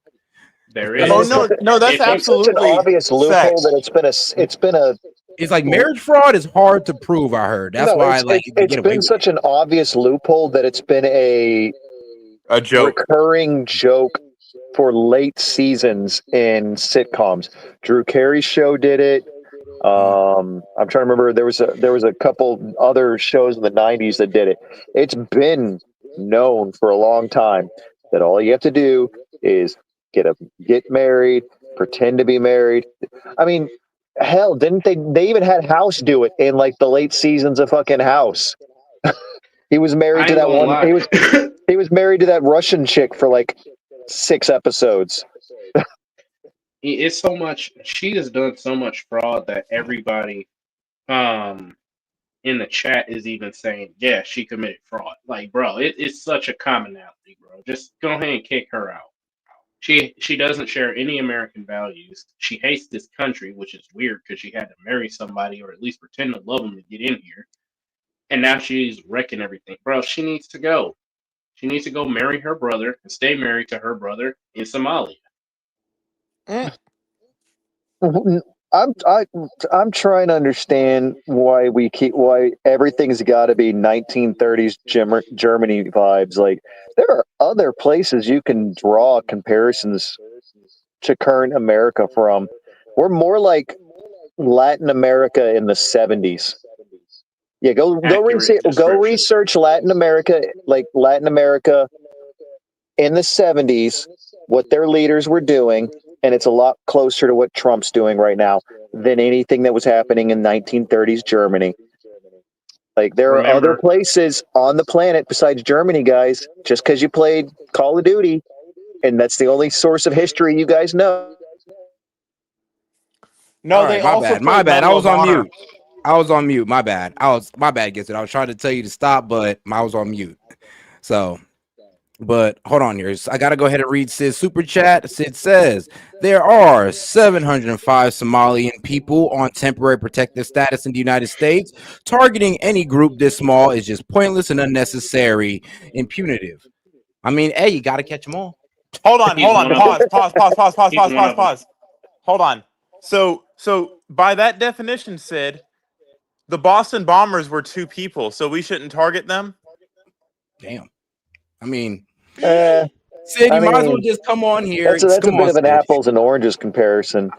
S9: There is.
S6: No, that's absolutely
S26: such an obvious loophole that
S7: it's like marriage fraud is hard to prove. I heard that's why
S26: it's been such an obvious loophole that it's been a
S6: joke,
S26: recurring joke for late seasons in sitcoms. Drew Carey's show did it. I'm trying to remember. There was a couple other shows in the 90s that did it. It's been known for a long time that all you have to do is get married, pretend to be married. I mean, hell, didn't they even had House do it in like the late seasons of fucking House? He was married to that one. He was married to that Russian chick for like 6 episodes.
S9: It's so much. She has done so much fraud that everybody in the chat is even saying, yeah, she committed fraud. Like, bro, it's such a commonality, bro. Just go ahead and kick her out. She doesn't share any American values. She hates this country, which is weird because she had to marry somebody or at least pretend to love them to get in here. And now she's wrecking everything. Bro, she needs to go. She needs to go marry her brother and stay married to her brother in Somalia.
S26: I'm trying to understand why everything's got to be 1930s Germany vibes. Like, there are other places you can draw comparisons to current America from. We're more like Latin America in the 70s. Yeah, go research Latin America, like Latin America in the 70s, what their leaders were doing, and it's a lot closer to what Trump's doing right now than anything that was happening in 1930s Germany. Like, there are other places on the planet besides Germany, guys. Just because you played Call of Duty, and that's the only source of history you guys know.
S6: No,
S7: right, my bad. I was on mute. My bad. My bad. Gets it. I was trying to tell you to stop, but I was on mute. So, but hold on here. I got to go ahead and read Sid's super chat. Sid says there are 705 Somalian people on temporary protective status in the United States. Targeting any group this small is just pointless and unnecessary and punitive. I mean, hey, you got to catch them all.
S6: Hold on. Pause. Hold on. So by that definition, Sid, the Boston Bombers were 2 people, so we shouldn't target them?
S7: Damn. I mean, Sid, you might as well just come on here.
S26: That's a bit of an apples and oranges comparison.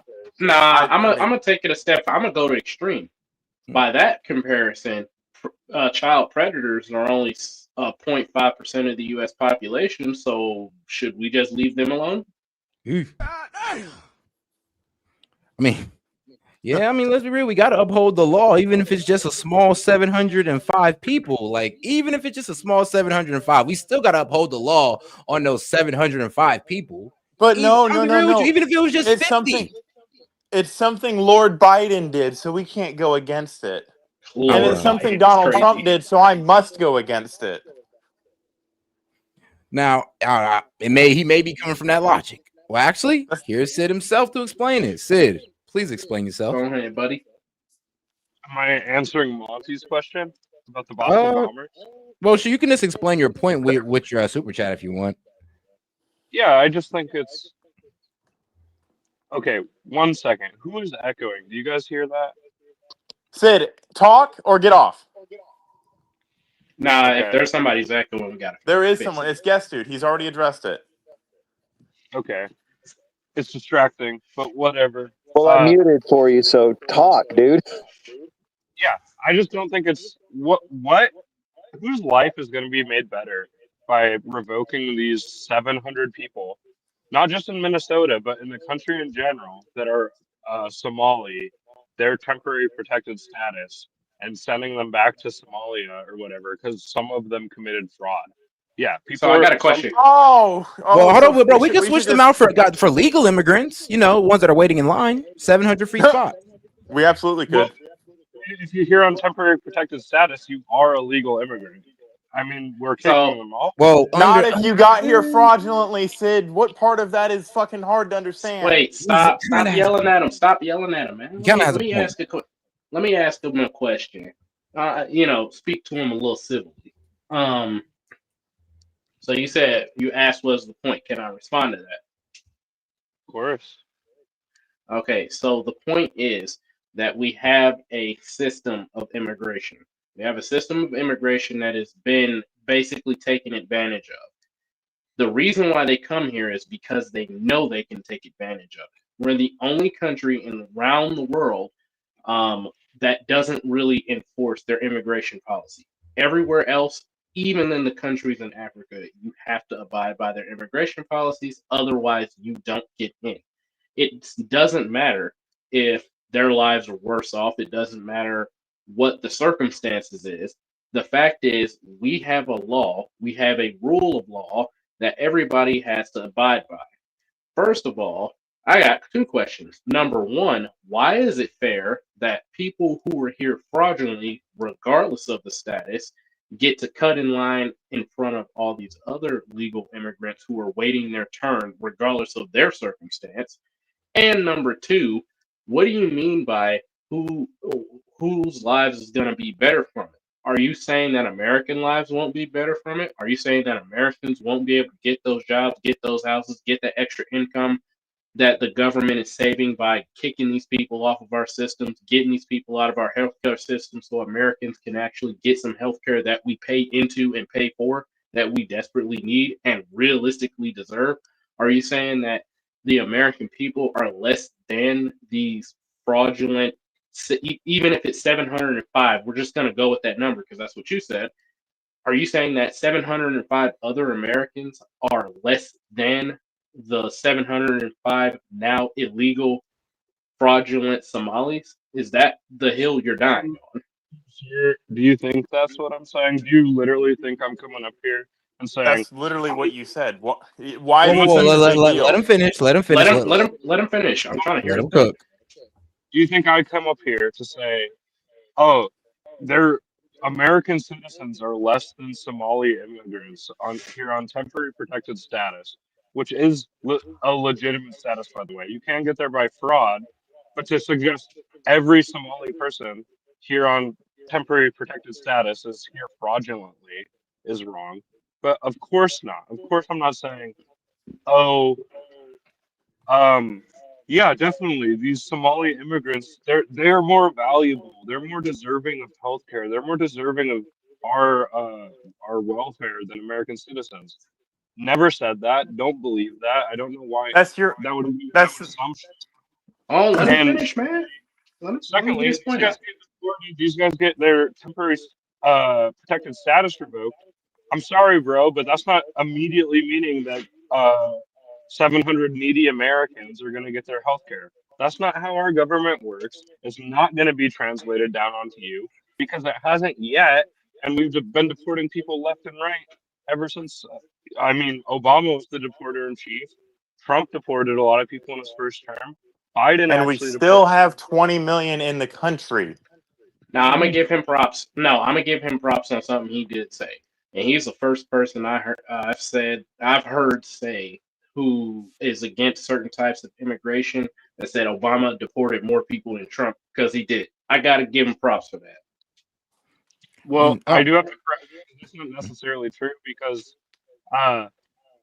S9: Nah, I'm gonna take it a step. I'm gonna go to extreme. By that comparison, child predators are only 0.5% of the U.S. population. So should we just leave them alone?
S7: I mean, yeah, I mean, let's be real. We got to uphold the law, even if it's just a small 705 people. Like, even if it's just a small 705, we still got to uphold the law on those 705 people.
S6: But no,
S7: I
S6: no,
S7: agree
S6: no,
S7: with you.
S6: no.
S7: Even if it was just
S6: It's
S7: 50.
S6: something Lord Biden did, so we can't go against it. And
S9: Lord
S6: it's something
S9: Biden is
S6: Donald Trump
S9: crazy.
S6: did, so I must go against it.
S7: Now, he may be coming from that logic. Well, actually, here's Sid himself to explain it. Sid, please explain yourself.
S9: Go ahead, buddy.
S3: Am I answering Monty's question about the Boston bombers?
S7: Well, so you can just explain your point with your super chat if you want.
S3: Yeah, I just think it's okay. 1 second. Who is echoing? Do you guys hear that?
S6: Sid, talk or get off.
S9: Nah,
S3: Okay.
S9: if there's somebody's echoing, we gotta.
S6: There is
S9: fix
S6: someone.
S9: it.
S6: It's guest dude. He's already addressed it.
S3: Okay. It's distracting, but whatever.
S26: Well, I muted for you, so talk, dude.
S3: Yeah, I just don't think it's what whose life is going to be made better by revoking these 700 people, not just in Minnesota, but in the country in general that are Somali, their temporary protected status, and sending them back to Somalia or whatever because some of them committed fraud. Yeah, people.
S9: So I got a question.
S6: Well,
S7: hold on, bro. We can switch them out for legal immigrants. You know, ones that are waiting in line. 700 free spots.
S6: We absolutely could.
S3: Well, if you're here on temporary protected status, you are a legal immigrant. I mean, we're kicking them off.
S7: Well,
S6: not if you got here fraudulently, Sid. What part of that is fucking hard to understand?
S9: Wait, stop yelling at him. Stop yelling at him, man. Let me ask him a question. Speak to him a little civilly. So you said you asked what's the point. Can I respond to that?
S3: Of course.
S9: Okay, so the point is that we have a system of immigration. We have a system of immigration that has been basically taken advantage of. The reason why they come here is because they know they can take advantage of it. We're the only country around the world that doesn't really enforce their immigration policy. Everywhere else, even in the countries in Africa, you have to abide by their immigration policies. Otherwise, you don't get in. It doesn't matter if their lives are worse off. It doesn't matter what the circumstances is. The fact is, we have a law, we have a rule of law that everybody has to abide by. First of all, I got two questions. Number one, why is it fair that people who are here fraudulently, regardless of the status, get to cut in line in front of all these other legal immigrants who are waiting their turn, regardless of their circumstance? And number two, what do you mean by whose lives is going to be better from it? Are you saying that American lives won't be better from it? Are you saying that Americans won't be able to get those jobs, get those houses, get that extra income that the government is saving by kicking these people off of our systems, getting these people out of our healthcare system so Americans can actually get some healthcare that we pay into and pay for, that we desperately need and realistically deserve? Are you saying that the American people are less than these fraudulent, even if it's 705, we're just going to go with that number because that's what you said. Are you saying that 705 other Americans are less than the 705 now illegal, fraudulent Somalis? Is that the hill you're dying on?
S3: Do you think that's what I'm saying? Do you literally think I'm coming up here and saying
S6: That's literally what you said. Why is it
S7: Whoa,
S6: such a big deal?
S7: let him finish. Let him finish.
S9: Let him finish. I'm trying to hear
S7: Let
S9: his
S7: him
S9: point.
S7: cook.
S3: Do you think I come up here to say, oh, they're American citizens are less than Somali immigrants here on temporary protected status, which is a legitimate status, by the way. You can get there by fraud, but to suggest every Somali person here on temporary protected status is here fraudulently is wrong. But of course not. Of course, I'm not saying, oh, yeah, definitely. These Somali immigrants, they're more valuable. They're more deserving of healthcare. They're more deserving of our welfare than American citizens. Never said that. Don't believe that. I don't know why that would be an assumption.
S9: Oh, let him
S3: And
S9: finish, man. Let me get
S3: secondly,
S9: his point out.
S3: these guys get their temporary protected status revoked. I'm sorry, bro, but that's not immediately meaning that 700 needy Americans are going to get their health care. That's not how our government works. It's not going to be translated down onto you because it hasn't yet. And we've been deporting people left and right ever since. Obama was the deporter in chief. Trump deported a lot of people in his first term. Biden
S6: And we
S3: actually
S6: still
S3: deported.
S6: have 20 million in the country.
S9: Now I'm gonna give him props. No, I'm gonna give him props on something he did say, and he's the first person I've heard say who is against certain types of immigration that said Obama deported more people than Trump because he did. I gotta give him props for that.
S3: Well, I do have to correct. That's not necessarily true because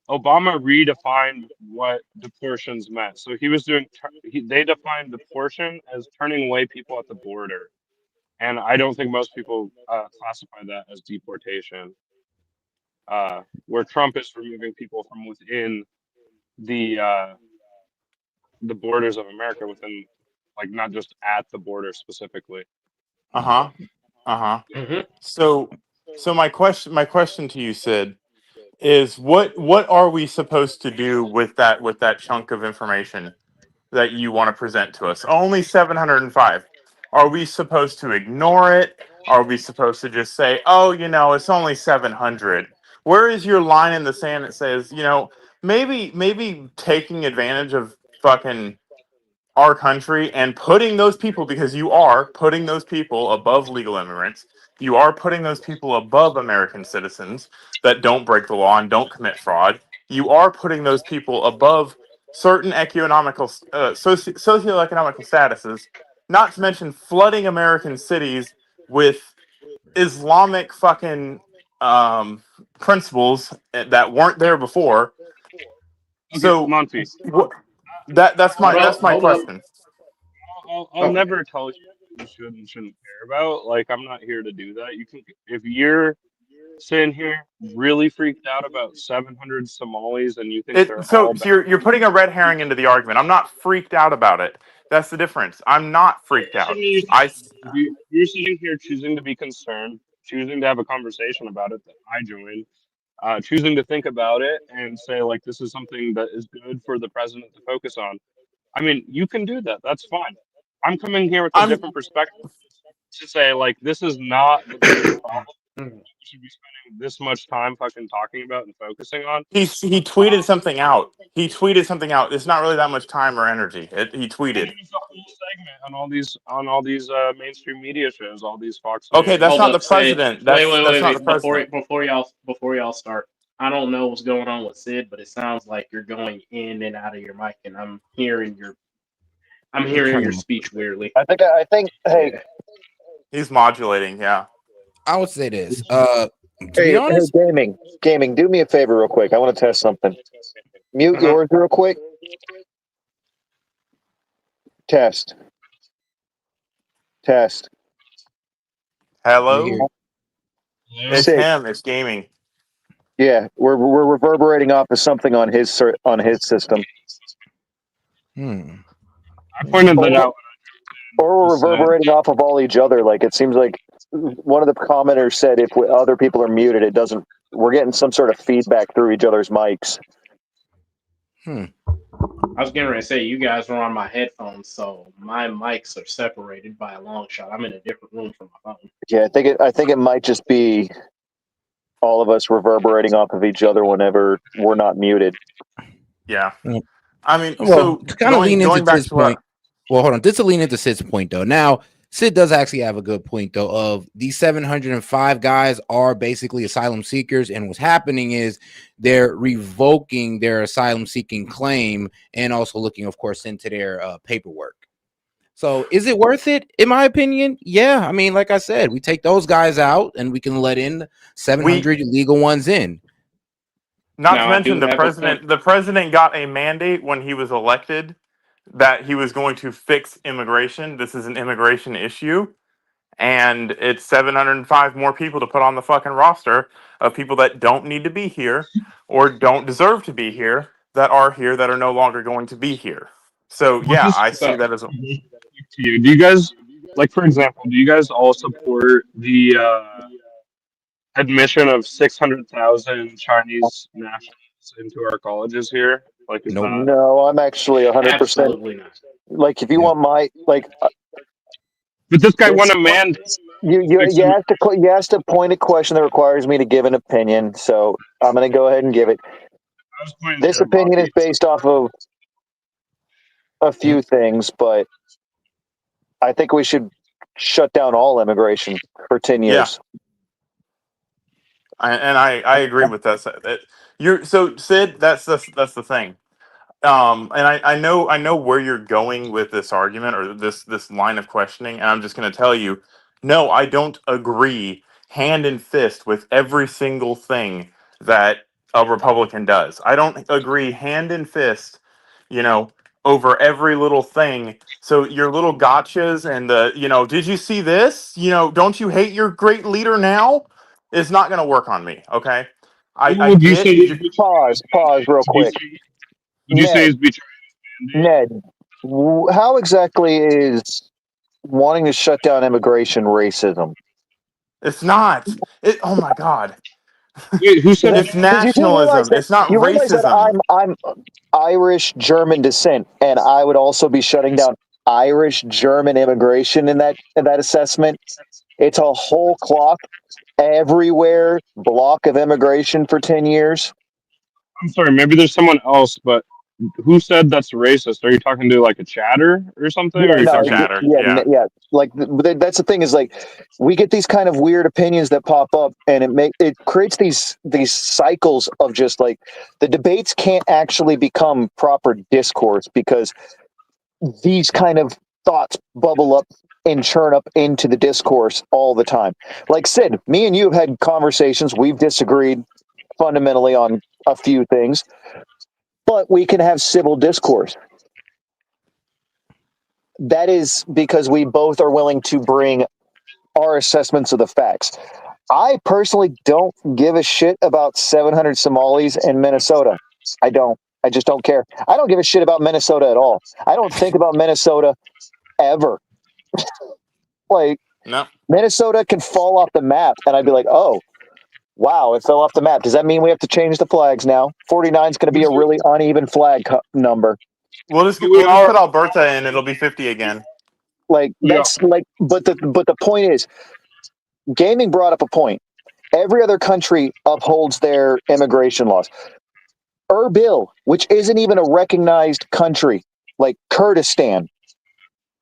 S3: Obama redefined what deportations meant. So he was doing. They defined deportation as turning away people at the border, and I don't think most people classify that as deportation. Where Trump is removing people from within the borders of America, within like not just at the border specifically.
S6: Uh-huh. Uh-huh. So my question to you, Sid, is what are we supposed to do with that chunk of information that you want to present to us? Only 705. Are we supposed to ignore it? Are we supposed to just say, "Oh, it's only 700"? Where is your line in the sand that says, maybe taking advantage of fucking our country and putting those people, because you are putting those people above legal immigrants, you are putting those people above American citizens that don't break the law and don't commit fraud, you are putting those people above certain socioeconomical statuses, not to mention flooding American cities with Islamic fucking principles that weren't there before.
S3: Okay,
S6: So
S3: Monty.
S6: that's my
S9: Hold up.
S6: question.
S3: I'll never tell you what you should and shouldn't care about. Like, I'm not here to do that. You can, if you're sitting here really freaked out about 700 Somalis and you think they're
S6: So
S3: all bad.
S6: you're putting a red herring into the argument. I'm not freaked out about it. That's the difference. I'm not freaked out.
S3: You're sitting here choosing to be concerned, choosing to have a conversation about it that I joined, choosing to think about it and say, like, this is something that is good for the president to focus on. I mean, you can do that. That's fine. I'm coming here with a different perspective to say, like, this is not the biggest problem we should be spending this much time fucking talking about and focusing on.
S6: He tweeted something out. It's not really that much time or energy. He tweeted.
S3: It's a whole segment on all these mainstream media shows, all these Fox
S6: Okay,
S3: News.
S6: that's
S9: Hold
S6: not the
S9: up, Sid.
S6: president.
S9: Wait,
S6: That's not the president.
S9: Before y'all start. I don't know what's going on with Sid, but it sounds like you're going in and out of your mic, and I'm hearing your speech weirdly.
S26: I think. Hey,
S6: he's modulating. Yeah,
S7: I would say this. To be honest,
S26: gaming. Do me a favor, real quick. I want to test something. Mute yours real quick. Test.
S6: Hello. It's him. It's gaming.
S26: Yeah, we're reverberating off of something on his system.
S3: I pointed that out.
S26: Or we're reverberating off of all each other. Like, it seems like one of the commenters said if other people are muted, it doesn't. We're getting some sort of feedback through each other's mics.
S9: I was getting ready to say you guys are on my headphones, so my mics are separated by a long shot. I'm in a different room from my phone.
S26: Yeah, I think it might just be all of us reverberating off of each other whenever we're not muted.
S6: Yeah. I mean,
S7: well, to kind of lean into Sid's point. Well, hold on. Just to lean into Sid's point, though. Now, Sid does actually have a good point, though, of these 705 guys are basically asylum seekers. And what's happening is they're revoking their asylum seeking claim and also looking, of course, into their paperwork. So is it worth it? In my opinion, yeah. I mean, like I said, we take those guys out and we can let in 700 illegal ones in.
S6: Not to mention the president got a mandate when he was elected that he was going to fix immigration. This is an immigration issue, and it's 705 more people to put on the fucking roster of people that don't need to be here or don't deserve to be here that are here that are no longer going to be here. So yeah, I see that as a.
S3: Do you guys, like, for example, do you guys all support the admission of 600,000 Chinese nationals into our colleges here? Like, is that...
S26: No, I'm actually 100%.
S9: Absolutely not.
S26: Like, if you want my
S3: but this guy won a mandate.
S26: You asked a pointed question that requires me to give an opinion, so I'm going to go ahead and give it.
S3: was pointing
S26: This
S3: to
S26: opinion is
S3: Iraqi.
S26: based off of a few things, but I think we should shut down all immigration for 10
S6: Yeah,
S26: years.
S6: I agree with that. You're so Sid. That's the thing. And I know where you're going with this argument or this line of questioning, and I'm just going to tell you, no, I don't agree hand and fist with every single thing that a Republican does. I don't agree hand and fist, you know, over every little thing. So your little gotchas and the, did you see this? Don't you hate your great leader now? Is not going to work on me. Okay,
S3: Who
S6: I
S3: would you say
S6: get.
S3: is betraying
S26: Pause real
S3: Would you
S26: quick.
S3: say
S26: Ned,
S3: is betraying
S26: Ned, how exactly is wanting to shut down immigration racism?
S6: It's not. Oh my God.
S3: Wait, who said
S6: It's
S26: Because you do realize
S6: nationalism.
S26: that
S6: It's not racism.
S26: I'm Irish German descent, and I would also be shutting down Irish German immigration in that assessment. It's a whole clock everywhere block of immigration for 10 years.
S3: I'm sorry, maybe there's someone else, but who said that's racist? Are you talking to like a chatter or something? Or
S26: Yeah,
S3: are you
S26: no,
S3: talking to
S26: yeah. Like that's the thing is like we get these kind of weird opinions that pop up, and it creates these cycles of just like the debates can't actually become proper discourse because these kind of thoughts bubble up and churn up into the discourse all the time. Like Sid, me and you have had conversations. We've disagreed fundamentally on a few things, but we can have civil discourse. That is because we both are willing to bring our assessments of the facts. I personally don't give a shit about 700 Somalis in Minnesota. I don't. I just don't care. I don't give a shit about Minnesota at all. I don't think about Minnesota ever. Like,
S6: No.
S26: Minnesota can fall off the map, and I'd be like, oh, wow, it fell off the map. Does that mean we have to change the flags now? 49 is going to be a really uneven flag number.
S6: We'll just
S3: we are
S6: put Alberta in. It'll be 50 again.
S26: Like that's like, but the point is, gaming brought up a point. Every other country upholds their immigration laws. Erbil, which isn't even a recognized country, like Kurdistan.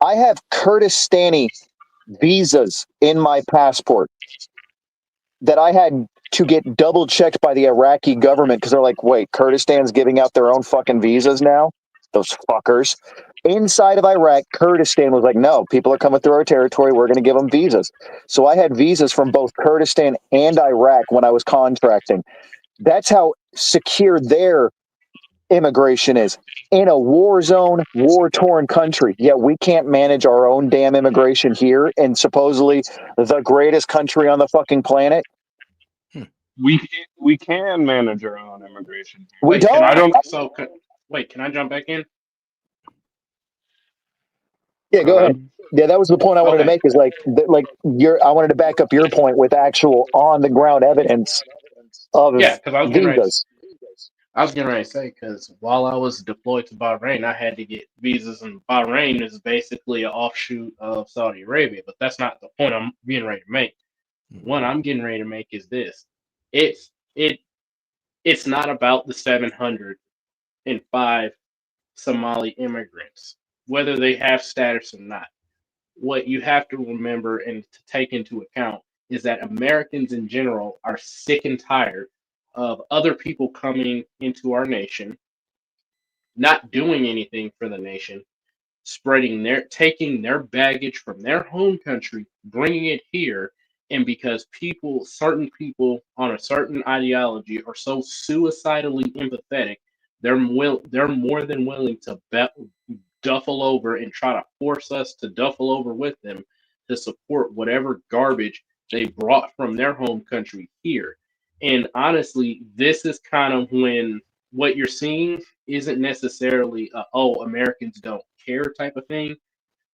S26: I have Kurdistani visas in my passport that I had to get double checked by the Iraqi government because they're like, wait, Kurdistan's giving out their own fucking visas now? Those fuckers. Inside of Iraq, Kurdistan was like, no, people are coming through our territory. We're going to give them visas. So I had visas from both Kurdistan and Iraq when I was contracting. That's how secure their immigration is. In a war zone, war torn country. Yet we can't manage our own damn immigration here and supposedly the greatest country on the fucking planet.
S3: we can manage our own immigration.
S26: We
S9: Wait, can
S26: don't.
S3: I don't.
S9: Can I jump back in?
S26: Yeah, go ahead. Yeah, that was the point I wanted to
S9: Okay.
S26: make. Is like, I wanted to back up your point with actual on the ground evidence of
S9: Yeah, because
S26: visas.
S9: I was getting ready to say, because while I was deployed to Bahrain, I had to get visas, and Bahrain is basically an offshoot of Saudi Arabia. But that's not the point I'm getting ready to make. One I'm getting ready to make is this: it's not about the 705 Somali immigrants, whether they have status or not. What you have to remember and to take into account is that Americans in general are sick and tired of other people coming into our nation, not doing anything for the nation, taking their baggage from their home country, bringing it here, and because certain people on a certain ideology are so suicidally empathetic, they're more than willing to duffel over and try to force us to duffel over with them to support whatever garbage they brought from their home country here. And honestly, this is kind of when what you're seeing isn't necessarily Americans don't care type of thing.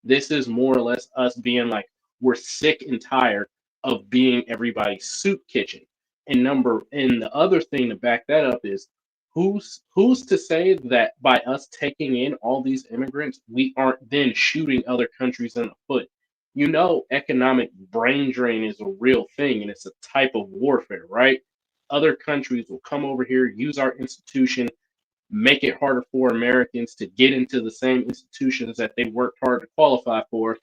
S9: This is more or less us being like, we're sick and tired of being everybody's soup kitchen. And the other thing to back that up is who's to say that by us taking in all these immigrants, we aren't then shooting other countries in the foot? You know, economic brain drain is a real thing and it's a type of warfare, right? other countries will come over here, use our institution, make it harder for Americans to get into the same institutions that they worked hard to qualify for.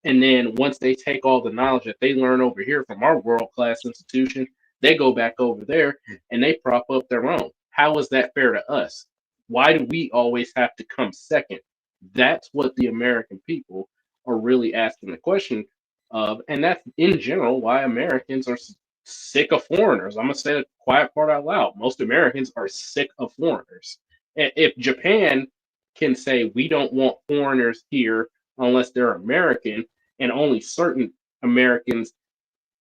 S9: And then once they take all the knowledge that they learn over here from our world-class institution, they go back over there and they prop up their own. How is that fair to us? Why do we always have to come second? That's what the American people are really asking the question of. And that's in general why Americans are sick of foreigners. I'm going to say the quiet part out loud. Most Americans are sick of foreigners. If Japan can say we don't want foreigners here unless they're American, and only certain Americans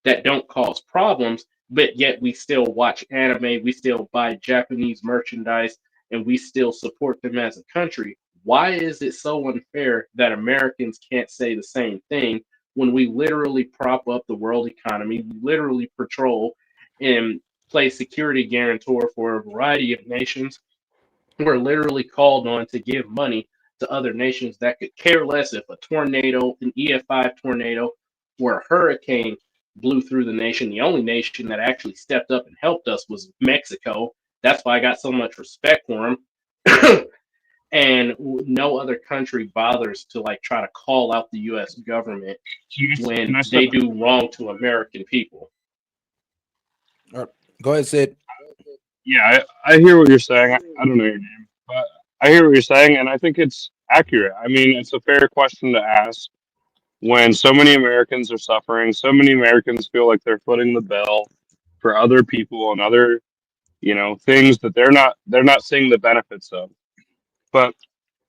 S9: that don't cause problems, but yet we still watch anime, we still buy Japanese merchandise, and we still support them as a country. Why is it so unfair that Americans can't say the same thing when we literally prop up the world economy, we literally patrol and play security guarantor for a variety of nations? We're literally called on to give money to other nations that could care less if a tornado, an EF5 tornado, or a hurricane blew through the nation. The only nation that actually stepped up and helped us was Mexico. That's why I got so much respect for them. And no other country bothers to like try to call out the U.S. government when they do wrong to American people.
S7: Go ahead, Sid.
S3: Yeah, I hear what you're saying. I don't know your name, but I hear what you're saying, and I think it's accurate. I mean, it's a fair question to ask when so many Americans are suffering. So many Americans feel like they're footing the bill for other people and other, things that they're not seeing the benefits of. But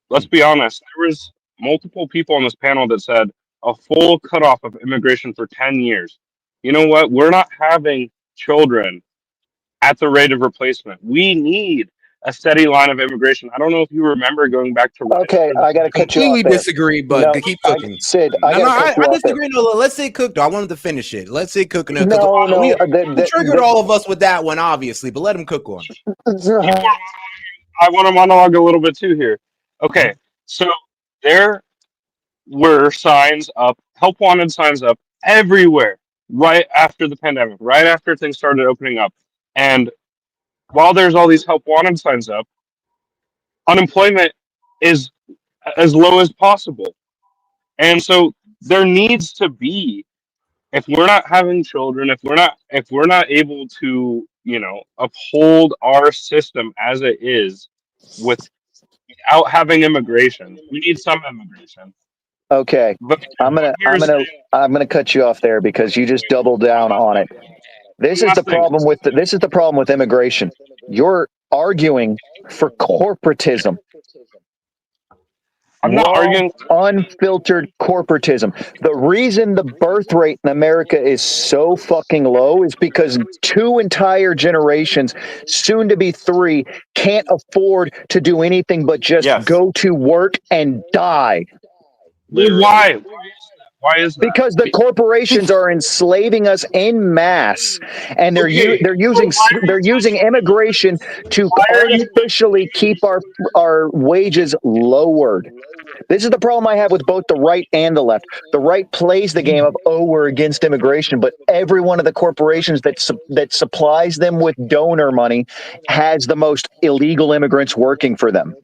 S3: let's be honest, there was multiple people on this panel that said a full cutoff of immigration for 10 years. You know what? We're not having children at the rate of replacement. We need a steady line of immigration. I don't know if you remember going back to
S26: Okay, I got to cut you off
S7: Completely
S26: there.
S7: disagree, but keep cooking.
S26: Sid, I
S7: disagree. No, let's say cook. I want him to finish it. Let's say cooking. He triggered all of us with that one, obviously, but let him cook one.
S3: I want to monologue a little bit too here. Okay, so there were signs up, help wanted signs up everywhere right after the pandemic, right after things started opening up. And while there's all these help wanted signs up, unemployment is as low as possible. And so there needs to be, if we're not having children, if we're not able to, uphold our system as it is without having immigration, we need some immigration.
S26: Okay, I'm gonna cut you off there because you just doubled down on it. This is the problem with immigration. You're arguing for corporatism.
S3: I'm not arguing
S26: unfiltered corporatism. The reason the birth rate in America is so fucking low is because 2 entire generations, soon to be 3, can't afford to do anything but just go to work and die.
S3: Why? Why is that?
S26: Because the corporations are enslaving us en masse, and they're using immigration to artificially keep our wages lowered. This is the problem I have with both the right and the left. The right plays the game of, we're against immigration, but every one of the corporations that supplies them with donor money has the most illegal immigrants working for them.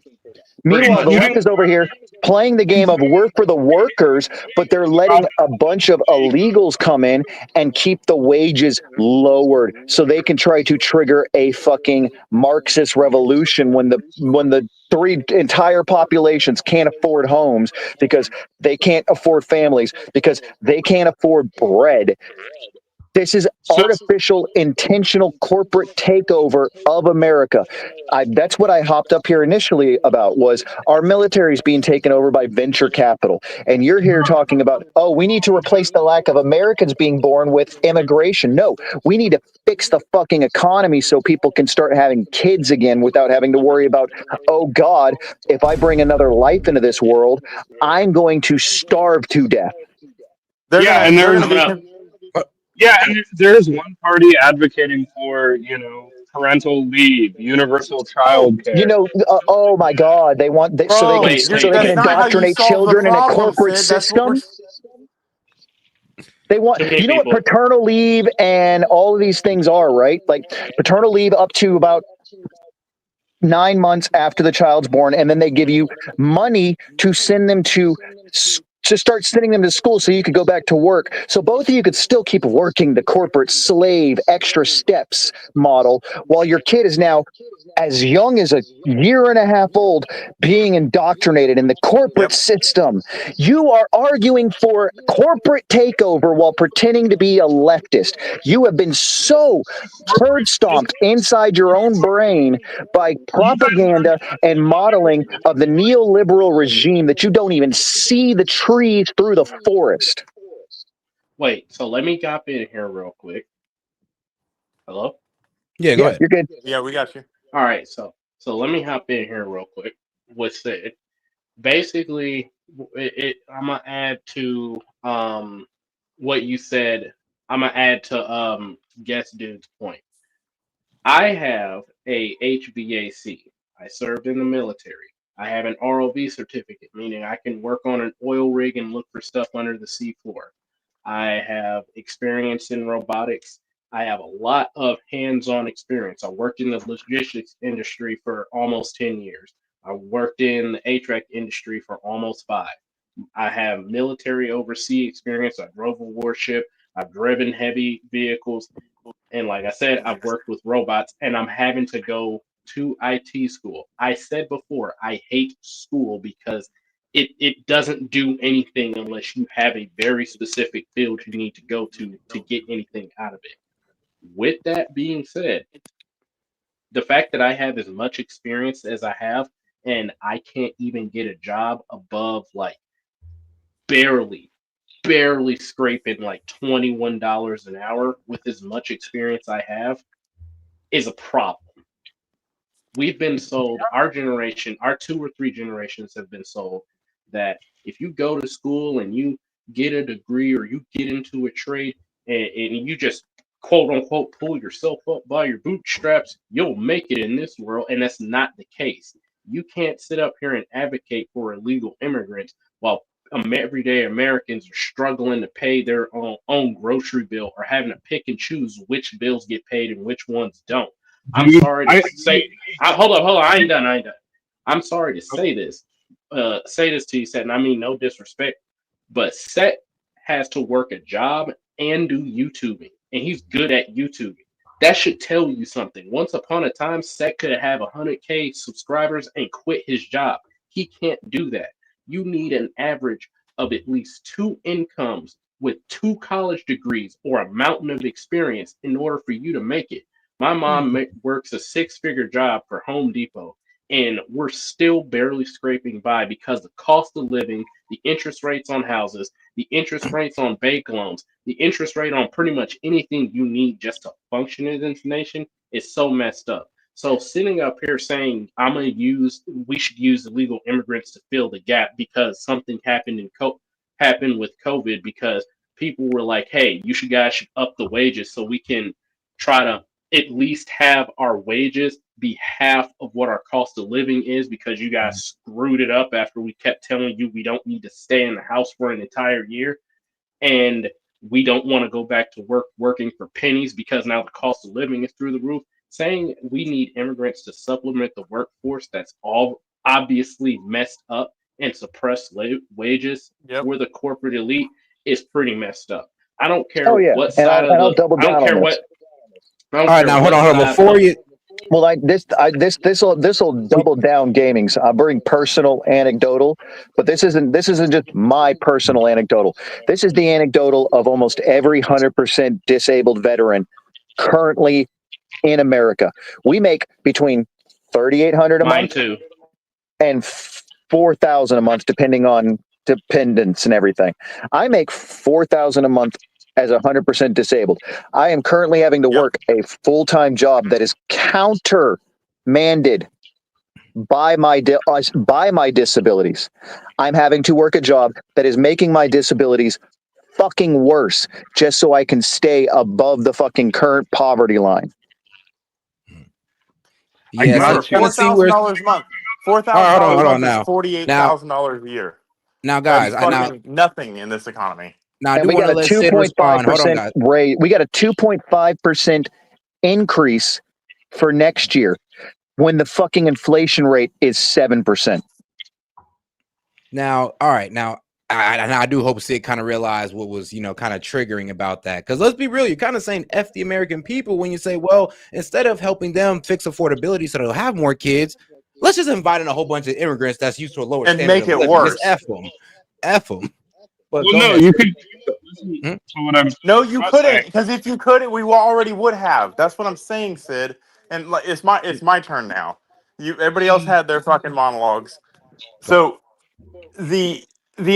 S26: Meanwhile, the left is over here playing the game of we're for the workers, but they're letting a bunch of illegals come in and keep the wages lowered so they can try to trigger a fucking Marxist revolution when the 3 entire populations can't afford homes because they can't afford families, because they can't afford bread. This is artificial, intentional corporate takeover of America. That's what I hopped up here initially about, was our military is being taken over by venture capital. And you're here talking about, we need to replace the lack of Americans being born with immigration. No, we need to fix the fucking economy so people can start having kids again without having to worry about, oh God, if I bring another life into this world, I'm going to starve to death.
S3: And there's one party advocating for, parental leave, universal child care.
S26: Oh my God, they want so they can indoctrinate children in a corporate system. They want,
S9: Too many
S26: you know what
S9: people.
S26: paternal leave and all of these things are, right? Like paternal leave up to about 9 months after the child's born, and then they give you money to send them to start sending them to school so you could go back to work. So both of you could still keep working the corporate slave extra steps model while your kid is now as young as a year and a half old being indoctrinated in the corporate system. You are arguing for corporate takeover while pretending to be a leftist. You have been so turd stomped inside your own brain by propaganda and modeling of the neoliberal regime that you don't even see the trees through the forest.
S9: Wait, so let me hop in here real quick. Hello?
S7: Yeah, go ahead.
S26: You're good.
S6: Yeah, we got you.
S9: All right, so let me hop in here real quick. What's said? Basically, I'm gonna add to what you said. I'm gonna add to guest dude's point. I have a HVAC. I served in the military. I have an ROV certificate, meaning I can work on an oil rig and look for stuff under the seafloor. I have experience in robotics. I have a lot of hands-on experience. I worked in the logistics industry for almost 10 years. I worked in the HVAC industry for almost 5. I have military overseas experience. I drove a warship. I've driven heavy vehicles. And like I said, I've worked with robots, and I'm having to go to IT school. I said before, I hate school because it doesn't do anything unless you have a very specific field you need to go to get anything out of it. With that being said, the fact that I have as much experience as I have, and I can't even get a job above like barely barely scraping like $21 an hour with as much experience I have is a problem. We've been sold, our generation, our 2 or 3 generations have been sold that if you go to school and you get a degree or you get into a trade and you just quote unquote pull yourself up by your bootstraps, you'll make it in this world. And that's not the case. You can't sit up here and advocate for illegal immigrants while everyday Americans are struggling to pay their own grocery bill or having to pick and choose which bills get paid and which ones don't. I'm
S3: Dude,
S9: sorry to say. Hold up. I ain't done. I'm sorry to say this. Say this to you, Set, and I mean no disrespect, but Set has to work a job and do YouTubing, and he's good at YouTubing. That should tell you something. Once upon a time, Set could have 100K subscribers and quit his job. He can't do that. You need an average of at least 2 incomes with 2 college degrees or a mountain of experience in order for you to make it. My mom works a 6-figure job for Home Depot, and we're still barely scraping by because the cost of living, the interest rates on houses, the interest rates on bank loans, the interest rate on pretty much anything you need just to function in this nation is so messed up. So sitting up here saying we should use illegal immigrants to fill the gap because something happened with COVID because people were like, hey, guys should up the wages so we can try to at least have our wages be half of what our cost of living is because you guys screwed it up after we kept telling you we don't need to stay in the house for an entire year. And we don't want to go back to working for pennies because now the cost of living is through the roof. Saying we need immigrants to supplement the workforce that's all obviously messed up and suppress wages for the corporate elite is pretty messed up. I don't care
S26: Oh yeah,
S9: what
S26: and
S9: side
S26: I'll double
S9: I don't
S26: down on
S9: care
S26: this.
S9: what I don't
S7: All right,
S9: care
S7: now hold
S9: what
S7: on.
S9: side
S7: Before
S9: of
S7: you,
S26: Well, this'll double down gaming. So I'll bring personal anecdotal, but this isn't just my personal anecdotal. This is the anecdotal of almost every 100% disabled veteran currently in America. We make between 3,800 a
S9: mine
S26: month
S9: too.
S26: and 4,000 a month, depending on dependents and everything. I make 4,000 a month as 100% disabled. I am currently having to work a full-time job that is countermanded by my disabilities. I'm having to work a job that is making my disabilities fucking worse just so I can stay above the fucking current poverty line.
S7: yes, I'm trying to see where.
S6: $4,000 a month.
S7: All right,
S6: $4,000 a
S7: hold on
S6: month is
S7: now. Now,
S6: $48,000 a year.
S7: now,
S6: That is
S7: guys,
S6: fucking nothing in this economy.
S7: Now, I
S26: And
S7: do
S26: we
S7: want
S26: got
S7: to
S26: a
S7: let Sid respond. Hold on,
S26: 2.5%
S7: guys.
S26: rate. We got a 2.5% increase for next year when the fucking inflation rate is 7%.
S7: Now, all right. Now, I do hope Sid kind of realized what was, kind of triggering about that. Because let's be real, you're kind of saying F the American people when you say, well, instead of helping them fix affordability so they'll have more kids, let's just invite in a whole bunch of immigrants that's used to a lower
S6: And
S7: standard
S6: make
S7: of
S6: it
S7: living. Just
S6: worse.
S7: F them. F them. But
S3: Well,
S7: go
S3: no,
S7: ahead,
S3: you
S7: Sid.
S3: could. Listen to what I'm
S6: No, you
S3: not saying.
S6: couldn't, because if you could, we already would have. That's what I'm saying, Sid. And it's my turn now. Everybody else had their fucking monologues. So the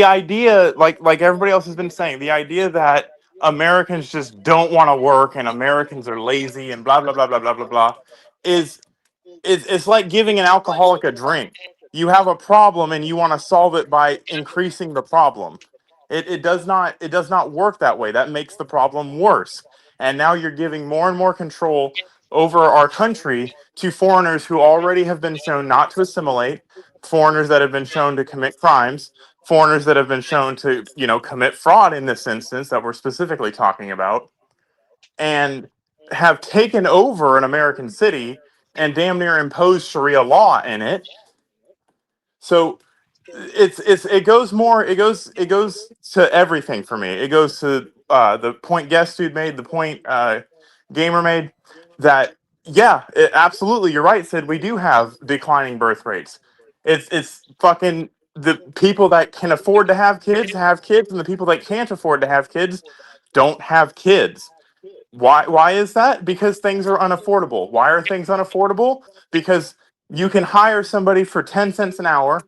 S6: idea, like everybody else has been saying, the idea that Americans just don't want to work and Americans are lazy and blah blah blah blah blah blah blah is it's like giving an alcoholic a drink. You have a problem and you want to solve it by increasing the problem. It does not work that way. That makes the problem worse. And now you're giving more and more control over our country to foreigners who already have been shown not to assimilate, foreigners that have been shown to commit crimes, foreigners that have been shown to, commit fraud in this instance that we're specifically talking about, and have taken over an American city and damn near imposed Sharia law in it. So it goes to everything for me. It goes to the point guest dude made, the point gamer made, that absolutely, you're right, Sid. We do have declining birth rates. It's fucking the people that can afford to have kids, and the people that can't afford to have kids don't have kids. Why is that? Because things are unaffordable. Why are things unaffordable? Because you can hire somebody for 10 cents an hour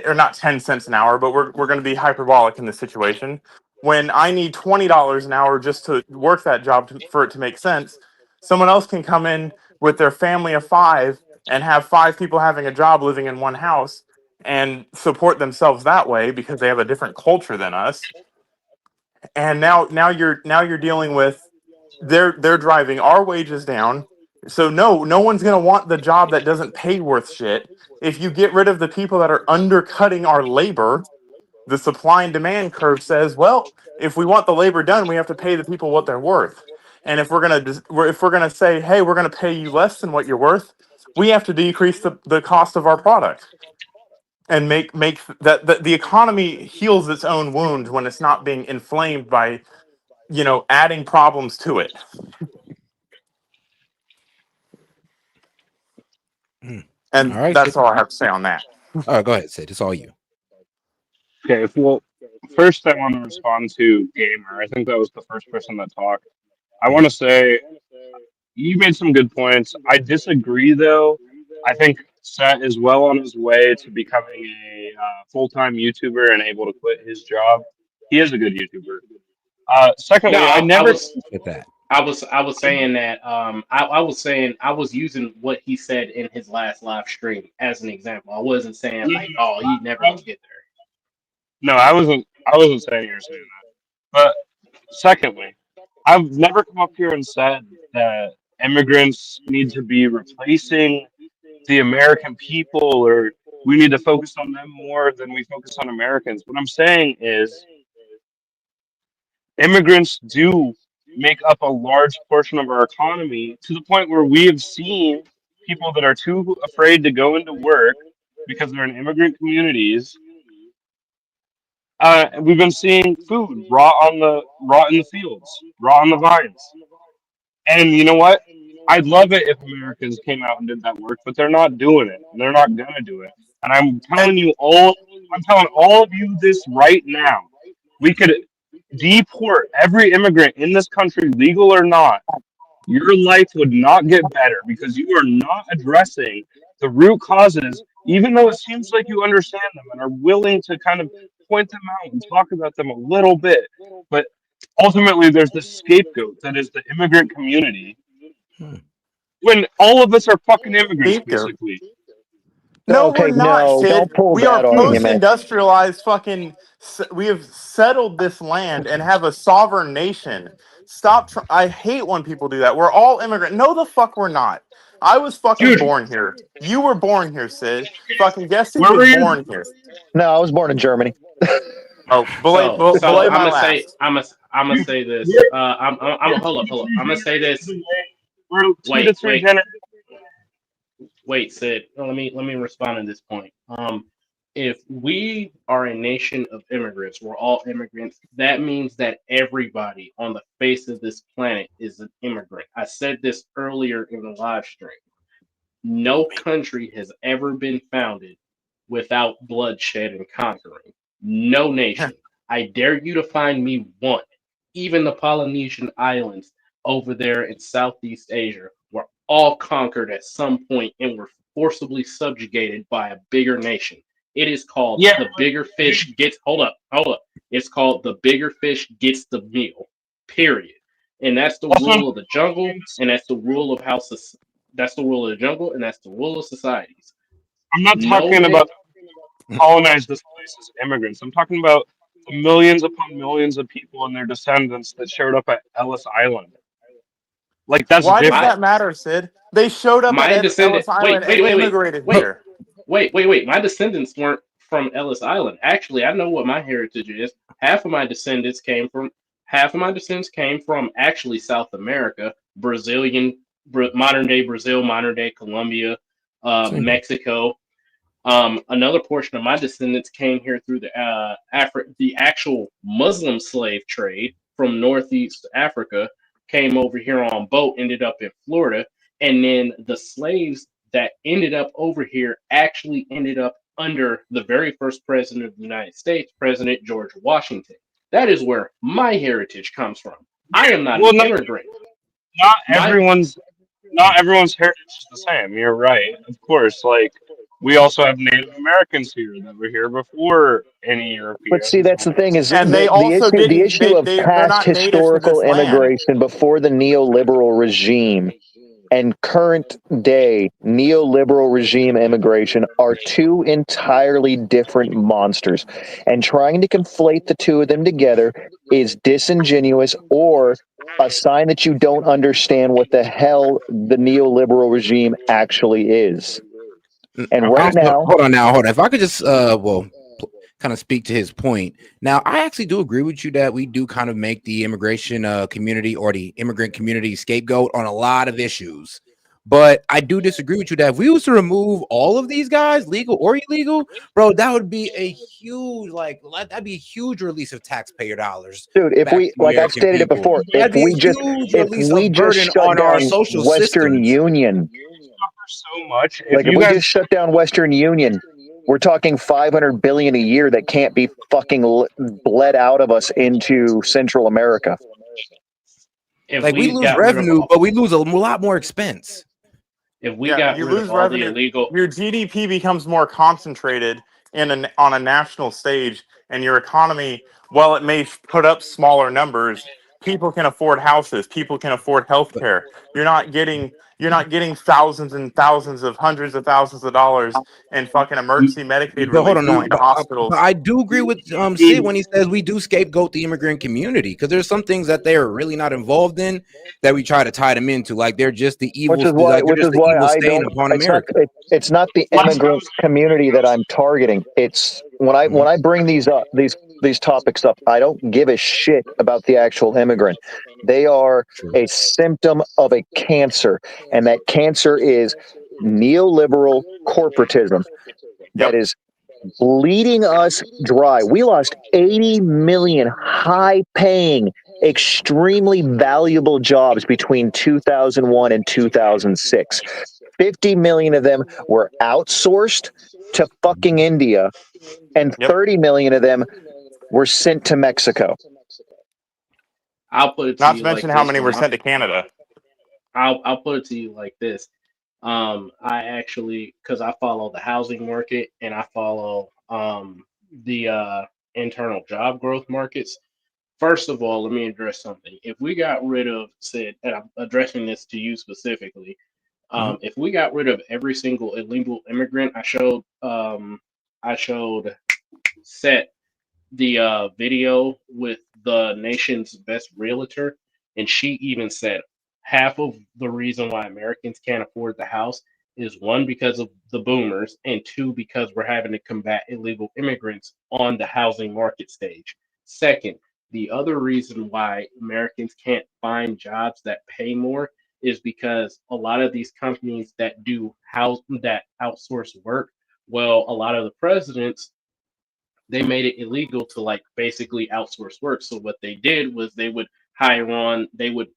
S6: or not 10 cents an hour, but we're going to be hyperbolic in this situation. When I need $20 an hour just to work that job for it to make sense, someone else can come in with their family of 5 and have 5 people having a job living in one house and support themselves that way because they have a different culture than us. And now you're dealing with they're driving our wages down. So no one's going to want the job that doesn't pay worth shit. If you get rid of the people that are undercutting our labor, the supply and demand curve says, well, if we want the labor done, we have to pay the people what they're worth. And if we're gonna say, hey, we're gonna pay you less than what you're worth, we have to decrease the cost of our product and make that the economy heals its own wound when it's not being inflamed by adding problems to it. And
S7: All right,
S6: that's
S7: Sid.
S6: all I have to say on that.
S7: All right, go ahead, Sid. It's all you.
S3: Okay, well, first I want to respond to Gamer. I think that was the first person that talked. I want to say you made some good points. I disagree, though. I think Set is well on his way to becoming a full-time YouTuber and able to quit his job. He is a good YouTuber. Secondly,
S9: No,
S3: I
S9: I
S3: never.
S9: was
S7: With that.
S9: I was saying that I was saying I was using what he said in his last live stream as an example. I wasn't saying like, oh, he never gonna get there.
S3: No, I wasn't. I wasn't saying you were saying that. But secondly, I've never come up here and said that immigrants need to be replacing the American people or we need to focus on them more than we focus on Americans. What I'm saying is immigrants do make up a large portion of our economy to the point where we have seen people that are too afraid to go into work because they're in immigrant communities. We've been seeing food rot in the fields, rot on the vines. And you know what? I'd love it if Americans came out and did that work, but they're not doing it. They're not gonna do it. And I'm telling all of you this right now. We could deport every immigrant in this country, legal or not. Your life would not get better because you are not addressing the root causes, even though it seems like you understand them and are willing to kind of point them out and talk about them a little bit. But ultimately, there's this scapegoat that is the immigrant community when all of us are fucking immigrants,
S6: Scapegoat.
S3: basically.
S6: No, we're
S26: Okay,
S6: not,
S26: no,
S6: Sid.
S26: don't pull
S6: We are
S26: that argument.
S6: post-industrialized fucking. We have settled this land and have a sovereign nation. Stop. I hate when people do that. We're all immigrant. No, the fuck we're not. I was fucking
S3: Dude,
S6: born here. You were born here, Sid. Fucking Guesty
S3: where
S6: was
S3: were you?
S6: born here.
S26: No, I was born in Germany.
S6: Oh,
S9: So
S6: belay
S9: I'm
S6: my
S9: gonna say
S6: last.
S9: I'm gonna say this. I'm hold up. I'm gonna say this.
S3: We're 2 to
S9: Wait,
S3: 3
S9: wait,
S3: generations.
S9: wait, Sid. Let me respond to this point. If we are a nation of immigrants, we're all immigrants. That means that everybody on the face of this planet is an immigrant. I said this earlier in the live stream. No country has ever been founded without bloodshed and conquering. No nation. I dare you to find me one. Even the Polynesian islands over there in Southeast Asia were all conquered at some point and were forcibly subjugated by a bigger nation. It is called
S3: Yeah,
S9: the bigger fish gets. Hold up. It's called the bigger fish gets the meal. Period. And that's the
S3: also,
S9: rule of the jungle, and that's the rule of that's the rule of the jungle, and that's the rule of societies.
S3: I'm not
S9: No
S3: talking
S9: name.
S3: about colonize this place as immigrants. I'm talking about the millions upon millions of people and their descendants that showed up at Ellis Island. Like that's
S6: Why does
S3: different.
S9: My
S6: that matter, Sid? They showed up at
S9: my descendant.
S6: Ellis Island and
S9: Wait,
S6: immigrated
S9: wait,
S6: here.
S9: wait. My descendants weren't from Ellis Island. Actually, I know what my heritage is. Half of my descendants came from actually South America, modern day Brazil, modern day Colombia, Mexico. Another portion of my descendants came here through the actual Muslim slave trade from Northeast Africa, came over here on boat, ended up in Florida, and then the slaves that ended up over here actually ended up under the very first president of the United States, President George Washington. That is where my heritage comes from. I am not
S3: Well,
S9: an immigrant.
S3: not
S9: My
S3: everyone's heritage is the same. You're right, of course. Like we also have Native Americans here that were here before any
S26: But see,
S3: Europeans.
S26: that's the thing is
S6: And they also
S26: the
S6: didn't
S26: issue of
S6: they're
S26: past
S6: not native to
S26: historical
S6: this land.
S26: immigration before the neoliberal regime and current day neoliberal regime immigration are two entirely different monsters. And trying to conflate the two of them together is disingenuous or a sign that you don't understand what the hell the neoliberal regime actually is. And right now,
S7: Hold on now, hold on. If I could just kind of speak to his point. Now, I actually do agree with you that we do kind of make the immigration community or the immigrant community scapegoat on a lot of issues. But I do disagree with you that if we was to remove all of these guys, legal or illegal, bro, that would be a huge, that'd be a huge release of taxpayer dollars
S26: dude, if
S7: back
S26: we,
S7: to the
S26: like I've
S7: American
S26: stated it
S7: people.
S26: before,
S7: That'd be a huge
S26: if
S7: release
S26: we
S7: of
S26: just
S7: burden
S26: shut
S7: on our
S26: down
S7: social
S26: Western
S7: systems.
S26: Union,
S3: So much. If
S26: like if
S3: you
S26: we
S3: guys,
S26: just shut down Western Union, we're talking 500 billion a year that can't be fucking bled out of us into Central America.
S9: if
S7: Like we
S9: we
S7: lose
S9: got rid of
S7: revenue, but we lose a lot more expense.
S9: if we
S6: Yeah,
S9: got
S6: you
S9: rid of
S6: lose
S9: all the
S6: revenue.
S9: illegal
S6: Your GDP becomes more concentrated on a national stage, and your economy, while it may put up smaller numbers, people can afford houses. People can afford health care. You're not getting thousands and thousands of hundreds of thousands of dollars in fucking emergency Medicaid
S7: But hold
S6: relief
S7: on, no,
S6: going to
S7: but
S6: hospitals.
S7: I do agree with Sid when he says we do scapegoat the immigrant community because there's some things that they are really not involved in that we try to tie them into, like they're just the evil, like they're
S26: Which
S7: just
S26: is
S7: the
S26: why
S7: evil
S26: I
S7: stain
S26: don't.
S7: upon
S26: It's not.
S7: America.
S26: It's not the immigrant community that I'm targeting. It's when I bring these up, these topics up, I don't give a shit about the actual immigrant. They are a symptom of a cancer, and that cancer is neoliberal corporatism that
S6: Yep.
S26: is bleeding us dry. We lost 80 million high paying, extremely valuable jobs between 2001 and 2006. 50 million of them were outsourced to fucking India, and
S6: Yep.
S26: 30 million of them were sent to Mexico.
S9: I'll put it to
S6: Not to
S9: you like
S6: mention how
S9: this
S6: many
S9: from
S6: were
S9: my
S6: sent to Canada.
S9: I'll put it to you like this. I actually, because I follow the housing market and I follow the internal job growth markets. First of all, let me address something. If we got rid of said, and I'm addressing this to you specifically, if we got rid of every single illegal immigrant, I showed set the video with the nation's best realtor, and she even said half of the reason why Americans can't afford the house is one, because of the boomers, and two, because we're having to combat illegal immigrants on the housing market stage. Second, the other reason why Americans can't find jobs that pay more is because a lot of these companies that do that outsource work, well, a lot of the presidents, they made it illegal to like basically outsource work. So what they did was they would they would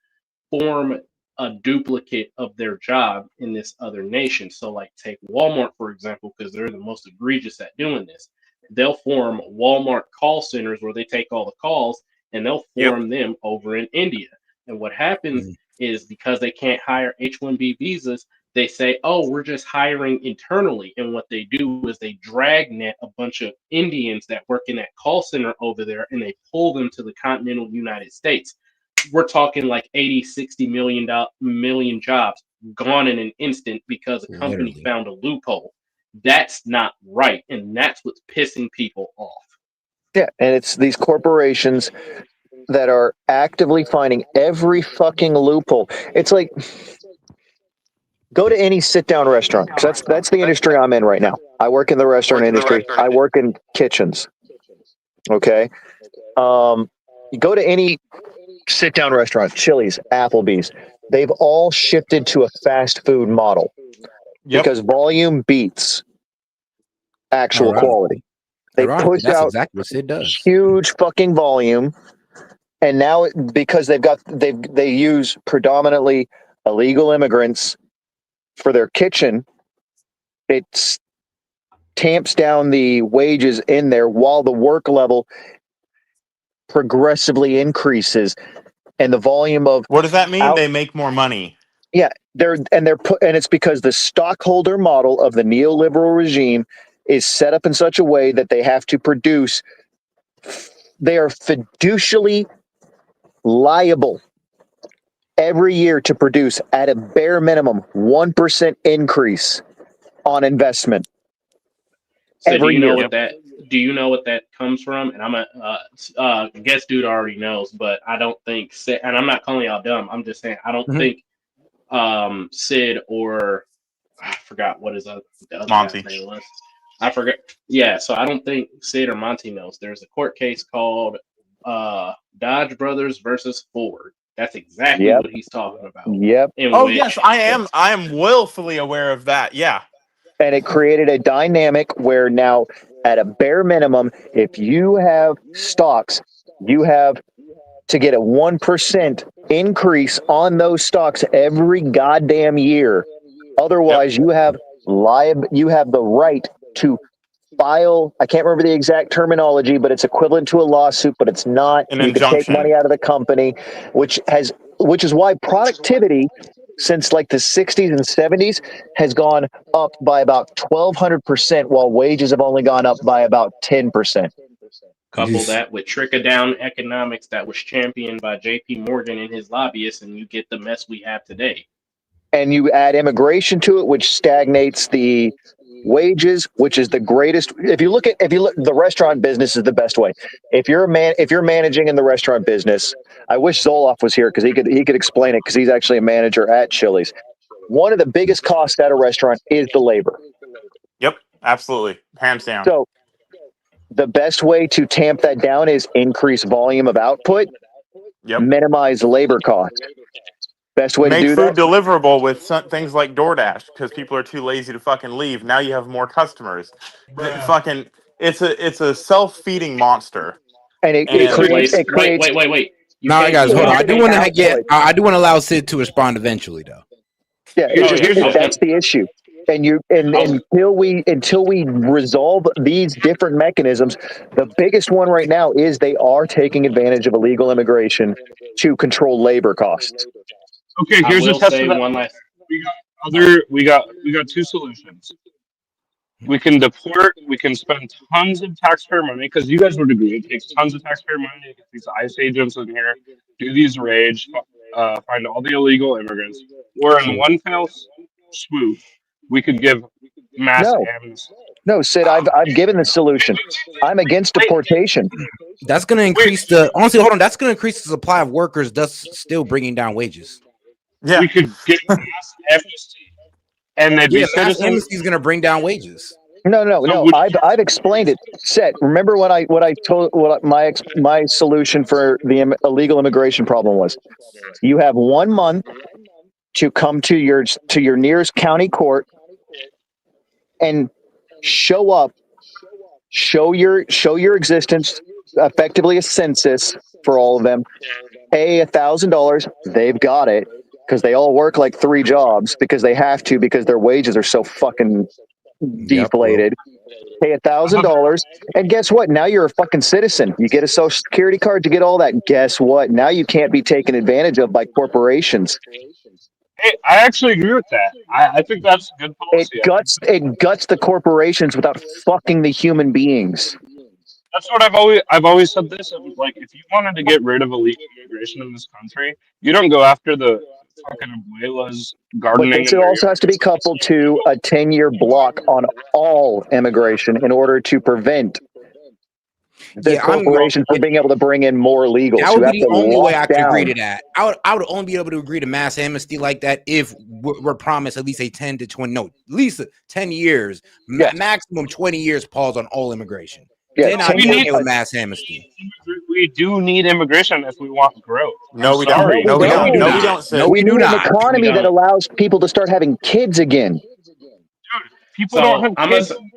S9: form a duplicate of their job in this other nation. So, like, take Walmart, for example, because they're the most egregious at doing this. They'll form Walmart call centers where they take all the calls and they'll form them over in India. And what happens is because they can't hire H-1B visas, they say, oh, we're just hiring internally. And what they do is they dragnet a bunch of Indians that work in that call center over there and they pull them to the continental United States. We're talking like 80, 60 million jobs gone in an instant because a company found a loophole. That's not right. And that's what's pissing people off.
S26: Yeah, and it's these corporations that are actively finding every fucking loophole. It's like, go to any sit-down restaurant, because that's the industry I'm in right now. I work in the restaurant industry. I work in kitchens. Okay, you go to any sit-down restaurant, Chili's, Applebee's. They've all shifted to a fast food model because volume beats actual quality. They push out
S7: exactly what it does.
S26: Huge fucking volume, and now because they use predominantly illegal immigrants for their kitchen, it tamps down the wages in there while the work level progressively increases, and the volume of
S6: what does that mean? They make more money.
S26: Yeah, and it's because the stockholder model of the neoliberal regime is set up in such a way that they have to produce. They are fiducially liable every year to produce at a bare minimum 1% increase on investment.
S9: So do you know what that? Do you know what that comes from? And I'm a guess dude already knows, but I don't think. And I'm not calling y'all dumb. I'm just saying I don't think Sid or I forgot what the other
S6: Monty.
S9: guy's name was. I forget. Yeah, so I don't think Sid or Monty knows. There's a court case called Dodge Brothers versus Ford. That's exactly what he's talking about.
S26: Yep.
S6: Yes, I am willfully aware of that. Yeah.
S26: And it created a dynamic where now, at a bare minimum, if you have stocks, you have to get a 1% increase on those stocks every goddamn year. Otherwise, you have the right to file. I can't remember the exact terminology, but it's equivalent to a lawsuit, but it's not.
S6: An
S26: you
S6: injunction.
S26: can take money out of the company, which is why productivity since like the 60s and 70s has gone up by about 1,200%, while wages have only gone up by about 10%.
S9: Couple that with trickle-down economics that was championed by J.P. Morgan and his lobbyists, and you get the mess we have today.
S26: And you add immigration to it, which stagnates the wages, which is the greatest. If you look, the restaurant business is the best way. If you're managing in the restaurant business, I wish Zoloff was here because he could explain it, because he's actually a manager at Chili's. One of the biggest costs at a restaurant is the labor.
S6: Yep, absolutely, hands down.
S26: So the best way to tamp that down is increase volume of output, minimize labor costs. Best way to do that?
S6: Make food deliverable with things like DoorDash, because people are too lazy to fucking leave. Now you have more customers. It's a self-feeding monster.
S26: And it creates.
S9: Wait.
S7: No, guys, hold on. I do want to allow Sid to respond eventually, though.
S26: Yeah, that's the issue. And until we resolve these different mechanisms, the biggest one right now is they are taking advantage of illegal immigration to control labor costs.
S3: Okay, here's a test of that. We got two solutions. We can deport. We can spend tons of taxpayer money, because you guys would agree it takes tons of taxpayer money to get these ICE agents in here, do these raids, find all the illegal immigrants. Or in one fell swoop, we could give mass amnesty.
S26: No, Sid, I've given the solution. I'm against deportation.
S7: That's going to increase honestly, hold on. That's going to increase the supply of workers, thus still bringing down wages.
S6: Yeah.
S3: We could get mass amnesty and they'd be
S7: Yeah, mass
S3: citizens.
S7: amnesty is going to bring down wages.
S26: No. I've explained it. Set. Remember what I told my solution for the illegal immigration problem was. You have 1 month to come to your nearest county court and show up, show your existence, effectively a census for all of them. Pay $1,000. They've got it because they all work like 3 jobs because they have to because their wages are so fucking deflated. Pay $1,000, and guess what? Now you're a fucking citizen. You get a social security card to get all that. Guess what? Now you can't be taken advantage of by corporations.
S3: Hey, I actually agree with that. I think that's good policy.
S26: It guts the corporations without fucking the human beings.
S3: That's what I've always said this. Like, if you wanted to get rid of illegal immigration in this country, you don't go after the fucking abuelas
S26: But
S3: gardening
S26: this
S3: in their
S26: also has to be coupled to a 10-year block on all immigration in order to prevent the corporation from being able to bring in more illegals.
S7: That would
S26: You have
S7: be
S26: to
S7: the only way
S26: lock
S7: I could agree
S26: down.
S7: to that. I would only be able to agree to mass amnesty like that if we're promised at least a 10 to 20, no, at least 10 years, maximum 20 years pause on all immigration.
S26: Yeah,
S7: Then I'd be okay with mass amnesty.
S3: We do need immigration if we want growth.
S6: No, we don't.
S26: No, we don't.
S6: No, we don't. Sid.
S26: We need an economy that allows people to start having kids again.
S3: People don't have kids in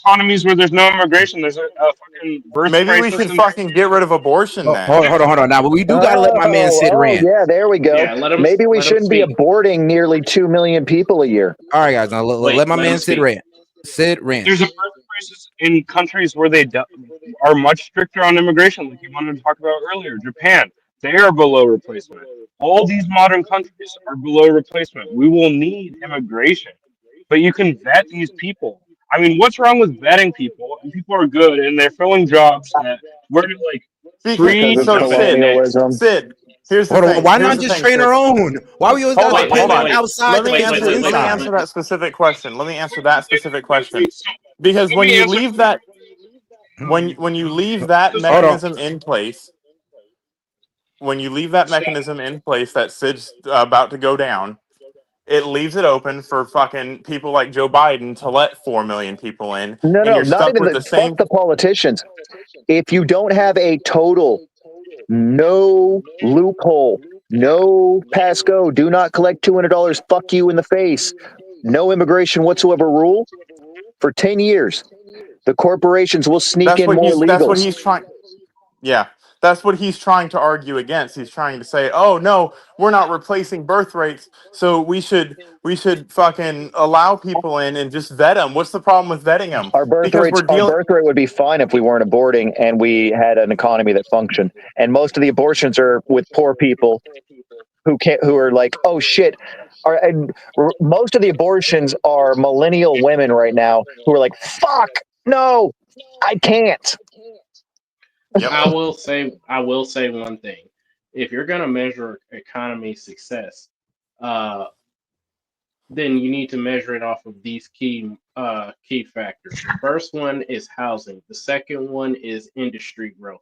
S3: economies where there's no immigration. There's a fucking birth
S6: Maybe we
S3: crisis.
S6: should fucking get rid of abortion then.
S7: Hold on. Now, but we do got to let my man Sid rant.
S26: Yeah, there we go.
S9: Yeah, let him-
S26: Maybe we
S9: let him
S26: shouldn't be
S9: speak.
S26: aborting nearly 2 million people a year.
S7: All right, guys. Now let my
S9: let
S7: man
S9: him
S7: Sid
S9: speak.
S7: rant. Sid rant.
S3: There's a birth crisis in countries where they are much stricter on immigration, like you wanted to talk about earlier. Japan, they are below replacement. All these modern countries are below replacement. We will need immigration, but you can vet these people. I mean, what's wrong with vetting people? And people are good, and they're filling jobs that we're like free.
S6: So Sid, here's the thing.
S7: Why
S6: Here's
S7: not
S6: the
S7: just
S6: thing,
S7: train
S6: Sid.
S7: our own? Why we always got to depend on outside
S6: Let
S7: to
S6: me
S7: fix
S6: answer.
S7: the
S6: Let me
S7: inside?
S6: answer that specific question. Because when you leave that, when you leave that mechanism in place, that Sid's about to go down, it leaves it open for fucking people like Joe Biden to let 4 million people in,
S26: No,
S6: and you're
S26: not
S6: stuck
S26: even
S6: with the same.
S26: fuck the politicians. If you don't have a total, no loophole, no pass go, do not collect $200, fuck you in the face, no immigration whatsoever rule for 10 years, the corporations will sneak in more illegals.
S6: That's what he's trying. Yeah, that's what he's trying to argue against. He's trying to say, "Oh no, we're not replacing birth rates, so we should fucking allow people in and just vet them." What's the problem with vetting them?
S26: Our birth rate would be fine if we weren't aborting and we had an economy that functioned. And most of the abortions are with poor people who are like, oh shit. Most of the abortions are millennial women right now who are like, fuck, no, I can't.
S9: I will say one thing. If you're going to measure economy success, then you need to measure it off of these key factors. The first one is housing. The second one is industry growth.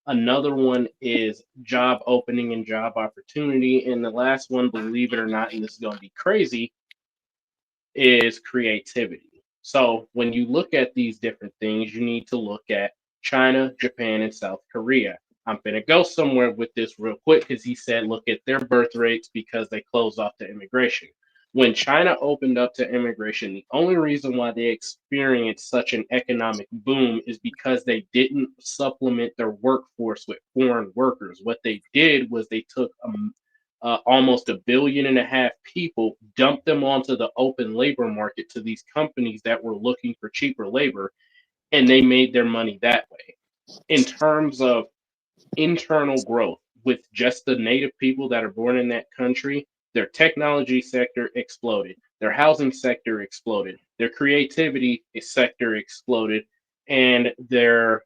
S9: Another one is job opening and job opportunity, and the last one, believe it or not, and this is going to be crazy, is creativity. So when you look at these different things, you need to look at China, Japan, and South Korea. I'm going to go somewhere with this real quick because he said look at their birth rates because they closed off to immigration. When China opened up to immigration, the only reason why they experienced such an economic boom is because they didn't supplement their workforce with foreign workers. What they did was they took almost 1.5 billion people, dumped them onto the open labor market to these companies that were looking for cheaper labor, and they made their money that way. In terms of internal growth, with just the native people that are born in that country, their technology sector exploded, their housing sector exploded, their creativity sector exploded, and their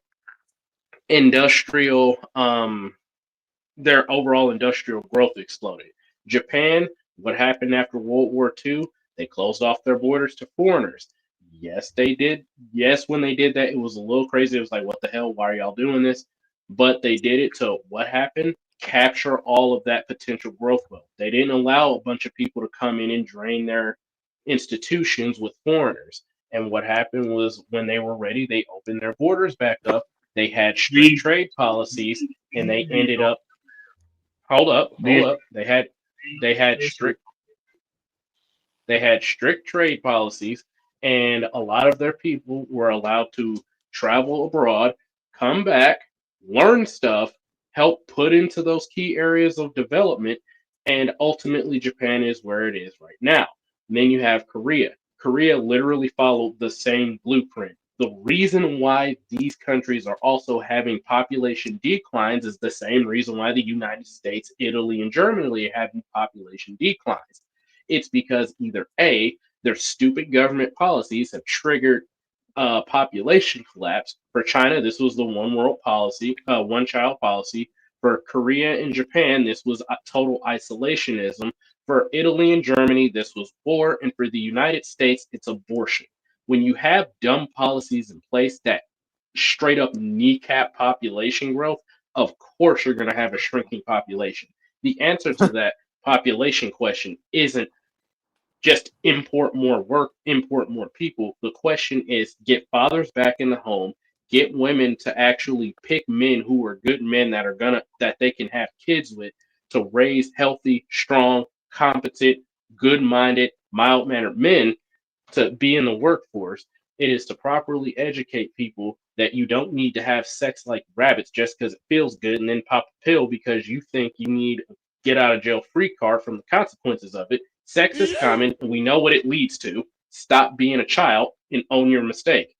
S9: their overall industrial growth exploded. Japan, what happened after World War II? They closed off their borders to foreigners. Yes, they did. Yes, when they did that, it was a little crazy. It was like, what the hell? Why are y'all doing this? But they did it to what happened? capture all of that potential growth wealth. They didn't allow a bunch of people to come in and drain their institutions with foreigners. And what happened was when they were ready, they opened their borders back up. They had strict trade policies, and they ended up. Hold up. They had strict trade policies, and a lot of their people were allowed to travel abroad, come back, learn stuff, help put into those key areas of development, and ultimately Japan is where it is right now. And then you have Korea. Korea literally followed the same blueprint. The reason why these countries are also having population declines is the same reason why the United States, Italy, and Germany are having population declines. It's because either A, their stupid government policies have triggered population collapse. For China, this was the one world policy, one child policy. For Korea and Japan, this was total isolationism. For Italy and Germany, this was war. And for the United States, it's abortion. When you have dumb policies in place that straight up kneecap population growth, of course you're going to have a shrinking population. The answer to that population question isn't just import more work, import more people. The question is get fathers back in the home, get women to actually pick men who are good men that they can have kids with to raise healthy, strong, competent, good-minded, mild-mannered men to be in the workforce. It is to properly educate people that you don't need to have sex like rabbits just because it feels good and then pop a pill because you think you need a get out of jail free card from the consequences of it. Sex is common, and we know what it leads to. Stop being a child and own your mistake.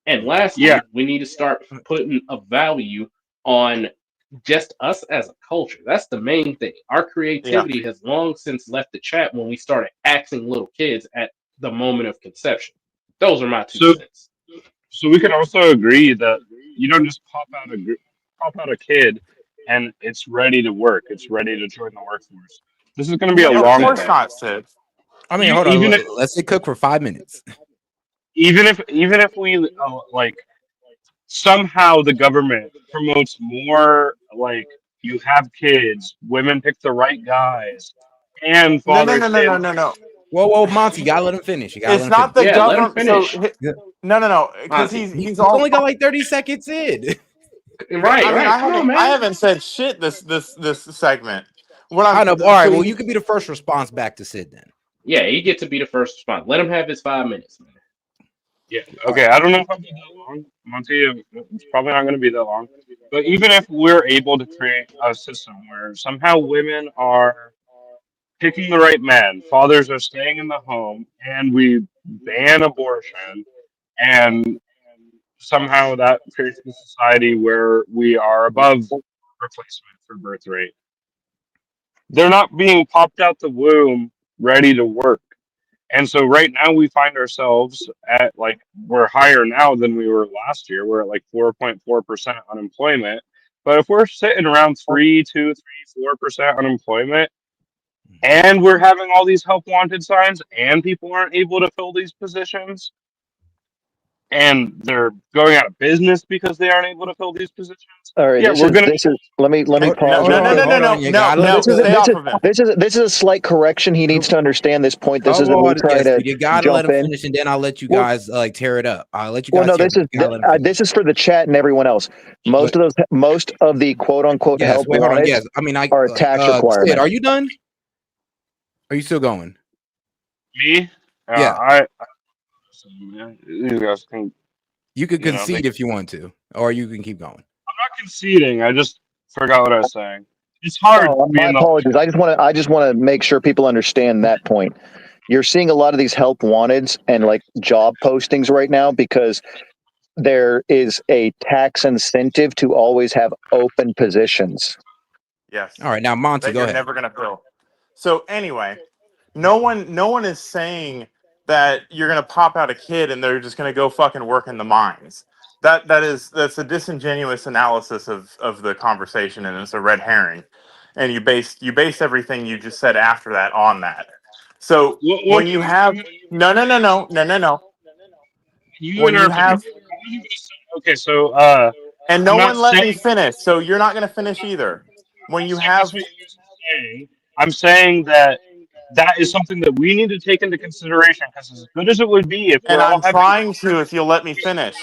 S9: And lastly, we need to start putting a value on just us as a culture. That's the main thing. Our creativity has long since left the chat when we started axing little kids at the moment of conception. Those are my 2 cents.
S3: So we can also agree that you don't just pop out a kid and it's ready to work. It's ready to join the workforce. This is going to be a long.
S6: Of course not, Sid.
S7: I mean, hold on. Let's say cook for 5 minutes.
S3: Even if we like somehow the government promotes more like you have kids, women pick the right guys, and fathers.
S6: No.
S7: Whoa, Monty, you gotta let him finish.
S6: It's not the government. So no, because he's
S7: only got like 30 seconds in.
S9: Right.
S6: I haven't said shit this segment.
S7: I know. All right. Well, you can be the first response back to Sid then.
S9: Yeah, you get to be the first response. Let him have his 5 minutes, man.
S3: Yeah. Okay. I don't know if I'll be that long, Monty. It's probably not going to be that long. But even if we're able to create a system where somehow women are picking the right man, fathers are staying in the home, and we ban abortion, and somehow that creates a society where we are above replacement for birth rate. They're not being popped out the womb ready to work. And so right now we find ourselves at we're higher now than we were last year. We're at 4.4% unemployment. But if we're sitting around 4% unemployment, and we're having all these help wanted signs, and people aren't able to fill these positions, and they're going out of business because they aren't able to fill these positions.
S26: All right,
S3: Yeah,
S26: let me pause. This is a slight correction. He needs to understand this point. This isn't me trying to
S7: you gotta
S26: jump
S7: let him
S26: in.
S7: finish, and then I'll let you guys tear it up. I'll let you guys.
S26: Well, no, this is for the chat and everyone else. Most of the quote unquote help wanted are a tax requirement.
S7: Sid, are you done? Are you still going?
S3: Me?
S7: Yeah.
S3: You guys can.
S7: You could concede if you want to, or you can keep going.
S3: I'm not conceding. I just forgot what I was saying. It's hard.
S26: My apologies. I just want to make sure people understand that point. You're seeing a lot of these help wanteds and job postings right now because there is a tax incentive to always have open positions.
S6: Yes.
S7: All right, now Monty, go ahead.
S6: Never gonna fill. So anyway, no one is saying that you're gonna pop out a kid and they're just gonna go fucking work in the mines. That's a disingenuous analysis of the conversation, and it's a red herring. And you base everything you just said after that on that. So when you have no.
S3: Okay, so
S6: and no one let me finish, so you're not gonna finish either. when you
S3: saying that's
S6: have
S3: what you're saying. I'm saying that is something that we need to take into consideration, because as good as it would be if
S6: and
S3: we're all
S6: I'm
S3: having
S6: trying to, if you'll let me finish.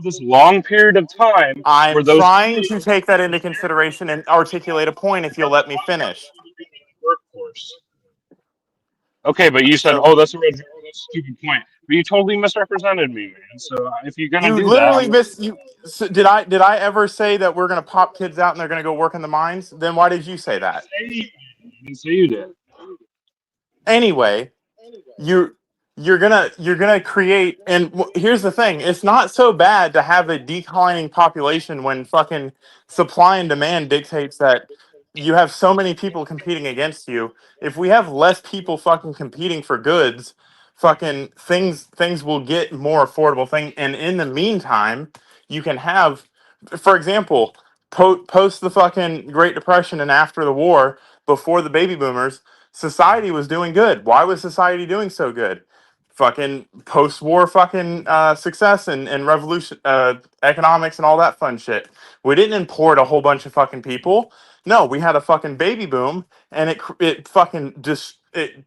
S3: this long period of time where
S6: I'm
S3: those
S6: trying to take that into consideration and articulate a point if you'll let me finish.
S3: workforce. Okay, but you said,
S6: So
S3: "Oh, that's a stupid point," but you totally misrepresented me, man. So if you're gonna
S6: you
S3: do that,
S6: literally missed you. So did I ever say that we're gonna pop kids out and they're gonna go work in the mines? Then why did you say that?
S3: I didn't say you did.
S6: Anyway, you're gonna create, and here's the thing, it's not so bad to have a declining population when fucking supply and demand dictates that you have so many people competing against you. If we have less people fucking competing for goods, fucking things will get more affordable thing, and in the meantime you can have, for example, post the fucking Great Depression and after the war, before the baby boomers, society was doing good. Why was society doing so good? Fucking post-war fucking success and revolution, economics and all that fun shit. We didn't import a whole bunch of fucking people. No, we had a fucking baby boom, and it fucking just it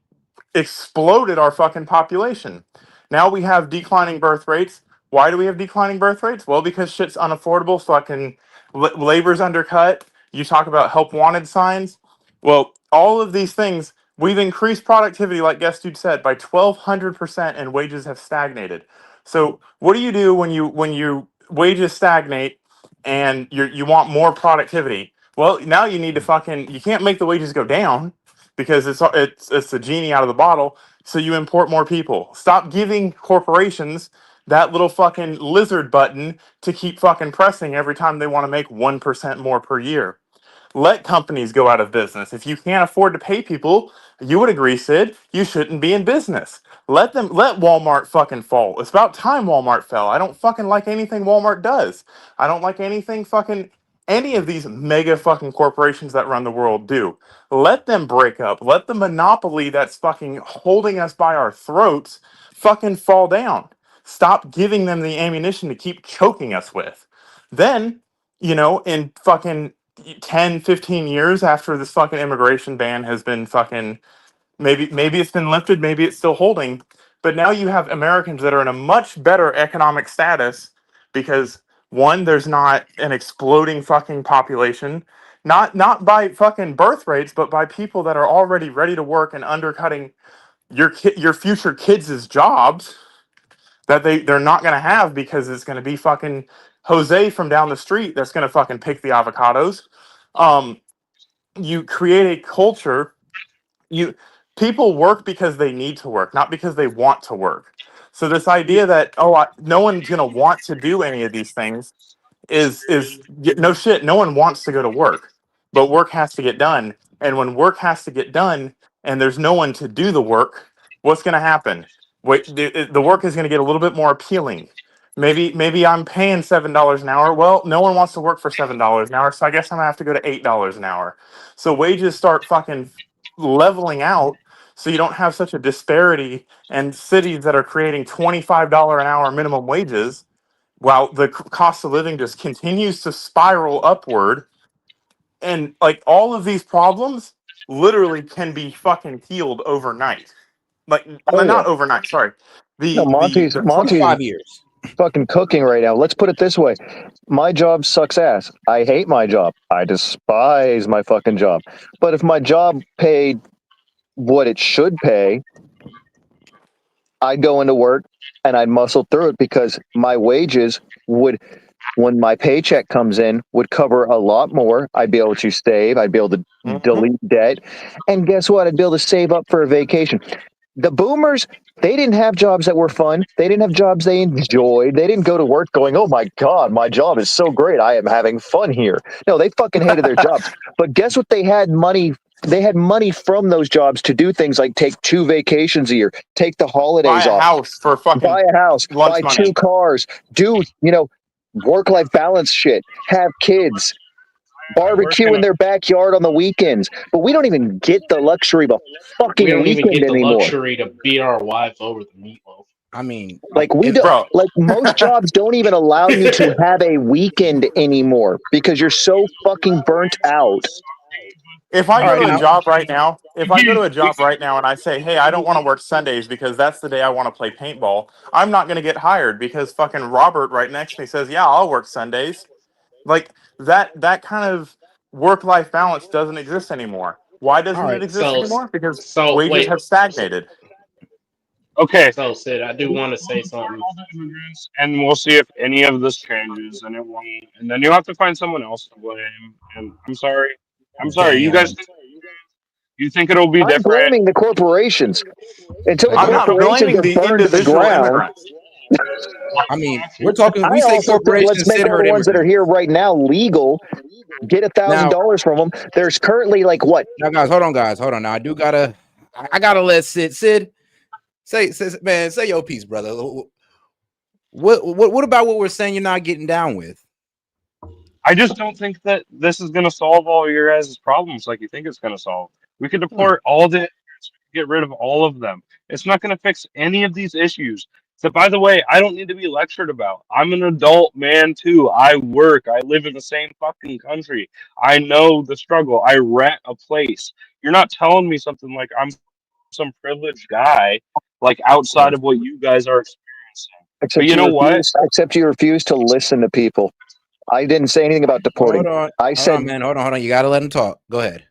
S6: exploded our fucking population. Now we have declining birth rates. Why do we have declining birth rates? Well, because shit's unaffordable. Fucking labor's undercut. You talk about help wanted signs. Well, all of these things, we've increased productivity, like Guest Dude said, by 1,200%, and wages have stagnated. So, what do you do when you wages stagnate and you want more productivity? Well, now you need to fucking, you can't make the wages go down because it's the genie out of the bottle. So you import more people. Stop giving corporations that little fucking lizard button to keep fucking pressing every time they want to make 1% more per year. Let companies go out of business. If you can't afford to pay people, you would agree, Sid, you shouldn't be in business. Let Walmart fucking fall. It's about time Walmart fell. I don't fucking like anything Walmart does. I don't like anything fucking any of these mega fucking corporations that run the world do. Let them break up. Let the monopoly that's fucking holding us by our throats fucking fall down. Stop giving them the ammunition to keep choking us with. Then, in fucking 10, 15 years after this fucking immigration ban has been fucking, maybe it's been lifted, maybe it's still holding, but now you have Americans that are in a much better economic status because, one, there's not an exploding fucking population, not by fucking birth rates, but by people that are already ready to work and undercutting your future kids' jobs that they're not going to have because it's going to be fucking Jose from down the street that's going to fucking pick the avocados. You create a culture. you People work because they need to work, not because they want to work. So this idea that no one's going to want to do any of these things is no shit. No one wants to go to work, but work has to get done. And when work has to get done, and there's no one to do the work, what's going to happen? Wait, the work is going to get a little bit more appealing. Maybe I'm paying $7 an hour. Well, no one wants to work for $7 an hour, so I guess I'm gonna have to go to $8 an hour. So wages start fucking leveling out, so you don't have such a disparity, and cities that are creating $25 an hour minimum wages while the cost of living just continues to spiral upward. And like all of these problems literally can be fucking healed overnight. Like
S26: Oh yeah.
S6: not overnight, sorry.
S26: No, Monty's
S7: 25 years.
S26: fucking cooking right now. Let's put it this way. My job sucks ass. I hate my job. I despise my fucking job. But if my job paid what it should pay, I'd go into work and I'd muscle through it because my wages would, when my paycheck comes in, would cover a lot more. I'd be able to save. I'd be able to delete debt. And guess what? I'd be able to save up for a vacation. The boomers, they didn't have jobs that were fun. They didn't have jobs they enjoyed. They didn't go to work going, oh my God, my job is so great. I am having fun here. No, they fucking hated their jobs. But guess what? They had money. They had money from those jobs to do things like take 2 vacations a year, take the holidays
S6: buy a
S26: off,
S6: house for fucking
S26: buy a house,
S6: lunch
S26: buy
S6: money.
S26: 2 cars, do, work-life balance shit, have kids, barbecue in their backyard on the weekends. But we don't even get the luxury of a
S9: We
S26: fucking
S9: don't even
S26: weekend
S9: get the
S26: anymore.
S9: luxury to beat our wives over the meatloaf.
S7: I mean,
S26: Like we
S7: if,
S26: don't,
S6: bro.
S26: like most jobs don't even allow you to have a weekend anymore because you're so fucking burnt out.
S6: If I
S26: All
S6: go
S26: right,
S6: to a
S26: now
S6: job right now, if I go to a job right now and I say, "Hey, I don't want to work Sundays because that's the day I want to play paintball," I'm not going to get hired because fucking Robert right next to me says, "Yeah, I'll work Sundays." Like that kind of work-life balance doesn't exist anymore. Why
S7: all
S6: doesn't it
S7: right.
S6: exist anymore? Because
S9: So
S6: wages
S9: wait.
S6: have stagnated.
S3: Okay,
S9: So Sid, I do want to say
S3: we'll deport
S9: something.
S3: all the immigrants, and we'll see if any of this changes, and it won't. And then you'll have to find someone else to blame. And I'm sorry. I'm sorry. You guys
S7: Damn.
S3: think it'll be
S26: I'm
S3: different?
S26: blaming the corporations until the
S7: I
S6: I'm
S7: guess.
S6: not
S26: corporations
S6: blaming
S26: are
S6: the
S26: burned to the
S6: individual
S26: ground.
S6: immigrants.
S7: I mean, we're talking. We
S26: I
S7: say
S26: also think let's
S7: corporations,
S26: make
S7: Sid
S26: all the
S7: heard
S26: ones that are
S7: immigrants.
S26: here right now legal. Get
S7: Now,
S26: $1,000 from them. There's currently like what?
S7: now, guys, hold on, guys, hold on. Now, I gotta let Sid say, man, say your piece, brother. What about what we're saying? You're not getting down with.
S3: I just don't think that this is going to solve all your guys' problems like you think it's going to solve. We could deport all the immigrants, we could get rid of all of them. It's not going to fix any of these issues. So, by the way, I don't need to be lectured about. I'm an adult man too. I work. I live in the same fucking country. I know the struggle. I rent a place. You're not telling me something like I'm some privileged guy, like outside of what you guys are experiencing. But
S26: Except
S3: you know what?
S26: you refuse to listen to people. I didn't say anything about deporting. I
S7: Hold on,
S26: said
S7: man. Hold on. You gotta let him talk. Go ahead.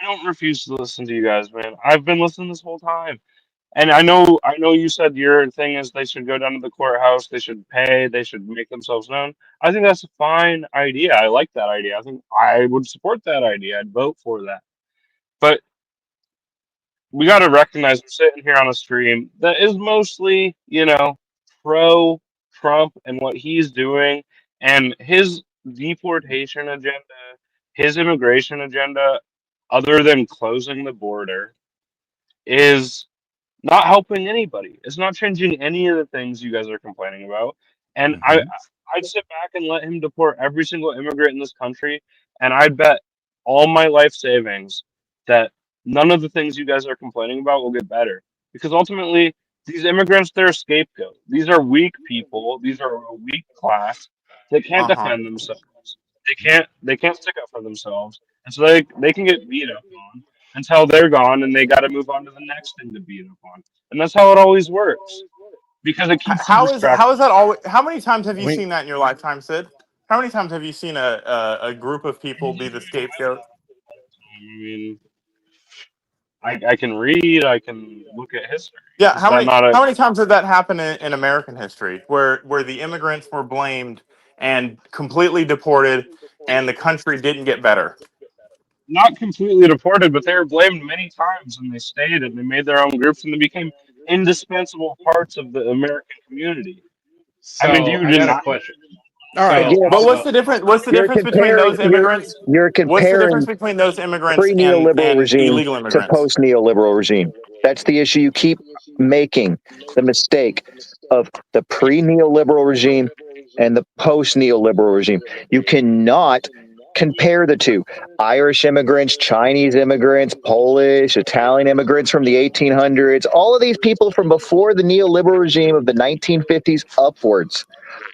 S3: I don't refuse to listen to you guys, man. I've been listening this whole time. And I know you said your thing is they should go down to the courthouse, they should pay, they should make themselves known. I think that's a fine idea. I like that idea. I think I would support that idea. I'd vote for that. But we got to recognize we're sitting here on a stream that is mostly, pro Trump and what he's doing and his deportation agenda, his immigration agenda, other than closing the border, is not helping anybody. It's not changing any of the things you guys are complaining about. And I'd sit back and let him deport every single immigrant in this country, and I'd bet all my life savings that none of the things you guys are complaining about will get better. Because ultimately, these immigrants, they're a scapegoat. These are weak people. These are a weak class. They can't
S6: Uh-huh.
S3: defend themselves. They can't stick up for themselves. And so they can get beat up on until they're gone and they got to move on to the next thing to beat up on. And that's how it always works because it keeps them
S6: How
S3: distracted.
S6: is that always? How many times have you
S7: Wait.
S6: seen that in your lifetime, Sid? How many times have you seen a group of people be the scapegoat?
S3: I mean, I can read, I can look at history.
S6: Yeah,
S3: Is that not a
S6: how many times did that happen in American history, where the immigrants were blamed and completely deported, and the country didn't get better?
S3: not completely deported, but they were blamed many times and they stayed and they made their own groups and they became indispensable parts of the American community. I mean, do
S9: So
S3: you
S9: I got a
S3: deny
S9: question.
S7: All right.
S26: again,
S6: But what's the difference? What's the
S26: you're
S6: difference between
S26: comparing
S6: those immigrants?
S26: you're
S6: What's the difference
S26: comparing
S6: between those immigrants
S26: pre-neoliberal
S6: and
S26: regime
S6: illegal
S26: to
S6: immigrants?
S26: post-neoliberal regime. That's the issue you keep making, the mistake of the pre-neoliberal regime and the post-neoliberal regime. You cannot compare the two. Irish immigrants, Chinese immigrants, Polish, Italian immigrants from the 1800s, all of these people from before the neoliberal regime of the 1950s upwards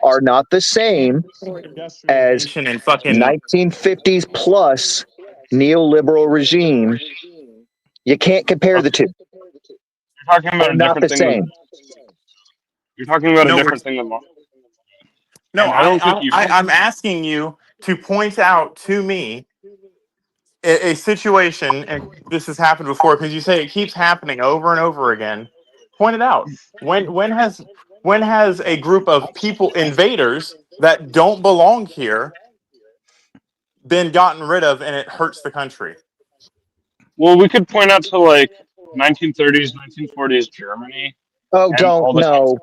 S26: are not the same as
S6: Industrialization and fucking
S26: 1950s plus neoliberal regime. You can't compare the two.
S3: you're talking about
S26: They're
S3: a
S26: not the
S3: different thing than
S26: same.
S3: you're talking about a
S6: no,
S3: different thing than law.
S6: no.
S3: And I don't think you
S6: I'm asking you to point out to me a situation, and this has happened before because you say it keeps happening over and over again. Point it out. When has a group of people, invaders that don't belong here, been gotten rid of, and it hurts the country?
S3: well, we could point out to like 1930s, 1940s Germany
S26: Oh,
S3: and
S26: don't
S3: all the times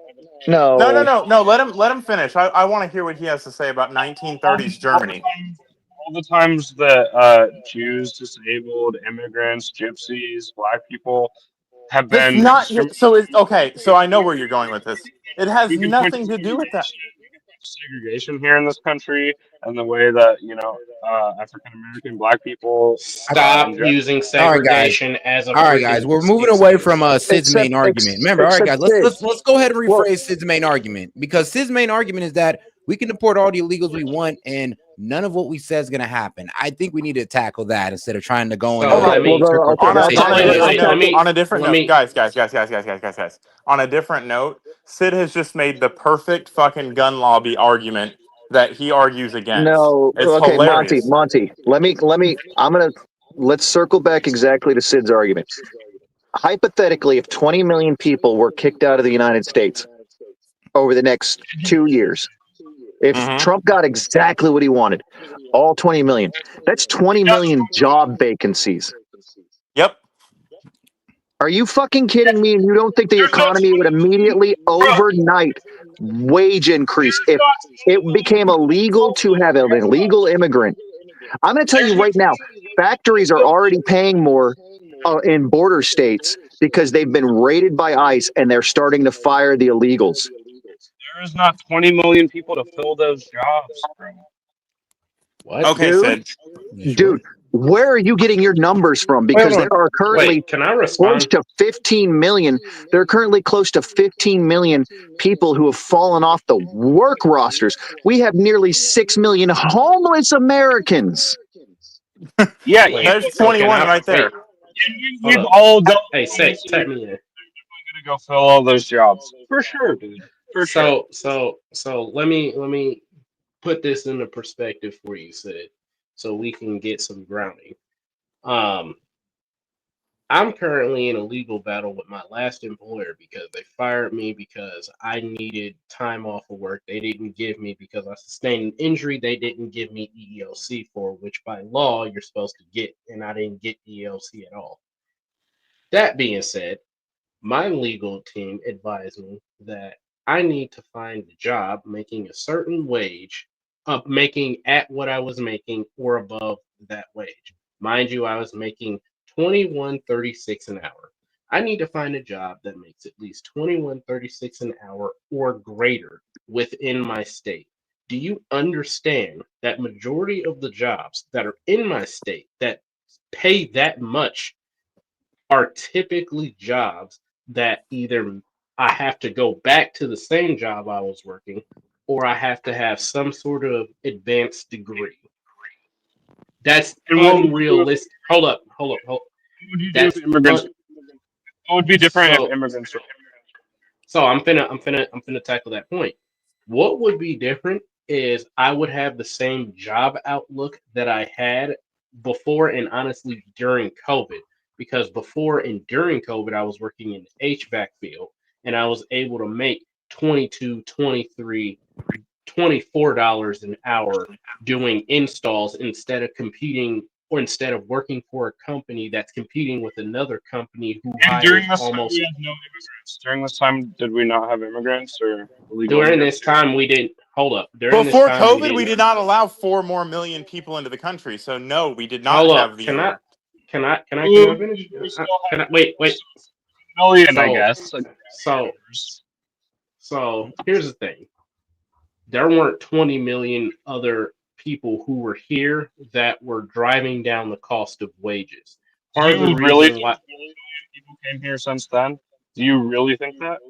S26: no, no.
S6: No. Let him finish. I want to hear what he has to say about
S3: all the,
S6: 1930s
S3: all the
S6: Germany.
S3: times all the times that Jews, disabled, immigrants, gypsies, black people have
S6: That's
S3: been
S6: not
S3: exterminated.
S6: so. It's okay. So I know where you're going with this. It has
S3: We could point to
S6: nothing to do with that.
S3: segregation. segregation here in this country and the way that African American Black people
S9: Stop using
S7: All right, guys.
S9: segregation as a
S7: All right, guys.
S9: freaking
S7: We're moving away from
S9: excuse.
S7: Sid's main argument. Remember, all right, guys. Let's go ahead and rephrase Sid's main argument, because Sid's main argument is that we can deport all the illegals we want, and none of what we said is going to happen. I think we need to tackle that instead of trying to go into
S6: on a different note, guys. On a different note, Sid has just made the perfect fucking gun lobby argument that he argues against.
S26: No,
S6: It's
S26: okay,
S6: hilarious.
S26: Monty. Let's circle back exactly to Sid's argument. Hypothetically, if 20 million people were kicked out of the United States over the next 2 years, if Trump got exactly what he wanted, all 20 million, that's 20 million job vacancies.
S6: Yep.
S26: Are you fucking kidding me? And you don't think the economy would immediately, overnight, wage increase if it became illegal to have an illegal immigrant? I'm going to tell you right now, factories are already paying more in border states because they've been raided by ICE and they're starting to fire the illegals.
S3: There is not 20 million people to fill those jobs, bro.
S9: What?
S6: Okay,
S26: Dude, where are you getting your numbers from? Because there are currently close to 15 million. There are currently close to 15 million people who have fallen off the work rosters. We have nearly 6 million homeless Americans.
S3: Yeah,
S6: there's 21 right there.
S3: We've all got.
S9: Hey, tap me in.
S3: Gonna go fill all those jobs for sure, dude. For sure.
S9: So let me put this into perspective for you, Sid, so we can get some grounding. I'm currently in a legal battle with my last employer because they fired me because I needed time off of work. They didn't give me, because I sustained an injury, they didn't give me EEOC for, which by law you're supposed to get, and I didn't get EEOC at all. That being said, my legal team advised me that I need to find a job making a certain wage, making at what I was making or above that wage. Mind you, I was making $21.36 an hour. I need to find a job that makes at least $21.36 an hour or greater within my state. Do you understand that majority of the jobs that are in my state that pay that much are typically jobs that either I have to go back to the same job I was working, or I have to have some sort of advanced degree. That's unrealistic. Hold up.
S3: What would you do if immigrants? What would be different if immigrants were?
S9: So I'm finna tackle that point. What would be different is I would have the same job outlook that I had before and honestly during COVID. Because before and during COVID, I was working in the HVAC field and I was able to make $22, $23, $24 an hour doing installs instead of competing, or instead of working for a company that's competing with another company who hires
S3: During this
S9: almost.
S3: time, we had no immigrants. During this time, did we not have immigrants or illegal?
S9: During this time, we didn't. Hold up.
S6: Before COVID, we did not allow 4 more million people into the country. So no, we did not have the.
S9: Can I finish? Wait.
S3: Million, I guess.
S9: So here's the thing. There weren't 20 million other people who were here that were driving down the cost of wages.
S3: Part of the reason why people came here since then? Do you really think that?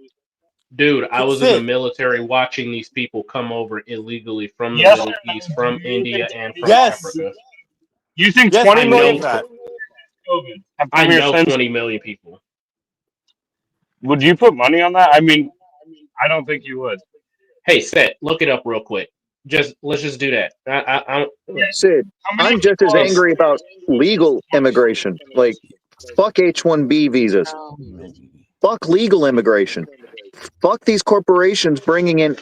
S9: Dude, I was in the military watching these people come over illegally from the Middle East, from India, and from Africa.
S3: You think 20 million?
S9: I know 20 million people.
S3: Would you put money on that? I mean, I don't think you would.
S9: Hey, Seth, look it up real quick. Let's just do that.
S26: Sid, I'm just as angry about legal immigration. Like, fuck H-1B visas. Fuck legal immigration. Fuck these corporations bringing in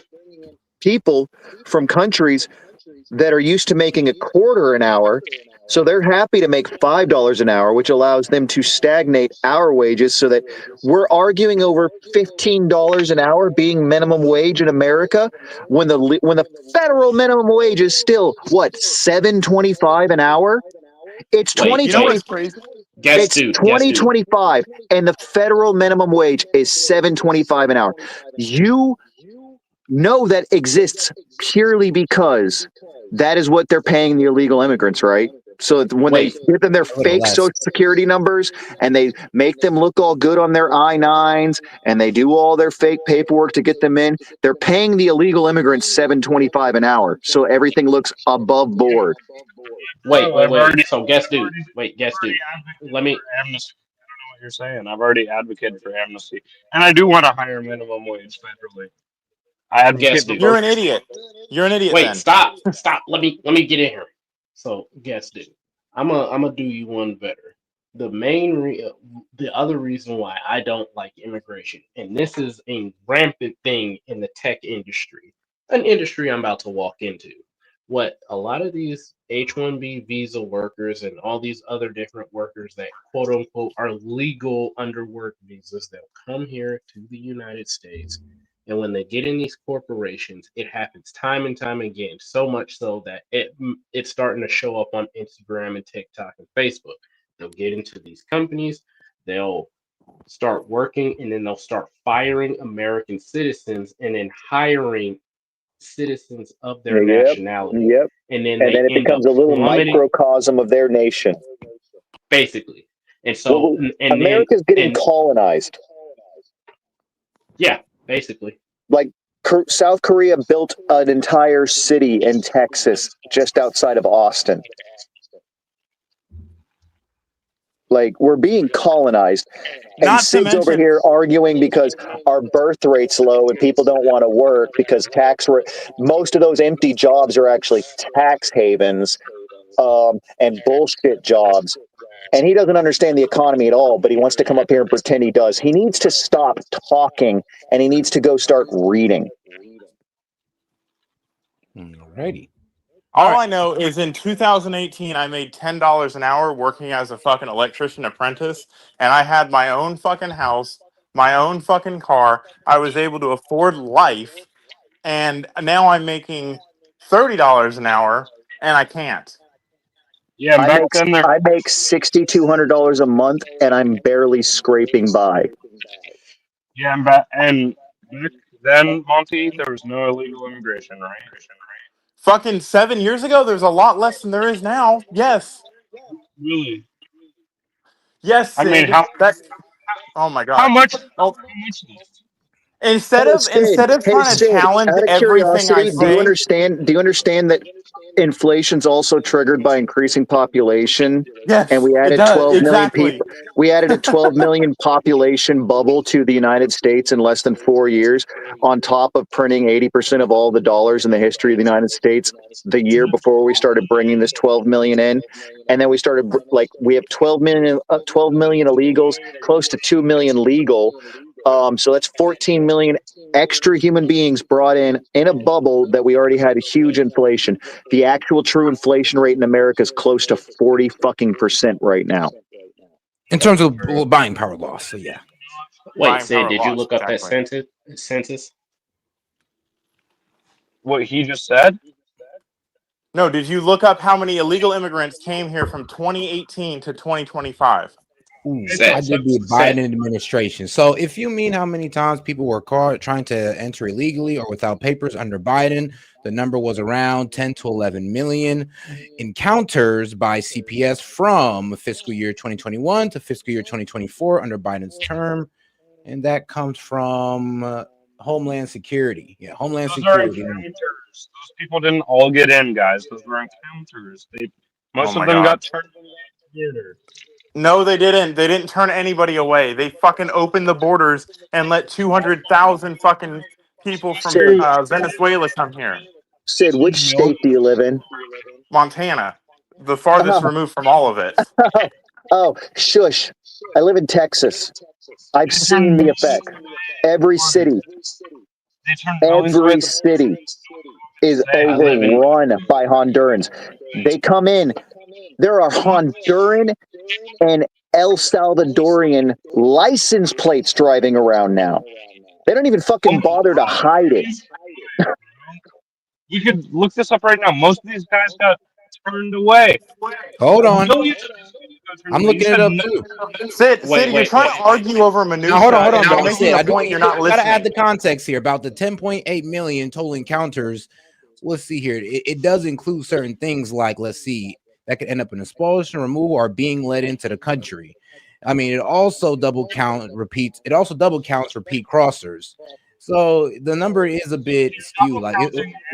S26: people from countries that are used to making $0.25 an hour. So they're happy to make $5 an hour, which allows them to stagnate our wages, so that we're arguing over $15 an hour being minimum wage in America when the federal minimum wage is still what, $7.25 an hour? It's 2020. It's 2025, and the federal minimum wage is $7.25 an hour. You No, that exists purely because that is what they're paying the illegal immigrants, right? So when they give them their
S7: A little
S26: fake
S7: less.
S26: social security numbers and they make them look all good on their I-9s and they do all their fake paperwork to get them in, they're paying the illegal immigrants $7.25 an hour. So everything looks above board.
S9: Wait.
S3: I've already
S9: So guess dude. Wait, guess dude. Let me.
S3: amnesty. I don't know what you're saying. I've already advocated for amnesty, and I do want a higher minimum wage federally. I
S9: Guess
S3: advocate for
S9: dude.
S6: You're
S3: both.
S6: an idiot. You're an idiot
S9: Wait,
S6: then.
S9: stop. Let me get in here. So guess dude. I'm gonna do you one better. The other reason why I don't like immigration, and this is a rampant thing in the tech industry, an industry I'm about to walk into. What a lot of these H-1B visa workers and all these other different workers that quote unquote are legal under work visas, they'll come here to the United States. And when they get in these corporations, it happens time and time again, so much so that it's starting to show up on Instagram and TikTok and Facebook. They'll get into these companies, they'll start working, and then they'll start firing American citizens and then hiring citizens of their
S26: Yep,
S9: nationality.
S26: yep.
S9: And then
S26: And
S9: they
S26: then it
S9: end up
S26: becomes a little
S9: plummeting,
S26: microcosm of their nation.
S9: basically. And so,
S26: Well,
S9: and then,
S26: America's getting
S9: and
S26: colonized.
S9: yeah, basically.
S26: Like South Korea built an entire city in Texas just outside of Austin. Like, we're being colonized. And
S6: Not to
S26: Sid's over
S6: mention,
S26: here arguing because our birth rate's low and people don't want to work because most of those empty jobs are actually tax havens and bullshit jobs. And he doesn't understand the economy at all, but he wants to come up here and pretend he does. He needs to stop talking and he needs to go start reading.
S7: Alrighty.
S6: all I know is in 2018, I made $10 an hour working as a fucking electrician apprentice, and I had my own fucking house, my own fucking car. I was able to afford life, and now I'm making $30 an hour, and I can't.
S3: Yeah, and
S26: I
S3: back then there.
S26: make $6,200 a month and I'm barely scraping by.
S3: Yeah, and back then, Monty, there was no illegal immigration, right?
S6: Fucking 7 years ago, there's a lot less than there is now. Yes.
S3: Really?
S6: Yes,
S3: I mean,
S6: Sid. That's oh my
S3: how
S6: god.
S3: much?
S6: Oh,
S3: How much less?
S6: instead of
S26: Hey,
S6: trying to
S26: Sid,
S6: challenge
S26: out of
S6: everything I
S26: curiosity, do you
S6: say,
S26: understand that inflation's also triggered by increasing population? And
S6: yes,
S26: we
S6: it
S26: added
S6: does
S26: 12 million
S6: exactly.
S26: people. We added a 12 million population bubble to the United States in less than 4 years, on top of printing 80% of all the dollars in the history of the United States the year before we started bringing this 12 million in. And then we started, like, we have 12 million illegals, close to 2 million legal. So that's 14 million extra human beings brought in a bubble that we already had huge inflation. The actual true inflation rate in America is close to 40% right now.
S7: In terms of buying power loss, so yeah.
S9: Wait,
S6: Buying
S9: Sid,
S6: power
S9: did you
S6: loss,
S9: look up that
S6: exactly.
S9: census?
S3: What he just said?
S6: No, did you look up how many illegal immigrants came here from 2018 to 2025?
S7: Ooh, I
S9: Set.
S7: did the Biden administration. So if you mean how many times people were caught trying to enter illegally or without papers under Biden, the number was around 10 to 11 million encounters by CPS from fiscal year 2021 to fiscal year 2024 under Biden's term. And that comes from Homeland Security. Yeah, Homeland
S3: Those are
S7: Security.
S3: encounters. Those people didn't all get in, guys. Those were encounters.
S6: Oh
S3: Most of
S6: my
S3: them
S6: god.
S3: got turned border.
S6: No, they didn't. They didn't turn anybody away. They fucking opened the borders and let 200,000 fucking people from Venezuela come here.
S26: Sid, which state do you live in?
S6: Montana, the farthest removed from all of it.
S26: Oh, shush. I live in Texas. I've seen the effect. Every city is
S9: I live in.
S26: overrun by Hondurans. They come in. There are Honduran and El Salvadorian license plates driving around now. They don't even fucking bother to hide it.
S3: You could look this up right now. Most of these guys got turned away.
S7: Hold on.
S3: Millions of
S7: I'm looking it up too.
S6: Sid, you're trying to argue over minutia.
S7: Now hold on,
S6: and
S7: but
S6: you're making a point. You're not
S7: you gotta add
S6: listening.
S7: the context here about the 10.8 million total encounters. Let's see here. It does include certain things like, let's see, that could end up in expulsion, removal, or being led into the country. I mean, it also double counts repeat crossers. So the number is a bit skewed. Like,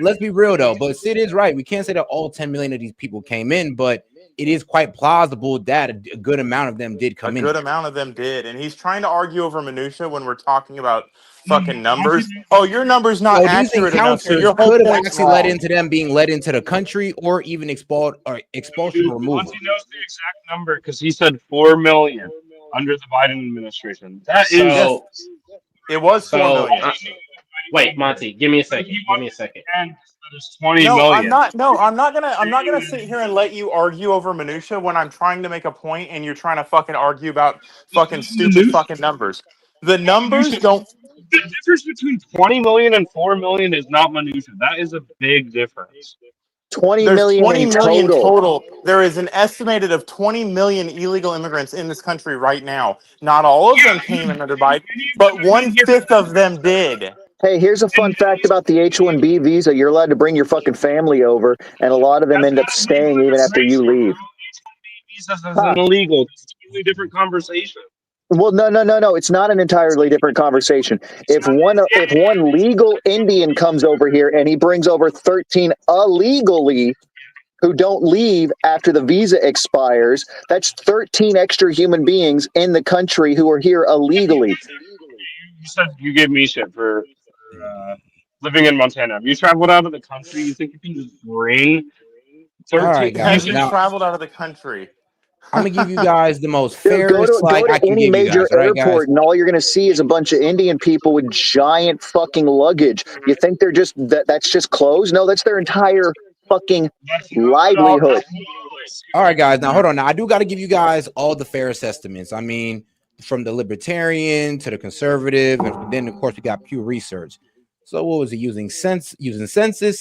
S7: let's be real though, but Sid is right. We can't say that all 10 million of these people came in, but it is quite plausible that a good amount of them did come in.
S6: A good amount of them did, and he's trying to argue over minutia when we're talking about fucking numbers. Oh, your number's not
S7: So these
S6: accurate enough. So
S7: encounters
S6: your whole
S7: could have
S6: point's
S7: actually led
S6: wrong.
S7: into them being led into the country or even expulsion or removal.
S3: Monty knows the exact number because he said 4 million under the Biden administration. That is.
S6: Yes, it was 4 million.
S9: Wait, Monty, give me a second. Give me a second.
S3: There's 20
S6: No,
S3: million.
S6: I'm not gonna sit here and let you argue over minutia when I'm trying to make a point and you're trying to fucking argue about fucking stupid fucking numbers. The numbers don't.
S3: The difference between 20 million and 4 million is not minutia. That is a big difference.
S26: 20
S6: There's
S26: million
S6: 20
S26: in
S6: million
S26: total.
S6: total. There is an estimated of 20 million illegal immigrants in this country right now. Not all of them came in under Biden, but 1/5 of them did.
S26: Hey, here's a fun fact about the H-1B visa. You're allowed to bring your fucking family over, and a lot of them end up staying even after you leave.
S3: Visas is illegal. It's a totally different conversation.
S26: Well, no. It's not an entirely different conversation. If one legal Indian comes over here and he brings over 13 illegally who don't leave after the visa expires, that's 13 extra human beings in the country who are here illegally.
S3: You said you gave me shit for living in Montana. Have you traveled out of the country? You think you can just bring 13?
S7: All right, guys.
S6: Have you
S7: Now,
S6: traveled out of the country?
S7: I'm gonna give you guys the most
S26: Dude, go
S7: fairest
S26: to
S7: I can
S26: any
S7: give you
S26: major
S7: guys. All right, guys.
S26: airport, and all you're going to see is a bunch of Indian people with giant fucking luggage. You think they're just that's just clothes? No, that's their entire fucking livelihood.
S7: All right, guys. Now hold on. Now I do got to give you guys all the fairest estimates. I mean, from the libertarian to the conservative, and then of course we got Pew Research. So what was it using census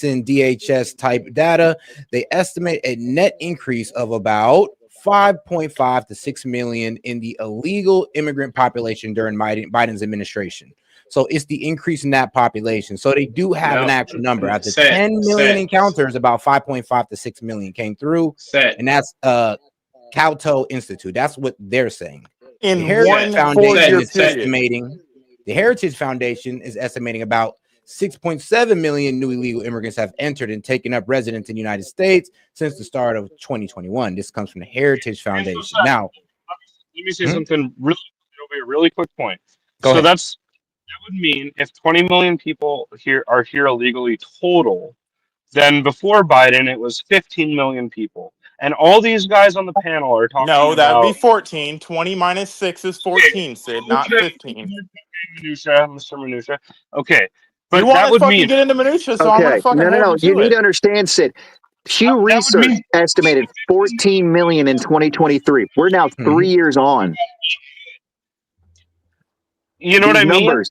S7: and DHS type data? They estimate a net increase of about 5.5 to 6 million in the illegal immigrant population during Biden's administration. So it's the increase in that population. So they do have an actual number. After 10 million encounters, about 5.5 to 6 million came through. And that's Cowtoe Institute. That's what they're saying.
S6: In
S7: the Heritage Foundation is
S6: period.
S7: estimating. The Heritage Foundation is estimating about 6.7 million new illegal immigrants have entered and taken up residence in the United States since the start of 2021. This comes from the Heritage Foundation. Now,
S3: let me say something. It'll be a really quick point.
S7: Go ahead.
S3: That would mean if 20 million people are here illegally total, then before Biden it was 15 million people. And all these guys on the panel are talking about...
S6: No, that would be 14. 20 minus 6 is 14, Sid, not 15.
S3: Minutia, Mr. Minutia. Okay. But
S6: you want to fucking get into minutia, so I'm going to fucking hold
S26: You need
S6: it.
S26: to understand, Sid. Pew Research estimated 14 million in 2023. We're now 3 years on.
S3: You know what I mean?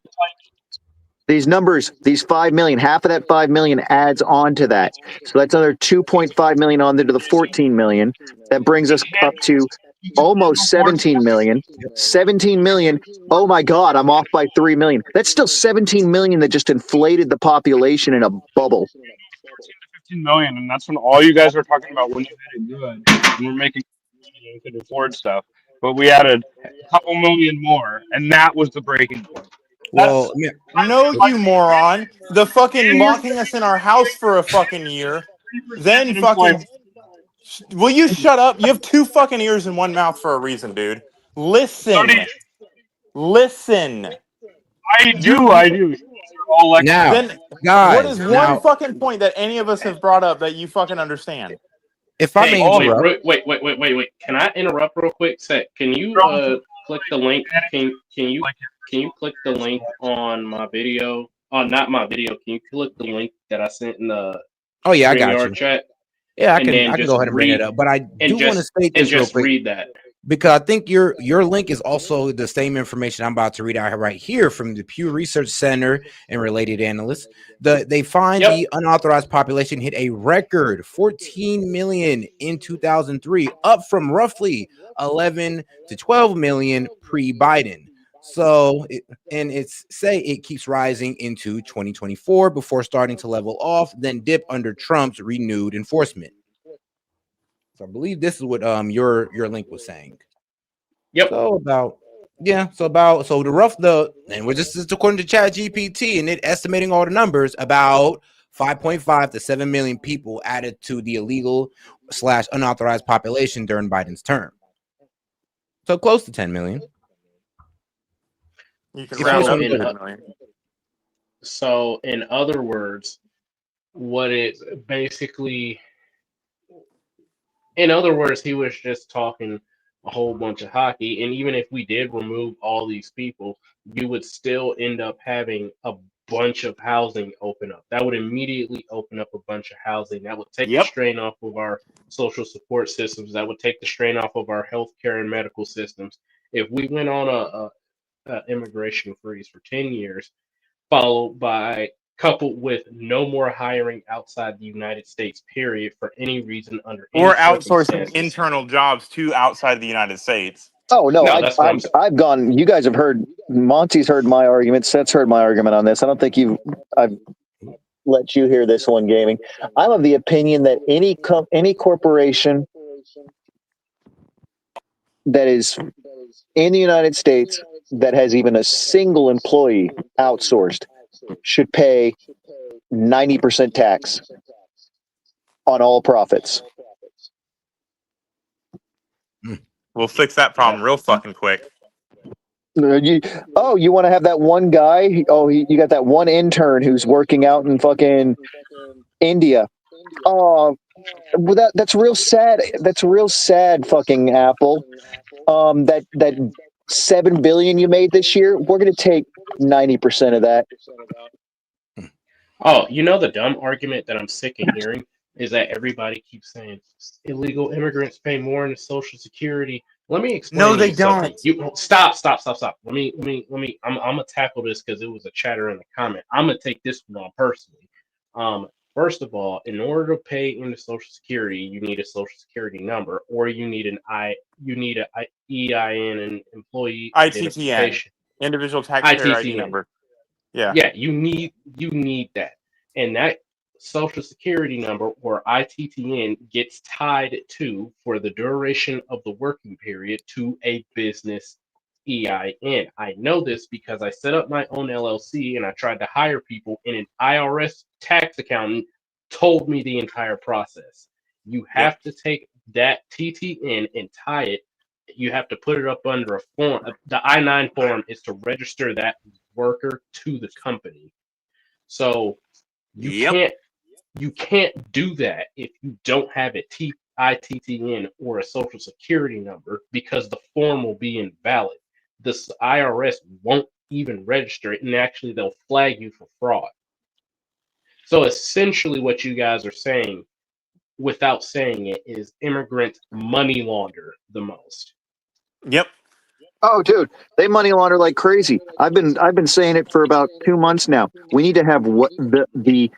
S26: These numbers, these 5 million, half of that 5 million adds on to that. So that's another 2.5 million on there to the 14 million. That brings us up to almost 17 million. 17 million. Oh my God, I'm off by 3 million. That's still 17 million that just inflated the population in a bubble.
S3: 14 to 15 million, and that's when all you guys were talking about when you did it good. And we're making money and could afford stuff. But we added a couple million more, and that was the breaking point.
S7: Well,
S6: no, you moron. The fucking locking us in our house for a fucking year. Then fucking... Will you shut up? You have 2 fucking ears and 1 mouth for a reason, dude. Listen. Listen.
S3: I do.
S7: Now,
S6: then,
S7: guys,
S6: what is one fucking point that any of us have brought up that you fucking understand?
S7: If I may interrupt...
S9: Wait. Can I interrupt real quick? Seth, can you click the link? Can you click the link on my video? Not my video. Can you click the link that I sent in the
S7: I got you.
S9: chat?
S7: Yeah, I can go ahead and bring it up. But I do want to state this real quick.
S9: Read that.
S7: because I think your link is also the same information I'm about to read out right here from the Pew Research Center and related analysts. They find the unauthorized population hit a record 14 million in 2003, up from roughly 11 to 12 million pre-Biden. So, it keeps rising into 2024 before starting to level off, then dip under Trump's renewed enforcement. So I believe this is what your link was saying.
S9: Yep.
S7: So and we're just according to ChatGPT and it estimating all the numbers, about 5.5 to 7 million people added to the illegal / unauthorized population during Biden's term. So close to 10 million.
S6: You can round up to 10 million.
S9: So in other words, what it basically, in other words, he was just talking a whole bunch of hockey. And even if we did remove all these people, you would still end up having a bunch of housing open up. That would immediately open up a bunch of housing. That would take the strain off of our social support systems. That would take the strain off of our healthcare and medical systems. If we went on a immigration freeze for 10 years, coupled with no more hiring outside the United States, period, for any reason under any
S6: Or outsourcing
S9: circumstances.
S6: internal jobs to outside the United States.
S26: Oh no,
S9: that's what I'm saying.
S26: I've gone. You guys have heard. Monty's heard my argument. Seth's heard my argument on this. I don't think I've let you hear this one, gaming. I'm of the opinion that any corporation that is in the United States that has even a single employee outsourced should pay 90% tax on all profits.
S6: We'll fix that problem real fucking quick.
S26: You want to have that one guy? You got that one intern who's working out in fucking India. Oh, well, that's real sad. That's real sad, fucking Apple. That $7 billion you made this year, we're going to take 90% of that.
S9: Oh, you know the dumb argument that I'm sick of hearing is that everybody keeps saying illegal immigrants pay more in Social Security. Let me explain.
S6: No,
S9: to
S6: they
S9: you something.
S6: don't.
S9: You stop. Let me. I'm gonna tackle this because it was a chatter in the comment. I'm gonna take this one on personally. First of all, in order to pay into Social Security, you need a Social Security number, or you need an EIN, an employee identification,
S6: individual taxpayer ID number.
S9: Yeah, you need that, and that Social Security number or ITTN gets tied to, for the duration of the working period, to a business EIN. I know this because I set up my own LLC and I tried to hire people, and an IRS tax accountant told me the entire process. You have to take that TTN and tie it. You have to put it up under a form. The I-9 form is to register that worker to the company. So you can't do that if you don't have a ITTN or a Social Security number, because the form will be invalid. The IRS won't even register it, and actually they'll flag you for fraud. So essentially what you guys are saying, without saying it, is immigrants money launder the most.
S6: Yep.
S26: Oh, dude, they money launder like crazy. I've been saying it for about 2 months now. We need to have the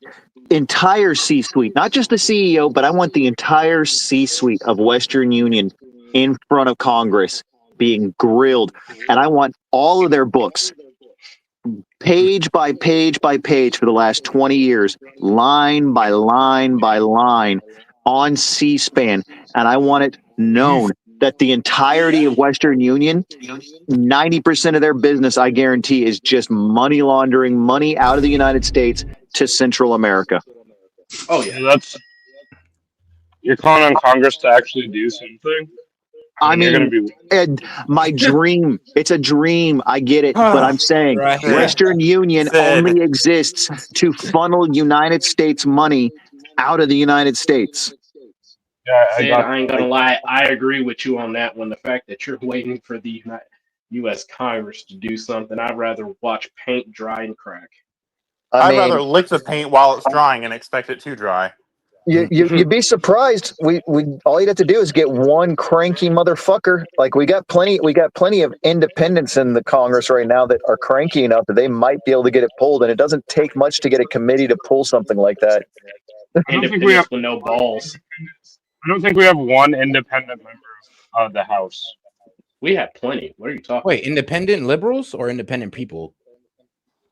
S26: entire C-suite, not just the CEO, but I want the entire C-suite of Western Union in front of Congress being grilled, and I want all of their books, page by page by page, for the last 20 years, line by line by line, on C-SPAN, and I want it known that the entirety of Western Union, 90% of their business, I guarantee, is just money laundering money out of the United States to Central America.
S9: Oh yeah,
S3: you're calling on Congress to actually do something.
S26: I mean,
S3: you're going to be
S26: Ed, my dream. It's a dream. I get it, but I'm saying Western Union only exists to funnel United States money out of the United States.
S3: Yeah,
S9: I ain't gonna lie. I agree with you on that one. The fact that you're waiting for the U.S. Congress to do something, I'd rather watch paint dry and crack.
S6: I'd rather lick the paint while it's drying and expect it to dry.
S26: You'd be surprised. We all you'd have to do is get one cranky motherfucker. Like we got plenty of independents in the Congress right now that are cranky enough that they might be able to get it pulled, and it doesn't take much to get a committee to pull something like that.
S3: I don't think we have
S9: with no balls.
S3: I don't think we have one independent member of the House.
S9: We have plenty. What are you talking
S7: Wait,
S9: about?
S7: independent liberals or independent people?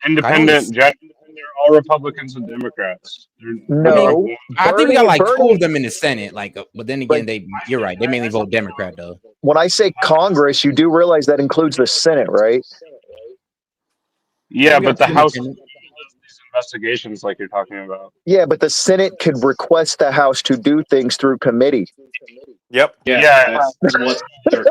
S3: Independent, they're all Republicans and Democrats.
S26: No,
S7: I think we got like two
S26: Bernie-
S7: of them in the Senate. Like, but then again, you're right. They mainly vote Democrat though.
S26: When I say Congress, you do realize that includes the Senate, right?
S3: Yeah,
S7: We
S3: but
S7: got
S3: the
S7: two
S3: House
S7: independent-
S3: these investigations like you're talking about.
S26: Yeah, but the Senate could request the House to do things through committee.
S6: Yep.
S3: Yeah.
S9: That's what they're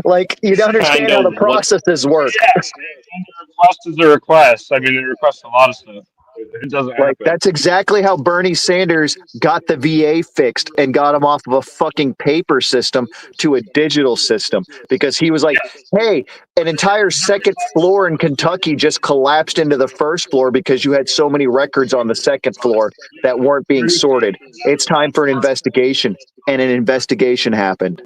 S26: Like you'd understand how the processes work.
S3: Yeah, a request is a request. I mean, they request a lot of stuff. It doesn't
S26: Like
S3: happen.
S26: that's exactly how Bernie Sanders got the VA fixed and got him off of a fucking paper system to a digital system because he was like, "Hey, an entire second floor in Kentucky just collapsed into the first floor because you had so many records on the second floor that weren't being sorted. It's time for an investigation." And an investigation happened.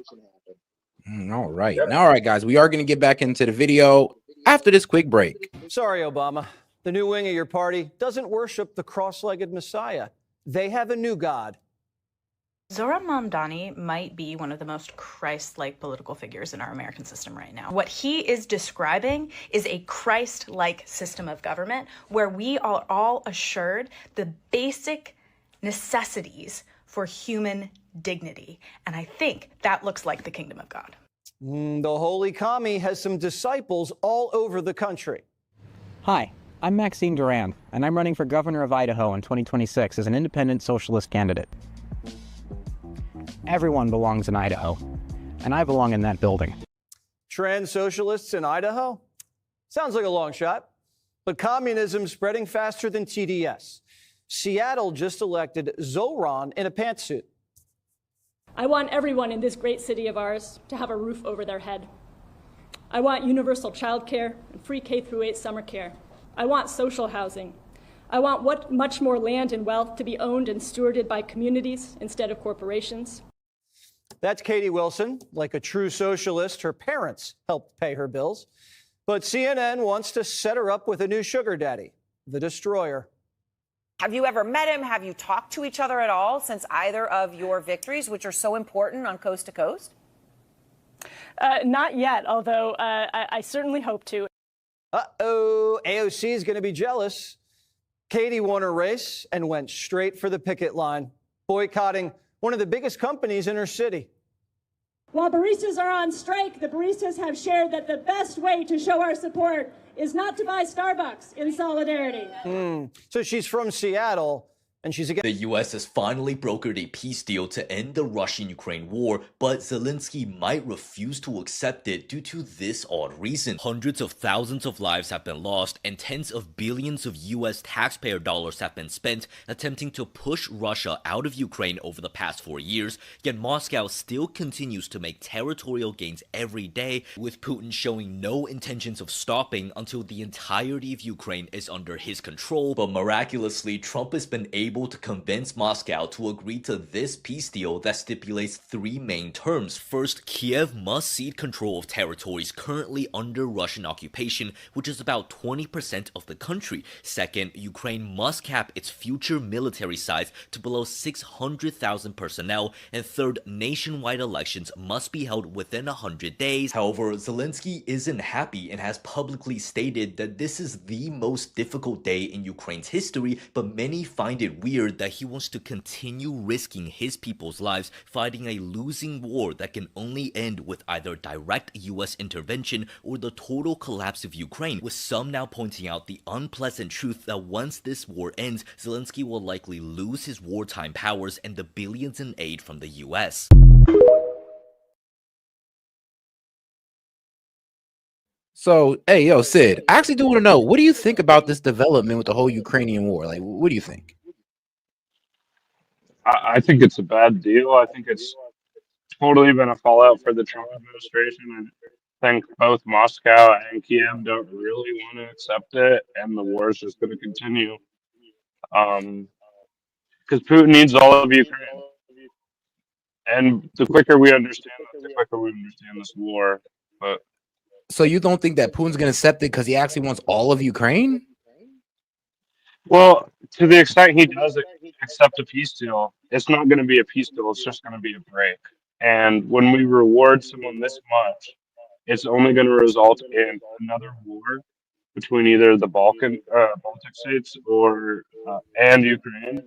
S7: All right, guys. We are going to get back into the video after this quick break.
S18: Sorry, Obama. The new wing of your party doesn't worship the cross-legged Messiah. They have a new God.
S19: Zohran Mamdani might be one of the most Christ-like political figures in our American system right now. What he is describing is a Christ-like system of government where we are all assured the basic necessities for human dignity. And I think that looks like the kingdom of God.
S18: The holy commie has some disciples all over the country.
S20: Hi, I'm Maxine Durand, and I'm running for governor of Idaho in 2026 as an independent socialist candidate. Everyone belongs in Idaho, and I belong in that building.
S18: Trans socialists in Idaho? Sounds like a long shot, but communism's spreading faster than TDS. Seattle just elected Zohran in a pantsuit.
S21: I want everyone in this great city of ours to have a roof over their head. I want universal childcare and free K-8 summer care. I want social housing. I want much more land and wealth to be owned and stewarded by communities instead of corporations.
S18: That's Katie Wilson. Like a true socialist, her parents helped pay her bills. But CNN wants to set her up with a new sugar daddy, the Destroyer.
S22: Have you ever met him? Have you talked to each other at all since either of your victories, which are so important on Coast to Coast?
S21: Not yet, although I certainly hope to.
S18: Uh-oh, AOC is going to be jealous. Katie won her race and went straight for the picket line, boycotting one of the biggest companies in her city.
S21: While baristas are on strike, the baristas have shared that the best way to show our support is not to buy Starbucks in solidarity.
S18: So she's from Seattle, and she's against.
S23: The U.S. has finally brokered a peace deal to end the Russian-Ukraine war, but Zelensky might refuse to accept it due to this odd reason. Hundreds of thousands of lives have been lost, and tens of billions of U.S. taxpayer dollars have been spent attempting to push Russia out of Ukraine over the past 4 years, yet Moscow still continues to make territorial gains every day, with Putin showing no intentions of stopping until the entirety of Ukraine is under his control. But miraculously, Trump has been able to convince Moscow to agree to this peace deal that stipulates 3 main terms. First, Kiev must cede control of territories currently under Russian occupation, which is about 20% of the country. Second, Ukraine must cap its future military size to below 600,000 personnel. And third, nationwide elections must be held within 100 days. However, Zelensky isn't happy and has publicly stated that this is the most difficult day in Ukraine's history, but many find it weird that he wants to continue risking his people's lives fighting a losing war that can only end with either direct US intervention or the total collapse of Ukraine, with some now pointing out the unpleasant truth that once this war ends, Zelensky will likely lose his wartime powers and the billions in aid from the US.
S7: So, hey, yo, Sid, I actually do want to know, what do you think about this development with the whole Ukrainian war? Like, what do you think?
S3: I think it's a bad deal. I think it's totally been a fallout for the Trump administration. I think both Moscow and Kiev don't really want to accept it, and the war is just going to continue. because Putin needs all of Ukraine. And the quicker we understand that, the quicker we understand this war. But
S7: So you don't think that Putin's going to accept it because he actually wants all of Ukraine?
S3: well, to the extent he does accept a peace deal, it's not going to be a peace deal. It's just going to be a break. And when we reward someone this much, it's only going to result in another war between either the Baltic states or and Ukraine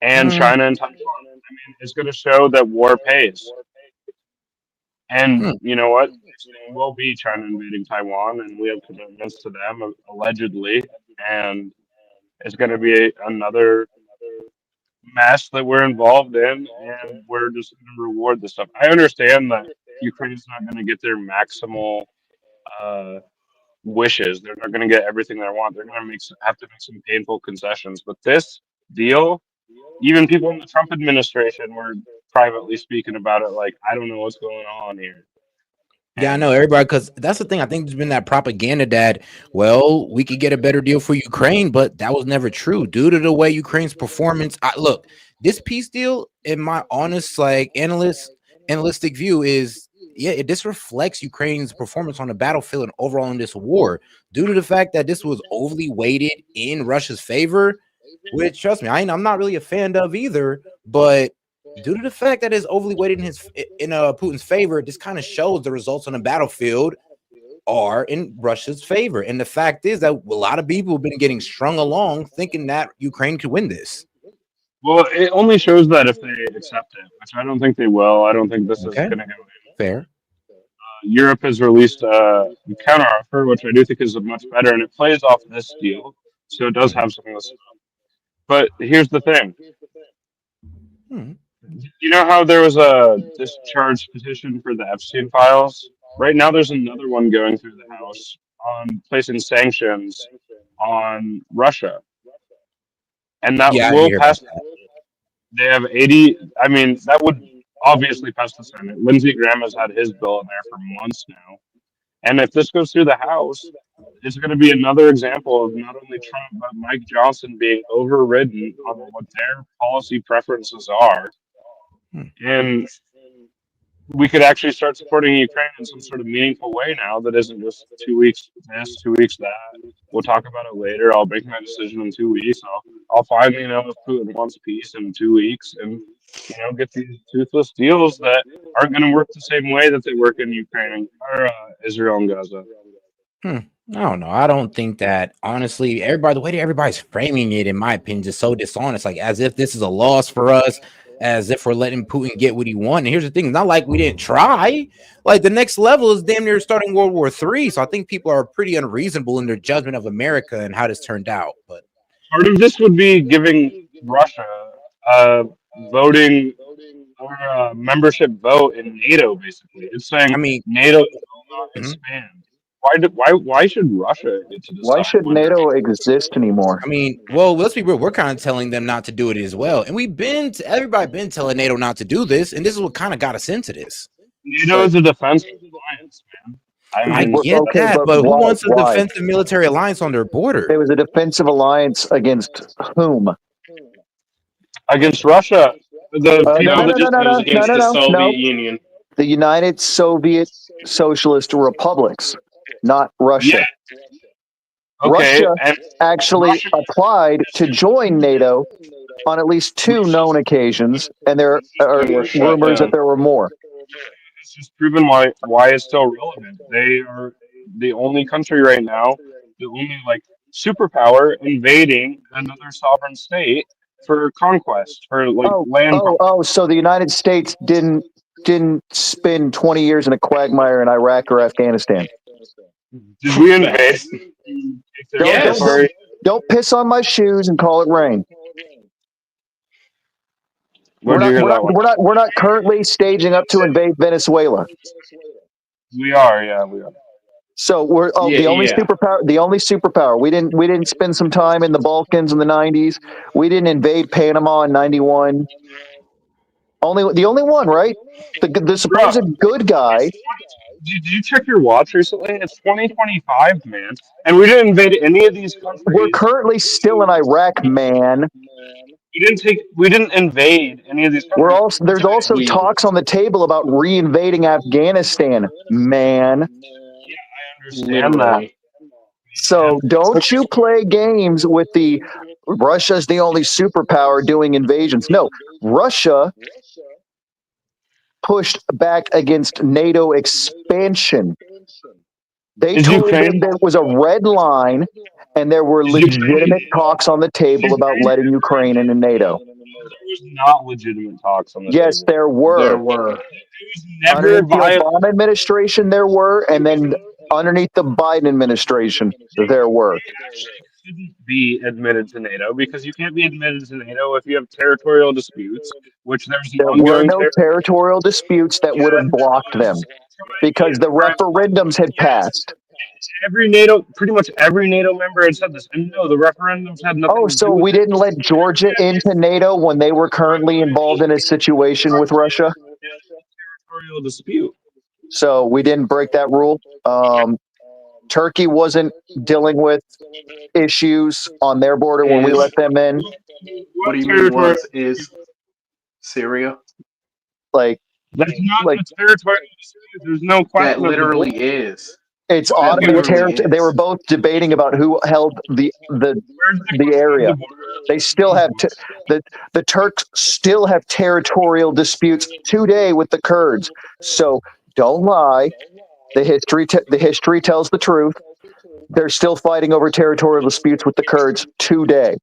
S3: and China and Taiwan. I mean, it's going to show that war pays. And you know what? It will be China invading Taiwan, and we have commitments to them allegedly, and it's going to be another mess that we're involved in, and we're just going to reward this stuff. I understand that Ukraine's not going to get their maximal wishes. They're not going to get everything they want. They're going to have to make some painful concessions. But this deal, even people in the Trump administration were privately speaking about it. Like, I don't know what's going on here.
S7: Yeah, I know everybody, because that's the thing. I think there's been that propaganda that, well, we could get a better deal for Ukraine, but that was never true due to the way Ukraine's performance. Look, this peace deal, in my honest, like analytic view, is this reflects Ukraine's performance on the battlefield and overall in this war, due to the fact that this was overly weighted in Russia's favor, which, trust me, I'm not really a fan of either, but due to the fact that it's overly weighted in Putin's favor, this kind of shows the results on the battlefield are in Russia's favor. And the fact is that a lot of people have been getting strung along thinking that Ukraine could win this.
S3: Well, it only shows that if they accept it, which I don't think they will. I don't think this is going to go in.
S7: Fair.
S3: Europe has released a counteroffer, which I do think is much better, and it plays off this deal, so it does have some of this. But here's the thing. You know how there was a discharge petition for the Epstein files? Right now, there's another one going through the House on placing sanctions on Russia. And that will pass. They have 80. I mean, that would obviously pass the Senate. Lindsey Graham has had his bill in there for months now. And if this goes through the House, it's going to be another example of not only Trump, but Mike Johnson being overridden on what their policy preferences are. And we could actually start supporting Ukraine in some sort of meaningful way now that isn't just 2 weeks this, 2 weeks that. We'll talk about it later. I'll make my decision in 2 weeks. I'll finally know if Putin wants peace in 2 weeks and, get these toothless deals that aren't going to work the same way that they work in Ukraine or Israel and Gaza.
S7: I don't know. I don't think that, honestly, the way that everybody's framing it, in my opinion, is so dishonest. Like, as if this is a loss for us, as if we're letting Putin get what he wants. And here's the thing, it's not like we didn't try. Like, the next level is damn near starting World War III. So I think people are pretty unreasonable in their judgment of America and how this turned out. But
S3: part of this would be giving Russia voting or a membership vote in NATO, basically. It's saying NATO will not expand. Why should Russia get to decide?
S26: Why should NATO exist anymore?
S7: I mean, well, let's be real. We're kind of telling them not to do it as well. And everybody been telling NATO not to do this. And this is what kind of got us into this.
S3: NATO is a defensive alliance, man.
S7: I get that, but who wants a defensive military alliance on their border?
S26: It was a defensive alliance against whom?
S3: Against Russia.
S26: The Soviet Union. The United Soviet Socialist Republics, not Russia.
S3: Yeah. Okay,
S26: Russia actually applied to join NATO on at least 2 known occasions, and there are rumors that there were more.
S3: It's just proven why it's still relevant. They are the only country right now, the only superpower invading another sovereign state for conquest, for land.
S26: So the United States didn't spend 20 years in a quagmire in Iraq or Afghanistan.
S3: Did we invade?
S26: Yes. Don't piss on my shoes and call it rain. We're not currently staging up to invade Venezuela.
S3: We are.
S26: So we're the only superpower. We didn't spend some time in the Balkans in the 90s. We didn't invade Panama in 91. The only one, right? The supposed good guy.
S3: Did you check your watch recently? It's 2025, man, and we didn't invade any of these countries.
S26: We're currently still in Iraq, man.
S3: We didn't invade any of these countries.
S26: There's also talks on the table about reinvading Afghanistan, man.
S3: I understand that.
S26: So don't you play games with the Russia's the only superpower doing invasions. No, Russia pushed back against NATO expansion. They told them there was a red line and there were legitimate talks on the table about letting Ukraine into NATO.
S3: There was not legitimate talks on the
S26: Yes,
S3: table.
S26: there were.
S9: There were.
S3: Never
S26: Underneath the Obama administration, there were, and then underneath the Biden administration, there were.
S3: Couldn't be admitted to NATO because you can't be admitted to NATO if you have territorial disputes, which there's an
S26: There were
S3: ongoing
S26: no territorial disputes that would have blocked them because the referendums had passed.
S3: Pretty much every NATO member had said this, and no, the referendums had nothing
S26: Oh,
S3: to do
S26: so
S3: with
S26: we
S3: it.
S26: didn't let Georgia into NATO when they were currently involved in a situation with Russia?
S3: Territorial dispute.
S26: So we didn't break that rule. Turkey wasn't dealing with issues on their border when we let them in.
S9: What do you mean is Syria?
S26: Like
S3: that's not a territorial dispute. There's no question.
S9: That literally is.
S26: It's Ottoman territory. They were both debating about who held the area. They still have the Turks still have territorial disputes today with the Kurds. So don't lie. The history tells the truth. They're still fighting over territorial disputes with the Kurds today.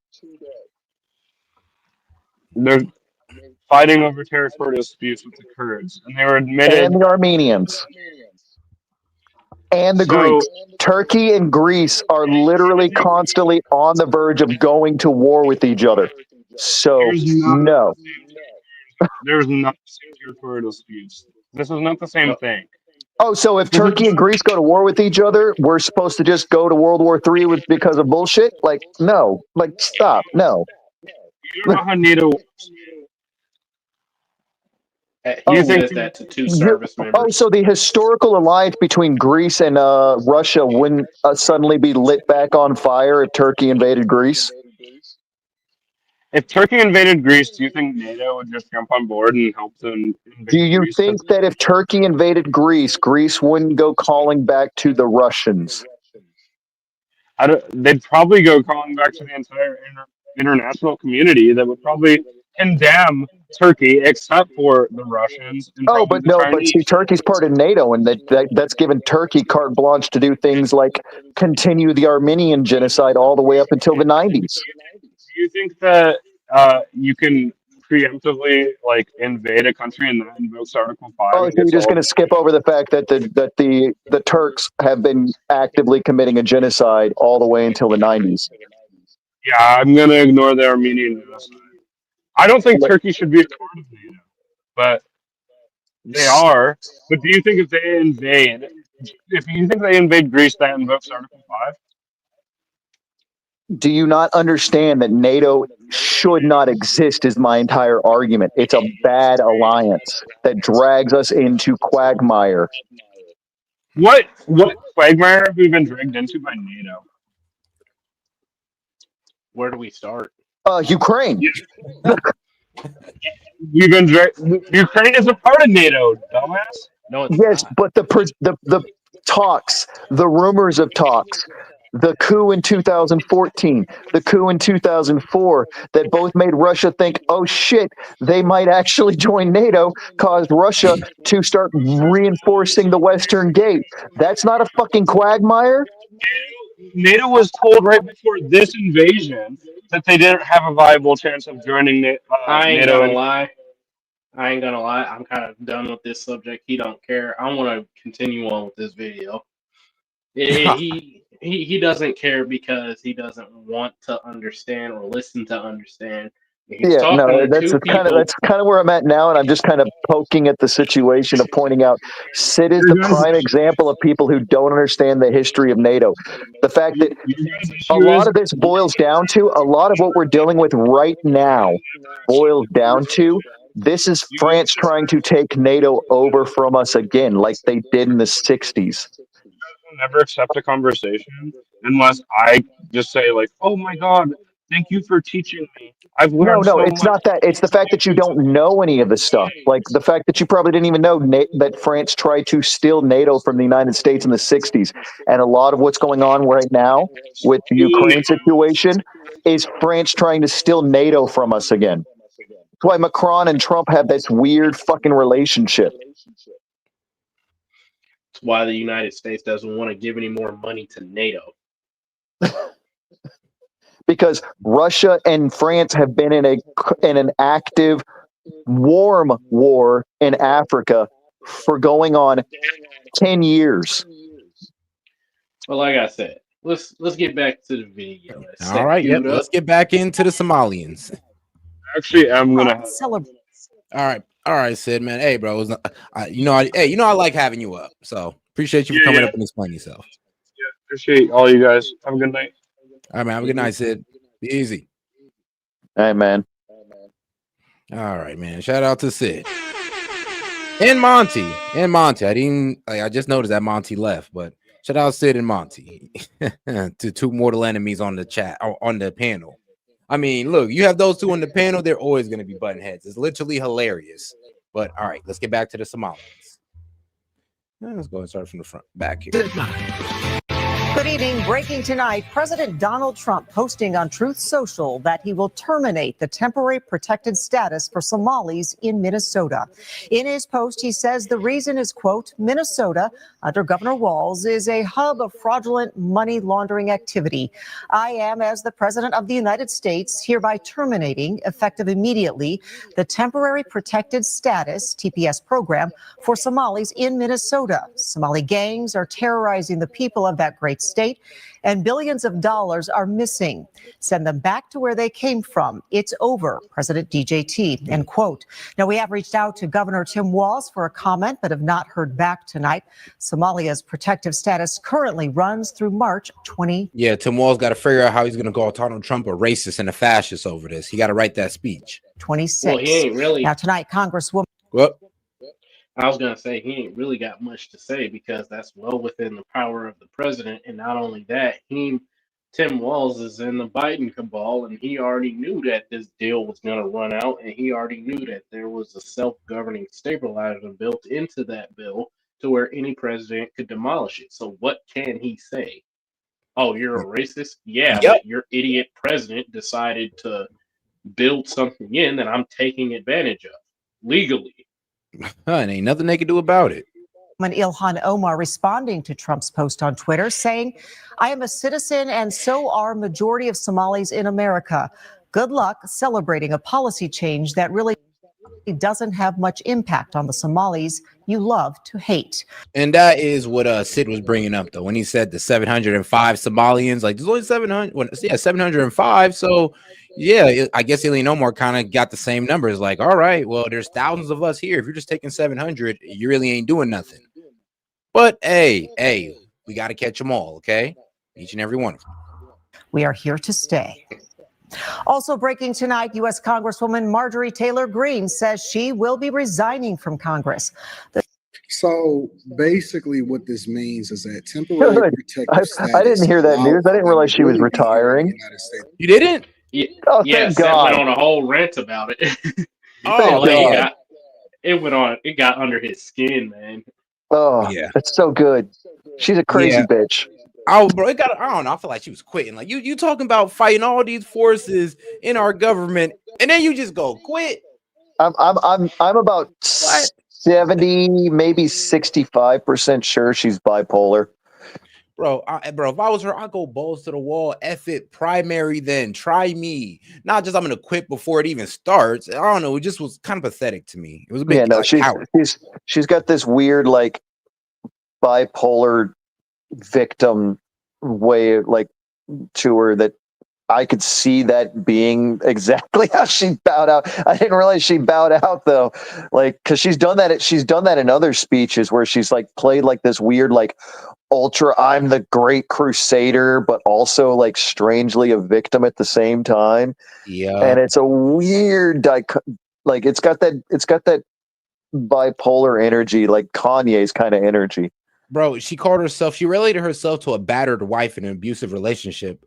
S3: They're fighting over territorial disputes with the Kurds, and they were admitted.
S26: And the Armenians. And the Greeks. Turkey and Greece are literally constantly on the verge of going to war with each other. So, no.
S3: There's not territorial disputes. This is not the same thing.
S26: Oh, so if Turkey and Greece go to war with each other, we're supposed to just go to World War III because of bullshit? Like, no. Like, stop. No.
S3: You don't know how NATO works.
S9: He says that to two service members.
S26: Oh, so the historical alliance between Greece and Russia wouldn't suddenly be lit back on fire if Turkey invaded Greece?
S3: If Turkey invaded Greece, do you think NATO would just jump on board and help them invade
S26: Do you
S3: Greece?
S26: think that if Turkey invaded Greece, Greece wouldn't go calling back to the Russians?
S3: They'd probably go calling back to the entire international community that would probably condemn Turkey, except for the Russians. And
S26: Oh, but no, but see, Turkey's part of NATO, and that's given Turkey carte blanche to do things like continue the Armenian genocide all the way up until the 90s.
S3: Do you think that you can preemptively invade a country and then invoke Article 5?
S26: Oh, so you're just going to skip over the fact that the Turks have been actively committing a genocide all the way until the 90s.
S3: Yeah, I'm going to ignore the Armenian genocide. I don't think Turkey should be a part of NATO, but they are. But do you think if you think they invade Greece, that invokes Article 5?
S26: Do you not understand that NATO should not exist is my entire argument. It's a bad alliance that drags us into quagmire.
S3: What quagmire have we been dragged into by NATO?
S9: Where do we start?
S26: Ukraine.
S3: We've been Ukraine is a part of NATO, dumbass.
S9: No, it's
S26: yes,
S9: not.
S26: But the talks, the rumors of talks, the coup in 2014, the coup in 2004, that both made Russia think, oh shit, they might actually join NATO, caused Russia to start reinforcing the Western Gate. That's not a fucking quagmire.
S3: NATO was told right before this invasion that they didn't have a viable chance of joining NATO.
S9: I ain't gonna lie. I'm kind of done with this subject. He don't care. I want to continue on with this video. He doesn't care because he doesn't want to understand or listen to understand. He's
S26: that's kind of where I'm at now, and I'm just kind of poking at the situation of pointing out Sid is the prime example of people who don't understand the history of NATO. The fact that a lot of this boils down to, a lot of what we're dealing with right now boils down to, this is France trying to take NATO over from us again, like they did in the 60s.
S3: Never accept a conversation unless I just say oh my God, Thank you for teaching me. I've
S26: No,
S3: learned
S26: no,
S3: so
S26: it's
S3: much.
S26: not that. It's the fact that you don't know any of this stuff. Like the fact that you probably didn't even know that France tried to steal NATO from the United States in the 60s. And a lot of what's going on right now with the Ukraine situation is France trying to steal NATO from us again. That's why Macron and Trump have this weird fucking relationship.
S9: That's why the United States doesn't want to give any more money to NATO.
S26: Because Russia and France have been in an active warm war in Africa for going on 10 years.
S9: Well, like I said, let's get back to the video.
S7: All right, yep. Let's get back into the Somalians.
S3: Actually, I'm gonna
S26: celebrate.
S7: All right, Sid, man. Hey, bro, I like having you up. So appreciate you for coming up and explaining yourself.
S3: Yeah, appreciate all you guys. Have a good night.
S7: All right, man. Have a good night, Sid. Be easy.
S26: Hey, man.
S7: All right, man. Shout out to Sid and Monty. I just noticed that Monty left, but shout out Sid and Monty to two mortal enemies on the chat or on the panel. I mean, look, you have those two on the panel, they're always going to be button heads. It's literally hilarious. But all right, let's get back to the Somalians. Let's go and start from the front back here.
S10: Good evening. Breaking tonight, President Donald Trump posting on Truth Social that he will terminate the temporary protected status for Somalis in Minnesota. In his post, he says the reason is, quote, Minnesota, under Governor Walz, is a hub of fraudulent money laundering activity. I am, as the President of the United States, hereby terminating, effective immediately, the temporary protected status, TPS program, for Somalis in Minnesota. Somali gangs are terrorizing the people of that great state, and billions of dollars are missing. Send them back to where they came from. It's over, President DJT, end quote. Now, we have reached out to Governor Tim Walz for a comment, but have not heard back tonight. Somalia's protective status currently runs through March 20.
S7: Yeah, Tim Walz got to figure out how he's going to call Donald Trump a racist and a fascist over this. He got to write that speech.
S10: 26.
S9: Well, he ain't really.
S10: Now, tonight, Congresswoman.
S7: What?
S9: I was going to say he ain't really got much to say because that's well within the power of the president. And not only that, Tim Walz is in the Biden cabal, and he already knew that this deal was going to run out, and he already knew that there was a self-governing stabilizer built into that bill to where any president could demolish it. So what can he say? Oh, you're a racist? Yeah, but your idiot president decided to build something in that I'm taking advantage of legally.
S7: And ain't nothing they can do about it.
S10: Ilhan Omar responding to Trump's post on Twitter saying, I am a citizen and so are majority of Somalis in America. Good luck celebrating a policy change that really doesn't have much impact on the Somalis you love to hate.
S7: And that is what Sid was bringing up, though, when he said the 705 Somalians. Like, there's only 700. Well, yeah, 705. So, yeah, I guess Ilhan Omar kind of got the same numbers. Like, all right, well, there's thousands of us here. If you're just taking 700, you really ain't doing nothing. But, hey, we got to catch them all, okay? Each and every one of them.
S10: We are here to stay. Also breaking tonight, U.S. Congresswoman Marjorie Taylor Greene says she will be resigning from Congress.
S4: So basically what this means is that temporary protective status.
S26: I didn't hear that news. I didn't realize she was retiring.
S7: You didn't?
S9: Yeah,
S26: oh,
S9: yeah,
S26: thank
S9: Seth
S26: God.
S9: went on a whole rant about it. It got under his skin, man.
S26: Oh, yeah. That's so good. She's a crazy bitch.
S7: Oh, bro, I don't know. I feel like she was quitting. Like you talking about fighting all these forces in our government, and then you just go quit.
S26: I'm about 70, maybe 65% sure she's bipolar.
S7: Bro, if I was her, I'd go balls to the wall. F it, primary, then try me. Not just I'm gonna quit before it even starts. I don't know. It just was kind of pathetic to me. It was a bit.
S26: Yeah, no, she's got this weird like bipolar victim way like to her that I could see that being exactly how she bowed out. I didn't realize she bowed out though, like because she's done that in other speeches where she's like played like this weird like ultra I'm the great crusader, but also like strangely a victim at the same time.
S7: Yeah,
S26: and it's a weird like it's got that bipolar energy, like Kanye's kind of energy.
S7: bro, she related herself to a battered wife in an abusive relationship.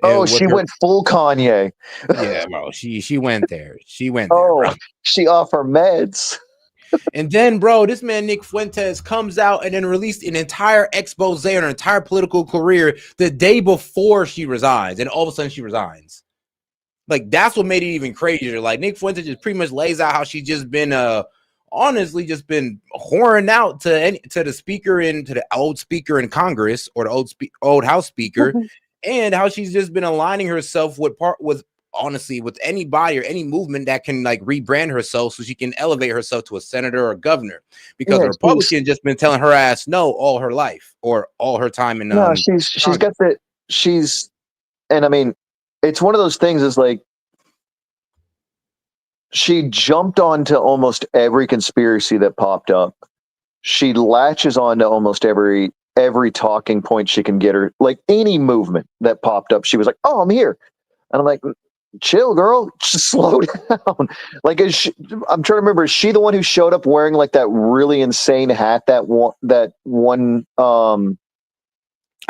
S26: Oh,
S7: With
S26: she
S7: her,
S26: went full Kanye.
S7: yeah, bro, she went there. She went there,
S26: Oh,
S7: bro.
S26: she off her meds.
S7: And then, bro, this man Nick Fuentes comes out and then released an entire expose on her entire political career the day before she resigns, and all of a sudden she resigns. Like, that's what made it even crazier. Like, Nick Fuentes just pretty much lays out how she's just been honestly just been whoring out to the speaker and to the old speaker in Congress, or the old House speaker, and how she's just been aligning herself with honestly with anybody or any movement that can like rebrand herself so she can elevate herself to a senator or governor, because the Republican just been telling her ass no all her life, or all her time in
S26: No, she's got the and I mean, it's one of those things is like she jumped onto almost every conspiracy that popped up. She latches on to almost every talking point she can get her, like any movement that popped up. She was like, "Oh, I'm here." And I'm like, chill, girl, just slow down. Like, I'm trying to remember, is she the one who showed up wearing like that really insane hat? That one.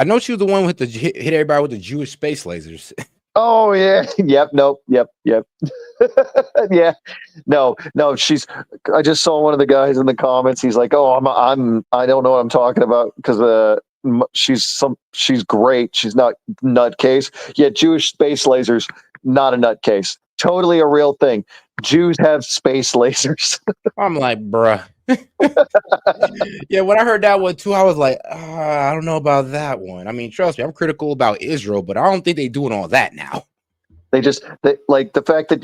S7: I know she was the one with the hit everybody with the Jewish space lasers.
S26: Oh yeah, yep, nope, yep. Yeah, no. I just saw one of the guys in the comments. He's like, "Oh, I don't know what I'm talking about because she's great. She's not nutcase. Yeah, Jewish space lasers, not a nutcase. Totally a real thing. Jews have space lasers."
S7: I'm like, bruh. Yeah, when I heard that one too, I was like, I don't know about that one. I mean, trust me, I'm critical about Israel, but I don't think they're doing all that now.
S26: They like the fact that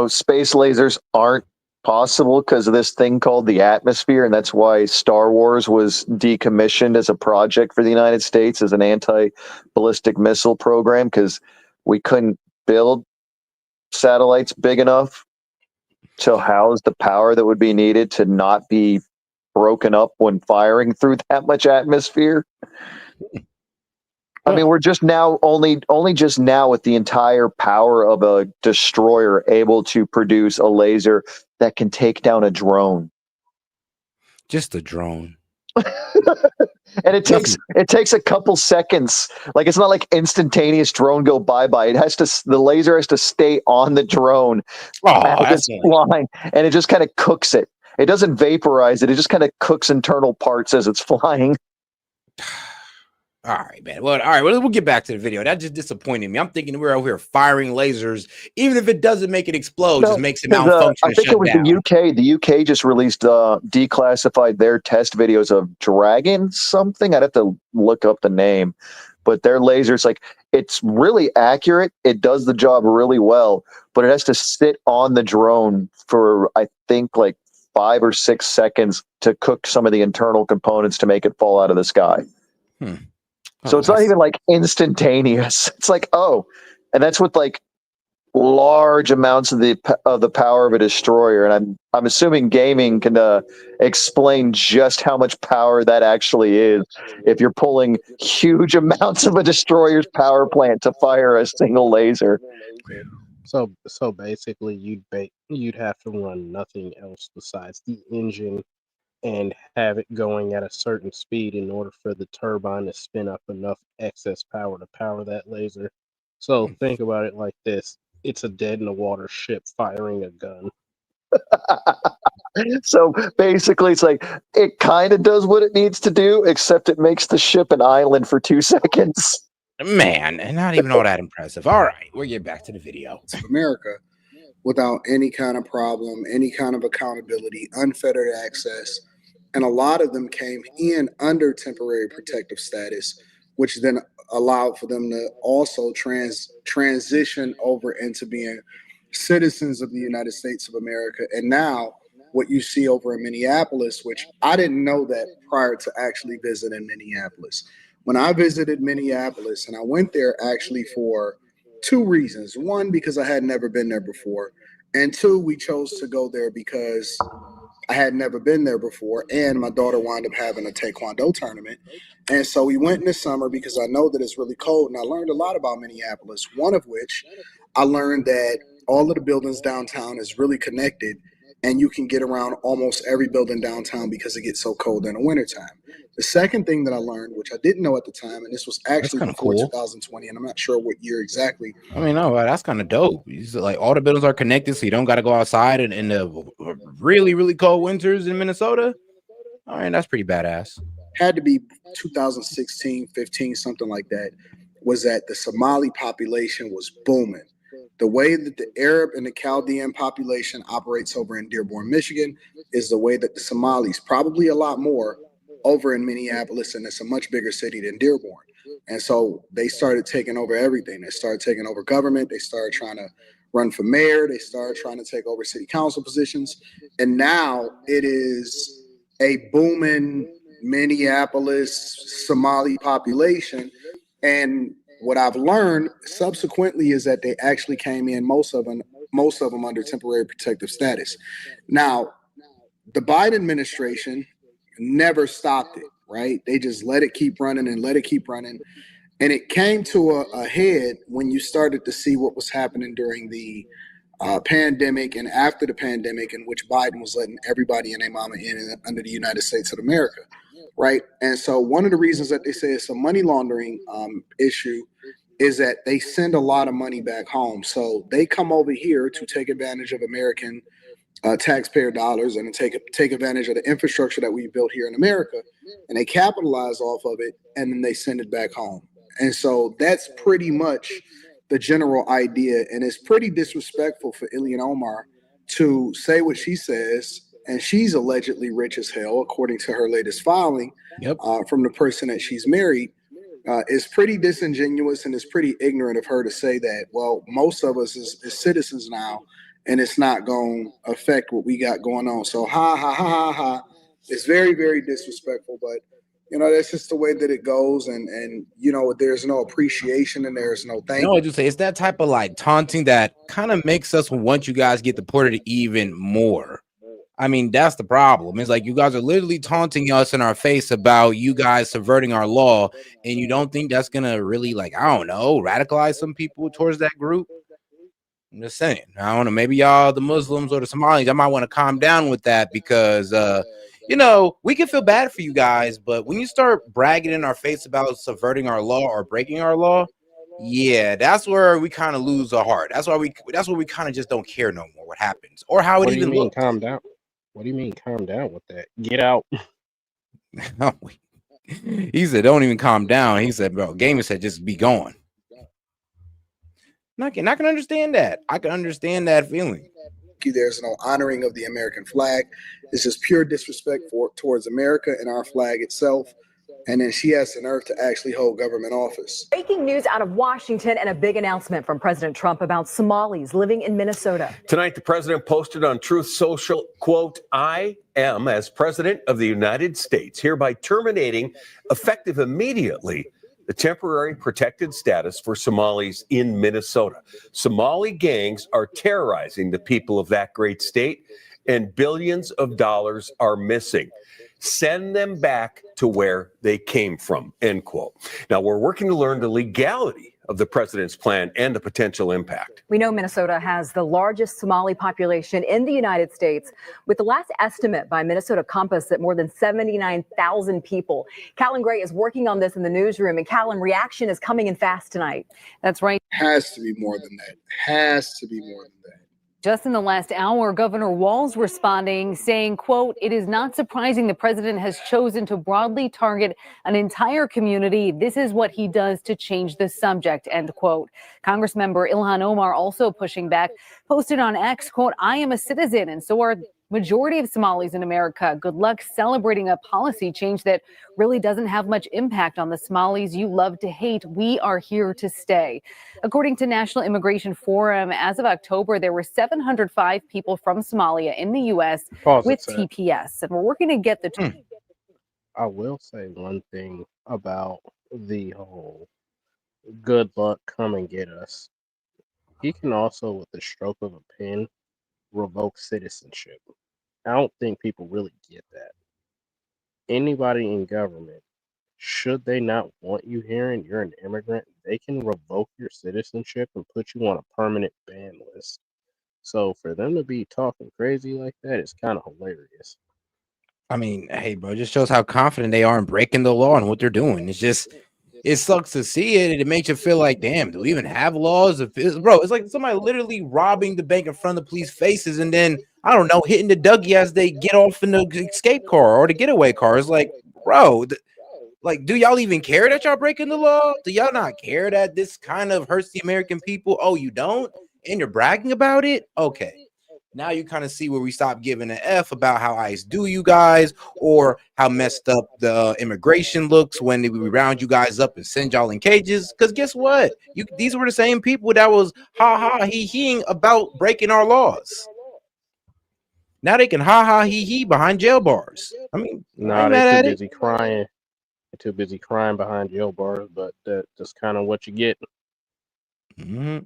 S26: space lasers aren't possible because of this thing called the atmosphere, and that's why Star Wars was decommissioned as a project for the United States as an anti-ballistic missile program, because we couldn't build satellites big enough to house the power that would be needed to not be broken up when firing through that much atmosphere. I mean, we're just now only just now with the entire power of a destroyer able to produce a laser that can take down a drone.
S7: Just a drone.
S26: And it takes a couple seconds. Like, it's not like instantaneous drone go bye-bye. The laser has to stay on the drone as it's flying, and it just kind of cooks it. It doesn't vaporize it. It just kind of cooks internal parts as it's flying.
S7: All right, man. Well, all right. Well, we'll get back to the video. That just disappointed me. I'm thinking we're over here firing lasers, even if it doesn't make it explode, just makes it malfunction.
S26: I think it was the UK. The UK just released declassified their test videos of Dragon something. I'd have to look up the name, but their lasers, like, it's really accurate. It does the job really well, but it has to sit on the drone for, I think, like 5 or 6 seconds to cook some of the internal components to make it fall out of the sky. So it's not even like instantaneous. It's like, and that's with like large amounts of the power of a destroyer. And I'm assuming gaming can explain just how much power that actually is. If you're pulling huge amounts of a destroyer's power plant to fire a single laser.
S8: So basically, you'd have to run nothing else besides the engine and have it going at a certain speed in order for the turbine to spin up enough excess power to power that laser. So think about it like this. It's a dead-in-the-water ship firing a gun.
S26: So basically, it's like it kind of does what it needs to do, except it makes the ship an island for 2 seconds.
S7: Man, and not even all that impressive. All right, we'll get back to the video.
S4: America, without any kind of problem, any kind of accountability, unfettered access. And a lot of them came in under temporary protective status, which then allowed for them to also transition over into being citizens of the United States of America. And now what you see over in Minneapolis, which I didn't know that prior to actually visiting Minneapolis. When I visited Minneapolis, and I went there actually for 2 reasons. One, because I had never been there before. And 2, we chose to go there because I had never been there before, and my daughter wound up having a taekwondo tournament. And so we went in the summer because I know that it's really cold, and I learned a lot about Minneapolis, one of which I learned that all of the buildings downtown is really connected, and you can get around almost every building downtown because it gets so cold in the wintertime. The second thing that I learned, which I didn't know at the time, and this was actually
S7: kind of
S4: before
S7: cool.
S4: 2020, and I'm not sure what year exactly.
S7: I mean, no, that's kind of dope. It's like all the buildings are connected, so you don't got to go outside in the really, really cold winters in Minnesota. All right, that's pretty badass.
S4: Had to be 2016, 15, something like that, was that the Somali population was booming. The way that the Arab and the Chaldean population operates over in Dearborn, Michigan, is the way that the Somalis, probably a lot more, over in Minneapolis, and it's a much bigger city than Dearborn. And so they started taking over everything. They started taking over government. They started trying to run for mayor. They started trying to take over city council positions. And now it is a booming Minneapolis Somali population. And what I've learned subsequently is that they actually came in, most of them under temporary protective status. Now, the Biden administration never stopped it, right? They just let it keep running and let it keep running. And it came to a head when you started to see what was happening during the pandemic and after the pandemic, in which Biden was letting everybody and their mama in under the United States of America, right? And so one of the reasons that they say it's a money laundering issue is that they send a lot of money back home. So they come over here to take advantage of American taxpayer dollars and take advantage of the infrastructure that we built here in America, and they capitalize off of it, and then they send it back home. And so that's pretty much the general idea, and it's pretty disrespectful for Ilhan Omar to say what she says, and she's allegedly rich as hell, according to her latest filing from the person that she's married. It's pretty disingenuous, and it's pretty ignorant of her to say that, well, most of us is citizens now, and it's not going to affect what we got going on. So ha, ha, ha, ha, ha. It's very, very disrespectful, but that's just the way that it goes. And there's no appreciation and there's no thank you.
S7: I just say it's that type of like taunting that kind of makes us want you guys get deported even more. I mean, that's the problem. It's like you guys are literally taunting us in our face about you guys subverting our law, and you don't think that's gonna really, like, I don't know, radicalize some people towards that group. I'm just saying. I don't know. Maybe y'all, the Muslims or the Somalis, I might want to calm down with that because, we can feel bad for you guys, but when you start bragging in our face about subverting our law or breaking our law, yeah, that's where we kind of lose our heart. That's where we kind of just don't care no more what happens or how it even looks.
S8: Calm down? What do you mean calm down with that? Get out.
S7: He said, don't even calm down. He said, bro, Gamer said, just be gone. I can understand that. I can understand that feeling.
S4: There's no honoring of the American flag. It's just pure disrespect towards America and our flag itself. And then she has the nerve to actually hold government office.
S10: Breaking news out of Washington and a big announcement from President Trump about Somalis living in Minnesota.
S11: Tonight, the president posted on Truth Social, quote, "I am, as president of the United States, hereby terminating, effective immediately, the temporary protected status for Somalis in Minnesota. Somali gangs are terrorizing the people of that great state, and billions of dollars are missing. Send them back to where they came from," end quote. Now, we're working to learn the legality of the president's plan and the potential impact.
S10: We know Minnesota has the largest Somali population in the United States, with the last estimate by Minnesota Compass at more than 79,000 people. Callum Gray is working on this in the newsroom, and Callum, reaction is coming in fast tonight.
S12: That's right.
S4: Has to be more than that. Has to be more than that.
S12: Just in the last hour, Governor Walz responding, saying, quote, "It is not surprising the president has chosen to broadly target an entire community. This is what he does to change the subject," end quote. Congressmember Ilhan Omar also pushing back, posted on X, quote, "I am a citizen, and so are majority of Somalis in America. Good luck celebrating a policy change that really doesn't have much impact on the Somalis you love to hate. We are here to stay." According to National Immigration Forum, as of October, there were 705 people from Somalia in the U.S. with TPS, and we're working to get the.
S8: I will say one thing about the whole good luck, come and get us. He can also, with the stroke of a pen, revoke citizenship. I don't think people really get that. Anybody in government, should they not want you here and you're an immigrant, they can revoke your citizenship and put you on a permanent ban list. So for them to be talking crazy like that is kind of hilarious.
S7: I mean, hey, bro, it just shows how confident they are in breaking the law and what they're doing. It's just, it sucks to see it, and it makes you feel like, damn, do we even have laws? Bro, it's like somebody literally robbing the bank in front of the police faces, and then I don't know, hitting the Dougie as they get off in the escape car or the getaway car. It's like, bro, like, do y'all even care that y'all breaking the law? Do y'all not care that this kind of hurts the American people? Oh, you don't, and you're bragging about it? Okay. Now you kind of see where we stop giving an F about how ICE do you guys, or how messed up the immigration looks when we round you guys up and send y'all in cages. Because guess what? These were the same people that was he-heing about breaking our laws. Now they can he behind jail bars. I mean,
S8: Nah, they too busy crying. They're too busy crying behind jail bars, but that's kind of what you get.
S7: Mm-hmm.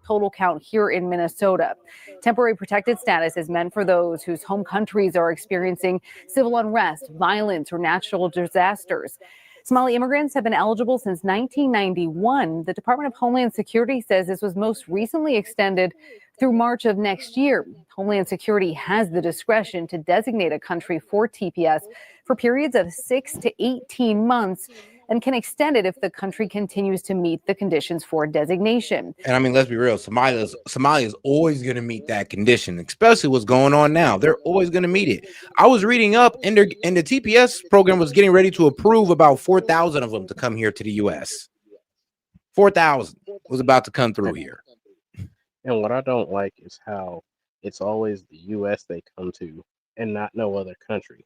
S12: Total count here in Minnesota. Temporary protected status is meant for those whose home countries are experiencing civil unrest, violence, or natural disasters. Somali immigrants have been eligible since 1991. The Department of Homeland Security says this was most recently extended through March of next year. Homeland Security has the discretion to designate a country for TPS for periods of 6 to 18 months and can extend it if the country continues to meet the conditions for designation.
S7: And I mean, let's be real, Somalia is always going to meet that condition, especially what's going on now. They're always going to meet it. I was reading up, and the TPS program was getting ready to approve about 4,000 of them to come here to the U.S. 4,000 was about to come through here.
S8: And what I don't like is how it's always the U.S. they come to and not no other country.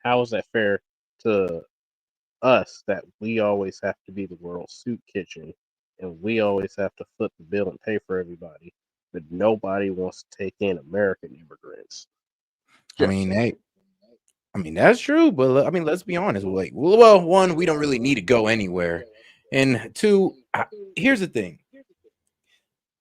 S8: How is that fair to us that we always have to be the world's soup kitchen and we always have to foot the bill and pay for everybody, but nobody wants to take in American immigrants?
S7: I mean, that's true, but I mean, let's be honest. Like, well, one, we don't really need to go anywhere, and two, here's the thing.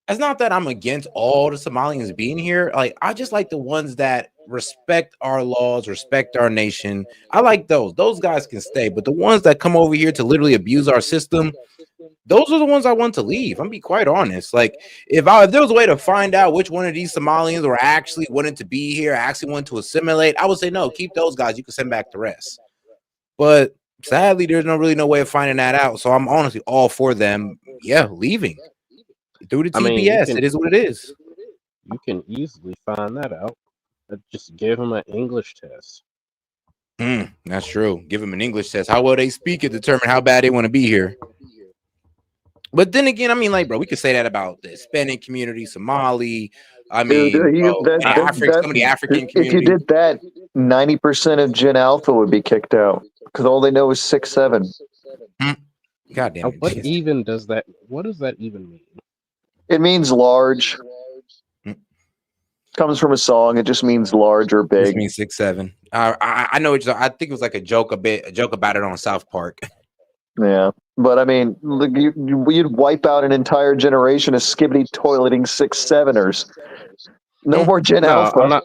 S7: It's not that I'm against all the Somalians being here. Like, I just like the ones that respect our laws, respect our nation. I like those. Those guys can stay, but the ones that come over here to literally abuse our system, those are the ones I want to leave. I'm gonna be quite honest. Like, if there was a way to find out which one of these Somalians were actually wanted to be here, actually wanted to assimilate, I would say no, keep those guys. You can send back the rest. But sadly, there's no way of finding that out. So I'm honestly all for them, leaving through the TPS.
S8: I mean,
S7: it is what it is.
S8: You can easily find that out. Just give them an English test.
S7: That's true. Give them an English test. How well they speak it determine how bad they want to be here. But then again, I mean, like, bro, we could say that about the Hispanic community, Somali. I mean, some of the African community.
S26: If you did that, 90% of Gen Alpha would be kicked out because all they know is 6'7".
S7: God damn it.
S8: What does that even mean?
S26: It means large. Comes from a song. It just means large or big.
S7: It means 6'7". I know. I think it was like a joke about it on South Park.
S26: Yeah, but I mean, you'd wipe out an entire generation of skibbity toileting 6'7"ers. No more Gen Alpha.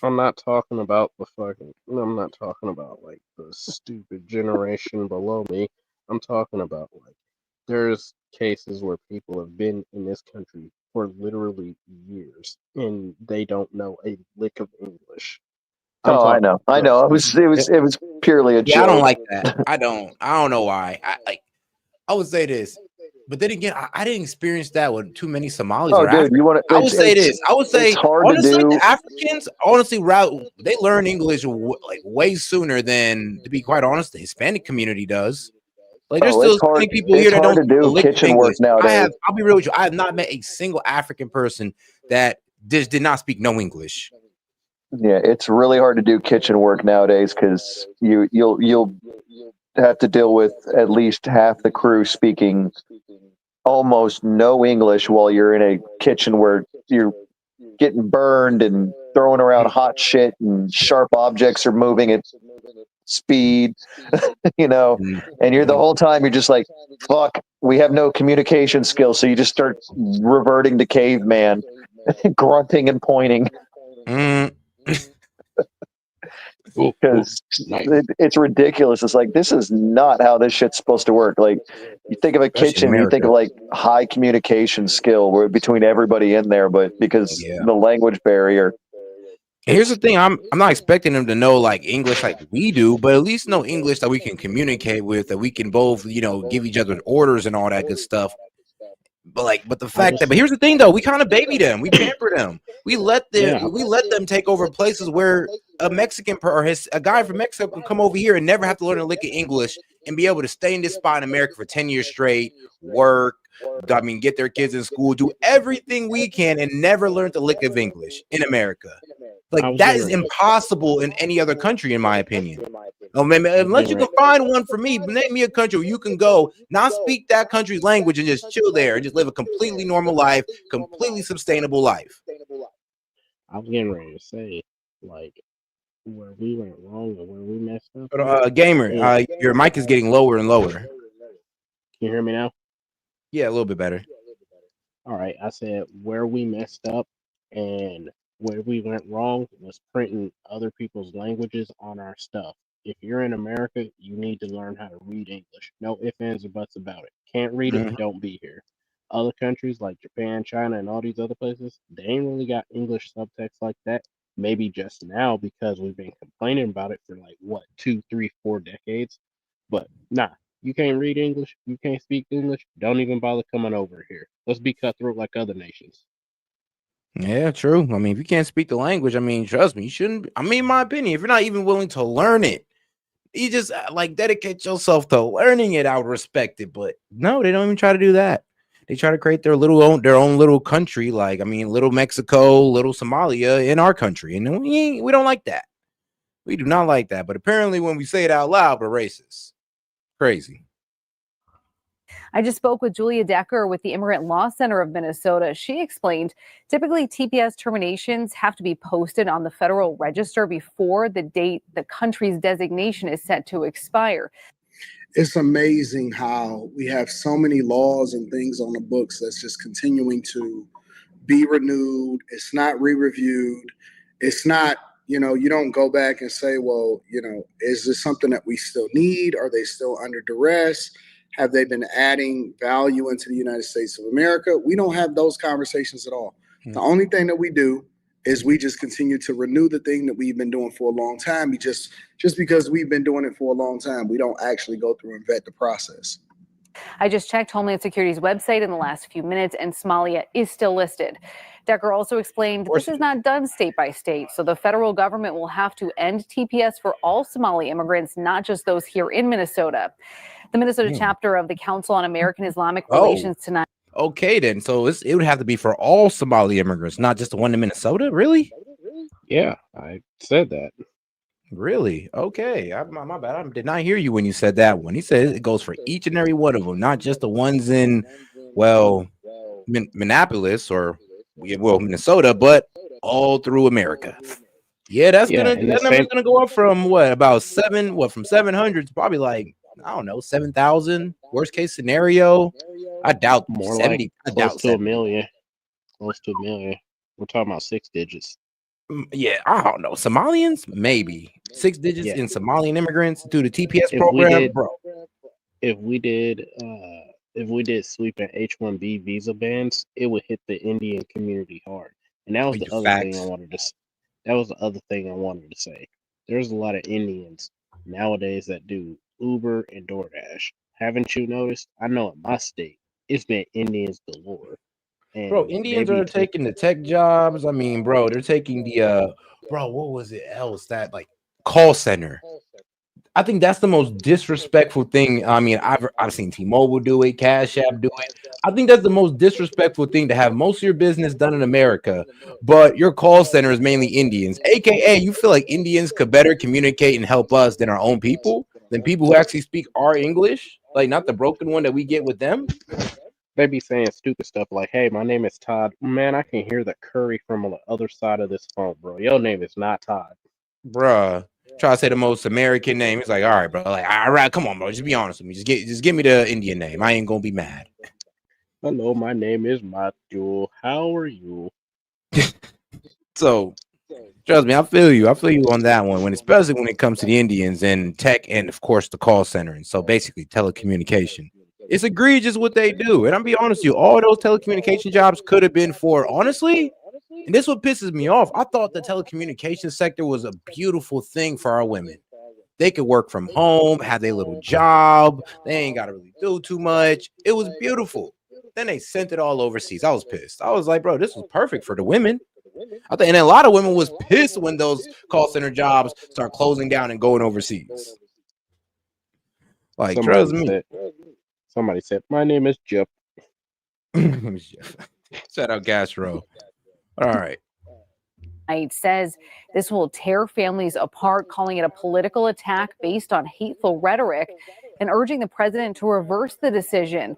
S8: I'm not talking about I'm not talking about like the stupid generation below me. I'm talking about like there's cases where people have been in this country for literally years and they don't know a lick of English.
S26: I know. It was purely a joke.
S7: I don't like that. I don't know why. I would say this, but then again, I didn't experience that with too many Somalis.
S26: Oh, dude,
S7: I would say this. I would say honestly, the Africans they learn English way sooner than, to be quite honest, the Hispanic community does. Like, there's still many people here that don't
S26: do kitchen work nowadays.
S7: I'll be real with you. I have not met a single African person that just did not speak no English.
S26: Yeah, it's really hard to do kitchen work nowadays because you'll have to deal with at least half the crew speaking almost no English while you're in a kitchen where you're getting burned and throwing around hot shit and sharp objects are moving at speed, and you're the whole time you're just like, fuck, we have no communication skills, so you just start reverting to caveman, grunting and pointing. because
S9: Nice.
S26: it's ridiculous. It's like, this is not how this shit's supposed to work. Like, you think of a
S7: Especially in
S26: kitchen, you think
S7: America.
S26: of like high communication skill where between everybody in there, but because
S7: Yeah.
S26: the language barrier.
S7: Here's the thing: I'm not expecting them to know like English like we do, but at least know English that we can communicate with, that we can both, give each other orders and all that good stuff. But the fact that, but here's the thing though, we kind of baby them, we pamper them, we let them take over places where a Mexican or a guy from Mexico can come over here and never have to learn a lick of English and be able to stay in this spot in America for 10 years straight, work, get their kids in school, do everything we can, and never learn the lick of English in America. Like, that is impossible in any other country, in my opinion. Unless you can find one for me, name me a country where you can go, not speak that country's language, and just chill there and just live a completely normal life, completely sustainable life.
S8: I was getting ready to say, like, where we went wrong or where we messed up.
S7: But Gamer, your mic is getting lower and lower.
S8: Can you hear me now?
S7: Yeah, a little bit better.
S8: All right. I said where we messed up and where we went wrong was printing other people's languages on our stuff. If you're in America, you need to learn how to read English. No ifs, ands, or buts about it. Can't read it, don't be here. Other countries like Japan, China, and all these other places, they ain't really got English subtext like that. Maybe just now because we've been complaining about it for like, what, 2, 3, 4 decades. But nah, you can't read English, you can't speak English, don't even bother coming over here. Let's be cutthroat like other nations.
S7: Yeah, true. I mean, if you can't speak the language, trust me, you shouldn't. In my opinion, if you're not even willing to learn it, you just dedicate yourself to learning it. I would respect it, but no, they don't even try to do that. They try to create their own little country, little Mexico, little Somalia in our country, and we don't like that. We do not like that. But apparently, when we say it out loud, we're racist. Crazy.
S12: I just spoke with Julia Decker with the Immigrant Law Center of Minnesota. She explained typically TPS terminations have to be posted on the Federal Register before the date the country's designation is set to expire.
S4: It's amazing how we have so many laws and things on the books that's just continuing to be renewed. It's not re-reviewed. It's not, you don't go back and say, well, is this something that we still need? Are they still under duress? Have they been adding value into the United States of America? We don't have those conversations at all. The only thing that we do is we just continue to renew the thing that we've been doing for a long time. Just because we've been doing it for a long time, we don't actually go through and vet the process.
S12: I just checked Homeland Security's website in the last few minutes, and Somalia is still listed. Decker also explained this is not done state by state, so the federal government will have to end TPS for all Somali immigrants, not just those here in Minnesota. The Minnesota chapter of the Council on American Islamic Relations tonight.
S7: Okay, then. So it would have to be for all Somali immigrants, not just the one in Minnesota? Really?
S8: Yeah, I said that.
S7: Really? Okay. My bad. I did not hear you when you said that one. He said it goes for each and every one of them, not just the ones in, Minneapolis or, Minnesota, but all through America. Yeah, that number's gonna go up from from 700 to probably like, I don't know, 7,000. Worst case scenario, I doubt
S8: more
S7: 70.
S8: like close to 70. $1 million. Close to $1 million. We're talking about 6 digits.
S7: Yeah, I don't know. Somalians, maybe 6 digits in Somalian immigrants through the TPS program, bro.
S8: If we did sweep an H-1B visa bans, it would hit the Indian community hard. And that was the other thing I wanted to. That was the other thing I wanted to say. There's a lot of Indians nowadays that do Uber and DoorDash. Haven't you noticed? I know in my state, it's been Indians galore. And
S7: bro, Indians are taking the tech jobs. Bro, they're taking the what was it else? That call center. I think that's the most disrespectful thing. I've seen T-Mobile do it, Cash App do it. I think that's the most disrespectful thing, to have most of your business done in America, but your call center is mainly Indians. AKA, you feel like Indians could better communicate and help us than our own people, than people who actually speak our English, not the broken one that we get with them.
S8: They be saying stupid stuff like, hey, my name is Todd. Man, I can hear the curry from on the other side of this phone, bro. Your name is not Todd.
S7: Bruh. Try to say the most American name. It's like, all right, bro. All right, come on, bro. Just be honest with me. Just give me the Indian name. I ain't gonna be mad.
S8: Hello, my name is Matthew. How are you?
S7: So Trust me, I feel you. I feel you on that one. Especially when it comes to the Indians and tech, and of course the call center, and so basically telecommunication. It's egregious what they do. And I'm be honest with you, all those telecommunication jobs could have been for honestly. And this is what pisses me off. I thought the telecommunications sector was a beautiful thing for our women. They could work from home, have their little job. They ain't got to really do too much. It was beautiful. Then they sent it all overseas. I was pissed. I was like, bro, this was perfect for the women. I think, and a lot of women was pissed when those call center jobs start closing down and going overseas. Like, trust me.
S8: Somebody said, my name is Jeff.
S7: Shout out Gastro. All right.
S12: Says this will tear families apart, calling it a political attack based on hateful rhetoric and urging the president to reverse the decision.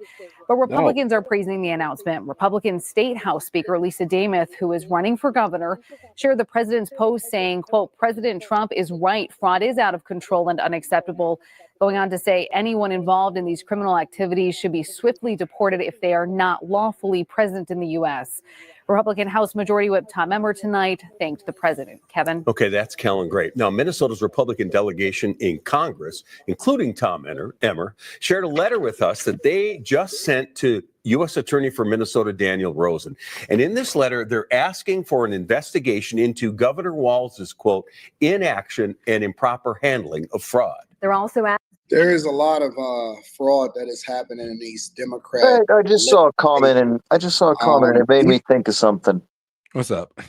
S12: But Republicans are praising the announcement. Republican State House Speaker Lisa Dameth, who is running for governor, shared the president's post saying, quote, President Trump is right. Fraud is out of control and unacceptable. Going on to say anyone involved in these criminal activities should be swiftly deported if they are not lawfully present in the U.S. Republican House Majority Whip Tom Emmer tonight thanked the president. Kevin.
S11: Okay, that's Kellen Great. Now, Minnesota's Republican delegation in Congress, including Tom Emmer, shared a letter with us that they just sent to U.S. Attorney for Minnesota Daniel Rosen. And in this letter, they're asking for an investigation into Governor Walz's, quote, inaction and improper handling of fraud.
S12: They're also asking.
S4: There is a lot of fraud that is happening in these Democrat.
S26: I just saw a comment, and it made me think of something.
S7: What's up?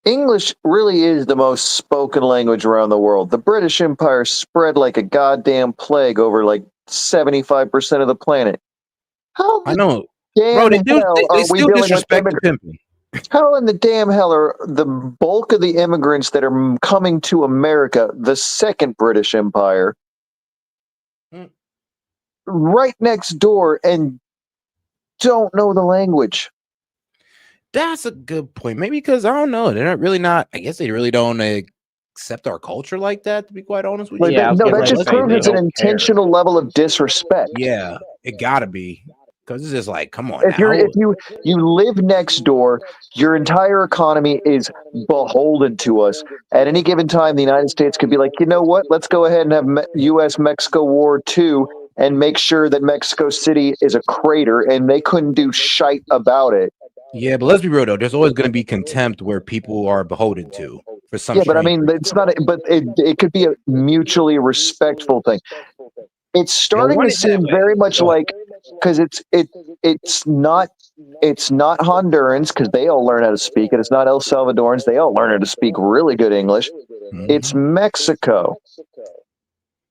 S26: English really is the most spoken language around the world. The British Empire spread like a goddamn plague over like 75% of the planet. How
S7: I know,
S26: bro. They
S7: still disrespect the pimping.
S26: How in the damn hell are the bulk of the immigrants that are coming to America, the second British Empire, right next door and don't know the language?
S7: That's a good point. Maybe because I don't know. They're not really I guess they really don't accept our culture like that, to be quite honest with you.
S26: No, that just proves it's an intentional level of disrespect.
S7: Yeah, it gotta be. Because it's just like, come on.
S26: If you live next door, your entire economy is beholden to us. At any given time, the United States could be like, you know what? Let's go ahead and have U.S.-Mexico War II and make sure that Mexico City is a crater, and they couldn't do shite about it.
S7: Yeah, but let's be real though. There's always going to be contempt where people are beholden to for some.
S26: Yeah, but I mean, it's not. But it could be a mutually respectful thing. It's starting to seem very much like, because it's not Hondurans, because they all learn how to speak it. It's not El Salvadorans. They all learn how to speak really good English. It's Mexico.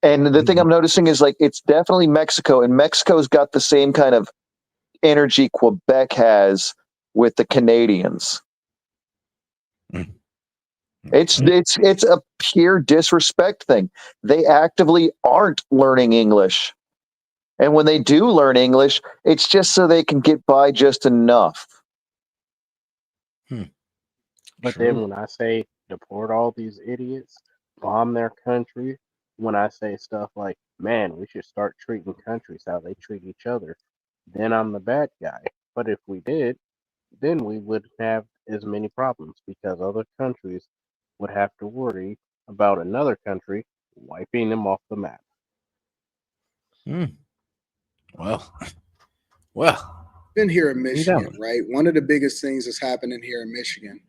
S26: And the thing I'm noticing is like, it's definitely Mexico, and Mexico's got the same kind of energy Quebec has with the Canadians. It's a pure disrespect thing. They actively aren't learning English. And when they do learn English, it's just so they can get by just enough.
S8: But then when I say deport all these idiots, bomb their country, when I say stuff like, man, we should start treating countries how they treat each other, then I'm the bad guy. But if we did, then we wouldn't have as many problems, because other countries would have to worry about another country wiping them off the map.
S4: Well, been here in Michigan, right? One of the biggest things that's happening here in Michigan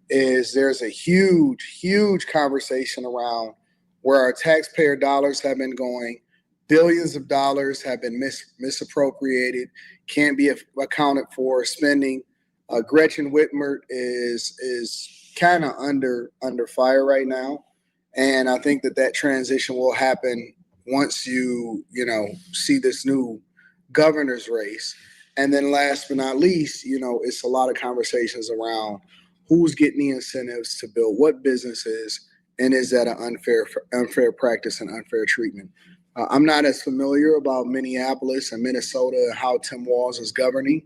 S4: is there's a huge conversation around where our taxpayer dollars have been going. Billions of dollars have been misappropriated, can't be accounted for. Spending. Gretchen Whitmer is kind of under fire right now, and I think that transition will happen once you see this new governor's race. And then last but not least, it's a lot of conversations around who's getting the incentives to build what businesses, and is that an unfair practice and unfair treatment. I'm not as familiar about Minneapolis and Minnesota and how Tim Walz is governing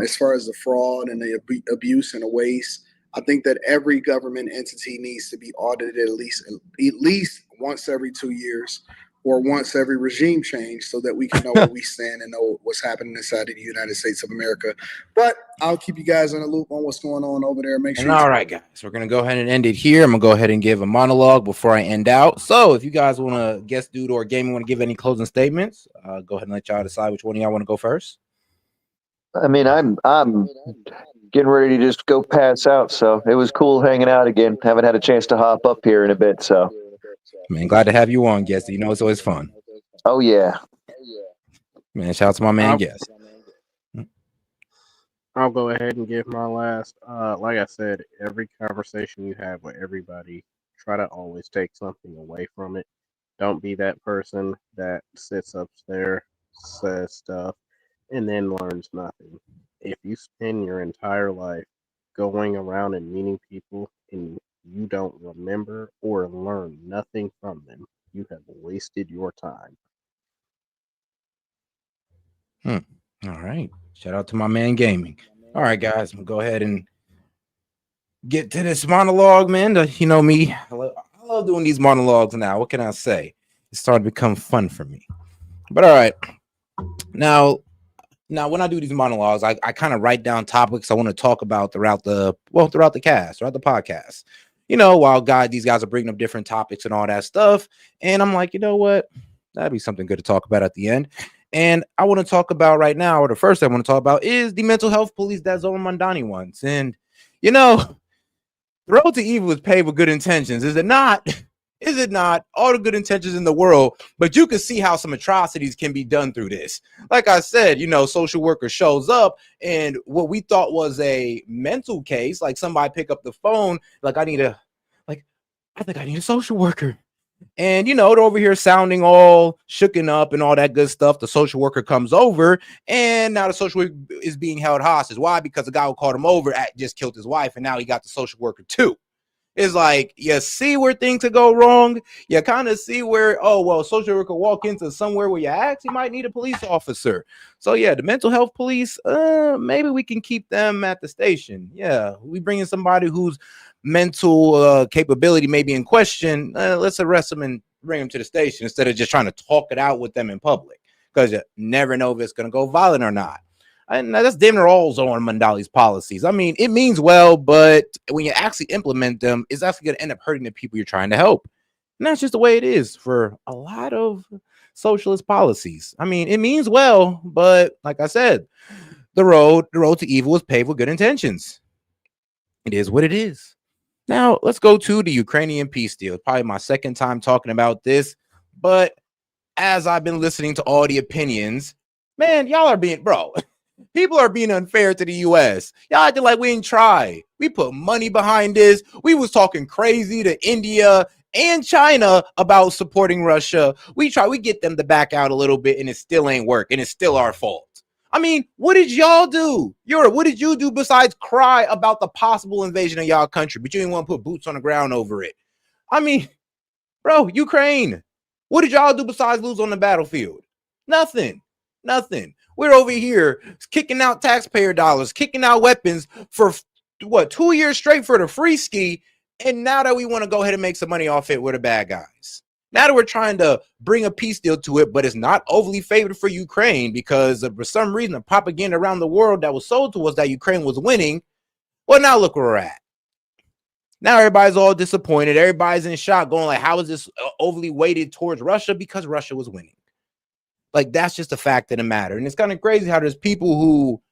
S4: as far as the fraud and the abuse and the waste. I think that every government entity needs to be audited at least once every 2 years, or once every regime change so that we can know where we stand and know what's happening inside of the United States of America. But I'll keep you guys in a loop on what's going on over there. Make sure.
S7: And all right, guys, we're going to go ahead and end it here. I'm going to go ahead and give a monologue before I end out. So if you guys want to, guest dude or gaming, want to give any closing statements, go ahead and let y'all decide which one of y'all want to go first.
S26: I mean, I'm getting ready to just go pass out. So it was cool hanging out again. Haven't had a chance to hop up here in a bit. So,
S7: man, glad to have you on, guest. You know, it's always fun.
S26: Oh yeah,
S7: man. Shout out to my man, guest.
S8: I'll go ahead and give my last. Like I said, every conversation you have with everybody, try to always take something away from it. Don't be that person that sits up there, says stuff, and then learns nothing. If you spend your entire life going around and meeting people and you don't remember or learn nothing from them, you have wasted your time.
S7: All right. Shout out to my man gaming. All right, guys, we'll go ahead and get to this monologue, man. You know me, I love doing these monologues now. What can I say? It's starting to become fun for me. But all right. Now when I do these monologues, I kind of write down topics I want to talk about throughout the podcast. You know, while these guys are bringing up different topics and all that stuff. And I'm like, you know what? That'd be something good to talk about at the end. And I want to talk about right now, or the first thing I want to talk about is the mental health police that Zohran Mamdani wants. And, you know, the road to evil is paved with good intentions. Is it not? Is it not? All the good intentions in the world, but you can see how some atrocities can be done through this. Like I said, you know, social worker shows up and what we thought was a mental case, like somebody pick up the phone, like I think I need a social worker. And, you know, they're over here sounding all shooken up and all that good stuff. The social worker comes over and now the social worker is being held hostage. Why? Because the guy who called him over just killed his wife and now he got the social worker too. It's like, you see where things could go wrong. You kind of see where, social worker walk into somewhere where you actually might need a police officer. So yeah, the mental health police, maybe we can keep them at the station. Yeah, we bring in somebody whose mental capability may be in question. Let's arrest them and bring them to the station instead of just trying to talk it out with them in public, because you never know if it's going to go violent or not. And that's damn near all Zohran Mamdani's policies. I mean, it means well, but when you actually implement them, it's actually going to end up hurting the people you're trying to help. And that's just the way it is for a lot of socialist policies. I mean, it means well, but like I said, the road to evil is paved with good intentions. It is what it is. Now, let's go to the Ukrainian peace deal. Probably my second time talking about this, but as I've been listening to all the opinions, man, y'all are being, people are being unfair to the U.S. Y'all acting like we didn't try. We put money behind this. We was talking crazy to India and China about supporting Russia. We get them to back out a little bit, and it still ain't work, and it's still our fault. I mean, what did y'all do? Europe, what did you do besides cry about the possible invasion of y'all country, but you didn't want to put boots on the ground over it? I mean, Ukraine, what did y'all do besides lose on the battlefield? Nothing. We're over here kicking out taxpayer dollars, kicking out weapons for 2 years straight for the free ski. And now that we want to go ahead and make some money off it, we're the bad guys. Now that we're trying to bring a peace deal to it, but it's not overly favored for Ukraine because for some reason the propaganda around the world that was sold to us that Ukraine was winning. Well, now look where we're at. Now everybody's all disappointed. Everybody's in shock going like, how is this overly weighted towards Russia? Because Russia was winning. Like, that's just a fact of the matter. And it's kind of crazy how there's people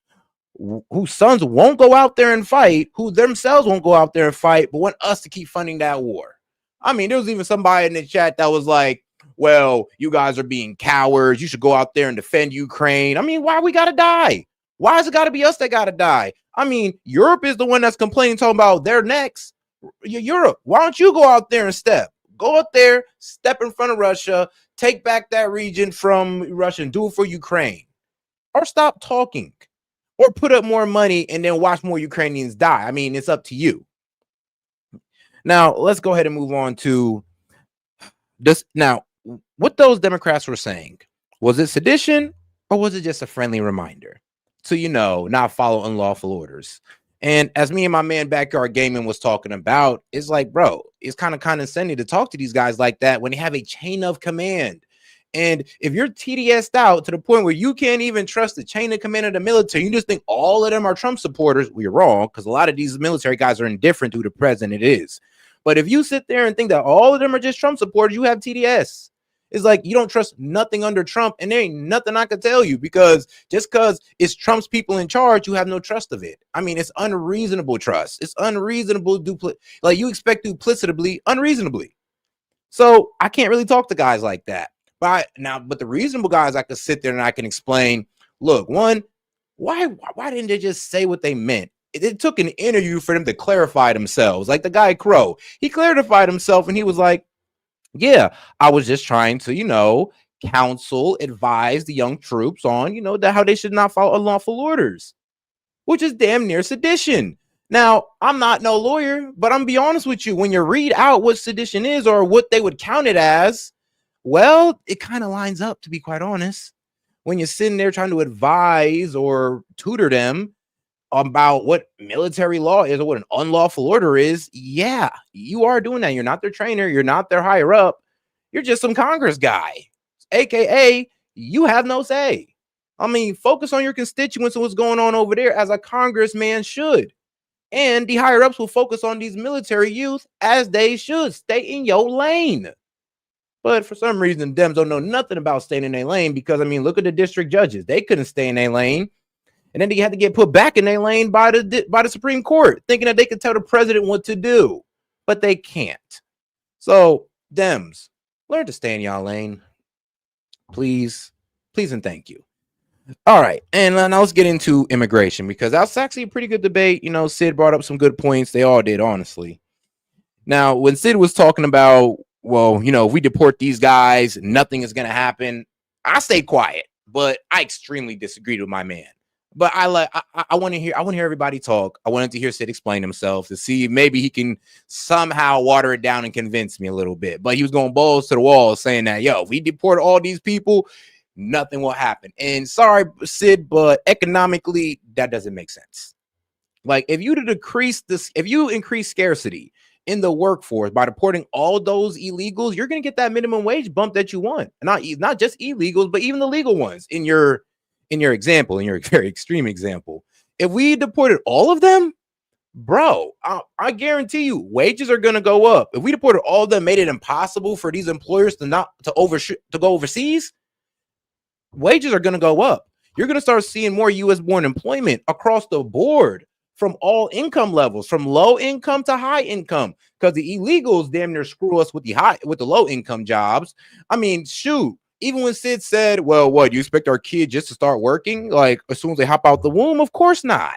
S7: whose sons won't go out there and fight, who themselves won't go out there and fight, but want us to keep funding that war. I mean, there was even somebody in the chat that was like, well, you guys are being cowards. You should go out there and defend Ukraine. I mean, why we got to die? Why has it got to be us that got to die? I mean, Europe is the one that's complaining, talking about they're next. Europe, why don't you go out there and go out there, step in front of Russia, take back that region from Russia and do it for Ukraine, or stop talking, or put up more money and then watch more Ukrainians die. I mean, it's up to you. Now, let's go ahead and move on to this. Now, what those Democrats were saying, was it sedition or was it just a friendly reminder to, not follow unlawful orders? And as me and my man Backyard Gaming was talking about, it's like, bro, it's kind of condescending to talk to these guys like that when they have a chain of command. And if you're TDS'd out to the point where you can't even trust the chain of command of the military, you just think all of them are Trump supporters, well, you're wrong, because a lot of these military guys are indifferent to who the president is. But if you sit there and think that all of them are just Trump supporters, you have TDS. It's like you don't trust nothing under Trump, and there ain't nothing I can tell you, because just because it's Trump's people in charge, you have no trust of it. I mean, it's unreasonable trust. It's unreasonable like you expect duplicitly, unreasonably. So I can't really talk to guys like that. But the reasonable guys, I could sit there and I can explain. Look, one, why didn't they just say what they meant? It took an interview for them to clarify themselves. Like the guy Crow, he clarified himself and he was like, yeah, I was just trying to, counsel, advise the young troops on, how they should not follow unlawful orders, which is damn near sedition. Now, I'm not no lawyer, but I'm gonna be honest with you. When you read out what sedition is or what they would count it as, well, it kind of lines up, to be quite honest. When you're sitting there trying to advise or tutor them about what military law is or what an unlawful order is, yeah, you are doing that. You're not their trainer. You're not their higher up. You're just some Congress guy, AKA you have no say. I mean, focus on your constituents and what's going on over there as a congressman should. And the higher ups will focus on these military youth as they should. Stay in your lane. But for some reason, Dems don't know nothing about staying in their lane because, look at the district judges. They couldn't stay in their lane. And then they had to get put back in their lane by the Supreme Court, thinking that they could tell the president what to do. But they can't. So, Dems, learn to stay in y'all lane. Please. Please and thank you. All right. And now let's get into immigration, because that's actually a pretty good debate. Sid brought up some good points. They all did, honestly. Now, when Sid was talking about, well, if we deport these guys, nothing is going to happen, I stay quiet, but I extremely disagreed with my man. But I want to hear everybody talk. I wanted to hear Sid explain himself to see if maybe he can somehow water it down and convince me a little bit. But he was going balls to the wall saying that, if we deport all these people, nothing will happen. And sorry, Sid, but economically, that doesn't make sense. Like, if you increase scarcity in the workforce by deporting all those illegals, you're going to get that minimum wage bump that you want. Not just illegals, but even the legal ones in your example, in your very extreme example. If we deported all of them, bro, I guarantee you wages are going to go up. If we deported all of them, made it impossible for these employers to go overseas, wages are going to go up. You're going to start seeing more U.S. born employment across the board from all income levels, from low income to high income, because the illegals damn near screw us with the low income jobs. Shoot. Even when Sid said, well, what, you expect our kids just to start working like as soon as they hop out the womb? Of course not.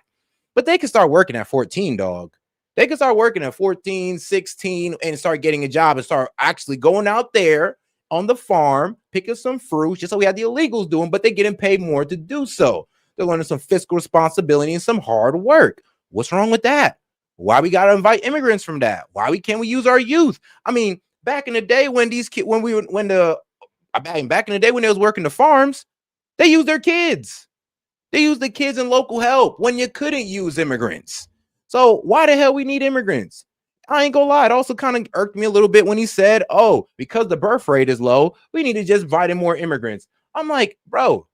S7: But they can start working at 14, dog. They can start working at 14, 16 and start getting a job and start actually going out there on the farm, picking some fruits, just like we had the illegals doing, but they're getting paid more to do so. They're learning some fiscal responsibility and some hard work. What's wrong with that? Why we got to invite immigrants from that? Why can't we use our youth? Back in the day when back in the day when they was working the farms, they used their kids. They used the kids and local help when you couldn't use immigrants. So why the hell we need immigrants? I ain't gonna lie. It also kind of irked me a little bit when he said, oh, because the birth rate is low, we need to just invite in more immigrants. I'm like, bro,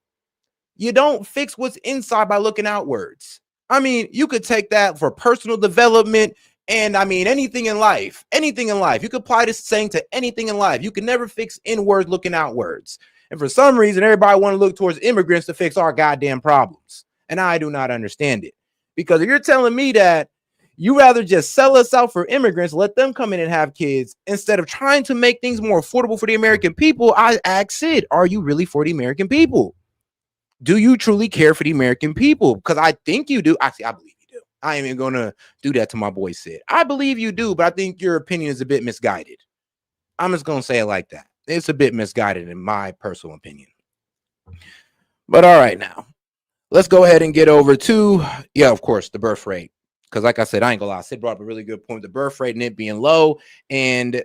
S7: you don't fix what's inside by looking outwards. You could take that for personal development and anything in life. Anything in life. You could apply this saying to anything in life. You can never fix inwards looking outwards. And for some reason, everybody want to look towards immigrants to fix our goddamn problems. And I do not understand it. Because if you're telling me that you rather just sell us out for immigrants, let them come in and have kids, instead of trying to make things more affordable for the American people, I ask Sid, are you really for the American people? Do you truly care for the American people? Because I think you do. Actually, I believe you do. I ain't even going to do that to my boy Sid. I believe you do, but I think your opinion is a bit misguided. I'm just going to say it like that. It's a bit misguided in my personal opinion. But all right, now let's go ahead and get over to, of course, the birth rate. Because like I said, I ain't gonna lie, Sid brought up a really good point, the birth rate and it being low. And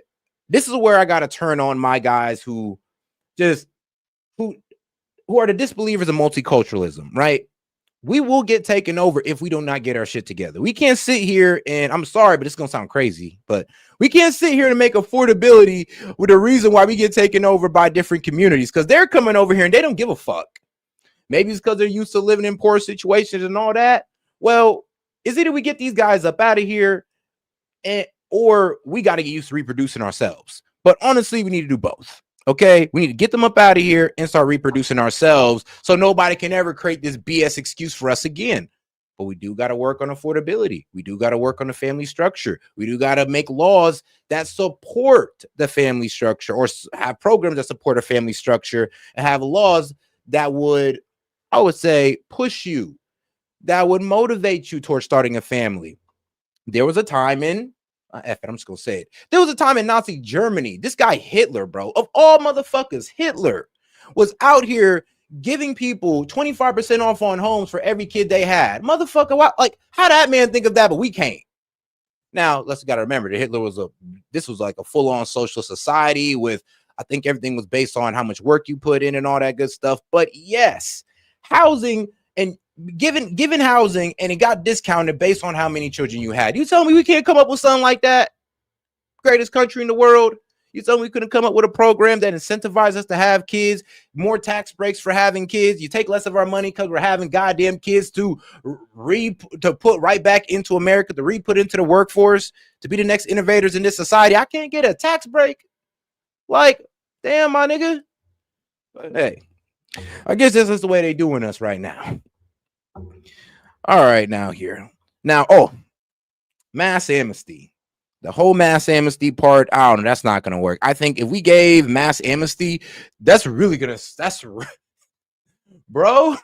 S7: this is where I got to turn on my guys who are the disbelievers of multiculturalism, right? we will get taken over if we do not get our shit together. We can't sit here and I'm sorry, but it's going to sound crazy, but we can't sit here and make affordability with the reason why we get taken over by different communities because they're coming over here and they don't give a fuck. Maybe it's because they're used to living in poor situations and all that. Well, it's either we get these guys up out of here or we got to get used to reproducing ourselves. But honestly, we need to do both. Okay, we need to get them up out of here and start reproducing ourselves so nobody can ever create this BS excuse for us again. But we do got to work on affordability. We do got to work on the family structure. We do got to make laws that support the family structure or have programs that support a family structure and have laws that would, I would say, push you, that would motivate you towards starting a family. There was a time in I'm just gonna say it. There was a time in Nazi Germany. This guy Hitler, bro, of all motherfuckers, Hitler was out here giving people 25% off on homes for every kid they had. Motherfucker, why, like, how that man think of that, but we can't. Now, let's gotta remember that Hitler was this was like a full-on social society with, I think everything was based on how much work you put in and all that good stuff. But yes, housing and given housing, and it got discounted based on how many children you had. You tell me we can't come up with something like that? Greatest country in the world. You tell me we couldn't come up with a program that incentivizes us to have kids, more tax breaks for having kids. You take less of our money because we're having goddamn kids to put right back into America, to re-put into the workforce, to be the next innovators in this society. I can't get a tax break. Like, damn, my nigga. But hey, I guess this is the way they doing us right now. All right, now here. Now, mass amnesty. The whole mass amnesty part, I don't know, that's not going to work. I think if we gave mass amnesty, that's really going to, bro,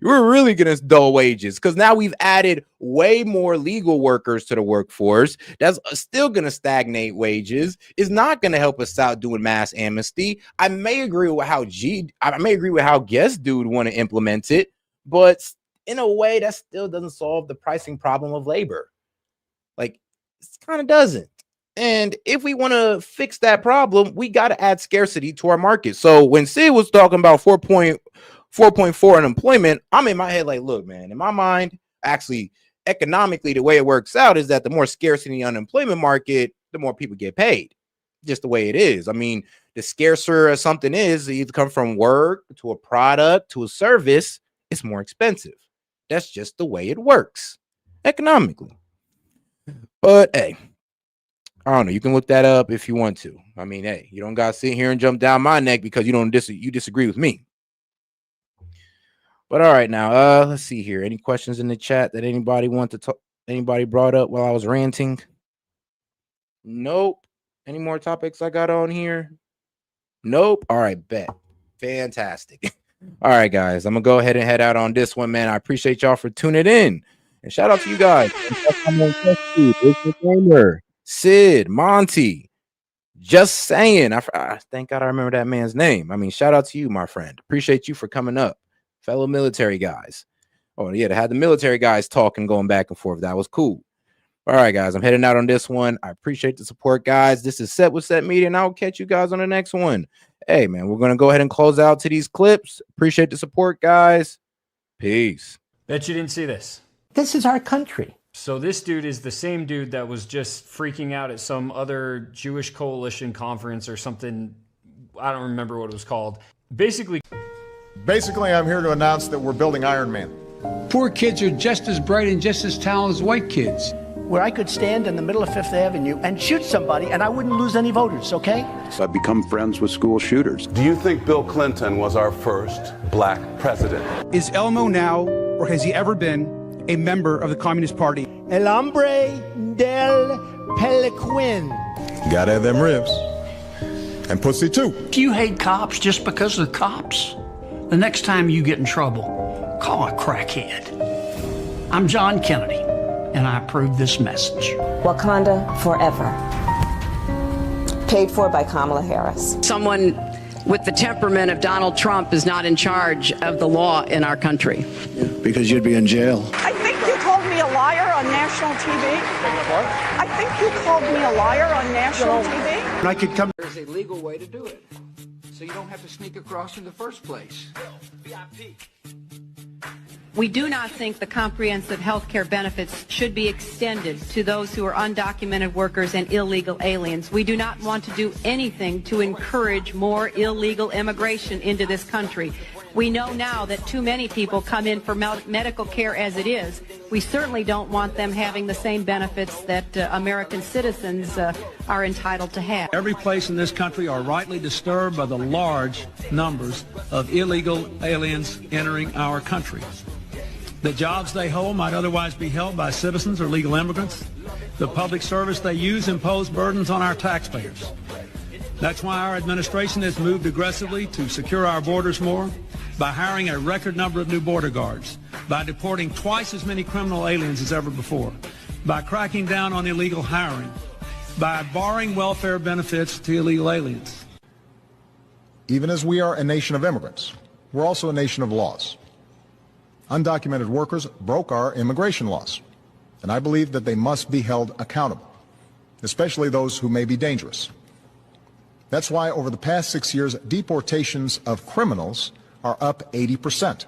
S7: we're really going to dull wages because now we've added way more legal workers to the workforce. That's still going to stagnate wages. It's not going to help us out doing mass amnesty. I may agree with how Guest Dude want to implement it, but in a way that still doesn't solve the pricing problem of labor. Like, it kind of doesn't. And if we want to fix that problem, we got to add scarcity to our market. So when Sid was talking about 4.4 unemployment, I'm in my head like, look, man, in my mind, actually, economically, the way it works out is that the more scarcity in the unemployment market, the more people get paid. Just the way it is. I mean, the scarcer something is, it either come from work to a product to a service, it's more expensive. That's just the way it works economically. But hey, I don't know. You can look that up if you want to. I mean, hey, you don't gotta sit here and jump down my neck because you disagree with me. But all right, now let's see here. Any questions in the chat that anybody brought up while I was ranting? Nope. Any more topics I got on here? Nope. All right, bet. Fantastic. All right, guys, I'm gonna go ahead and head out on this one, man. I appreciate y'all for tuning in, and shout out to you guys. Sid, Monty, just saying. Thank God I remember that man's name. I mean, shout out to you, my friend. Appreciate you for coming up, fellow military guys. Oh yeah, they had the military guys talking, going back and forth. That was cool. All right, guys, I'm heading out on this one. I appreciate the support, guys. This is Set with Set Media, and I'll catch you guys on the next one. Hey, man, we're going to go ahead and close out to these clips. Appreciate the support, guys. Peace.
S13: Bet you didn't see this.
S15: This is our country.
S13: So this dude is the same dude that was just freaking out at some other Jewish coalition conference or something. I don't remember what it was called. Basically,
S16: I'm here to announce that we're building Iron Man.
S17: Poor kids are just as bright and just as talented as white kids.
S15: Where I could stand in the middle of Fifth Avenue and shoot somebody and I wouldn't lose any voters, okay?
S24: So I've become friends with school shooters.
S25: Do you think Bill Clinton was our first black president?
S27: Is Elmo now, or has he ever been, a member of the Communist Party?
S15: El hombre del peliquin.
S16: Gotta have them ribs. And pussy too.
S17: Do you hate cops just because of the cops? The next time you get in trouble, call a crackhead. I'm John Kennedy, and I approve this message.
S28: Wakanda forever. Paid for by Kamala Harris.
S29: Someone with the temperament of Donald Trump is not in charge of the law in our country.
S24: Because you'd be in jail.
S30: I think you called me a liar on national TV. What? I think you called me a liar on national TV.
S15: And I could come.
S17: There's a legal way to do it, so you don't have to sneak across in the first place.
S29: We do not think the comprehensive health care benefits should be extended to those who are undocumented workers and illegal aliens. We do not want to do anything to encourage more illegal immigration into this country. We know now that too many people come in for medical care as it is. We certainly don't want them having the same benefits that American citizens are entitled to have.
S1: Every place in this country are rightly disturbed by the large numbers of illegal aliens entering our country. The jobs they hold might otherwise be held by citizens or legal immigrants. The public service they use impose burdens on our taxpayers. That's why our administration has moved aggressively to secure our borders more, by hiring a record number of new border guards, by deporting twice as many criminal aliens as ever before, by cracking down on illegal hiring, by barring welfare benefits to illegal aliens.
S2: Even as we are a nation of immigrants, we're also a nation of laws. Undocumented workers broke our immigration laws, and I believe that they must be held accountable, especially those who may be dangerous. That's why over the past 6 years, deportations of criminals are up 80%.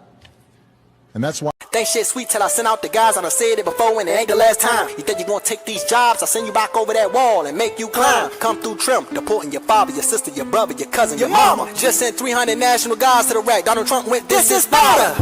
S2: And that's why
S5: Think shit sweet till I send out the guys. I done said it before and it ain't the last time. You think you gonna take these jobs? I'll send you back over that wall and make you climb. Come through trim, deporting your father, your sister, your brother, your cousin, your mama. Just sent 300 national guards to the rack. Donald Trump went, this is Sparta.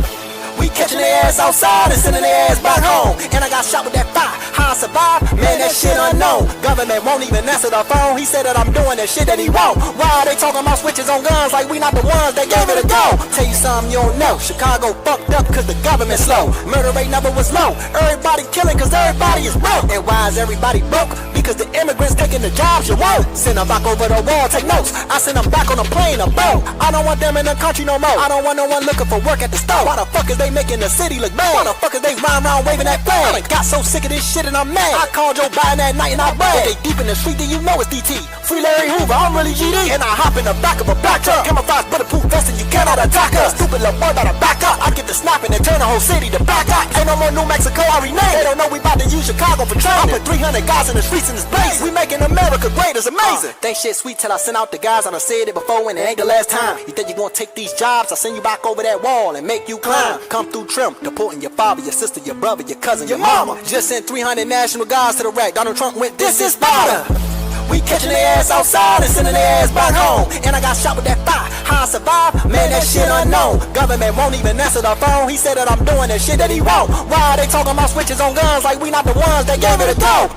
S5: We catching their ass outside and sending their ass back home. And I got shot with that fire. How I survived? Man, that shit unknown. Government won't even answer the phone. He said that I'm doing that shit that he won't. Why are they talking about switches on guns like we not the ones that gave it a go? Tell you something you don't know. Chicago fucked up cause the government slow. Murder rate number was low. Everybody killing cause everybody is broke. And why is everybody broke? Because the immigrants taking the jobs you won't. Send them back over the wall, take notes. I send them back on a plane, a boat. I don't want them in the country no more. I don't want no one looking for work at the store. Why the fuck is they making the city look bad? Why the fuck is they rhyme around waving that flag? I got so sick of this shit and I'm mad. I called Joe Biden that night and I bragged. They deep in the street, then you know it's DT. Free Larry Hoover, I'm really GD. And I hop in the back of a black truck. Camouflage bulletproof vest and you cannot attack us. Stupid little boy better back up. I get the snapping and turn the whole city to back up. Ain't no more New Mexico, I rename. They don't know we about to use Chicago for training. I put 300 guys in the streets in this place. We making America great, it's amazing. Think shit sweet till I send out the guys. I done said it before and it ain't the last time. You think you gonna take these jobs? I'll send you back over that wall and make you climb. Come through trim, deporting your father, your sister, your brother, your cousin, your mama. Just sent 300 national guards to the rack. Donald Trump went, this is Sparta. We catching their ass outside and sending their ass back home. And I got shot with that fire. How I survived? Man, that shit unknown. Government won't even answer the phone. He said that I'm doing that shit that he won't. Why are they talking about switches on guns like we not the ones that gave it a go?